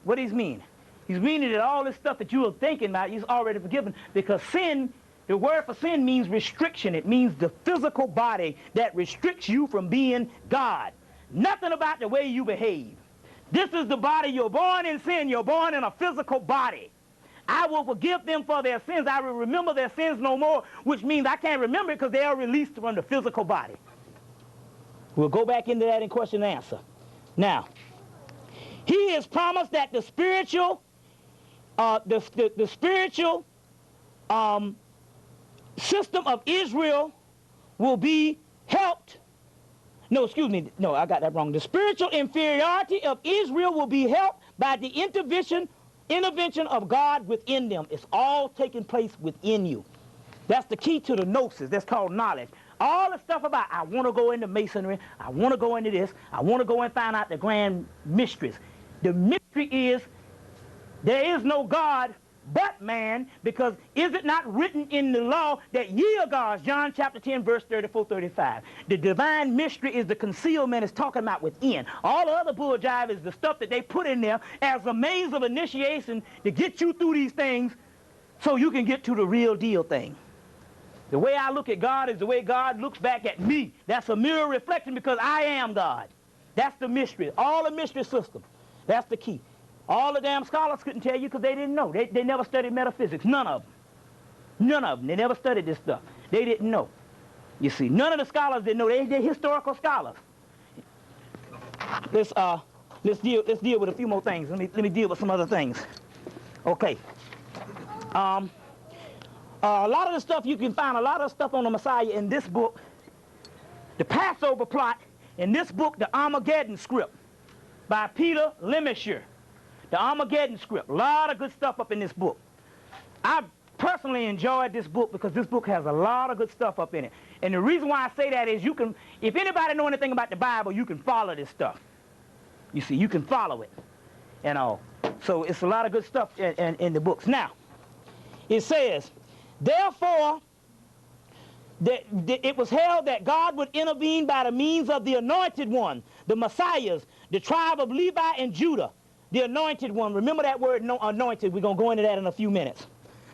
What does he mean? He's meaning that all this stuff that you are thinking about, he's already forgiven, because sin, the word for sin means restriction. It means the physical body that restricts you from being God. Nothing about the way you behave. This is the body. You're born in sin. You're born in a physical body. I will forgive them for their sins. I will remember their sins no more, which means I can't remember it because they are released from the physical body. We'll go back into that in question and answer. Now, he has promised that the spiritual, system of Israel will be helped. No, excuse me. No, I got that wrong. The spiritual inferiority of Israel will be helped by the intervention of God within them. It's all taking place within you. That's the key to the gnosis. That's called knowledge. All the stuff about, I want to go into masonry, I want to go into this, I want to go and find out the grand mysteries. The mystery is, there is no God but man, because is it not written in the law that ye are gods? John chapter 10, verse 34, 35. The divine mystery is the concealment it's talking about within. All the other bull jive is the stuff that they put in there as a maze of initiation to get you through these things so you can get to the real deal thing. The way I look at God is the way God looks back at me. That's a mirror reflection because I am God. That's the mystery. All the mystery system. That's the key. All the damn scholars couldn't tell you because they didn't know. They never studied metaphysics. None of them. None of them. They never studied this stuff. They didn't know. You see, none of the scholars didn't know. They're historical scholars. Let's deal with a few more things. Let me deal with some other things. Okay. A lot of the stuff you can find, a lot of stuff on the Messiah in this book The Passover plot in this book, The Armageddon Script, by Peter Lemisher. The Armageddon Script. A lot of good stuff up in this book. I personally enjoyed this book because this book has a lot of good stuff up in it. And the reason why I say that is you can, if anybody know anything about the Bible, you can follow this stuff. You see, you can follow it and all. So it's a lot of good stuff in the books. Now, it says, therefore, it was held that God would intervene by the means of the anointed one, the Messiahs, the tribe of Levi and Judah, the anointed one. Remember that word, anointed. We're going to go into that in a few minutes.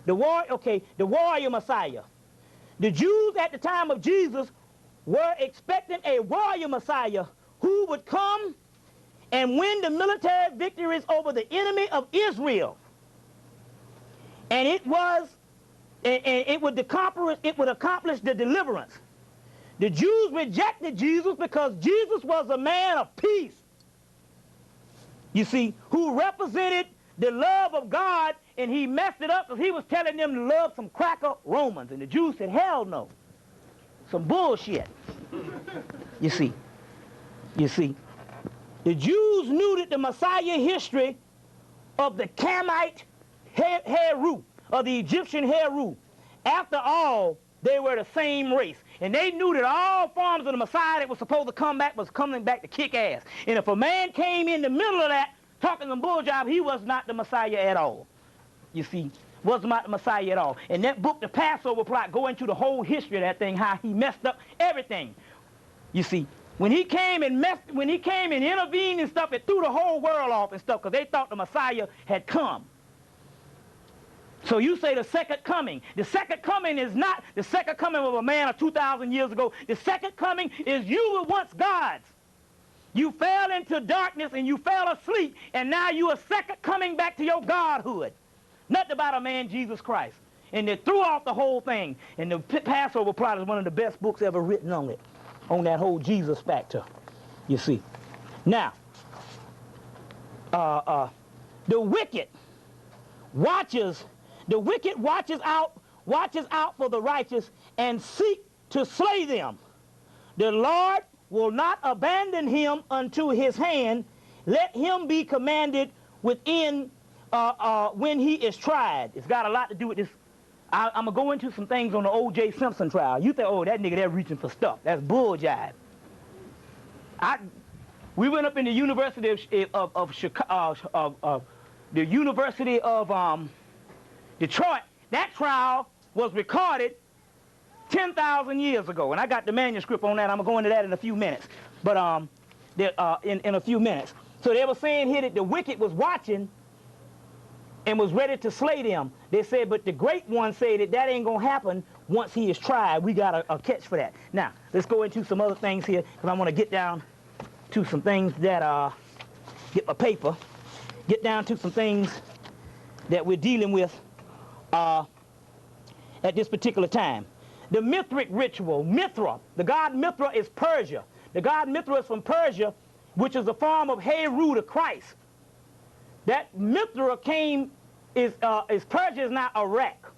The warrior Messiah. The Jews at the time of Jesus were expecting a warrior Messiah who would come and win the military victories over the enemy of Israel. And it would accomplish the deliverance. The Jews rejected Jesus because Jesus was a man of peace. You see, who represented the love of God, and he messed it up because he was telling them to love some cracker Romans. And the Jews said, hell no. Some bullshit. You see. The Jews knew that the Messiah history of the Camite Heru, of the Egyptian Heru. After all, they were the same race. And they knew that all forms of the Messiah that was supposed to come back was coming back to kick ass. And if a man came in the middle of that talking some bull job, he was not the Messiah at all. You see, was not the Messiah at all. And that book, The Passover Plot, go into the whole history of that thing, how he messed up everything. You see, when he came and intervened and stuff, it threw the whole world off and stuff because they thought the Messiah had come. So you say the second coming. The second coming is not the second coming of a man of 2,000 years ago. The second coming is you were once God's. You fell into darkness and you fell asleep, and now you are second coming back to your godhood. Nothing about a man, Jesus Christ. And they threw off the whole thing. And the Passover Plot is one of the best books ever written on it, on that whole Jesus factor, you see. Now, the wicked watches out for the righteous and seek to slay them. The Lord will not abandon him unto his hand. Let him be commanded within when he is tried. It's got a lot to do with this. I'm going to go into some things on the O.J. Simpson trial. You think, oh, that nigga, they're reaching for stuff. That's bull jive. We went up in the University of Chicago, the University of Detroit. That trial was recorded 10,000 years ago, and I got the manuscript on that. I'm going to go into that in a few minutes. But in a few minutes. So they were saying here that the wicked was watching and was ready to slay them. They said, but the great one said that ain't going to happen once he is tried. We got a catch for that. Now, let's go into some other things here, because I want to get down to some things that, get my paper, get down to some things that we're dealing with at this particular time. The Mithric ritual, Mithra, the god Mithra is Persia. The god Mithra is from Persia, which is a form of Heru to Christ. That Mithra is Persia is not Iraq.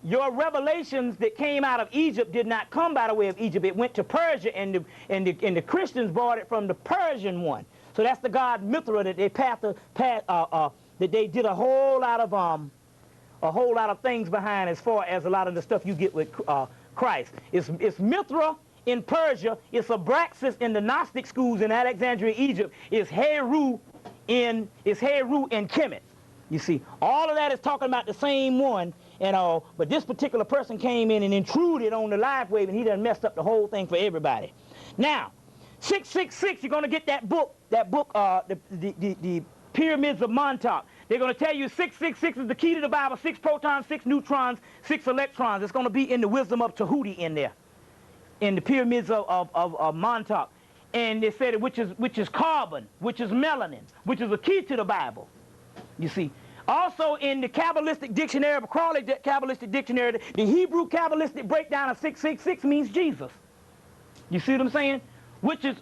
Your revelations that came out of Egypt did not come by the way of Egypt. It went to Persia, and the Christians bought it from the Persian one. So that's the god Mithra that they that they did a whole lot of things behind, as far as a lot of the stuff you get with Christ. It's Mithra in Persia. It's Abraxas in the Gnostic schools in Alexandria, Egypt. It's Heru in Hemmitt. You see, all of that is talking about the same one and all, but this particular person came in and intruded on the live wave, and he done messed up the whole thing for everybody. Now, 666, you're going to get that book, the Pyramids of Montauk. They're going to tell you 666 is the key to the Bible, 6 protons, 6 neutrons, 6 electrons. It's going to be in the wisdom of Tahuti in there, in the Pyramids of Montauk. And they said which is carbon, which is melanin, which is a key to the Bible. You see. Also in the Kabbalistic dictionary, the Crawley Kabbalistic dictionary, the Hebrew Kabbalistic breakdown of 666 means Jesus. You see what I'm saying? Which is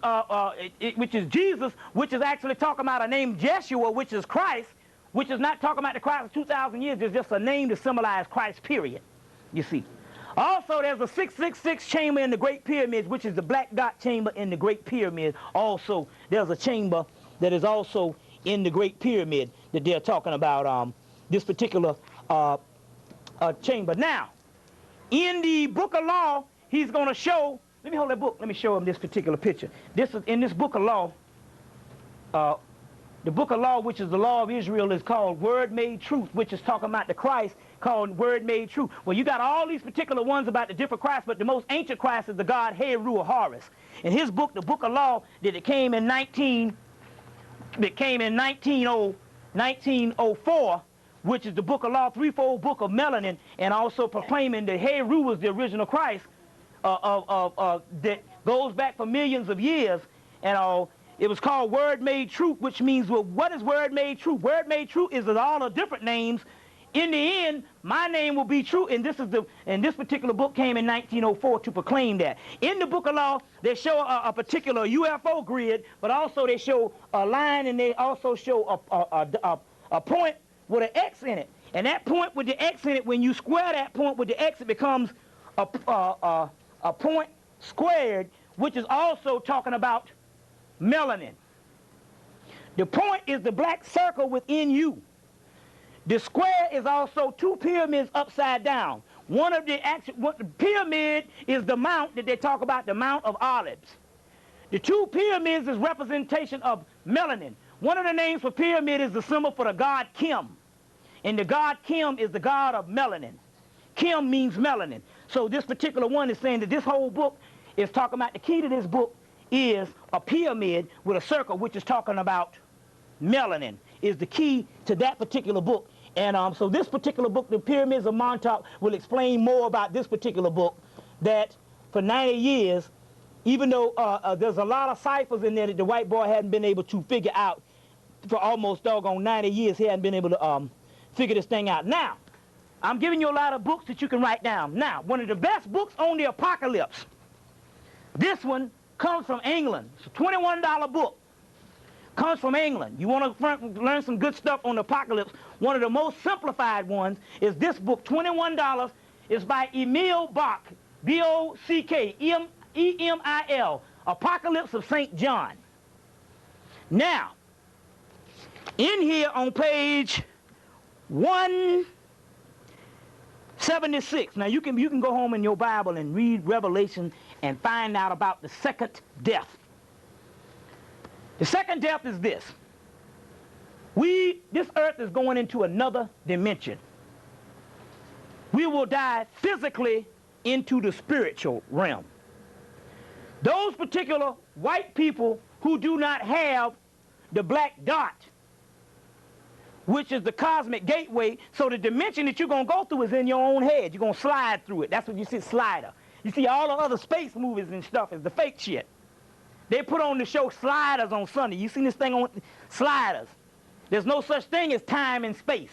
Jesus, which is actually talking about a name Jeshua, which is Christ, which is not talking about the Christ of 2,000 years. It's just a name to symbolize Christ, period. You see. Also Also, there's a 666 chamber in the Great Pyramids, which is the black dot chamber in the Great Pyramid. Also, there's a chamber that is also in the Great Pyramid that they're talking about, this particular chamber. Now, in the Book of Law, he's going to show, let me hold that book, let me show him this particular picture. This is, in this Book of Law, the Book of Law, which is the Law of Israel, is called Word Made Truth, which is talking about the Christ called Word Made Truth. Well, you got all these particular ones about the different Christ, but the most ancient Christ is the God Heru or Horus. In his book, the Book of Law, that it came in 1904, which is the Book of Law, threefold book of melanin, and also proclaiming that Heru was the original Christ that goes back for millions of years, and it was called Word Made Truth, which means, well, what is Word Made Truth? Word Made Truth is all the different names. In the end, my name will be true, and this particular book came in 1904 to proclaim that. In the Book of Law, they show a particular UFO grid, but also they show a line, and they also show a point with an X in it. And that point with the X in it, when you square that point with the X, it becomes a point squared, which is also talking about melanin. The point is the black circle within you. The square is also two pyramids upside down. One of the pyramid is the mount that they talk about, the Mount of Olives. The two pyramids is representation of melanin. One of the names for pyramid is the symbol for the god Kim. And the god Kim is the god of melanin. Kim means melanin. So this particular one is saying that this whole book is talking about, the key to this book is a pyramid with a circle, which is talking about melanin, is the key to that particular book. And so this particular book, the Pyramids of Montauk, will explain more about this particular book, that for 90 years, even though there's a lot of ciphers in there that the white boy hadn't been able to figure out, for almost doggone 90 years, he hadn't been able to figure this thing out. Now, I'm giving you a lot of books that you can write down. Now, one of the best books on the apocalypse, this one comes from England. It's a $21 book. Comes from England. You want to learn some good stuff on the apocalypse. One of the most simplified ones is this book, $21. It's by Emil Bach, B-O-C-K, E-M-I-L, Apocalypse of St. John. Now, in here on page 176, now you can go home in your Bible and read Revelation and find out about the second death. The second death is this. This earth is going into another dimension. We will die physically into the spiritual realm. Those particular white people who do not have the black dot, which is the cosmic gateway, so the dimension that you're going to go through is in your own head. You're going to slide through it. That's what you see, slider. You see all the other space movies and stuff is the fake shit. They put on the show Sliders on Sunday. You seen this thing on Sliders? There's no such thing as time and space.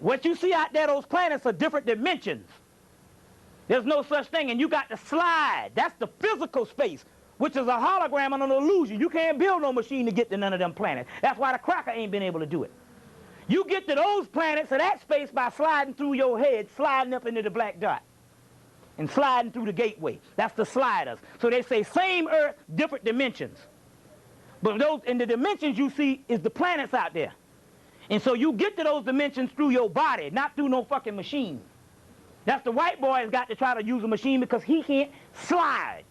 What you see out there, those planets are different dimensions. There's no such thing, and you got to slide. That's the physical space, which is a hologram and an illusion. You can't build no machine to get to none of them planets. That's why the cracker ain't been able to do it. You get to those planets or that space by sliding through your head, sliding up into the black dot, and sliding through the gateway. That's the sliders. So they say same earth, different dimensions. But those in the dimensions you see is the planets out there. And so you get to those dimensions through your body, not through no fucking machine. That's the white boy has got to try to use a machine because he can't slide.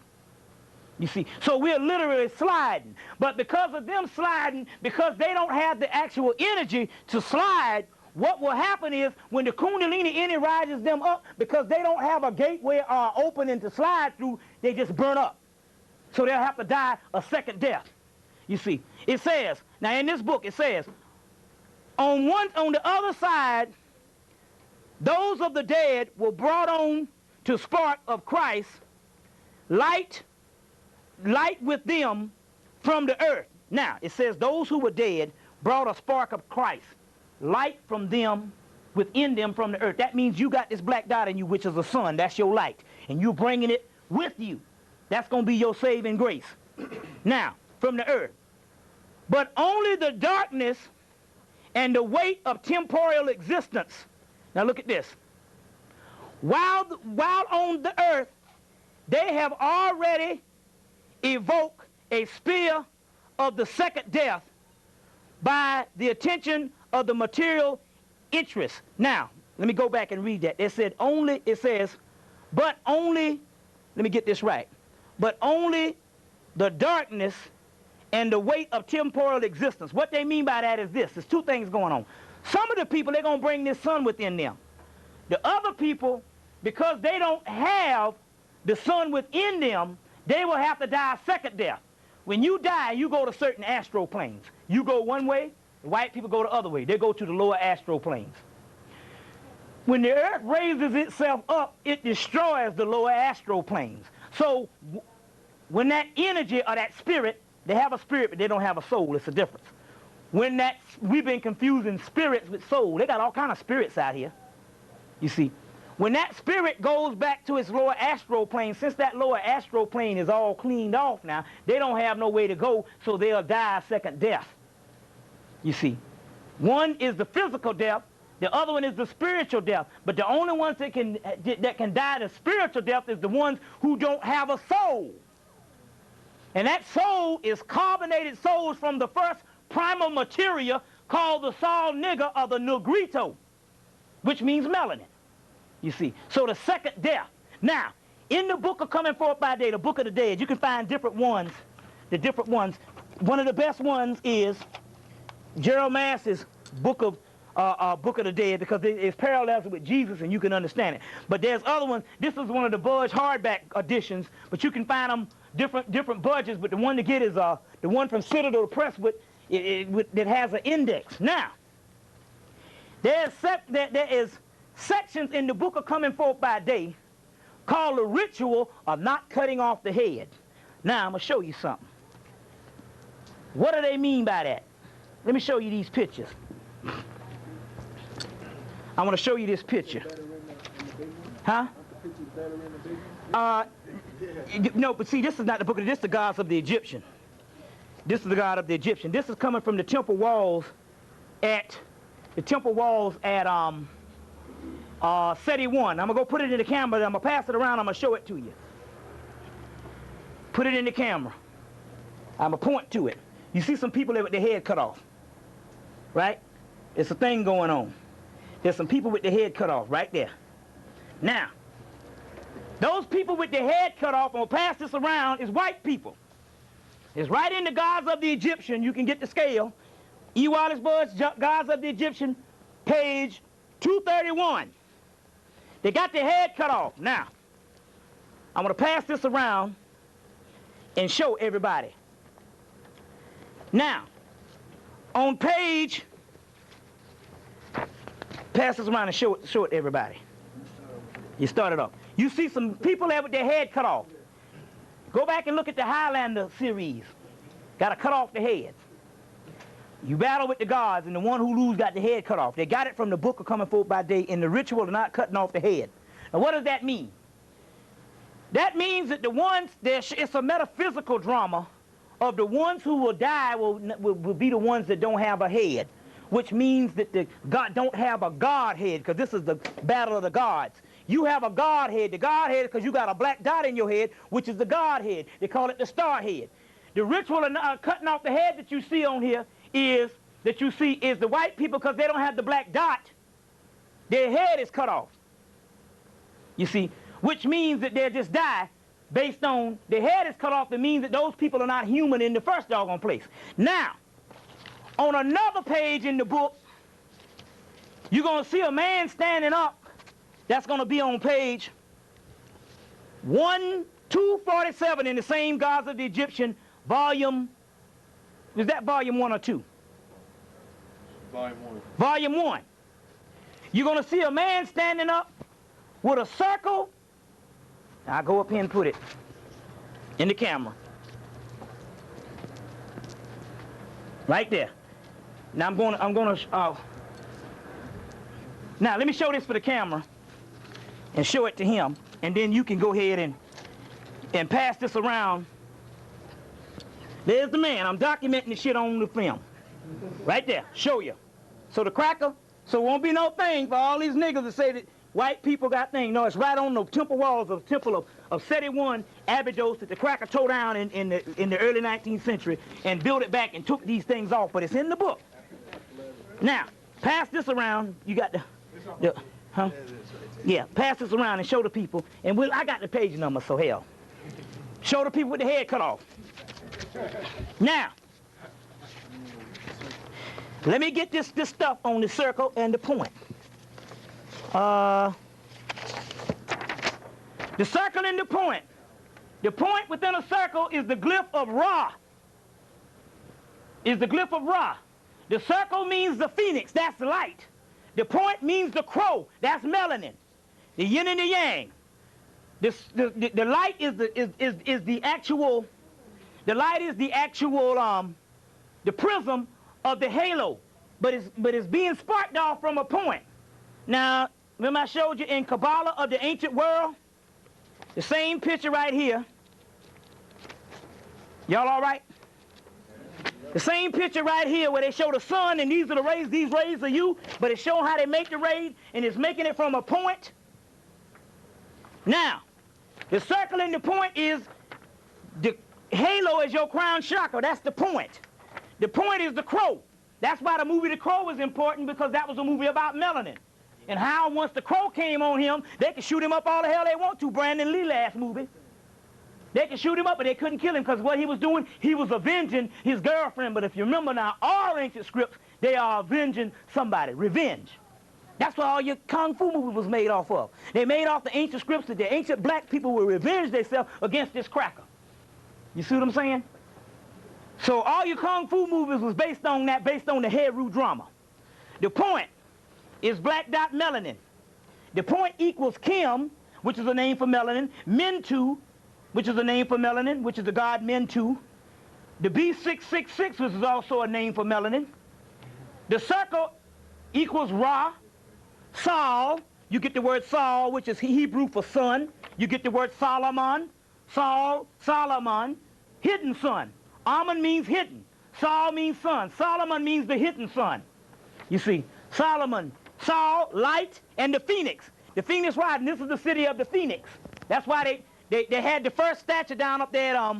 You see, so we're literally sliding. But because of them sliding, because they don't have the actual energy to slide, what will happen is when the Kundalini energizes them up, because they don't have a gateway or opening to slide through, they just burn up. So they'll have to die a second death. You see, it says, now in this book it says, on the other side, those of the dead were brought on to spark of Christ, light with them from the earth. Now, it says those who were dead brought a spark of Christ, light from them, within them from the earth. That means you got this black dot in you, which is the sun. That's your light. And you're bringing it with you. That's going to be your saving grace. Now, from the earth. But only the darkness and the weight of temporal existence. Now look at this. while on the earth, they have already evoked a spear of the second death by the attention of the material interest. Now, let me go back and read that. It says, but only, let me get this right, but only the darkness and the weight of temporal existence. What they mean by that is this. There's two things going on. Some of the people, they're going to bring this sun within them. The other people, because they don't have the sun within them, they will have to die a second death. When you die, you go to certain astral planes. You go one way, the white people go the other way. They go to the lower astral planes. When the earth raises itself up, it destroys the lower astral planes. So when that energy or that spirit, they have a spirit, but they don't have a soul. It's a difference. We've been confusing spirits with soul. They got all kind of spirits out here, you see. When that spirit goes back to its lower astral plane, since that lower astral plane is all cleaned off now, they don't have no way to go, so they'll die a second death, you see. One is the physical death, the other one is the spiritual death. But the only ones that can die the spiritual death is the ones who don't have a soul. And that soul is carbonated souls from the first primal material called the Sol nigger or the Negrito, which means melanin, you see. So the second death. Now, in the book of Coming Forth by Day, the book of the dead, you can find different ones, the different ones. One of the best ones is Gerald Mass's book of the dead, because it parallels with Jesus and you can understand it. But there's other ones. This is one of the Budge hardback editions, but you can find them different budgets, but the one to get is the one from Citadel Press that has an index. Now, there is sections in the book of Coming Forth by Day called the ritual of not cutting off the head. Now, I'm going to show you something. What do they mean by that? Let me show you these pictures. I want to show you this picture. Huh? No, but see, this is not the book of, this is the gods of the Egyptian. This is the god of the Egyptian. This is coming from the temple walls at Seti 1. I'm going to go put it in the camera, I'm going to pass it around, I'm going to show it to you. Put it in the camera. I'm going to point to it. You see some people there with their head cut off, right? It's a thing going on. There's some people with their head cut off right there. Now, those people with their head cut off, and we'll pass this around, is white people. It's right in the gods of the Egyptian. You can get the scale. E. Wallace Budge, Gods of the Egyptian, page 231. They got their head cut off. Now, I'm going to pass this around and show everybody. Now, on page, pass this around and show it to everybody. You start it off. You see some people there with their head cut off. Go back and look at the Highlander series. Got to cut off the heads. You battle with the gods, and the one who loses got the head cut off. They got it from the book of Coming Forth by Day in the ritual of not cutting off the head. Now, what does that mean? That means that the ones, it's a metaphysical drama of the ones who will die will be the ones that don't have a head, which means that the God don't have a Godhead, because this is the battle of the gods. You have a Godhead. The Godhead, because you got a black dot in your head, which is the Godhead. They call it the star head. The ritual of cutting off the head that you see on here is the white people, because they don't have the black dot. Their head is cut off. You see, which means that they'll just die based on their head is cut off. It means that those people are not human in the first doggone place. Now, on another page in the book, you're going to see a man standing up. That's going to be on page 247 in the same Gods of the Egyptian volume. Is that volume 1 or 2? Volume 1. Volume 1. You're going to see a man standing up with a circle. I'll go up here and put it in the camera. Right there. Now now let me show this for the camera and show it to him, and then you can go ahead and pass this around. There's the man. I'm documenting the shit on the film. Right there. Show you. So the cracker, so it won't be no thing for all these niggas to say that white people got things. No, it's right on the temple walls of the temple of Seti I, Abydos, that the cracker tore down in the early 19th century and built it back and took these things off. But it's in the book. Now, pass this around. You got the huh? Yeah, pass this around and show the people. And I got the page number, so hell. Show the people with the head cut off. Now, let me get this stuff on the circle and the point. The circle and the point. The point within a circle is the glyph of Ra. Is the glyph of Ra. The circle means the phoenix, that's light. The point means the crow, that's melanin. The yin and the yang. The light is the actual. The light is the actual the prism of the halo, but it's being sparked off from a point. Now, remember I showed you in Kabbalah of the ancient world? The same picture right here. Y'all all right? The same picture right here where they show the sun and these are the rays, these rays are you, but it's showing how they make the rays and it's making it from a point. Now, the circle and the point is the halo is your crown chakra, that's the point. The point is the crow. That's why the movie The Crow is important, because that was a movie about melanin. And how once the crow came on him, they could shoot him up all the hell they want to, Brandon Lee last movie. They could shoot him up, but they couldn't kill him because what he was doing, he was avenging his girlfriend. But if you remember now, all ancient scripts, they are avenging somebody, revenge. That's what all your Kung Fu movies was made off of. They made off the ancient scripts that the ancient black people would revenge themselves against this cracker. You see what I'm saying? So all your Kung Fu movies was based on that, based on the Heru drama. The point is black dot melanin. The point equals Kim, which is a name for melanin, Mentu, which is a name for melanin, which is the god Mentu. The B666, which is also a name for melanin. The circle equals Ra. Sol, you get the word Sol, which is Hebrew for sun. You get the word Solomon, Sol, Solomon, hidden sun. Amun means hidden. Sol means sun. Solomon means the hidden sun. You see, Solomon, Sol, light, and the phoenix. The phoenix rising. And this is the city of the phoenix. That's why they had the first statue down up there at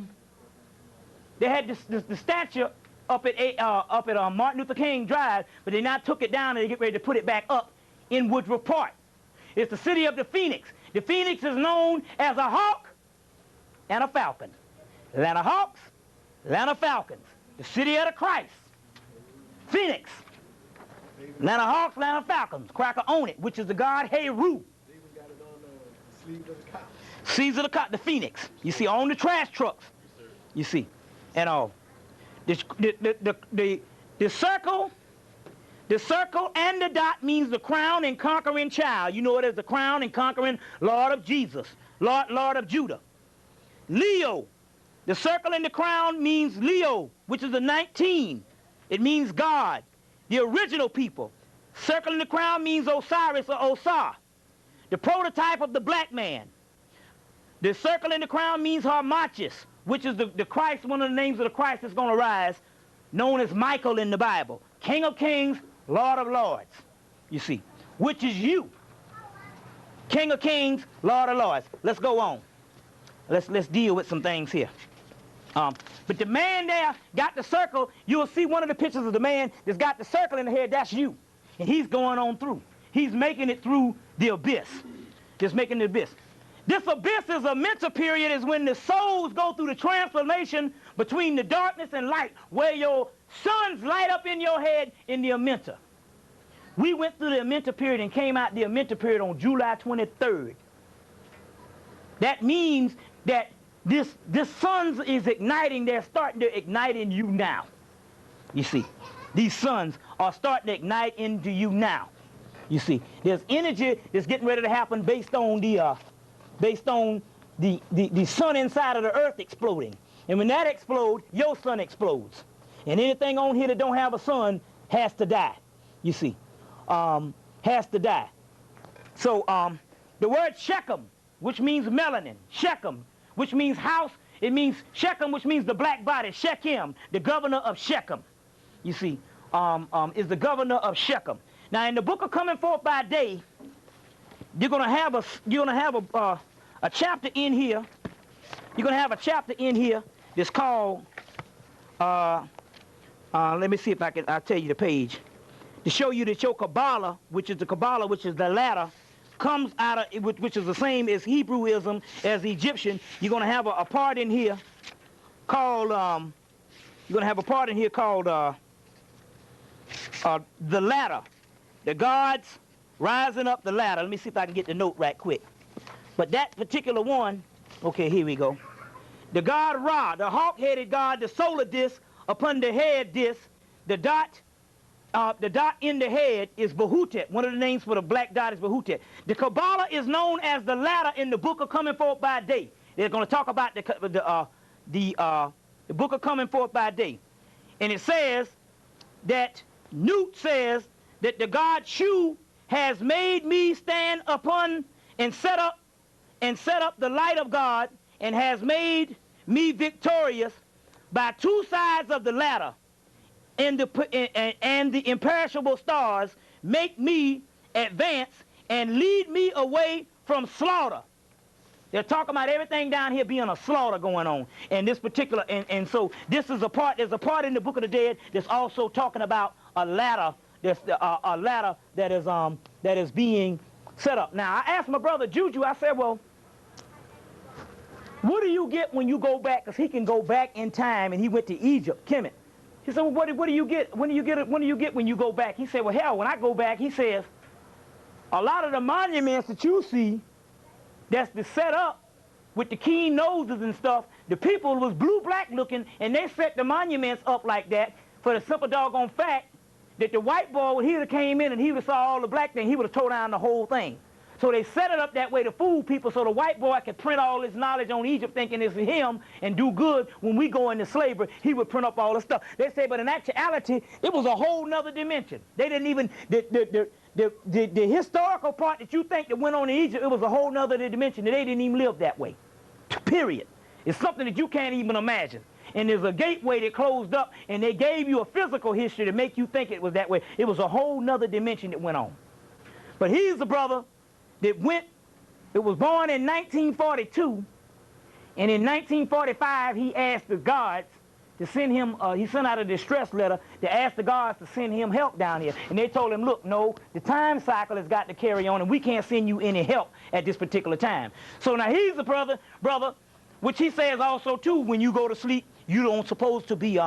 they had the statue up at Martin Luther King Drive, but they now took it down and they get ready to put it back up in Woodruff Park. It's the city of the phoenix. The phoenix is known as a hawk and a falcon. Atlanta Hawks, Atlanta Falcons. The city of the Christ. Phoenix. Atlanta Hawks, Atlanta Falcons. Cracker own it, which is the god Heru. They even got it on the sleeves of the cop. Sleeves of the cop, the phoenix. You see, on the trash trucks. You see, and all. The circle and the dot means the crown and conquering child. You know it as the crown and conquering Lord of Jesus, Lord of Judah. Leo, the circle and the crown means Leo, which is the 19. It means God, the original people. Circle and the crown means Osiris or Osar, the prototype of the black man. The circle and the crown means Harmachis, which is the Christ, one of the names of the Christ that's going to rise, known as Michael in the Bible. King of kings, Lord of lords, you see, which is you. King of kings, Lord of lords. Let's go on. Let's deal with some things here. But the man there got the circle. You'll see one of the pictures of the man that's got the circle in the head. That's you. And he's going on through. He's making it through the abyss. Just making the abyss. This abyss is a mental period, is when the souls go through the transformation between the darkness and light, where your suns light up in your head in the Amenta. We went through the Amenta period and came out the Amenta period on July 23rd. That means that this suns is igniting. They're starting to ignite in you now. You see, these suns are starting to ignite into you now. You see, there's energy that's getting ready to happen based on the sun inside of the earth exploding. And when that explodes, your sun explodes. And anything on here that don't have a sun has to die. You see, has to die. So the word Shechem, which means melanin, Shechem, which means house, it means Shechem, which means the black body, Shechem, the governor of Shechem. You see, is the governor of Shechem. Now in the book of Coming Forth by Day, you're gonna have a chapter in here. You're gonna have a chapter in here that's called. Let me see if I'll tell you the page. To show you that your Kabbalah, which is the ladder, comes out of, which is the same as Hebrewism, as Egyptian. You're going to have a part in here called, the ladder. The gods rising up the ladder. Let me see if I can get the note right quick. But that particular one, okay, here we go. The god Ra, the hawk-headed god, the solar disk upon the head disk, the dot in the head is Bahutep. One of the names for the black dot is Bahutep. The Kabbalah is known as the ladder in the book of Coming Forth by Day. They're going to talk about the book of Coming Forth by Day. And it says that, Newt says that the god Shu has made me stand upon and set up the light of God, and has made me victorious by two sides of the ladder, and the imperishable stars make me advance and lead me away from slaughter. They're talking about everything down here being a slaughter going on. And this particular, and so this is there's a part in the Book of the Dead that's also talking about a ladder, a ladder that is being set up. Now, I asked my brother Juju, I said, well, what do you get when you go back? Because he can go back in time, and he went to Egypt, Hemmitt. He said, well, what do you get? When do you get when you go back? He said, well, hell, when I go back, he says, a lot of the monuments that you see that's set up with the keen noses and stuff, the people was blue-black looking, and they set the monuments up like that for the simple doggone fact that the white boy, when he would have came in and he would have saw all the black thing, he would have tore down the whole thing. So they set it up that way to fool people so the white boy could print all his knowledge on Egypt thinking it's him and do good. When we go into slavery, he would print up all the stuff. They say, but in actuality, it was a whole nother dimension. They didn't even, the historical part that you think that went on in Egypt, it was a whole nother dimension. They didn't even live that way, period. It's something that you can't even imagine. And there's a gateway that closed up, and they gave you a physical history to make you think it was that way. It was a whole nother dimension that went on. But he's the brother that was born in 1942, and in 1945 he asked the gods to send him, he sent out a distress letter to ask the gods to send him help down here. And they told him, look, no, the time cycle has got to carry on, and we can't send you any help at this particular time. So now he's the brother, which he says also too, when you go to sleep, you don't supposed to be,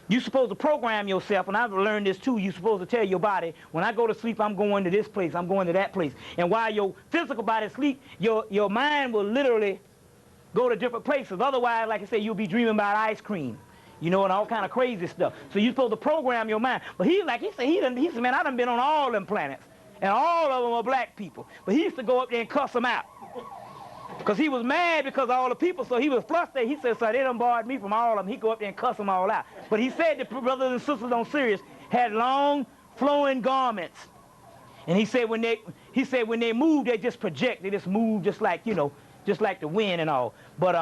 you're supposed to program yourself, and I've learned this too. You're supposed to tell your body, when I go to sleep, I'm going to this place, I'm going to that place. And while your physical body sleeps, your mind will literally go to different places. Otherwise, like I say, you'll be dreaming about ice cream, you know, and all kind of crazy stuff. So you're supposed to program your mind. But he said, man, I done been on all them planets, and all of them are black people. But he used to go up there and cuss them out. Because he was mad because of all the people, so he was flustered. He said, so they done barred me from all of them. He'd go up there and cuss them all out. But he said that brothers and sisters on Sirius had long, flowing garments. And he said when they move, they just project. They just move just like, you know, just like the wind and all. But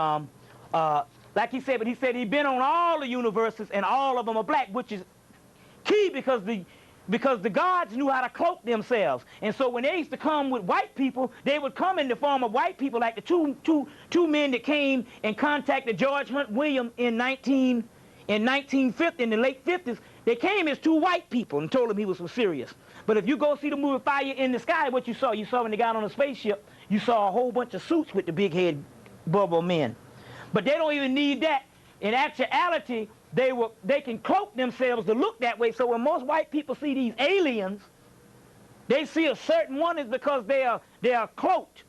like he said, he'd been on all the universes, and all of them are black, which is key because the gods knew how to cloak themselves. And so when they used to come with white people, they would come in the form of white people, like the two men that came and contacted George Hunt Williams in the late 50s. They came as two white people and told him he was from Sirius. But if you go see the movie Fire in the Sky, what you saw when they got on the spaceship, you saw a whole bunch of suits with the big head bubble men. But they don't even need that. In actuality, they can cloak themselves to look that way. So when most white people see these aliens, they see a certain one is because they are cloaked.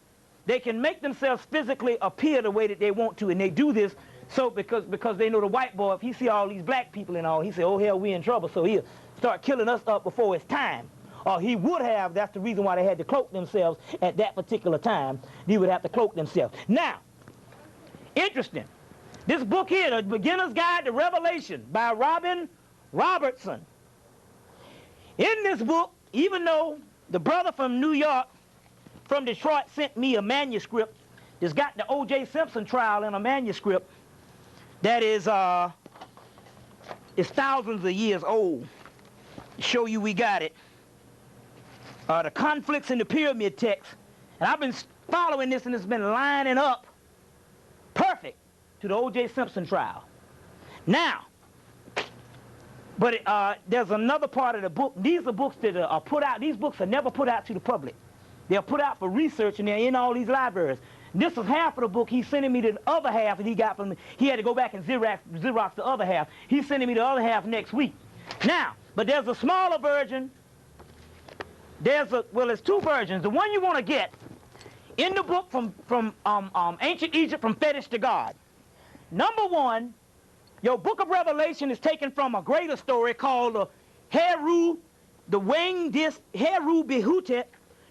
They can make themselves physically appear the way that they want to, and they do this so because they know the white boy, if he see all these black people and all, he say, oh hell, we in trouble, so he'll start killing us up before it's time. Or he would have. That's the reason why they had to cloak themselves at that particular time. They would have to cloak themselves. Now, interesting. This book here, The Beginner's Guide to Revelation by Robin Robertson. In this book, even though the brother from New York, from Detroit, sent me a manuscript that's got the O.J. Simpson trial in a manuscript that is thousands of years old. To show you we got it. the conflicts in the pyramid text. And I've been following this, and it's been lining up perfect to the O.J. Simpson trial. Now, but there's another part of the book. These are books that are put out. These books are never put out to the public. They're put out for research, and they're in all these libraries. This is half of the book. He's sending me the other half that he got from me. He had to go back and Xerox the other half. He's sending me the other half next week. Now, but there's a smaller version. Well, there's two versions. The one you want to get in the book from Ancient Egypt, from Fetish to God. Number one, your book of Revelation is taken from a greater story called Heru, the winged disc, Heru Behutet,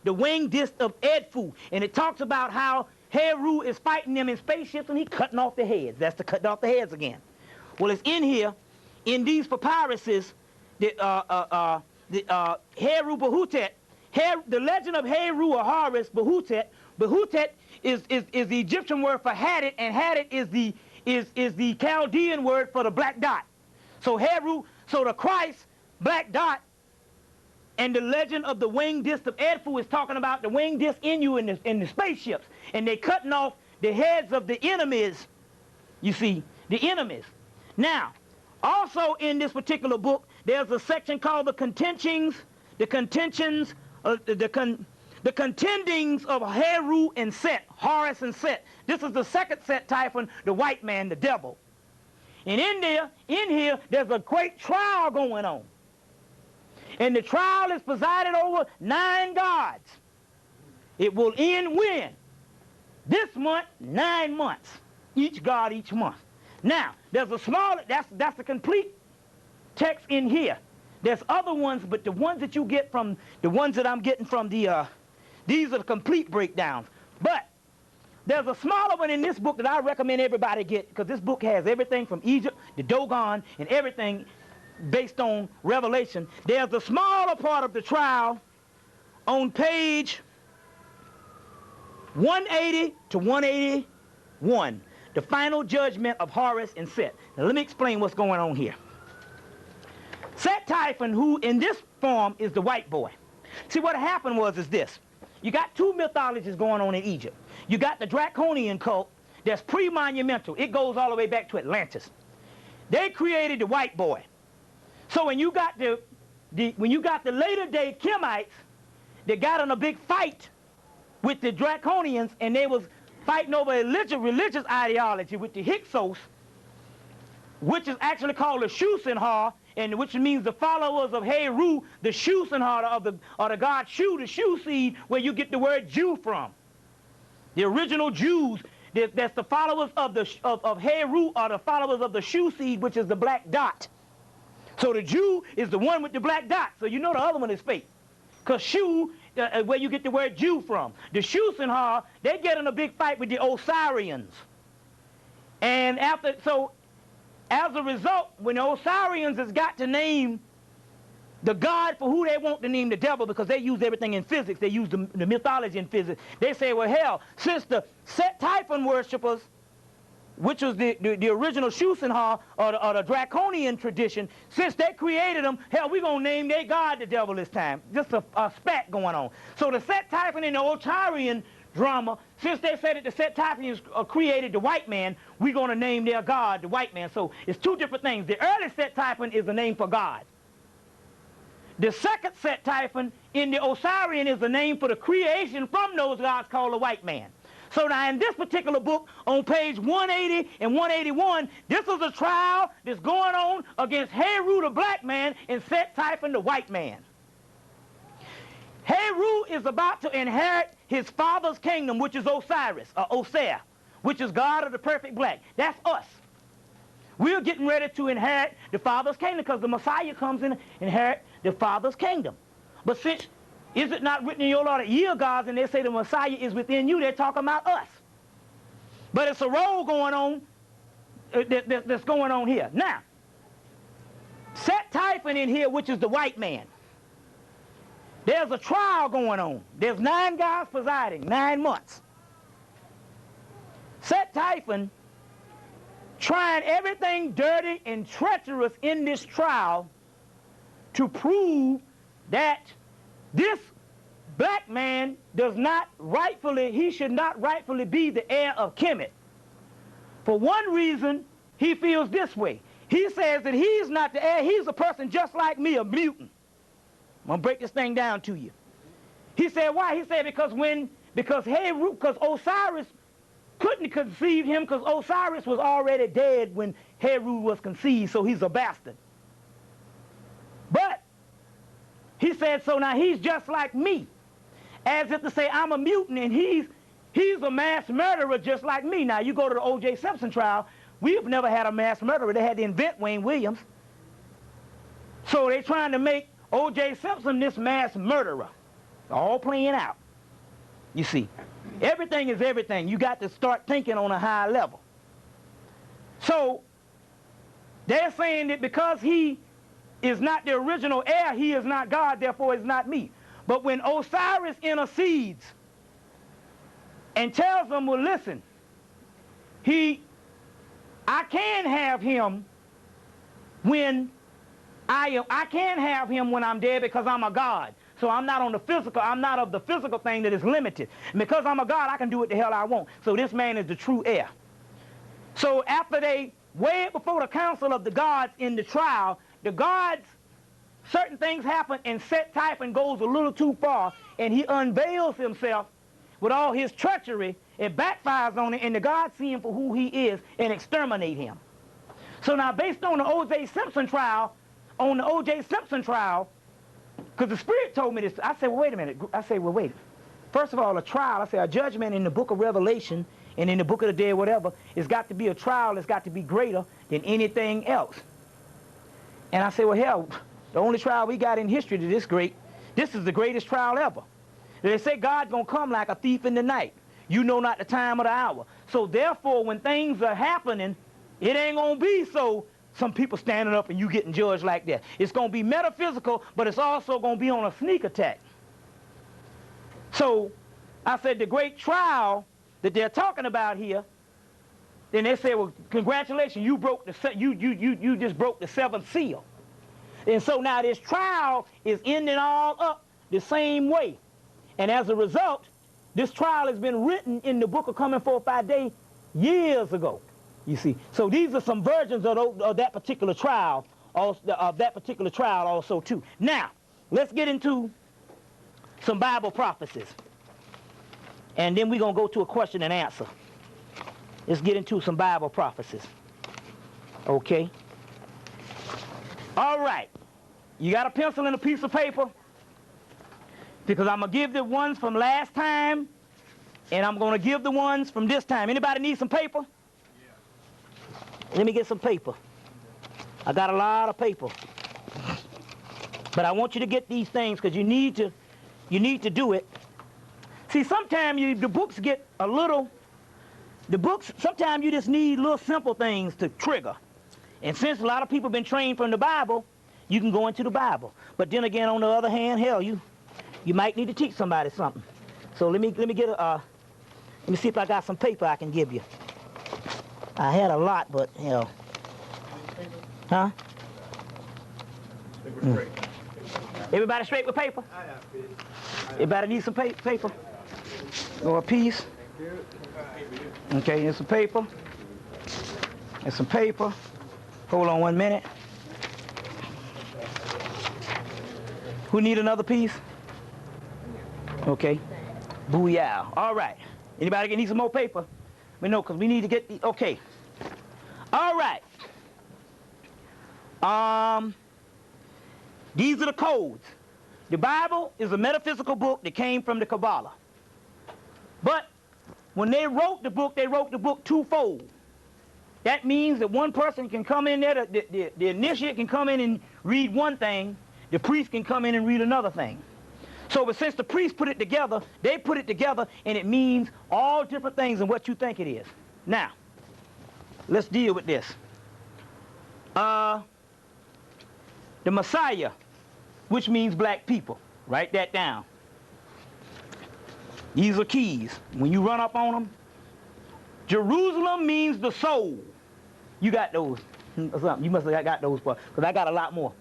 the winged disc of Edfu. And it talks about how Heru is fighting them in spaceships and he's cutting off the heads. That's to cut off the heads again. Well, it's in here, in these papyruses, the Heru Behutet, the legend of Heru or Horus Behutet. Behutet is the Egyptian word for Hadit, and Hadit is the Chaldean word for the black dot. So Heru, so the Christ black dot, and the legend of the winged disc of Edfu is talking about the winged disc in you in the spaceships, and they're cutting off the heads of the enemies. You see, the enemies. Now, also in this particular book, there's a section called the contendings of Heru and Set, Horus and Set. This is the second Set Typhon, the white man, the devil. And in here, there's a great trial going on. And the trial is presided over 9 gods. It will end when? This month, 9 months. Each god each month. Now, there's a small, that's the complete text in here. There's other ones, but the ones that you get from, the ones that I'm getting from these are the complete breakdowns. But there's a smaller one in this book that I recommend everybody get, because this book has everything from Egypt, the Dogon, and everything based on Revelation. There's a smaller part of the trial on page 180 to 181, the final judgment of Horus and Set. Now let me explain what's going on here. Set Typhon, who in this form is the white boy. See, what happened is this. You got two mythologies going on in Egypt. You got the Draconian cult that's pre-monumental. It goes all the way back to Atlantis. They created the white boy. So when you got the later day Kemites, they got in a big fight with the Draconians, and they was fighting over a religious ideology with the Hyksos, which is actually called the Shusenhar, and which means the followers of Heru, the Shusenhar of the god Shu, the Shu seed, where you get the word Jew from. The original Jews, that's the followers of Heru, are the followers of the Shu seed, which is the black dot. So the Jew is the one with the black dot. So you know the other one is fake. Because Shu, where you get the word Jew from. The Shusenhar, they get in a big fight with the Osirians. And as a result, when the Osirians has got to name the god for who they want to name the devil, because they use everything in physics, they use the mythology in physics, they say, well, hell, since the Set Typhon worshippers, which was the original Shusenhar, or the Draconian tradition, since they created them, hell, we're going to name their god the devil this time. Just a spat going on. So the Set Typhon and the Osirian drama, since they said that the Set Typhons created the white man, we're going to name their god the white man. So it's two different things. The early Set Typhon is the name for God. The second Set Typhon in the Osirian is the name for the creation from those gods called the white man. So now in this particular book, on page 180 and 181, this is a trial that's going on against Heru the black man and Set Typhon the white man. Heru is about to inherit his father's kingdom, which is Osiris, or Osir, which is God of the perfect black. That's us. We're getting ready to inherit the father's kingdom, because the Messiah comes in and inherit the father's kingdom. But since, is it not written in your law that ye are gods, and they say the Messiah is within you, they're talking about us. But it's a role going on that's going on here. Now, Set Typhon in here, which is the white man. There's a trial going on. There's 9 guys presiding, 9 months. Set Typhon trying everything dirty and treacherous in this trial to prove that this black man does not rightfully, he should not rightfully be the heir of Kemet. For one reason, he feels this way. He says that he's not the heir, he's a person just like me, a mutant. I'm going to break this thing down to you. He said, why? He said because Osiris couldn't conceive him because Osiris was already dead when Heru was conceived, so he's a bastard. But he said, so now he's just like me. As if to say, I'm a mutant and he's a mass murderer just like me. Now, you go to the O.J. Simpson trial, we've never had a mass murderer. They had to invent Wayne Williams. So they're trying to make O.J. Simpson this mass murderer. All playing out. You see, everything is everything. You got to start thinking on a high level. So they're saying that because he is not the original heir, he is not God, therefore is not me. But when Osiris intercedes and tells them, well, listen, I can have him when I can have him when I'm dead because I'm a God. So I'm not on the physical, I'm not of the physical thing that is limited. And because I'm a God, I can do what the hell I want. So this man is the true heir. So after they way before the council of the gods in the trial, the gods, certain things happen and Set Typhon goes a little too far and he unveils himself with all his treachery. It backfires on it and the gods see him for who he is and exterminate him. So now based on the O.J. Simpson trial, because the Spirit told me this, I said, well, wait a minute. I said, well, wait. First of all, a trial, I said, a judgment in the book of Revelation and in the book of the dead, whatever, it's got to be a trial that's got to be greater than anything else. And I said, well, hell, the only trial we got in history to this great, this is the greatest trial ever. They say God's going to come like a thief in the night. You know not the time or the hour. So therefore, when things are happening, it ain't going to be so some people standing up and you getting judged like that. It's going to be metaphysical, but it's also going to be on a sneak attack. So I said the great trial that they're talking about here, then they say, well, congratulations, you just broke the seventh seal. And so now this trial is ending all up the same way. And as a result, this trial has been written in the book of Coming Forth by Day years ago. You see, so these are some versions of that particular trial, also too. Now, let's get into some Bible prophecies, and then we're gonna go to a question and answer. Let's get into some Bible prophecies. Okay. All right. You got a pencil and a piece of paper, because I'm gonna give the ones from last time, and I'm gonna give the ones from this time. Anybody need some paper? Let me get some paper. I got a lot of paper. But I want you to get these things because you need to do it. See, sometimes the books get a little, sometimes you just need little simple things to trigger. And since a lot of people have been trained from the Bible, you can go into the Bible. But then again, on the other hand, hell, you might need to teach somebody something. So let me see if I got some paper I can give you. I had a lot, but, hell. Huh? Everybody straight with paper? Everybody need some paper? Or a piece? Okay, here's some paper. Here's some paper. Hold on 1 minute. Who need another piece? Okay. Booyah. All right. Anybody need some more paper? We know, because we need to get the, okay. All right. These are the codes. The Bible is a metaphysical book that came from the Kabbalah. But when they wrote the book twofold. That means that one person can come in there, the initiate can come in and read one thing, the priest can come in and read another thing. So, but since the priest put it together, they put it together, and it means all different things than what you think it is. Now, let's deal with this. The Messiah, which means black people. Write that down. These are keys. When you run up on them, Jerusalem means the soul. You got those. Or something. You must have got those, because I got a lot more.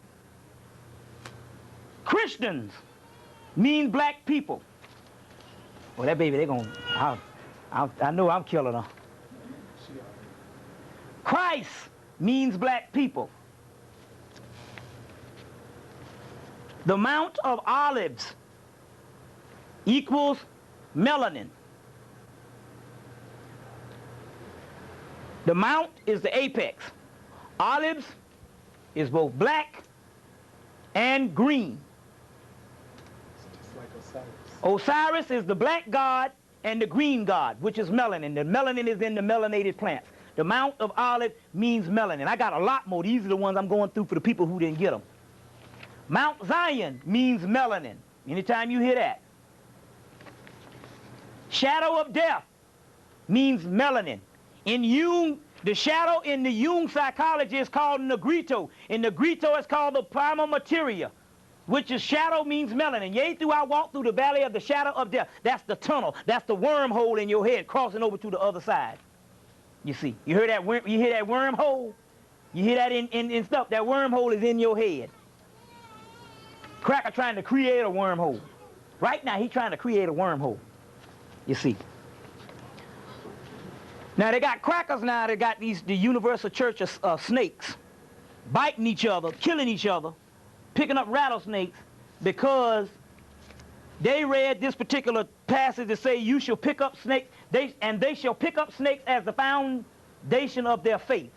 Christians means black people. Well, that baby, I know I'm killing her. Christ means black people. The Mount of Olives equals melanin. The mount is the apex. Olives is both black and green. Just like Osiris. Osiris is the black god and the green god, which is melanin. The melanin is in the melanated plants. The Mount of Olive means melanin. I got a lot more. These are the ones I'm going through for the people who didn't get them. Mount Zion means melanin. Anytime you hear that. Shadow of death means melanin. In Jung, the shadow in the Jung psychology is called negrito. In negrito, it's called the primal materia, which is shadow means melanin. Yea, through I walk through the valley of the shadow of death. That's the tunnel. That's the wormhole in your head crossing over to the other side. You see, you hear that? You hear that wormhole? You hear that in stuff? That wormhole is in your head. Cracker trying to create a wormhole. Right now, he's trying to create a wormhole. You see. Now, they got crackers now. They got the universal church of snakes biting each other, killing each other, picking up rattlesnakes because they read this particular passage that say you shall pick up snakes, they shall pick up snakes as the foundation of their faith.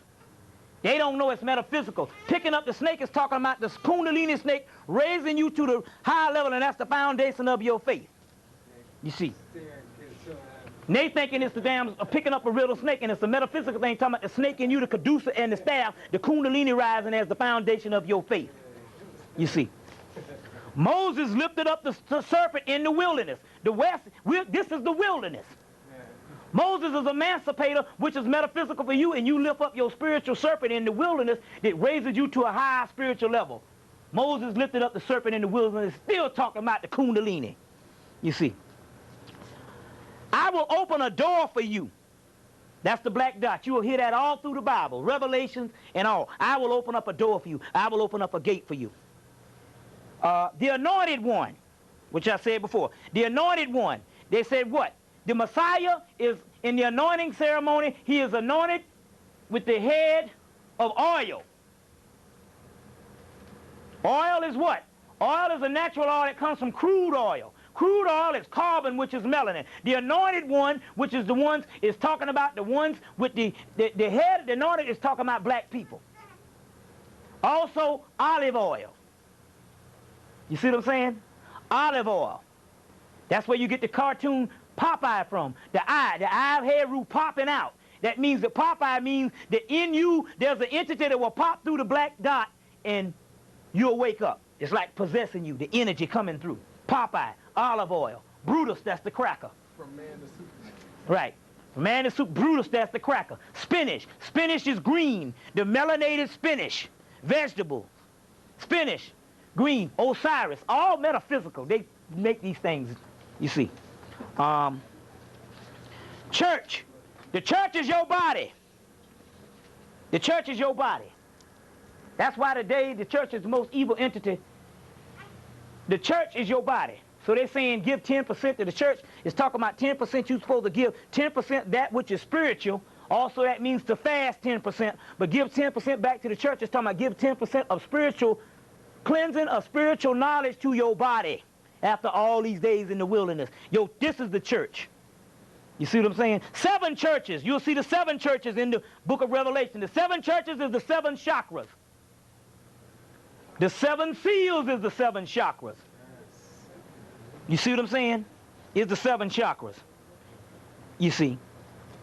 They don't know it's metaphysical. Picking up the snake is talking about the kundalini snake raising you to the high level, and that's the foundation of your faith. You see. And they thinking it's the damn picking up a real snake, and it's a metaphysical thing talking about the snake in you, the caduceus and the staff, the kundalini rising as the foundation of your faith. You see. Moses lifted up the serpent in the wilderness. This is the wilderness. Moses is emancipator, which is metaphysical for you, and you lift up your spiritual serpent in the wilderness that raises you to a high spiritual level. Moses lifted up the serpent in the wilderness, still talking about the kundalini. You see. I will open a door for you. That's the black dot. You will hear that all through the Bible, Revelations and all. I will open up a door for you. I will open up a gate for you. The anointed one, which I said before, the anointed one, they said what? The Messiah is in the anointing ceremony. He is anointed with the head of oil. Oil is what? Oil is a natural oil that comes from crude oil. Crude oil is carbon, which is melanin. The anointed one, which is the ones, is talking about the ones with the head, the anointed is talking about black people. Also, olive oil. You see what I'm saying? Olive oil. That's where you get the cartoon Popeye from. The eye hair root popping out. That means that Popeye means that in you, there's an entity that will pop through the black dot and you'll wake up. It's like possessing you, the energy coming through. Popeye, olive oil. Brutus, that's the cracker. From man to Superman. Right. From man to Brutus, that's the cracker. Spinach. Spinach is green. The melanated spinach. Vegetable. Spinach. Green. Osiris. All metaphysical. They make these things, you see. Church. The church is your body. The church is your body. That's why today the church is the most evil entity. The church is your body. So they're saying give 10% to the church. It's talking about 10% you're supposed to give. 10% that which is spiritual. Also that means to fast 10%. But give 10% back to the church. It's talking about give 10% of spiritual cleansing, of spiritual knowledge to your body. After all these days in the wilderness. This is the church. You see what I'm saying? 7 churches. You'll see the 7 churches in the book of Revelation. The 7 churches is the 7 chakras. The 7 seals is the 7 chakras. You see what I'm saying? It's the 7 chakras. You see.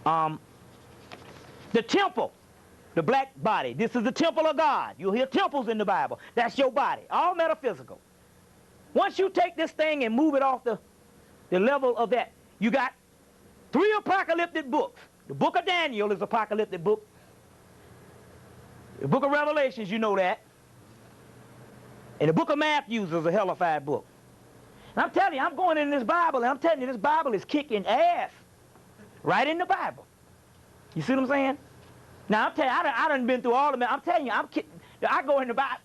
The temple. The black body. This is the temple of God. You'll hear temples in the Bible. That's your body. All metaphysical. Once you take this thing and move it off the level of that, you got 3 apocalyptic books. The book of Daniel is an apocalyptic book. The book of Revelations, you know that. And the book of Matthew is a hellified book. And I'm telling you, I'm going in this Bible, and I'm telling you, this Bible is kicking ass. Right in the Bible. You see what I'm saying? Now, I'm telling you, I done been through all of them. I'm telling you, I go in the Bible.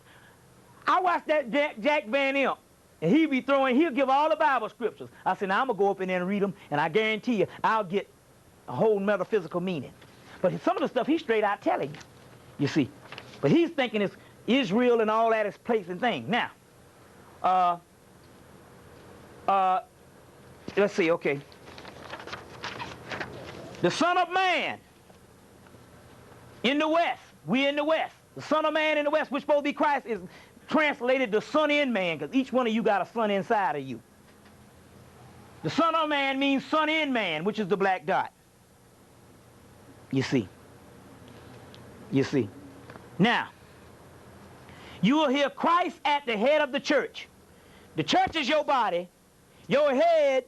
I watched that Jack Van Imp. And he'll give all the Bible scriptures. I said, now I'm going to go up in there and read them, and I guarantee you, I'll get a whole metaphysical meaning. But some of the stuff he's straight out telling you see. But he's thinking it's Israel and all that is place and thing. Now, let's see, okay. The Son of Man in the West. We in the West. The Son of Man in the West, which supposed to be Christ, is translated the Son in Man, because each one of you got a son inside of you. The Son of Man means Son in Man, which is the black dot. You see. You see. Now, you will hear Christ at the head of the church. The church is your body. Your head,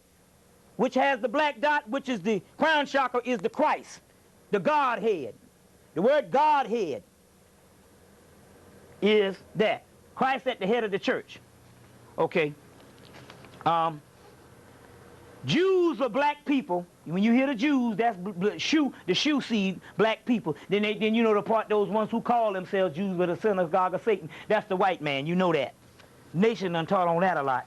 which has the black dot, which is the crown chakra, is the Christ, the Godhead. The word Godhead is that. Christ at the head of the church. Okay. Jews are black people. When you hear the Jews, that's the shoe seed, black people. Then you know the part, those ones who call themselves Jews with the synagogue of Satan. That's the white man. You know that. Nation done taught on that a lot.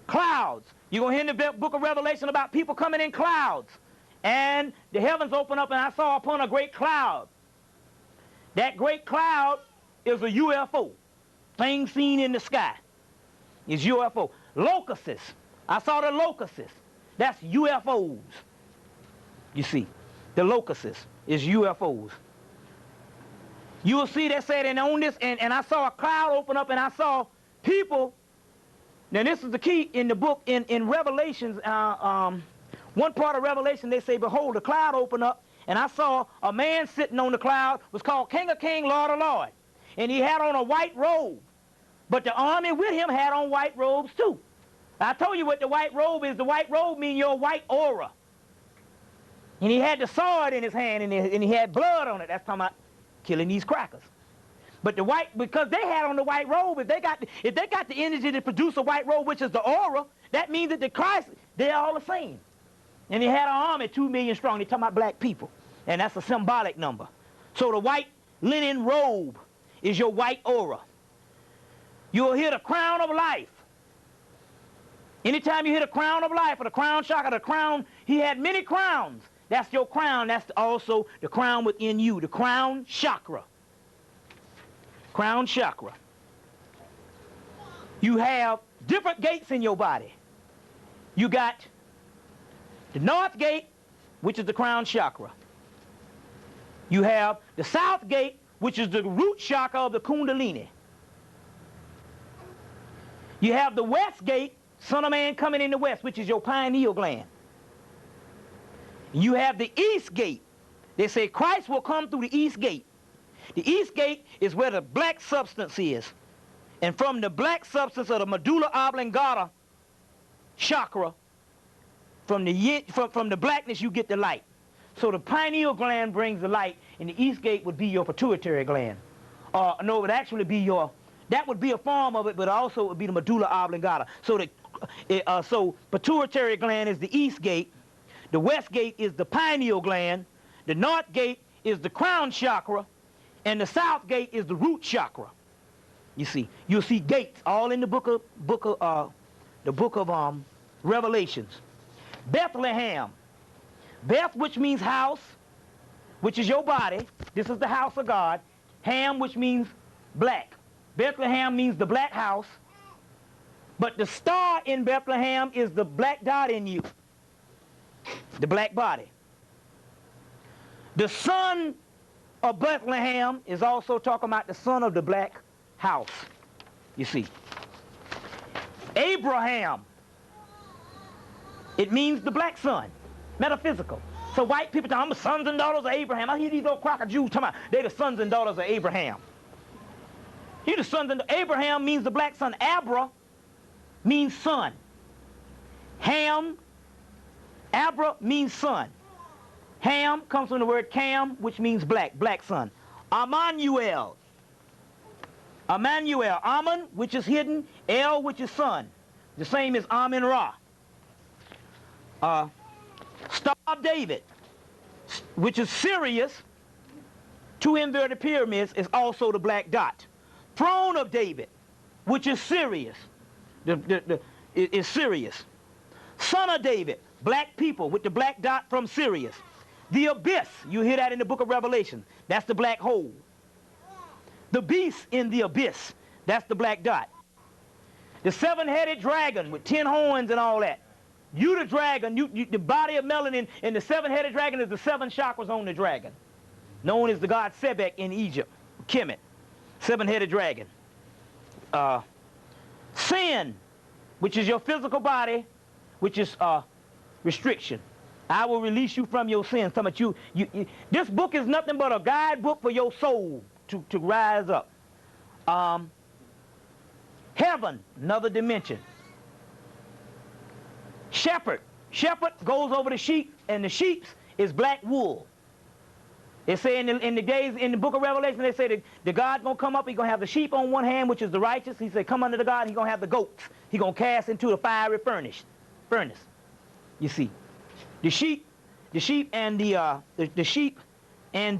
Clouds. You're going to hear in the book of Revelation about people coming in clouds. And the heavens open up, and I saw upon a great cloud. That great cloud is a UFO. Thing seen in the sky is UFO. Locusts. I saw the locusts. That's UFOs. You see, the locusts is UFOs. You will see that said, and on this, and I saw a cloud open up, and I saw people. Now this is the key in the book, in Revelations, one part of Revelation, they say, behold, the cloud opened up, and I saw a man sitting on the cloud, was called King of Kings, Lord of Lords. And he had on a white robe. But the army with him had on white robes too. I told you what the white robe is. The white robe means your white aura. And he had the sword in his hand, and he had blood on it. That's talking about killing these crackers. But the white, because they had on the white robe, if they got the energy to produce a white robe, which is the aura, that means that the Christ, they're all the same. And he had an army 2 million strong. They're talking about black people. And that's a symbolic number. So the white linen robe is your white aura. You'll hear the crown of life. Anytime you hear the crown of life or the crown chakra, the crown, he had many crowns. That's your crown. That's also the crown within you, the crown chakra. Crown chakra. You have different gates in your body. You got the north gate, which is the crown chakra. You have the south gate, which is the root chakra of the kundalini. You have the west gate, Son of Man coming in the west, which is your pineal gland. You have the east gate. They say Christ will come through the east gate. The east gate is where the black substance is. And from the black substance of the medulla oblongata chakra, from the blackness you get the light. So the pineal gland brings the light, and the east gate would be your pituitary gland. No, it would actually be your, that would be a form of it, but also it would be the medulla oblongata. So pituitary gland is the east gate, the west gate is the pineal gland, the north gate is the crown chakra, and the south gate is the root chakra. You see, you'll see gates all in the book of Revelations. Bethlehem. Beth, which means house, which is your body. This is the house of God. Ham, which means black. Bethlehem means the black house. But the star in Bethlehem is the black dot in you, the black body. The son of Bethlehem is also talking about the son of the black house, you see. Abraham, it means the black son, metaphysical. So white people talk, I'm the sons and daughters of Abraham. I hear these old crocker Jews talking about they're the sons and daughters of Abraham. You're the sons and Abraham means the black son. Abra means son. Ham, Abra means son. Ham comes from the word Cam, which means black, black son. Emmanuel. Emmanuel. Amun, which is hidden. El, which is son. The same as Amun-Ra. Star of David, which is Sirius, 2 inverted pyramids, is also the black dot. Throne of David, which is Sirius. Is Sirius. Son of David, black people with the black dot from Sirius. The abyss, you hear that in the book of Revelation. That's the black hole. The beast in the abyss, that's the black dot. The seven-headed dragon with 10 horns and all that. You the dragon, the body of melanin, and the seven-headed dragon is the 7 chakras on the dragon. Known as the god Sebek in Egypt, Hemmitt, seven-headed dragon. Sin, which is your physical body, which is restriction. I will release you from your sins. This book is nothing but a guidebook for your soul to rise up. Heaven, another dimension. Shepherd. Shepherd goes over the sheep, and the sheep is black wool. They say in the days, in the book of Revelation, they say the God's going to come up, he's going to have the sheep on one hand, which is the righteous. He said, come under the God, he's going to have the goats. He's going to cast into the fiery furnace. You see. The sheep and the sheep and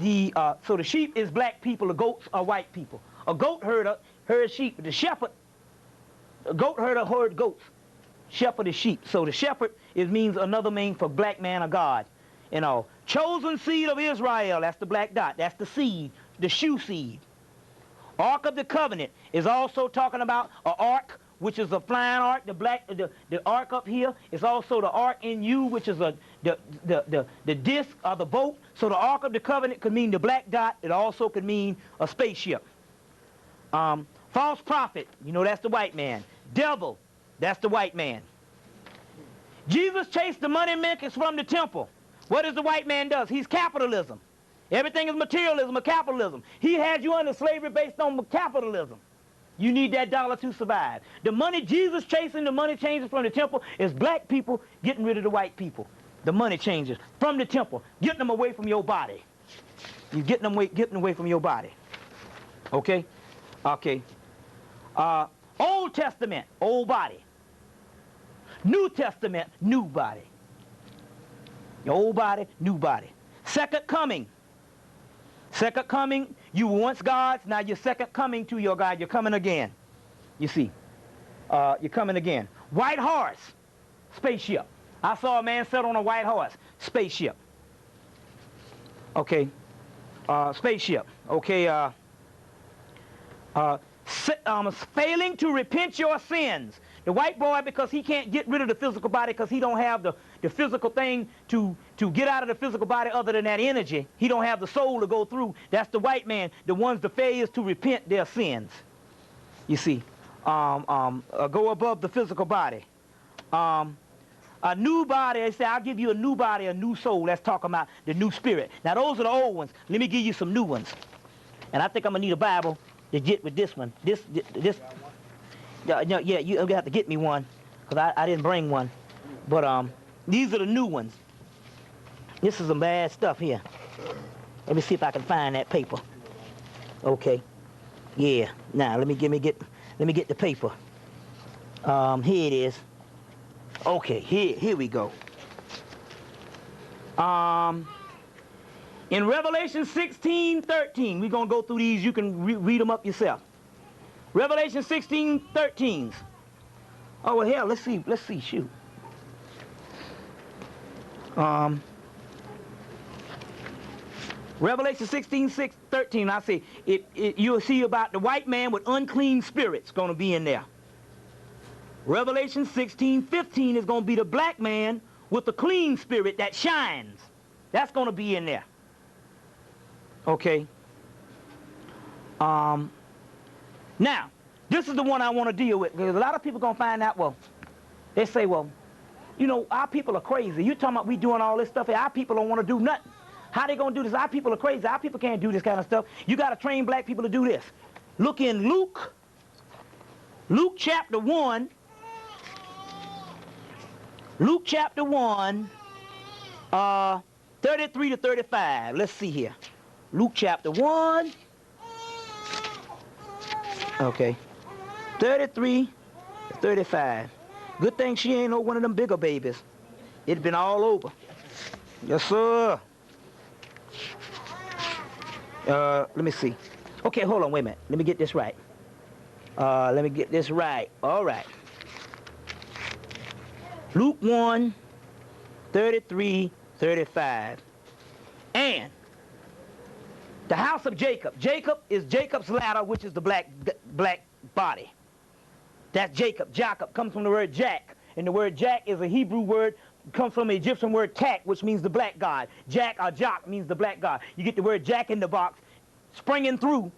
so the sheep is black people, the goats are white people. A goat herder herds sheep. The shepherd, a goat herder herds goats. Shepherd is sheep. So the shepherd means another name for black man of God. You know, chosen seed of Israel, that's the black dot. That's the seed, the shoe seed. Ark of the Covenant is also talking about an ark, which is a flying ark. The ark up here is also the ark in you, which is the disc of the boat. So the Ark of the Covenant could mean the black dot. It also could mean a spaceship. False prophet, you know, that's the white man. Devil, that's the white man. Jesus chased the money makers from the temple. What does the white man does? He's capitalism. Everything is materialism or capitalism. He had you under slavery based on capitalism. You need that dollar to survive. The money Jesus chasing, the money changers from the temple, is black people getting rid of the white people. The money changers from the temple, getting them away from your body. You're getting them away from your body. Okay? Okay. Old Testament, old body. New Testament, new body. Your old body, new body. Second coming. Second coming, you were once God's, now you're second coming to your God. You're coming again. You see. You're coming again. White horse, spaceship. I saw a man sit on a white horse, spaceship. Okay. Spaceship. Okay. Failing to repent your sins. The white boy, because he can't get rid of the physical body because he don't have the physical thing to get out of the physical body other than that energy. He don't have the soul to go through. That's the white man, the ones the failures to repent their sins. You see. Go above the physical body. A new body, they say, I'll give you a new body, a new soul. That's talking about the new spirit. Now, those are the old ones. Let me give you some new ones. And I think I'm going to need a Bible to get with this one. This. Yeah, you have to get me one, because I didn't bring one. But these are the new ones. This is some bad stuff here. Let me see if I can find that paper. Okay. Yeah. Now let me get the paper. Here it is. Okay. Here we go. In Revelation 16:13, we're gonna go through these. You can read them up yourself. Revelation 16:13. Oh, well, hell, let's see, shoot. Revelation 16:13, I say, you'll see about the white man with unclean spirits going to be in there. Revelation 16:15 is going to be the black man with the clean spirit that shines. That's going to be in there. Okay. Now, this is the one I want to deal with, because a lot of people going to find out, well, they say, well, you know, our people are crazy. You're talking about we doing all this stuff here. Our people don't want to do nothing. How they going to do this? Our people are crazy. Our people can't do this kind of stuff. You got to train black people to do this. Look in Luke chapter 1. Luke chapter 1, 33 to 35. Let's see here. Luke chapter 1. Okay. 33 to 35. Good thing she ain't no one of them bigger babies. It'd been all over. Yes, sir. Let me see. Okay, hold on, wait a minute. Let me get this right. Let me get this right. All right. Luke 1, 33, 35. And the house of Jacob. Jacob is Jacob's ladder, which is the black body. That's Jacob. Jacob comes from the word Jack. And the word Jack is a Hebrew word, comes from the Egyptian word Kak, which means the black god. Jack or Jock means the black god. You get the word Jack in the box, springing through,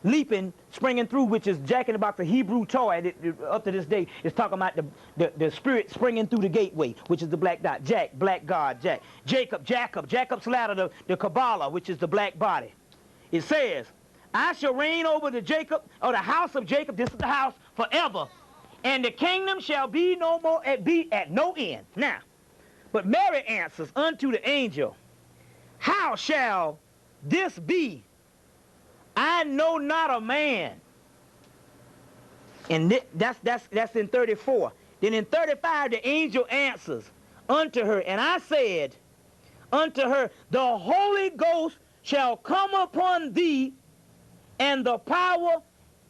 leaping, springing through, which is Jack in the box, a Hebrew toy. Up to this day, it's talking about the spirit springing through the gateway, which is the black dot. Jack, black god, Jack. Jacob, Jacob's ladder, the Kabbalah, which is the black body. It says, I shall reign over the Jacob, or the house of Jacob, this is the house, forever. And the kingdom shall be no more, be at no end. Now, but Mary answers unto the angel, how shall this be? I know not a man. And that's in 34. Then in 35, the angel answers unto her, and I said unto her, the Holy Ghost shall come upon thee, and the power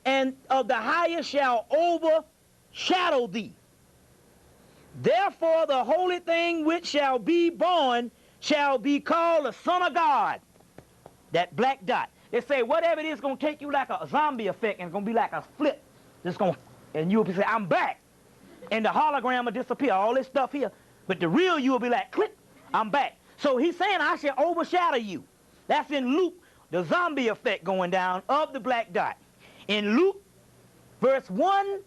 and of the highest shall overshadow thee. Therefore the holy thing which shall be born shall be called the Son of God. That black dot. They say whatever it is going to take you like a zombie effect, and it's going to be like a flip. And you'll be saying, I'm back. And the hologram will disappear, all this stuff here. But the real you will be like, click, I'm back. So he's saying I shall overshadow you. That's in Luke, the zombie effect going down of the black dot. In Luke, verse 1,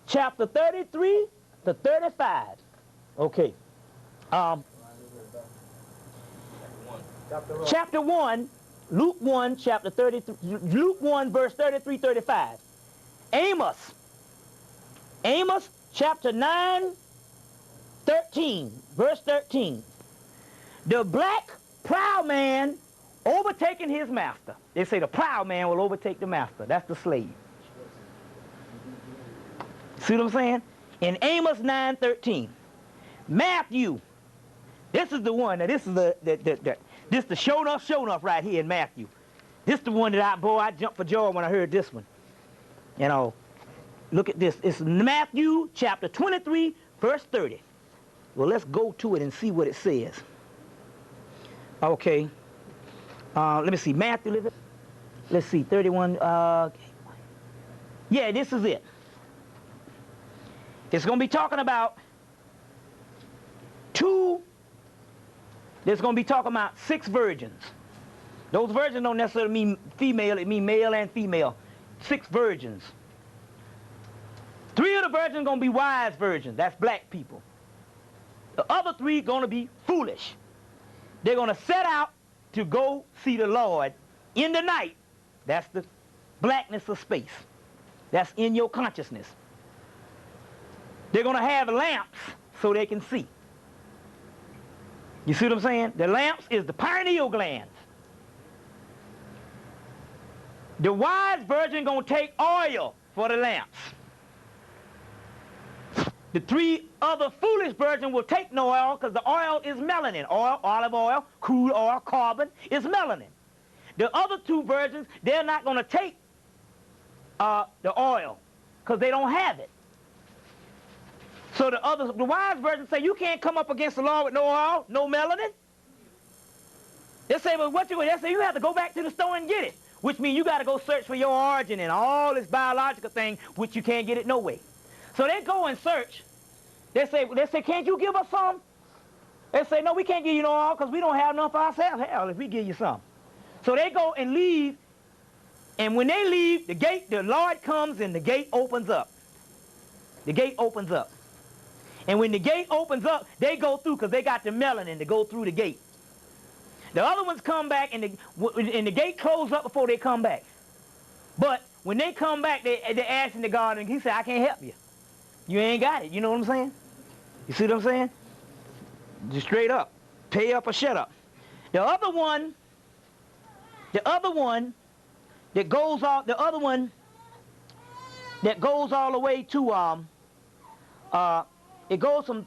chapter 33 to 35. Okay. Chapter 1, Luke 1, chapter 33, Luke 1, verse 33, 35. Amos, chapter 9, 13, verse 13. The black plowman overtaking his master. They say the plowman will overtake the master. That's the slave. See what I'm saying? In Amos 9:13. Matthew. This is the one. Now this is this the show enough right here in Matthew. This is the one that I jumped for joy when I heard this one. You know, look at this. It's Matthew chapter 23, verse 30. Well, let's go to it and see what it says. Okay. Let me see. Matthew, let's see, 31. Yeah, this is it. It's going to be talking about there's going to be talking about 6 virgins. Those virgins don't necessarily mean female, it means male and female. 6 virgins. 3 of the virgins are going to be wise virgins. That's black people. The other 3 are going to be foolish. They're going to set out to go see the Lord in the night. That's the blackness of space. That's in your consciousness. They're going to have lamps so they can see. You see what I'm saying? The lamps is the pineal glands. The wise virgin going to take oil for the lamps. The 3 other foolish virgins will take no oil because the oil is melanin. Oil, olive oil, crude oil, carbon is melanin. The other 2 virgins, they're not going to take the oil because they don't have it. So the wise virgins say, you can't come up against the Lord with no oil, no melanin. They say, well, what you? They say, you have to go back to the store and get it, which means you got to go search for your origin and all this biological thing, which you can't get it no way. So they go and search. They say, can't you give us some? They say, no, we can't give you no oil because we don't have enough for ourselves. Hell, if we give you some. So they go and leave, and when they leave, the Lord comes and the gate opens up. The gate opens up. And when the gate opens up, they go through because they got the melanin to go through the gate. The other ones come back and the gate closes up before they come back. But when they come back, they're asking the God, and he said, I can't help you. You ain't got it. You know what I'm saying? You see what I'm saying? Just straight up. Pay up or shut up. The other one that goes all the way to it goes from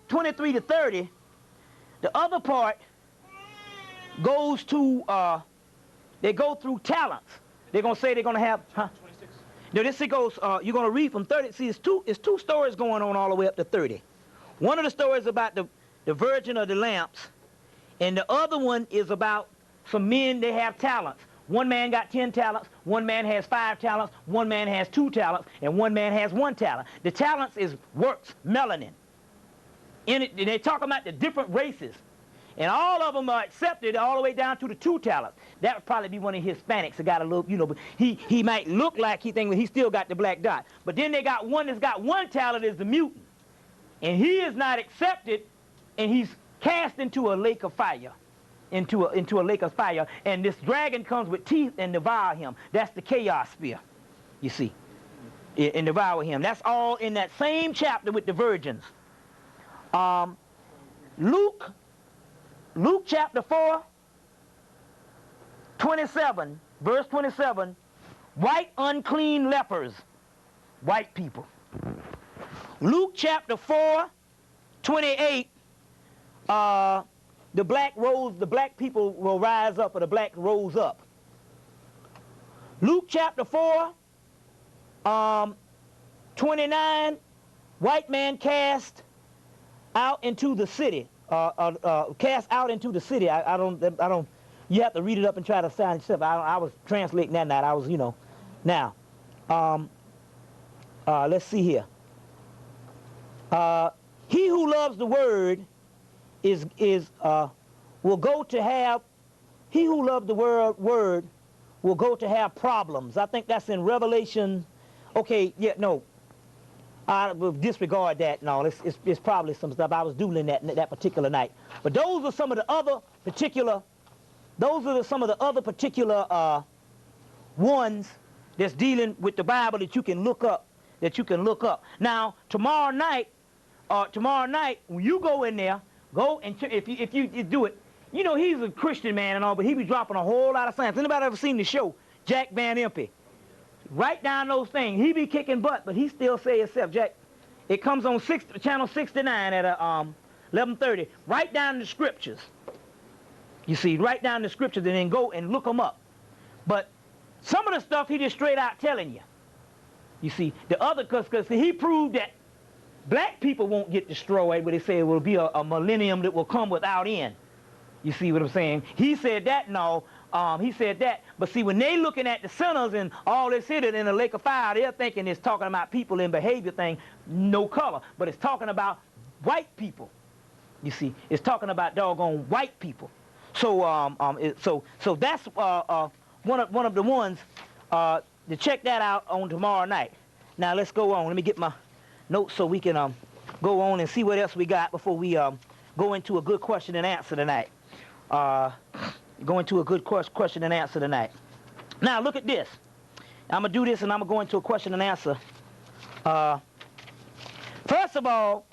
23 to 30. The other part goes to, they go through talents. They're going to say they're going to have, 26. Now this it goes, you're going to read from 30. See, it's two stories going on all the way up to 30. One of the stories about the virgin of the lamps, and the other one is about some men, they have talents. One man got 10 talents, one man has 5 talents, one man has 2 talents, and one man has 1 talent. The talents is works, melanin. In it, and they talk about the different races. And all of them are accepted all the way down to the 2 talents. That would probably be one of Hispanics that got a little, you know, but he might look like he think he still got the black dot. But then they got one that's got 1 talent is the mutant. And he is not accepted, and he's cast into a lake of fire. Into a lake of fire. And this dragon comes with teeth and devour him. That's the chaos sphere, you see. And devour him. That's all in that same chapter with the virgins. Luke chapter 4, 27, verse 27, white unclean lepers, white people. Luke chapter 4, 28, the black people will rise up, or the black rose up. Luke chapter 4, 29, white man cast out into the city. Cast out into the city. I don't. You have to read it up and try to find yourself. I was translating that night. I was, you know. Now, let's see here. He who loves the word will go to have. He who loves the word will go to have problems. I think that's in Revelation. Okay, yeah, no. I will disregard that. No, it's probably some stuff I was doing that particular night. But those are some of the other particular. Those are some of the other particular ones that's dealing with the Bible that you can look up. Now tomorrow night, when you go in there, go and if you do it. You know he's a Christian man and all, but he be dropping a whole lot of science. Anybody ever seen the show Jack Van Impe? Write down those things. He be kicking butt, but he still say himself, Jack. It comes on channel 69 at 11:30. Write down the scriptures. You see, write down the scriptures and then go and look them up. But some of the stuff he just straight out telling you. You see, the other, because he proved that black people won't get destroyed, but he said it will be a millennium that will come without end. You see what I'm saying? He said that, no. He said that, but see, when they looking at the sinners and all this hidden in the lake of fire, they're thinking it's talking about people in behavior thing, no color, but it's talking about white people. You see, it's talking about doggone white people. So, so that's one of the ones to check that out on tomorrow night. Now let's go on. Let me get my notes so we can go on and see what else we got before we go into a good question and answer tonight. Go into a good question and answer tonight. Now look at this. I'm going to do this and I'm going to go into a question and answer. First of all,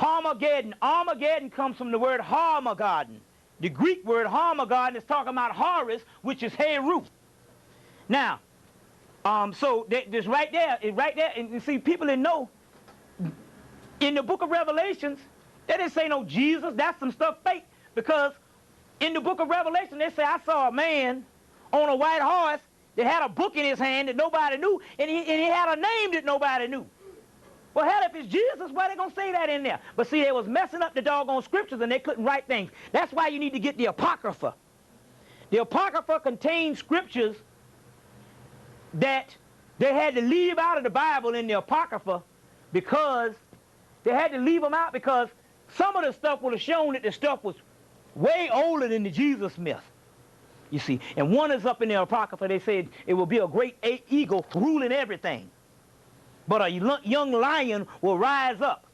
Armageddon. Armageddon comes from the word Harmageddon. The Greek word Harmageddon is talking about Horus, which is Heru. Now, so this right there, and you see, people didn't know. In the book of Revelations, they didn't say no Jesus. That's some stuff fake, because in the book of Revelation, they say, I saw a man on a white horse that had a book in his hand that nobody knew, and he had a name that nobody knew. Well, hell, if it's Jesus, why are they going to say that in there? But see, they was messing up the doggone scriptures, and they couldn't write things. That's why you need to get the Apocrypha. The Apocrypha contains scriptures that they had to leave out of the Bible in the Apocrypha, because they had to leave them out because some of the stuff would have shown that the stuff was way older than the Jesus myth, you see. And one is up in the Apocrypha. They said it will be a great eagle ruling everything. But a young lion will rise up.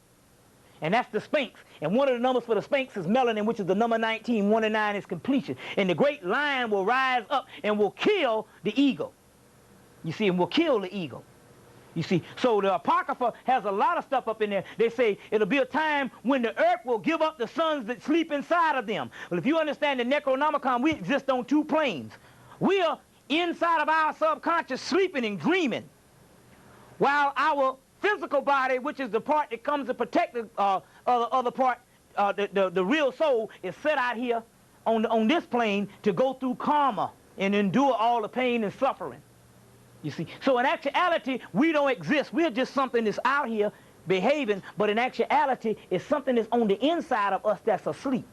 And that's the Sphinx. And one of the numbers for the Sphinx is melanin, which is the number 19. 1 and 9 is completion. And the great lion will rise up and will kill the eagle. You see, and will kill the eagle. You see, so the Apocrypha has a lot of stuff up in there. They say it'll be a time when the earth will give up the sons that sleep inside of them. Well, if you understand the Necronomicon, we exist on 2 planes. We are inside of our subconscious sleeping and dreaming, while our physical body, which is the part that comes to protect the other part, the real soul, is set out here on this plane to go through karma and endure all the pain and suffering. You see? So in actuality, we don't exist. We're just something that's out here behaving, but in actuality, it's something that's on the inside of us that's asleep.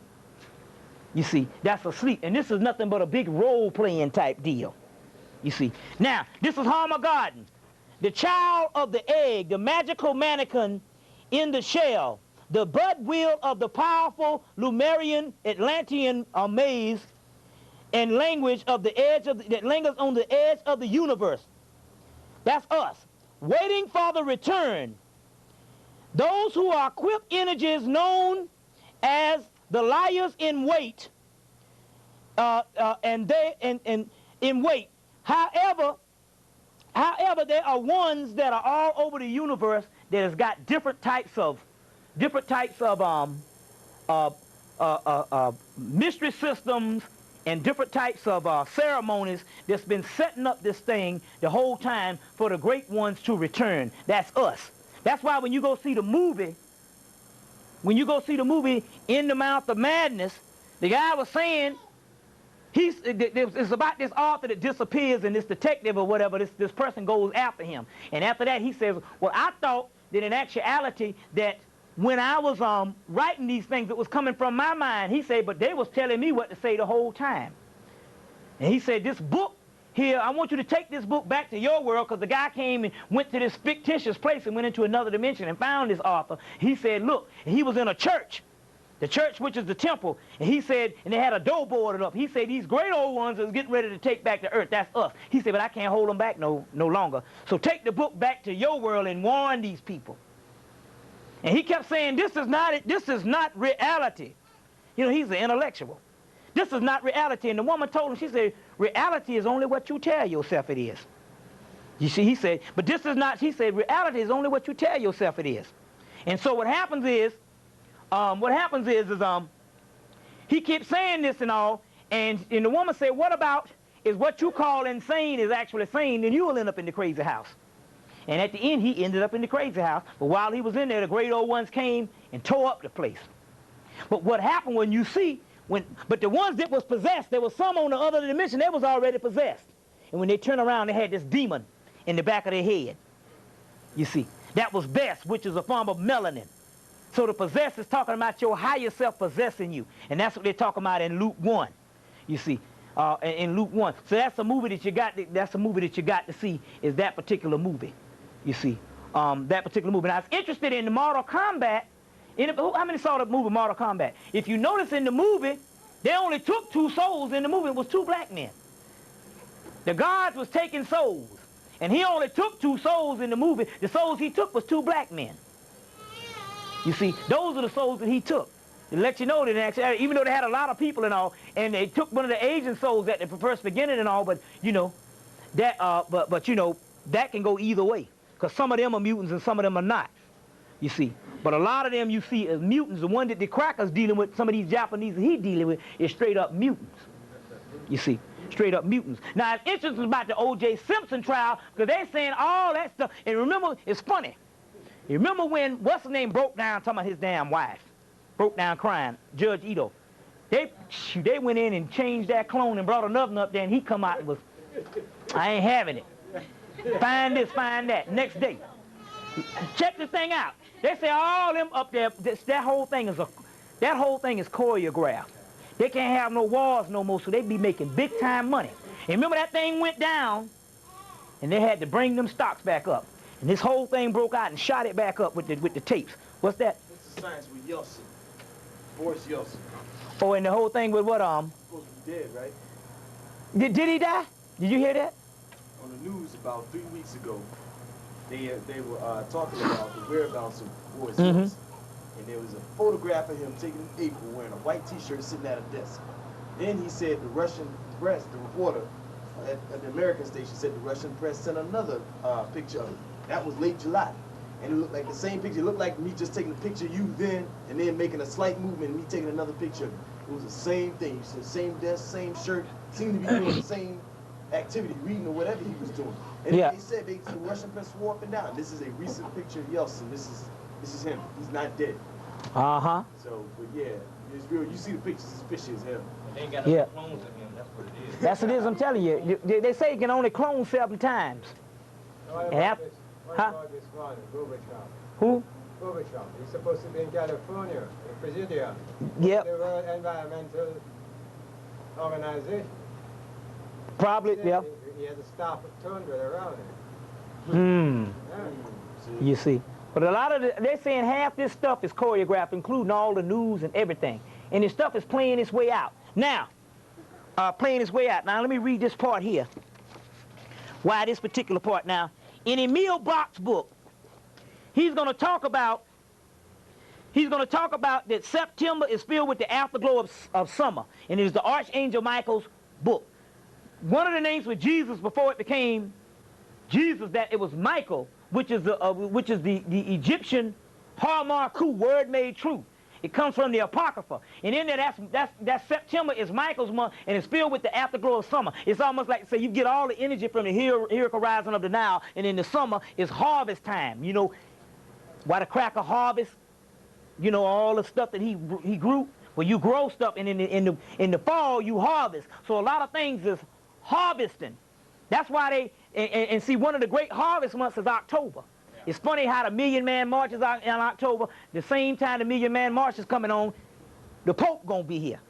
You see? That's asleep. And this is nothing but a big role-playing type deal. You see? Now, this is Harmageddon. The child of the egg, the magical mannequin in the shell, the bud wheel of the powerful Lemurian Atlantean maze and language of the edge of that lingers on the edge of the universe. That's us, waiting for the return. Those who are equipped energies known as the liars in wait, and in wait. However, there are ones that are all over the universe that has got different types of mystery systems and different types of ceremonies that's been setting up this thing the whole time for the great ones to return. That's us. That's why when you go see the movie, In the Mouth of Madness, the guy was saying, it's about this author that disappears and this detective or whatever, this person goes after him. And after that he says, well, I thought that in actuality that when I was writing these things, it was coming from my mind. He said, but they was telling me what to say the whole time. And he said, this book here, I want you to take this book back to your world, because the guy came and went to this fictitious place and went into another dimension and found this author. He said, look, and he was in a church. The church, which is the temple, and he said, and they had a door boarded up. He said, these great old ones is getting ready to take back the earth. That's us. He said, but I can't hold them back no longer. So take the book back to your world and warn these people. And he kept saying, this is not reality. You know, he's an intellectual. This is not reality. And the woman told him, she said, reality is only what you tell yourself it is. You see, he said, but this is not, he said, reality is only what you tell yourself it is. And so what happens is, he keeps saying this and all, and the woman said, what about, is what you call insane is actually sane, then you will end up in the crazy house. And at the end, he ended up in the crazy house. But while he was in there, the great old ones came and tore up the place. But what happened when you see, but the ones that was possessed, there was some on the other dimension, they was already possessed. And when they turned around, they had this demon in the back of their head. You see, that was Bess, which is a form of melanin. So the possessed is talking about your higher self possessing you. And that's what they're talking about in Luke 1. You see, in Luke 1. So that's a movie that you got to see, is that particular movie. You see, that particular movie. Now, I was interested in the Mortal Kombat. How many saw the movie Mortal Kombat? If you notice in the movie, they only took 2 souls in the movie. It was 2 black men. The gods was taking souls. And he only took 2 souls in the movie. The souls he took was 2 black men. You see, those are the souls that he took. To let you know that actually, even though they had a lot of people and all, and they took one of the Asian souls at the first beginning and all, but you know, that but you know, that can go either way. Because some of them are mutants and some of them are not. You see. But a lot of them you see as mutants. The one that the cracker's dealing with, some of these Japanese that he's dealing with, is straight up mutants. You see. Straight up mutants. Now, it's interesting about the O.J. Simpson trial, because they're saying all that stuff. And remember, it's funny. You remember when, what's his name, broke down talking about his damn wife? Broke down crying, Judge Ito. They went in and changed that clone and brought another one up there, and he come out and was, I ain't having it. Find this, find that. Next day. Check this thing out. They say all them up there, that whole thing is choreographed. They can't have no wars no more, so they be making big time money. And remember that thing went down, and they had to bring them stocks back up. And this whole thing broke out and shot it back up with the tapes. What's that? This is science with Yeltsin. Boris Yeltsin. Oh, and the whole thing with what, Supposed to be dead, right? Did he die? Did you hear that? On the news about 3 weeks ago, they were talking about the whereabouts of Boris Yeltsin. And there was a photograph of him taking an apron, wearing a white t-shirt, sitting at a desk. Then he said the Russian press, the reporter at the American station said the Russian press sent another picture of him. That was late July. And it looked like the same picture. It looked like me just taking a picture of you then, and then making a slight movement, and me taking another picture of you. It was the same thing. You said same desk, same shirt, seemed to be doing the same activity, reading or whatever he was doing. And they said, the Russian press swore up and down, this is a recent picture of Yeltsin. This is him. He's not dead. Uh-huh. So, but yeah, it's real. You see the pictures, it's fishy as hell. They ain't got no clones of him, that's what it is. That's what it is, I'm telling you. They say you can only clone 7 times. What And about this? What huh? about this one, Gorbachev? Who? Gorbachev. He's supposed to be in California, in Presidio. Yep. The World Environmental Organization. Probably, yeah. He has a staff of 200 around him. Yeah. You see. But a lot of they're saying half this stuff is choreographed, including all the news and everything. And this stuff is playing its way out. Now, playing its way out. Now, let me read this part here. Why this particular part now. In Emil Bach's book, he's going to talk about that September is filled with the afterglow of summer. And it is the Archangel Michael's book. One of the names for Jesus before it became Jesus, that it was Michael, which is the Egyptian Har-Mar-Ku, word made true. It comes from the Apocrypha. And in there, that's September is Michael's month, and it's filled with the afterglow of summer. It's almost like, say, you get all the energy from the heroic horizon of the Nile, and in the summer, it's harvest time. You know, why the cracker harvest? You know, all the stuff that he grew. Well, you grow stuff, and in the fall, you harvest. So a lot of things is harvesting. That's why they, and see, one of the great harvest months is October. It's funny how the Million Man March is out in October. The same time the Million Man March is coming on, the Pope gonna be here.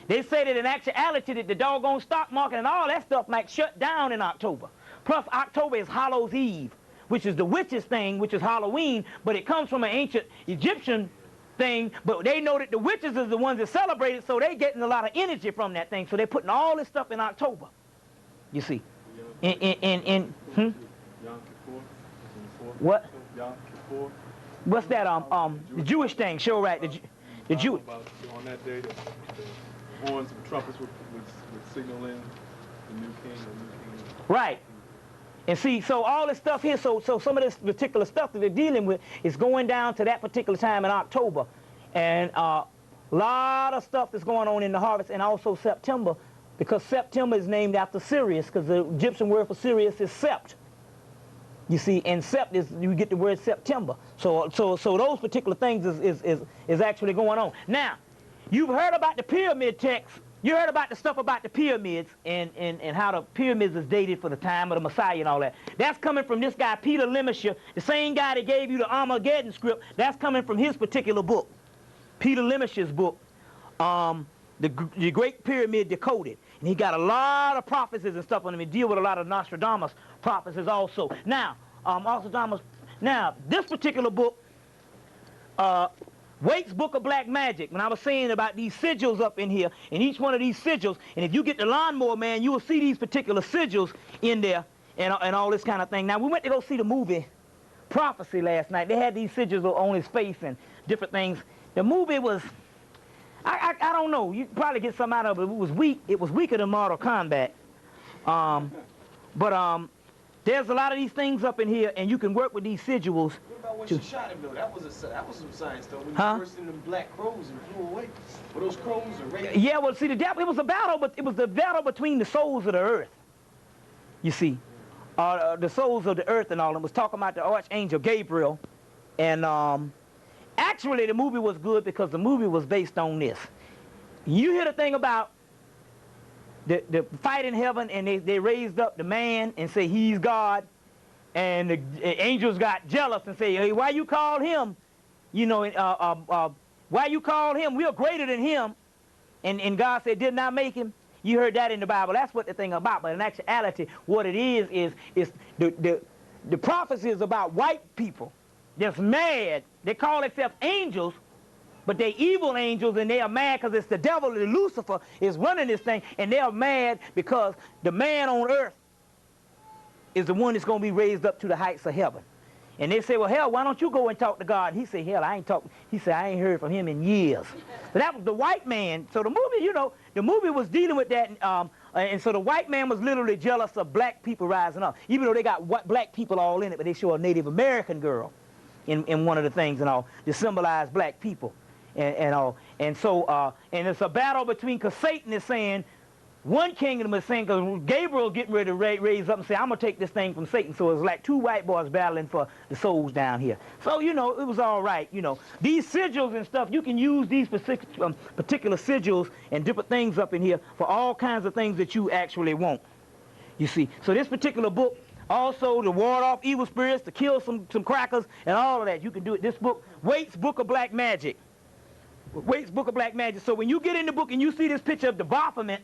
They say that in actuality that the doggone stock market and all that stuff might shut down in October. Plus October is Hallows Eve, which is the witches thing, which is Halloween, but it comes from an ancient Egyptian thing, but they know that the witches is the ones that celebrate it, so they're getting a lot of energy from that thing. So they're putting all this stuff in October, you see. What? What's that? The Jewish thing. Sure, right? The Jewish. On that day, the horns and trumpets would signal in the new king. Right. And see, so all this stuff here, so some of this particular stuff that they're dealing with is going down to that particular time in October, and a lot of stuff that's going on in the harvest, and also September, because September is named after Sirius, because the Egyptian word for Sirius is Sept. You see, and Sept is, you get the word September. So those particular things is actually going on. Now, you've heard about the pyramid text. You heard about the stuff about the pyramids and how the pyramids is dated for the time of the Messiah and all that. That's coming from this guy, Peter Lemesher, the same guy that gave you the Armageddon script. That's coming from his particular book, Peter Lemesher's book, the Great Pyramid Decoded. And he got a lot of prophecies and stuff on him. He deal with a lot of Nostradamus prophecies also. Now, this particular book, Waite's Book of Black Magic, when I was saying about these sigils up in here, and each one of these sigils, and if you get the lawnmower, man, you will see these particular sigils in there and all this kind of thing. Now, we went to go see the movie Prophecy last night. They had these sigils on his face and different things. The movie was, I don't know, you probably get something out of it. It was weak. It was weaker than Mortal Kombat. There's a lot of these things up in here, and you can work with these sigils. What about when she shot him, though? That was some science, though. When you burst in them black crows and flew away. Were those crows or raiders? Yeah, well, see, it was a battle, but it was the battle between the souls of the earth. You see, the souls of the earth and all. It was talking about the Archangel Gabriel, and actually, the movie was good because the movie was based on this. You hear the thing about the fight in heaven, and they raised up the man and say he's God, and the angels got jealous and say, hey, why you call him? You know, why you call him? We're greater than him. And God said, did not make him. You heard that in the Bible. That's what the thing about. But in actuality, what it is the prophecy is about white people that's mad. They call themselves angels, but they're evil angels, and they are mad because it's the devil, Lucifer, is running this thing, and they are mad because the man on earth is the one that's going to be raised up to the heights of heaven. And they say, well, hell, why don't you go and talk to God? And he said, hell, I ain't talking. He said, I ain't heard from him in years. So that was the white man. So the movie, you know, the movie was dealing with that, and so the white man was literally jealous of black people rising up, even though they got black people all in it, but they show a Native American girl in one of the things and all to symbolize black people. And all, and so, and it's a battle between, because Satan is saying, one kingdom is saying, because Gabriel getting ready to raise up and say, I'm going to take this thing from Satan. So it's like two white boys battling for the souls down here. So, you know, it was all right, you know. These sigils and stuff, you can use these particular sigils and different things up in here for all kinds of things that you actually want, you see. So this particular book, also to ward off evil spirits, to kill some crackers, and all of that, you can do it. This book, Waite's Book of Black Magic. Waite's Book of Black Magic. So when you get in the book and you see this picture of the Baphomet,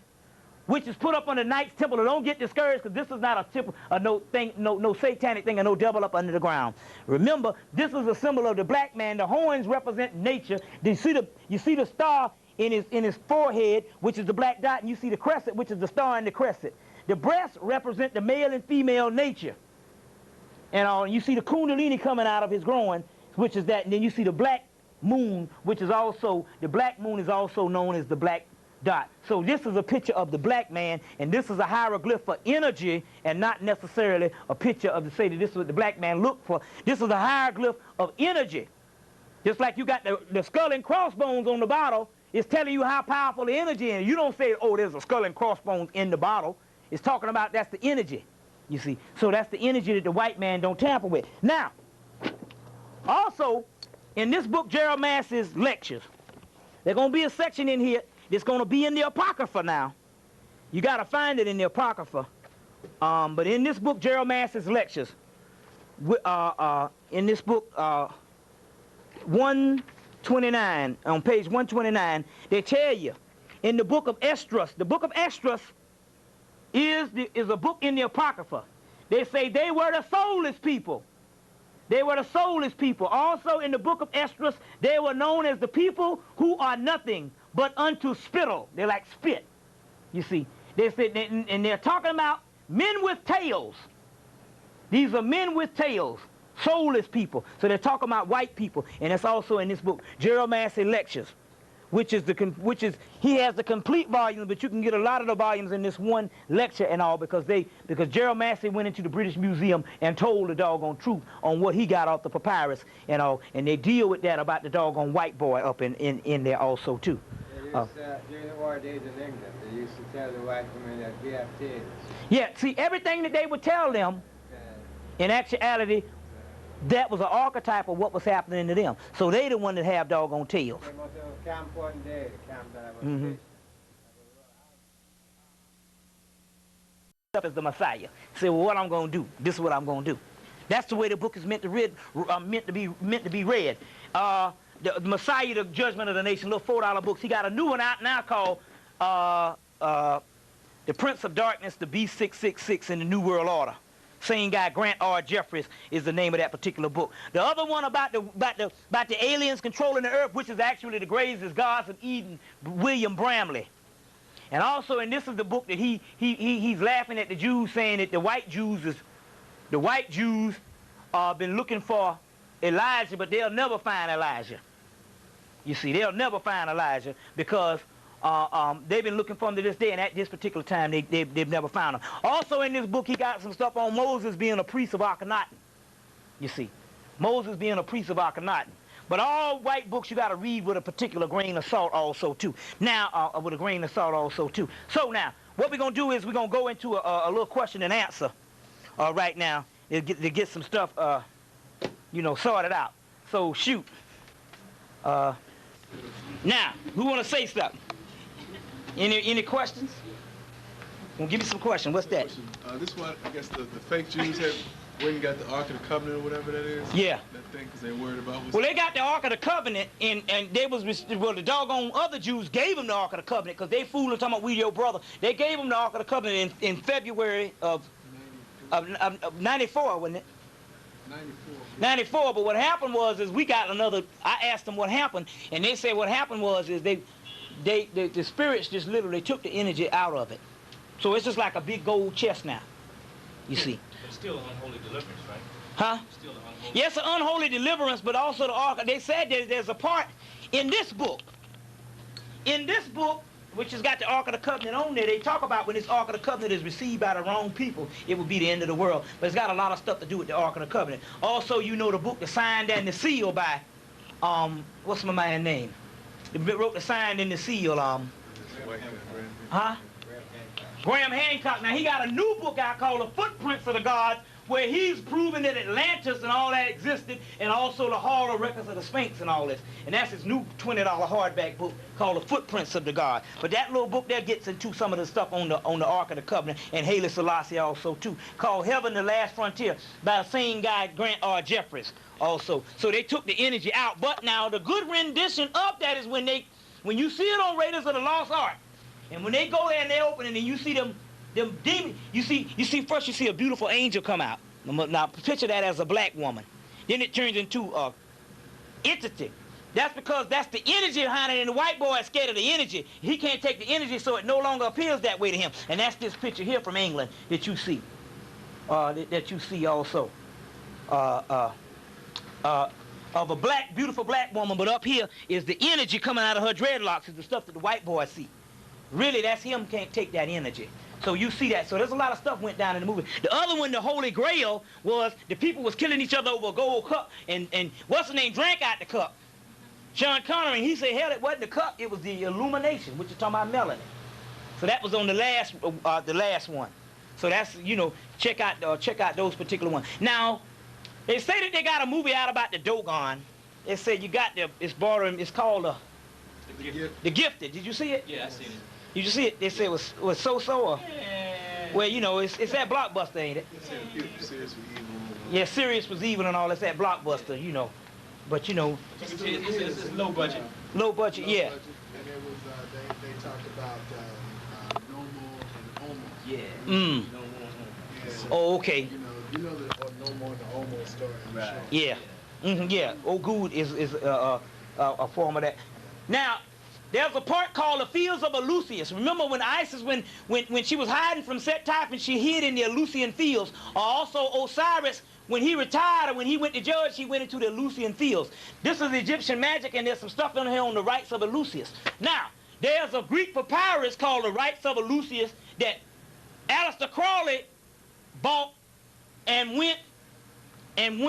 which is put up on the Knights Temple, don't get discouraged, because this is not a temple, no satanic thing, or no devil up under the ground. Remember, this is a symbol of the black man. The horns represent nature. You see the star in his forehead, which is the black dot, and you see the crescent, which is the star and the crescent. The breasts represent the male and female nature. And you see the kundalini coming out of his groin, which is that, and then you see the black moon, which is also, the black moon is also known as the black dot. So this is a picture of the black man, and this is a hieroglyph for energy, and not necessarily a picture of, to say that this is what the black man looked for. This is a hieroglyph of energy. Just like you got the skull and crossbones on the bottle, it's telling you how powerful the energy is. You don't say, oh, there's a skull and crossbones in the bottle. It's talking about that's the energy, you see. So that's the energy that the white man don't tamper with. Now, also, in this book, Gerald Massey's lectures, there's going to be a section in here that's going to be in the Apocrypha now. You got to find it in the Apocrypha. But in this book, Gerald Massey's lectures, in this book, 129, on page 129, they tell you, in the book of Esdras, the book of Esdras is a book in the Apocrypha. They say they were the soulless people. They were the soulless people. Also in the book of Esdras, they were known as the people who are nothing but unto spittle. They're like spit, you see. They said, and they're talking about men with tails. These are men with tails, soulless people. So they're talking about white people, and it's also in this book, Gerald Massey Lectures, which is he has the complete volume, but you can get a lot of the volumes in this one lecture and all, because Gerald Massey went into the British Museum and told the doggone truth on what he got off the papyrus and all, and they deal with that about the doggone white boy up in there also too. During the war days in England, they used to tell the white women that we have tails. Yeah, see, everything that they would tell them, in actuality, that was an archetype of what was happening to them. So they the one that have doggone tails. They must have a camp one day, the camp that I was facing. Up as the Messiah. Say, well, what I'm going to do? This is what I'm going to do. That's the way the book is meant to be read. The Messiah, the Judgment of the Nation, little $4 books. He got a new one out now called The Prince of Darkness, the B666 in the New World Order. Same guy, Grant R. Jeffries, is the name of that particular book. The other one about the aliens controlling the earth, which is actually the graves is Gods of Eden, William Bramley. And also, and this is the book that he's laughing at the Jews, saying that the white Jews been looking for Elijah, but they'll never find Elijah. You see, they'll never find Elijah because they've been looking for him to this day, and at this particular time, they've never found him. Also in this book, he got some stuff on Moses being a priest of Akhenaten. You see, Moses being a priest of Akhenaten. But all white books you got to read with a particular grain of salt also, too. Now, with a grain of salt also, too. So now, what we're going to do is we're going to go into a little question and answer right now to get some stuff, you know, sorted out. So, shoot. Now, who want to say something? Any questions? Well, give me some questions. What's that? This one, I guess the fake Jews had went and got the Ark of the Covenant or whatever that is. Yeah. That thing, because they're worried about what's... Well, they got the Ark of the Covenant, and the doggone other Jews gave them the Ark of the Covenant, because they fooling talking about we your brother. They gave them the Ark of the Covenant in February of 94, wasn't it? 94, but what happened was we got another. I asked them what happened, and they said what happened was the spirits just literally took the energy out of it. So it's just like a big gold chest now. You see. It's still an unholy deliverance, right? Huh? Still an unholy. Yes, an unholy deliverance, but also the Ark. They said there's a part in this book. In this book, which has got the Ark of the Covenant on there, they talk about when this Ark of the Covenant is received by the wrong people, it will be the end of the world. But it's got a lot of stuff to do with the Ark of the Covenant. Also, you know the book, the signed and the seal by, what's my man's name? They wrote the signed and the seal, huh? Graham Hancock. Now, he got a new book out called The Footprints of the Gods, where he's proving that Atlantis and all that existed, and also the Hall of Records of the Sphinx and all this. And that's his new $20 hardback book called The Footprints of the God. But that little book there gets into some of the stuff on the Ark of the Covenant, and Haile Selassie also too, called Heaven, the Last Frontier, by the same guy, Grant R. Jeffries, also. So they took the energy out. But now the good rendition of that is when you see it on Raiders of the Lost Ark, and when they go there and they open it, and you see them demons, you see first you see a beautiful angel come out. Now picture that as a black woman. Then it turns into a entity. That's because that's the energy behind it, and the white boy is scared of the energy. He can't take the energy, so it no longer appears that way to him. And that's this picture here from England that you see. That you see also. Of a beautiful black woman, but up here is the energy coming out of her dreadlocks, is the stuff that the white boys see. Really, that's him can't take that energy. So you see that. So there's a lot of stuff went down in the movie. The other one, the Holy Grail, was the people was killing each other over a gold cup, and what's his name drank out the cup. Sean Connery, and he said, hell, it wasn't the cup, it was the illumination, which is talking about melanin. So that was on the last one. So that's, you know, check out those particular ones. Now, they say that they got a movie out about the Dogon. They said you got it's called The Gifted. Did you see it? Yeah, I seen it. Did you see it? They said it was so-so, or? Well, you know, it's that Blockbuster, ain't it? Yeah, Sirius was evil and all. It's that Blockbuster, you know. But, you know. It's low budget. Low budget, yeah. And it was, they talked about no more and almost. Yeah. Mm. No more. Yeah. Oh, okay. You know the no more and almost story. Right. Yeah. Mm-hmm, yeah. Oh, good is a form of that. Now, there's a part called the Fields of Eleusis. Remember when Isis, when she was hiding from Set-Type and she hid in the Eleusinian fields, or also Osiris, when he retired or when he went to judge, he went into the Eleusinian fields. This is Egyptian magic, and there's some stuff in here on the rites of Eleusis. Now, there's a Greek papyrus called the Rites of Eleusis that Aleister Crowley bought and went and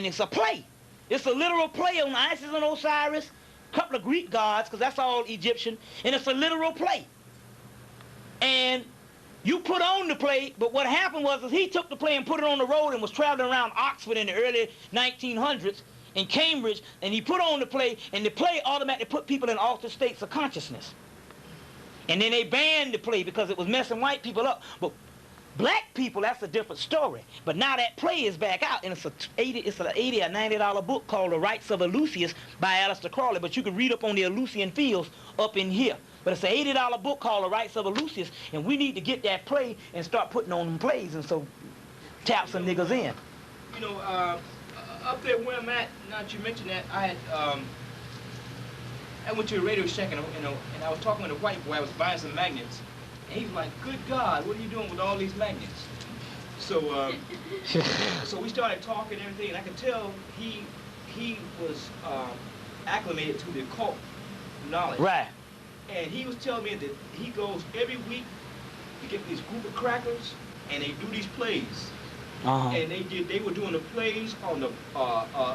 it's a play. It's a literal play on Isis and Osiris, a couple of Greek gods, because that's all Egyptian, and it's a literal play. And you put on the play, but what happened was he took the play and put it on the road and was traveling around Oxford in the early 1900s, in Cambridge, and he put on the play, and the play automatically put people in altered states of consciousness. And then they banned the play because it was messing white people up. But black people, that's a different story. But now that play is back out, and it's an $80 or $90 book called The Rites of Eleusis by Aleister Crowley. But you can read up on the Eleusinian fields up in here. But it's an $80 book called The Rites of Eleusis, and we need to get that play and start putting on them plays, and so tap some niggas in. You know, up there where I'm at, now that you mentioned that, I went to a Radio Shack, and I was talking with a white boy. I was buying some magnets, and he was like, "Good God, what are you doing with all these magnets?" So, so we started talking and everything, and I could tell he was acclimated to the occult knowledge. Right. And he was telling me that he goes every week to get these group of crackers, and they do these plays. And they were doing the plays on the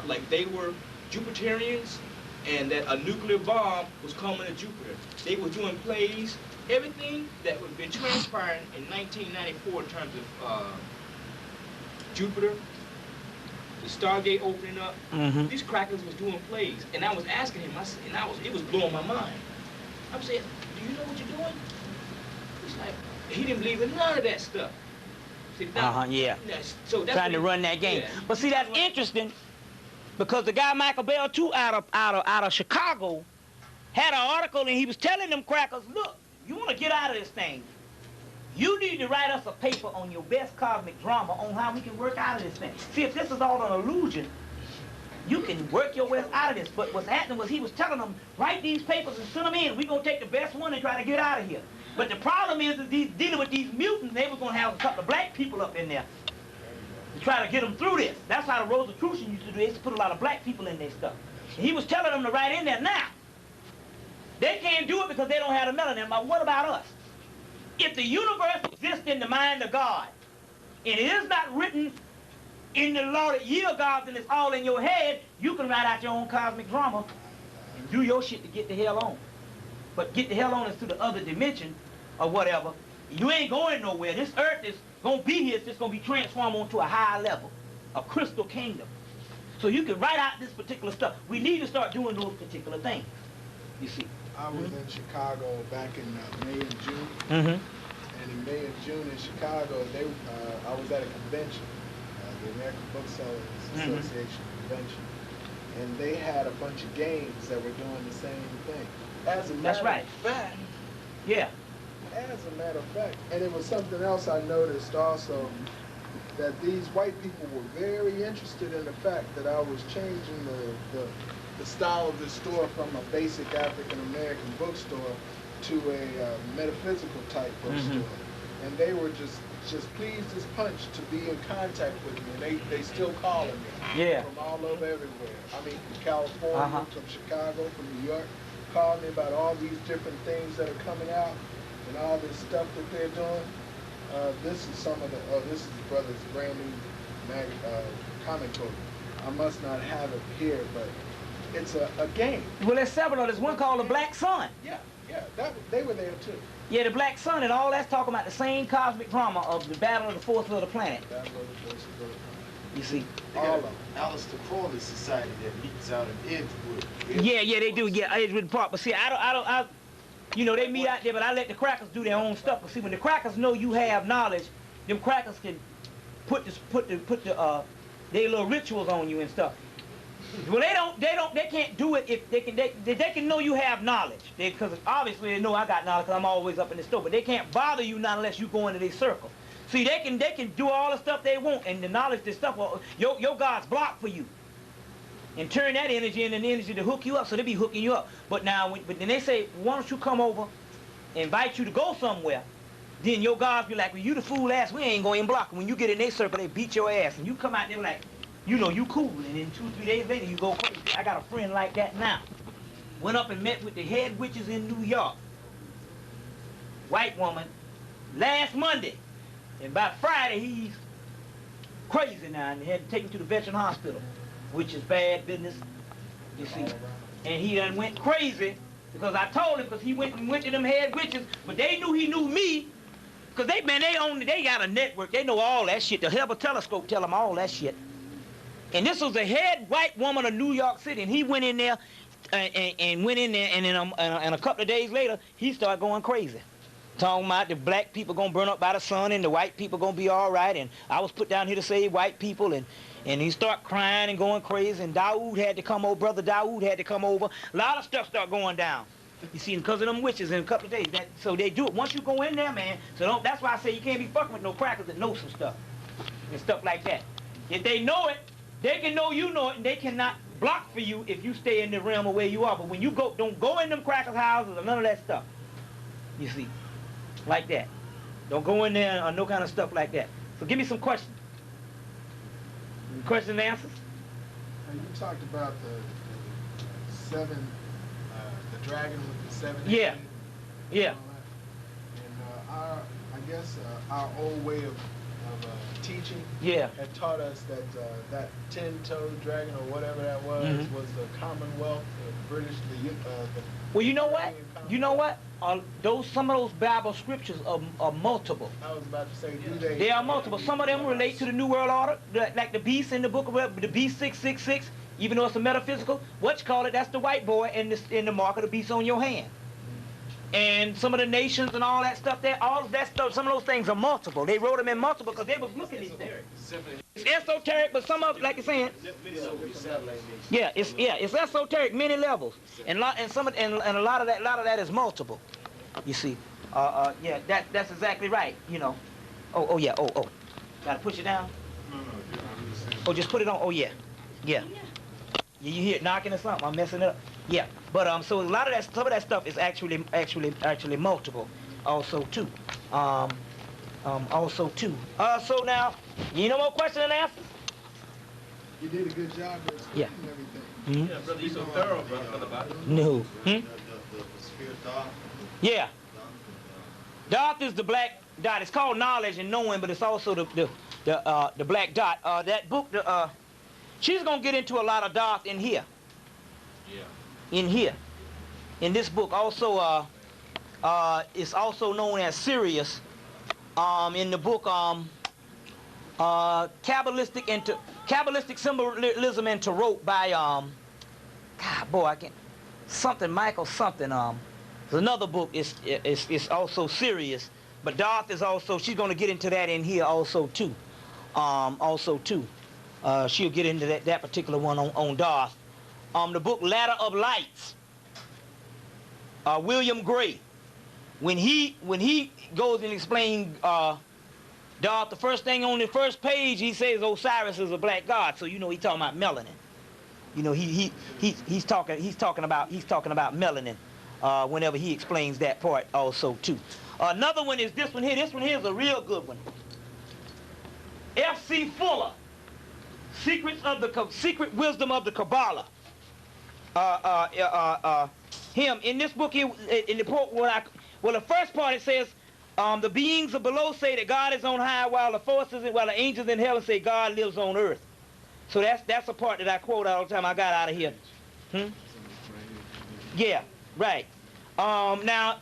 like they were Jupiterians, and that a nuclear bomb was coming to Jupiter. They were doing plays, everything that would be transpiring in 1994 in terms of Jupiter, the Stargate opening up. These crackers was doing plays, and I was asking him. It was blowing my mind. I'm saying, do you know what you're doing? He's like, he didn't believe in none of that stuff. See, yeah. So that's trying to run that game. Yeah. But see, that's interesting, because the guy Michael Bell too out of Chicago had an article, and he was telling them crackers, look, you want to get out of this thing, you need to write us a paper on your best cosmic drama on how we can work out of this thing. See, if this is all an illusion, you can work your way out of this. But what's happening was he was telling them, write these papers and send them in. We're going to take the best one and try to get out of here. But the problem is that dealing with these mutants, they were going to have a couple of black people up in there to try to get them through this. That's how the Rosicrucians used to do. They used to put a lot of black people in their stuff. And he was telling them to write in there. Now, they can't do it because they don't have the melanin. But what about us? If the universe exists in the mind of God, and it is not written in the law that yield gods and it's all in your head, you can write out your own cosmic drama and do your shit to get the hell on. But get the hell on is to the other dimension or whatever, you ain't going nowhere. This earth is going to be here. It's just going to be transformed onto a higher level, a crystal kingdom. So you can write out this particular stuff. We need to start doing those particular things, you see. I was in Chicago back in May and June. And in May and June in Chicago, I was at a convention, the American Booksellers Association convention. And they had a bunch of games that were doing the same thing. As a matter of fact. Yeah. As a matter of fact. And it was something else I noticed also, that these white people were very interested in the fact that I was changing the style of the store from a basic African-American bookstore to a metaphysical type bookstore. And they were just pleased as punch to be in contact with me, and they still calling me from all over everywhere. I mean, from California, from Chicago, from New York, calling me about all these different things that are coming out and all this stuff that they're doing. This is some of the, this is the brother's brand new comic book. I must not have it here, but it's a game. Well, there's several. There's one called The Black Sun. Yeah, they were there too. Yeah, The Black Sun, and all that's talking about the same cosmic drama of the battle of the forces of the planet. Battle of the forces of the planet. You see? They got an Aleister Crowley Society that meets out in Edgewood. Yeah, they do. Yeah, Edgewood Park. But see, I you know, they meet out there, but I let the crackers do their own stuff. But see, when the crackers know you have knowledge, them crackers can put their little rituals on you and stuff. Well, they can't do it if they can know you have knowledge. Because obviously they know I got knowledge because I'm always up in the store. But they can't bother you not unless you go into their circle. See, they can do all the stuff they want, and the knowledge, this stuff, well, your God's blocked for you. And turn that energy into the energy to hook you up, so they be hooking you up. But now, but then they say, why don't you come over, invite you to go somewhere, then your God's be like, well, you the fool ass, we ain't going to block them. When you get in their circle, they beat your ass, and you come out there like, you know, you cool, and then 2-3 days later, you go crazy. I got a friend like that now. Went up and met with the head witches in New York. White woman, last Monday. And by Friday, he's crazy now, and they had to take him to the veteran hospital, which is bad business, you see. And he done went crazy because I told him, because he went to them head witches, but they knew he knew me, because they got a network. They know all that shit. The Hubble telescope tell them all that shit. And this was a head white woman of New York City, and he went in there and went in there, and then a couple of days later, he started going crazy. Talking about the black people gonna burn up by the sun and the white people gonna be all right, and I was put down here to save white people, and he start crying and going crazy, and Dawood had to come over, brother Dawood had to come over. A lot of stuff start going down. You see, because of them witches in a couple of days. So they do it. Once you go in there, man, so that's why I say you can't be fucking with no crackers that know some stuff and stuff like that. If they know it, they can know you know it, and they cannot block for you if you stay in the realm of where you are. But when you go, don't go in them crackers' houses or none of that stuff. You see, like that. Don't go in there or no kind of stuff like that. So give me some questions. Questions and answers? You talked about the seven, the dragon with the 7 Yeah. heads Yeah. and I guess our old way of teaching had taught us that that 10-toed dragon or whatever that was the Commonwealth, the British, well, you know what? You know what? Some of those Bible scriptures are multiple. I was about to say, do they? They are multiple. Some of them relate to the New World Order, like the beast in the book of the beast 666. Even though it's a metaphysical, what you call it? That's the white boy and the mark of the beast on your hand. And some of the nations and all that stuff there, all of that stuff, some of those things are multiple. They wrote them in multiple because they was looking at these things. It's esoteric, but some of, like you're saying, it's esoteric, many levels, and a lot of that is multiple. You see, yeah, that's exactly right. You know, gotta push it down. Oh, just put it on. Oh yeah. You hear it knocking or something? I'm messing it up. Yeah, but so a lot of that, some of that stuff is actually multiple, also too. So now, you know more questions and answers? You did a good job of explaining everything. Yeah, brother, you're so thorough, brother. No. The spirit thought. Yeah. Dot is the black dot. It's called knowledge and knowing, but it's also the black dot. That book, she's gonna get into a lot of dots in here. Yeah. In here, in this book, also It's also known as Sirius. In the book Kabbalistic Symbolism and Tarot by God, boy, I can't, something Michael something. There's another book. It's also Sirius, but Darth is also. She's going to get into that in here also too. She'll get into that particular one on Darth. The book Ladder of Lights. William Gray. When he goes and explains Darth, the first thing on the first page he says Osiris is a black god. So you know he's talking about melanin. You know he's talking about melanin whenever he explains that part also too. Another one is this one here. This one here is a real good one. F.C. Fuller, Secret Wisdom of the Kabbalah. Him in this book here, in the part well, the first part it says, the beings of below say that God is on high, while the angels in heaven say God lives on earth. So that's a part that I quote all the time. I got out of here. Yeah, right. Now,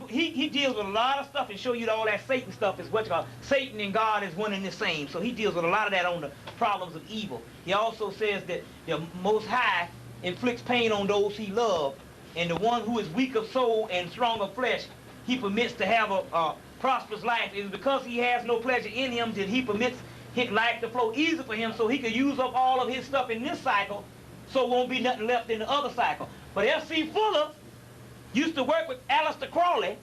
he deals with a lot of stuff and show you that all that Satan stuff is what you call Satan and God is one and the same. So he deals with a lot of that on the problems of evil. He also says that the Most High inflicts pain on those he loves, and the one who is weak of soul and strong of flesh, he permits to have a prosperous life. It is because he has no pleasure in him that he permits his life to flow easy for him, so he can use up all of his stuff in this cycle, so won't be nothing left in the other cycle. But F.C. Fuller used to work with Aleister Crowley,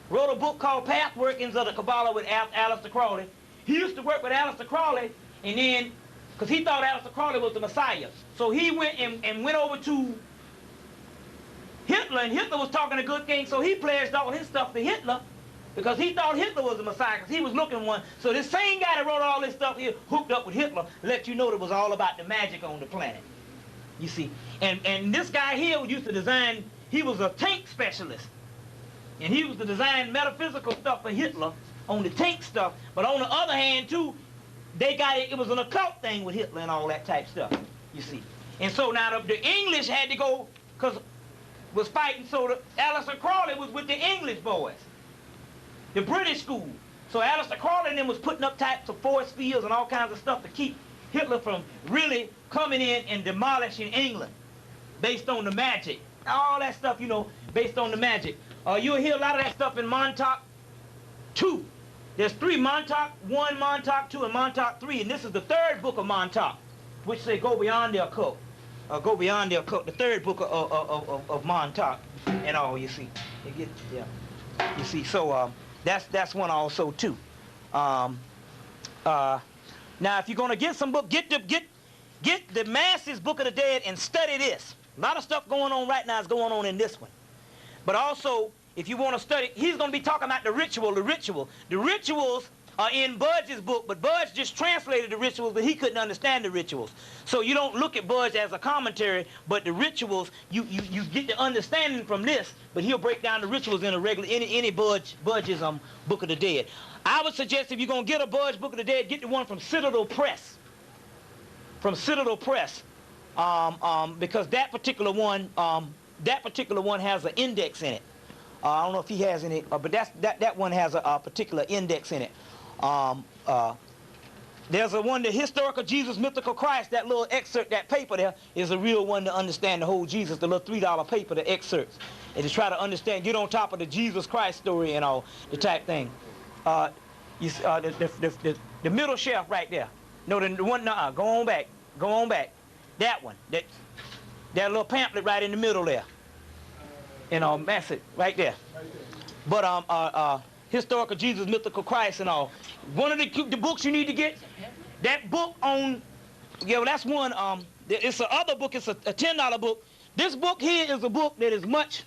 wrote a book called Path Workings of the Kabbalah with Aleister Crowley. He used to work with Aleister Crowley, and then, because he thought Aleister Crowley was the Messiah, so he went and went over to Hitler, and Hitler was talking a good thing, so he pledged all his stuff to Hitler, because he thought Hitler was the Messiah, because he was looking one. So this same guy that wrote all this stuff here hooked up with Hitler, let you know that it was all about the magic on the planet. You see, and this guy here used to design. He was a tank specialist, and he was to design metaphysical stuff for Hitler on the tank stuff. But on the other hand, too, they got it. It was an occult thing with Hitler and all that type stuff. You see, and so now the English had to go because was fighting. So Aleister Crowley was with the English boys, the British school. So Aleister Crowley and them was putting up types of force fields and all kinds of stuff to keep Hitler from really coming in and demolishing England, based on the magic. All that stuff, you know, based on the magic. You'll hear a lot of that stuff in Montauk 2. There's 3, Montauk 1, Montauk 2, and Montauk 3, and this is the 3rd book of Montauk, which say go beyond the occult. Go beyond the occult, the 3rd book of Montauk, and all, you see. You see, so that's one also too. Now, if you're gonna get some book, get the Masses Book of the Dead and study this. A lot of stuff going on right now is going on in this one. But also, if you want to study, he's going to be talking about the ritual. The rituals are in Budge's book, but Budge just translated the rituals, but he couldn't understand the rituals. So you don't look at Budge as a commentary, but the rituals, you get the understanding from this, but he'll break down the rituals in a regular, any Budge's Book of the Dead. I would suggest if you're going to get a Budge Book of the Dead, get the one from Citadel Press. From Citadel Press. Because that particular one has an index in it. I don't know if he has any, but that one has a particular index in it. There's a one, the Historical Jesus Mythical Christ, that little excerpt, that paper there, is a real one to understand the whole Jesus, the little $3 paper, the excerpts, and to try to understand, get on top of the Jesus Christ story and all, the type thing. The middle shelf right there. No, the one, go on back. That one, that little pamphlet right in the middle there. That's it, right there. But Historical Jesus Mythical Christ and all. One of the books you need to get, that book on, that's one, it's the other book, it's a $10 book. This book here is a book that is much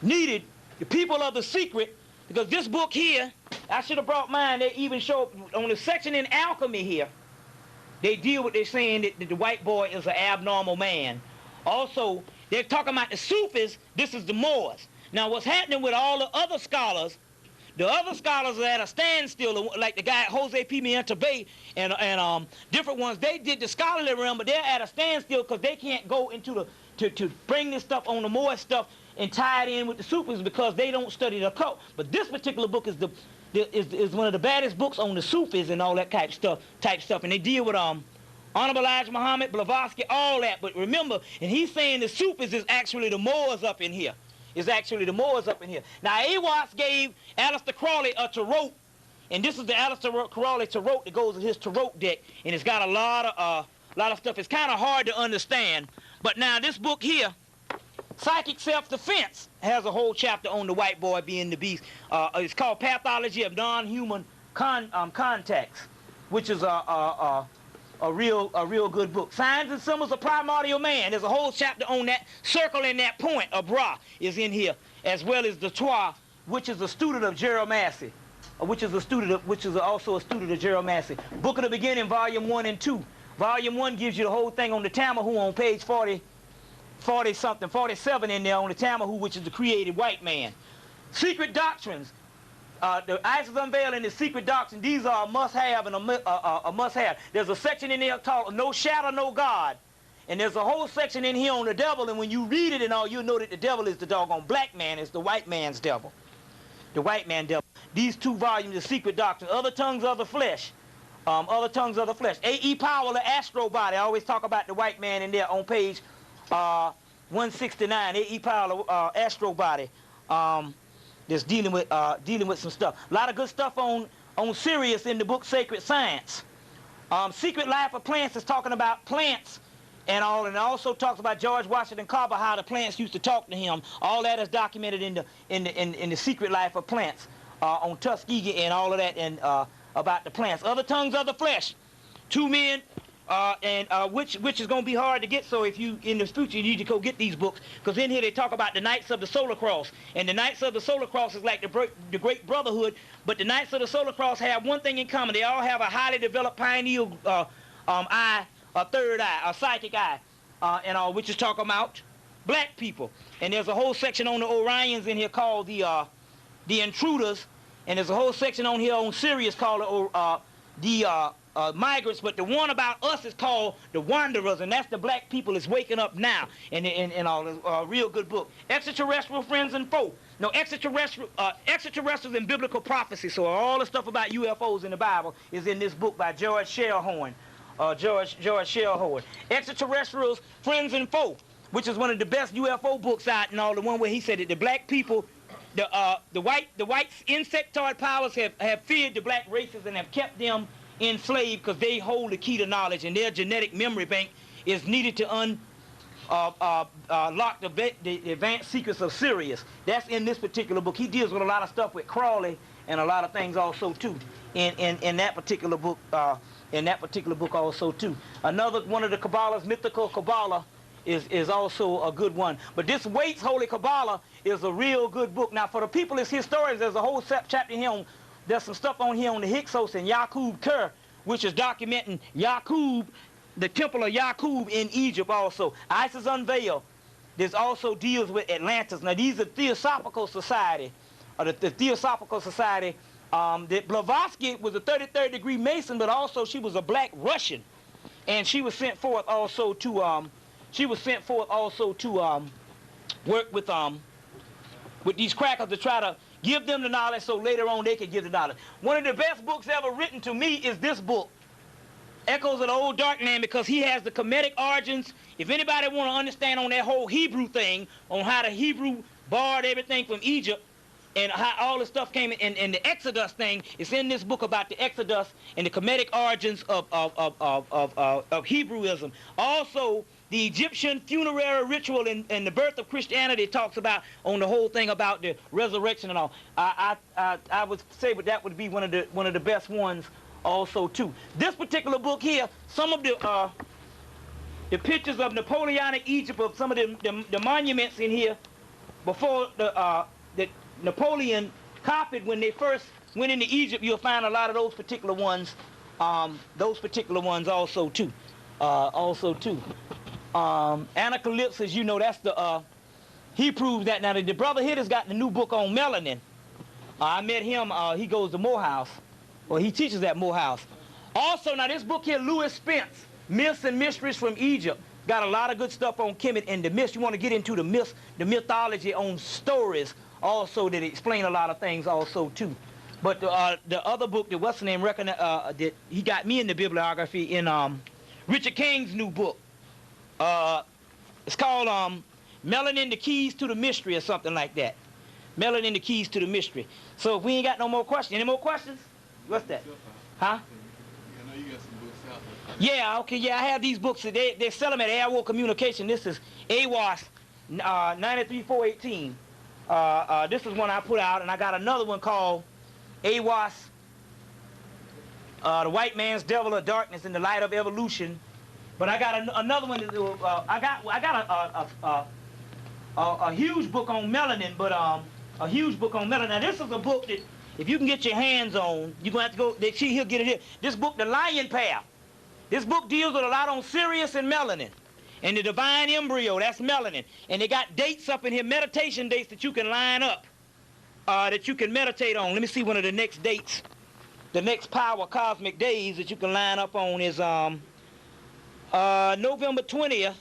needed, The People of the Secret, because this book here, I should have brought mine, they even show on the section in alchemy here, they deal with, they're saying that the white boy is an abnormal man. Also, they're talking about the Sufis, this is the Moors. Now, what's happening with all the other scholars, the other scholars are at a standstill, like the guy Jose Pimienta Bay and different ones, they did the scholarly realm, but they're at a standstill because they can't go into to bring this stuff on the Moorish stuff and tie it in with the Sufis because they don't study the occult. But this particular book is is one of the baddest books on the Sufis and all that type stuff. And they deal with Honorable Elijah Muhammad, Blavatsky, all that. But remember, and he's saying the Sufis is actually the Moors up in here. Is actually the Moors up in here. Now, Awas gave Aleister Crowley a tarot, and this is the Aleister Crowley tarot that goes in his tarot deck, and it's got a lot of stuff. It's kind of hard to understand. But now this book here, Psychic Self-Defense, has a whole chapter on the white boy being the beast. It's called Pathology of Non-Human Contacts, which is a real good book. Signs and Symbols of Primordial Man. There's a whole chapter on that. Circling that point of Bra is in here, as well as the Trois, which is a student of Geromancy, which is also a student of Geromancy. Book of the Beginning, Volume 1 and 2. Volume 1 gives you the whole thing on the Tamahu on page 47 in there on the Tamahu, which is the created white man. Secret Doctrines. The Isis Unveiling the Secret Doctrine. These are a must-have and a must-have. There's a section in there called No Shadow, No God. And there's a whole section in here on the devil, and when you read it and all, you'll know that the devil is the doggone black man. It's the white man's devil. The white man devil. These 2 volumes, The Secret Doctrine. Other Tongues of the Flesh. Other Tongues of the Flesh. A.E. Powell, The Astro Body. I always talk about the white man in there on page 169. A.E. Powell, Astro Body. That's dealing with some stuff. A lot of good stuff on Sirius in the book Sacred Science. Secret Life of Plants is talking about plants and all, and it also talks about George Washington Carver, how the plants used to talk to him. All that is documented in the Secret Life of Plants on Tuskegee and all of that, and about the plants. Other Tongues of the Flesh. 2 men. Which is going to be hard to get, so if you, in the future, you need to go get these books, because in here they talk about the Knights of the Solar Cross, and the Knights of the Solar Cross is like the Great Brotherhood, but the Knights of the Solar Cross have one thing in common. They all have a highly developed pineal eye, a third eye, a psychic eye, and all, which is talking about black people. And there's a whole section on the Orions in here called the Intruders, and there's a whole section on here on Sirius called the Migrants, but the one about us is called The Wanderers, and that's the black people that's waking up now, and all. Real good book. Extraterrestrial Friends and Foe. No, extraterrestrials and biblical prophecy. So all the stuff about UFOs in the Bible is in this book by George Sherhorn. George Sherhorn. Extraterrestrials, Friends and Foe, which is one of the best UFO books out, and all. The one where he said that the black people, the white insectoid powers have feared the black races and have kept them enslaved because they hold the key to knowledge, and their genetic memory bank is needed to unlock the advanced secrets of Sirius. That's in this particular book. He deals with a lot of stuff with Crowley and a lot of things also too in that particular book. Also too. Another one of the Kabbalah's, Mythical Kabbalah, is also a good one. But this Waite's Holy Kabbalah is a real good book. Now for the people as historians, there's a whole chapter here on. There's some stuff on here on the Hyksos and Yaqub Kerr, which is documenting Yaqub, the temple of Yaqub in Egypt also. Isis Unveiled. This also deals with Atlantis. Now these are Theosophical Society. The Theosophical Society. That Blavatsky was a 33rd degree Mason, but also she was a black Russian. And she was sent forth also to work with these crackers to try to give them the knowledge so later on they can give the knowledge. One of the best books ever written to me is this book, Echoes of the Old Dark Land, because he has the Kemetic origins. If anybody want to understand on that whole Hebrew thing, on how the Hebrew borrowed everything from Egypt, and how all the stuff came in, and the Exodus thing, it's in this book about the Exodus and the Kemetic origins of Hebrewism. Also, the Egyptian funerary ritual and the birth of Christianity talks about on the whole thing about the resurrection and all. I would say that would be one of the best ones also too. This particular book here, some of the pictures of Napoleonic Egypt, of some of the monuments in here before the Napoleon copied when they first went into Egypt, you'll find a lot of those particular ones also too. Anacalypsis, you know, that's the he proves that. Now the brother here has got the new book on melanin. I met him, he goes to Morehouse, or he teaches at Morehouse. Also, now this book here, Louis Spence, Myths and Mysteries from Egypt. got a lot of good stuff on Kemet and the myths. You want to get into the myths, the mythology on stories also that explain a lot of things also too. But the other book that what's the name that he got me in the bibliography in Richard King's new book. It's called Melanin, the Keys to the Mystery or something like that. Melanin, the Keys to the Mystery. So if we ain't got no more questions, any more questions? What's that? Huh? I know you got some books out there. Yeah, okay, yeah, I have these books. They sell them at Airwall Communication. This is AWAS 93418. This is one I put out, and I got another one called AWAS, The White Man's Devil of Darkness in the Light of Evolution. But I got another one. I got a huge book on melanin, but a huge book on melanin. Now this is a book that if you can get your hands on, you're gonna have to go. He'll get it here. This book, The Lion Path. This book deals with a lot on Sirius and melanin, and the divine embryo. That's melanin, and they got dates up in here, meditation dates that you can line up, that you can meditate on. Let me see one of the next dates. The next power cosmic days that you can line up on is November 20th,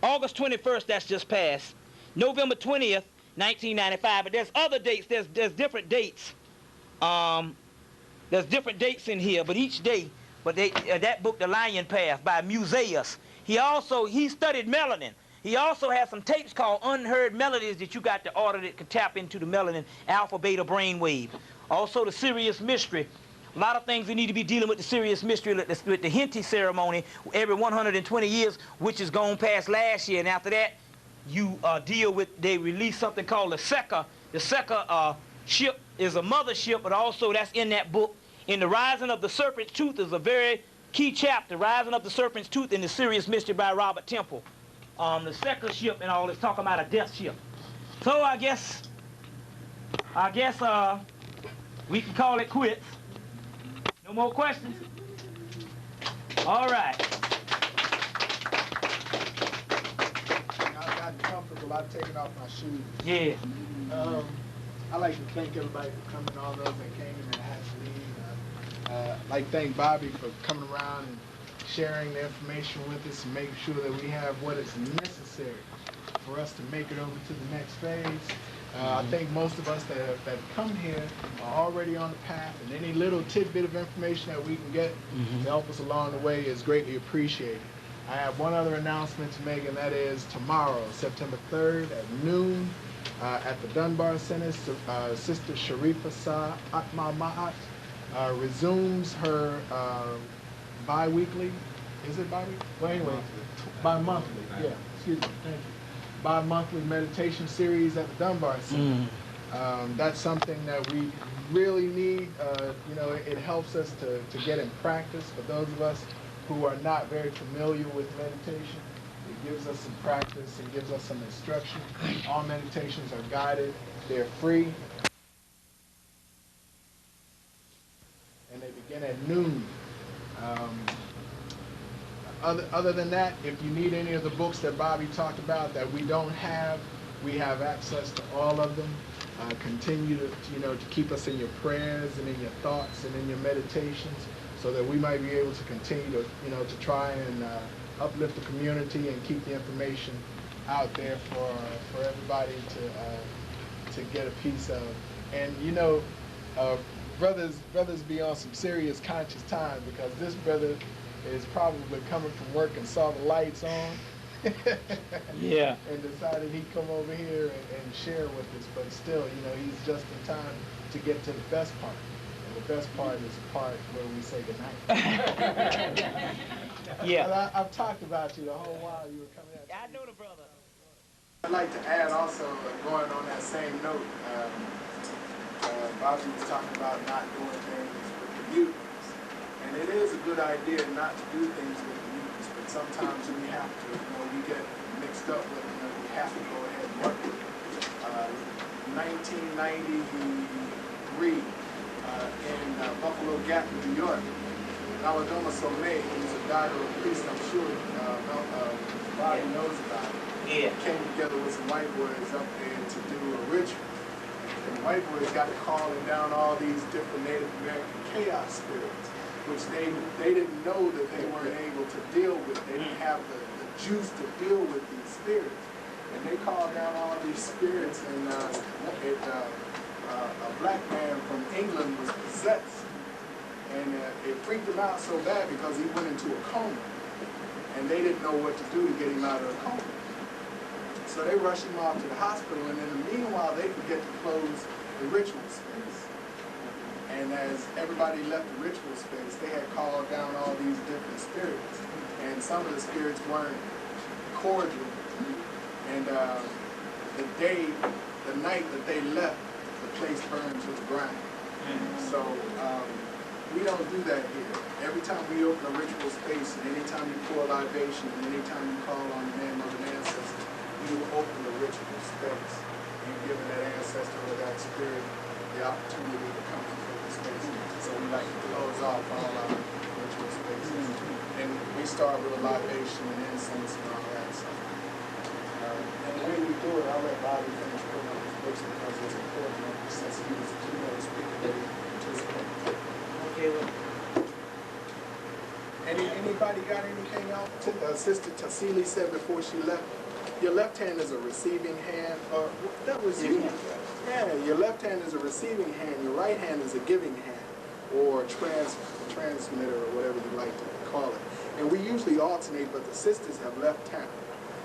August 21st, that's just passed. November 20th, 1995. But there's other dates, there's different dates. There's different dates in here, but each day, that book, The Lion Path by Musaeus. He studied melanin. He also has some tapes called Unheard Melodies that you got to order that could tap into the melanin alpha beta brainwave. Also the Sirius Mystery. A lot of things we need to be dealing with the Sirius Mystery, with the Hemmitt ceremony every 120 years, which is gone past last year. And after that, you deal with, they release something called the Seca. The Seca ship is a mothership, but also that's in that book. In The Rising of the Serpent's Tooth is a very key chapter, Rising of the Serpent's Tooth in the Sirius Mystery by Robert Temple. The Seca ship and all is talking about a death ship. So I guess we can call it quits. No more questions? All right. I've gotten comfortable. I've taken off my shoes. Yeah. I'd like to thank everybody for coming, all those that came and that had to leave. I'd like to thank Bobby for coming around and sharing the information with us and making sure that we have what is necessary for us to make it over to the next phase. I think most of us that have come here are already on the path, and any little tidbit of information that we can get to help us along the way is greatly appreciated. I have one other announcement to make, and that is tomorrow, September 3rd at noon, at the Dunbar Center, Sister Sharifa Sa Atma Ma'at resumes her bi-weekly, is it bi-weekly? Well, anyway, bi-monthly, yeah, excuse me, thank you. Bi-monthly meditation series at the Dunbar Center. That's something that we really need. It helps us to get in practice. For those of us who are not very familiar with meditation, it gives us some practice and gives us some instruction. All meditations are guided. They're free. And they begin at noon. Other than that, if you need any of the books that Bobby talked about that we don't have, we have access to all of them. Continue to keep us in your prayers and in your thoughts and in your meditations, so that we might be able to continue to try and uplift the community and keep the information out there for everybody to get a piece of. And brothers be on some serious conscious time, because this brother is probably coming from work and saw the lights on. Yeah. And decided he'd come over here and share with us. But still, he's just in time to get to the best part. And the best part is the part where we say goodnight. Yeah. I've talked about you the whole while you were coming out. I know the brother. I'd like to add also, going on that same note, Bobby was talking about not doing things with the mutants. And it is a good idea not to do things with the mutants, but sometimes we have to. We get mixed up with them, and we have to go ahead and work with it. 1993, in Buffalo Gap, New York, Aladoma Soleil, who's a daughter of a priest, I'm sure Bobby knows about it. Yeah. Came together with some white boys up there to do a ritual. And the white boys got to calling down all these different Native American chaos spirits, which they didn't know that they weren't able to deal with. They didn't have the juice to deal with these spirits. And they called down all these spirits, and a black man from England was possessed. And it freaked him out so bad because he went into a coma. And they didn't know what to do to get him out of the coma. So they rushed him off to the hospital, and in the meanwhile, they forget to close the ritual space. And as everybody left the ritual space, they had called down all these different spirits. And some of the spirits weren't cordial. And the night that they left, the place burned to the ground. So we don't do that here. Every time we open a ritual space, and anytime you pour a libation, and anytime you call on the name of an ancestor, you open the ritual space. You've given that ancestor or that spirit the opportunity to come into the space. So we like to close off all our ritual spaces. And we start with a libation and incense and all that stuff. And the way we do it, I'll let Bobby finish putting up his books because it's important since he was a keynote speaker that he participated. Okay, well. Anybody got anything else? Sister Tassili said before she left, your left hand is a receiving hand, or that was you. Yeah, your left hand is a receiving hand, your right hand is a giving hand, or a transmitter, or whatever you like to call it. And we usually alternate, but the sisters have left hand.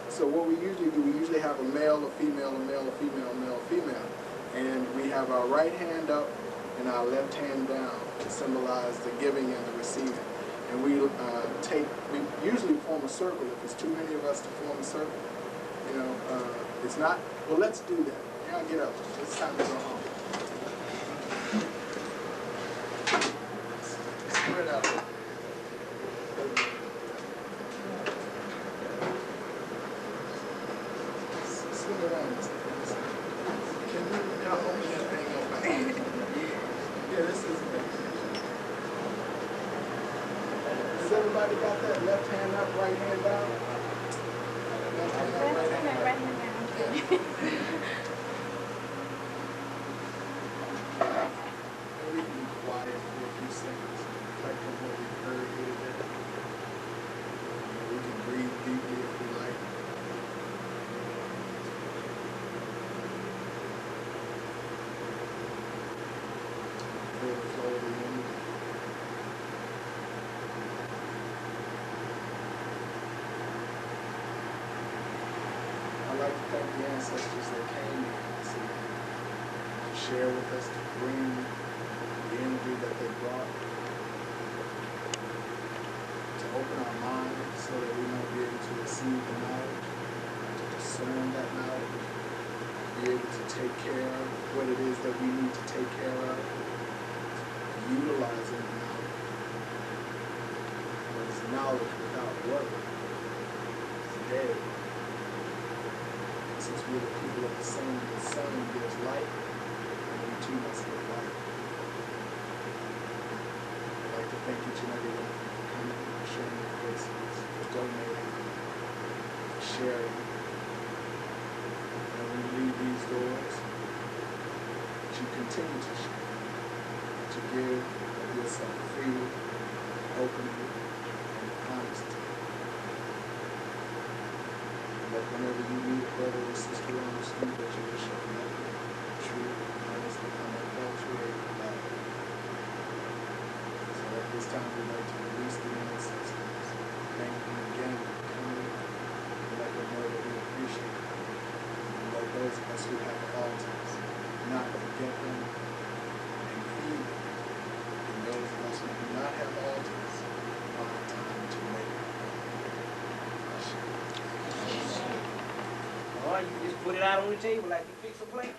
So what we usually do, we usually have a male, a female, a male, a female, a male, a female. And we have our right hand up and our left hand down to symbolize the giving and the receiving. And we usually form a circle. If it's too many of us to form a circle, you know, it's not, well, let's do that. Y'all get up. It's time to go home. Spread out. Swing around. Can you open that thing up? Yeah, this is it. Has everybody got that left hand up, right hand down? Left hand up, right hand down. And we can be quiet for a few seconds, reflecting what we've heard here today. We can breathe deeply if we like. Feel the flow of the energy. I'd like to thank the ancestors that came to share with us, to bring the energy that they brought, to open our minds so that we might be able to receive the knowledge, to discern that knowledge, be able to take care of what it is that we need to take care of, utilizing the knowledge. Because knowledge without work is dead. Since we're the people of the sun gives light, and we too must give light. I'd like to thank each and every one for coming, for sharing your voices, for donating, for sharing. And when you leave these doors, that you continue to share, to give of yourself freely, openly, and honestly. That whenever you meet a brother or sister on the street, that you will show them true, honest, and unadulterated love. So at this time, we'd like to release the ancestors, thank them again for coming, and let them know that we appreciate them. And let those of us who have altars not forget them and feed them. And those of us who do not have altars, find time to make them. Or you just put it out on the table like you fix a plate.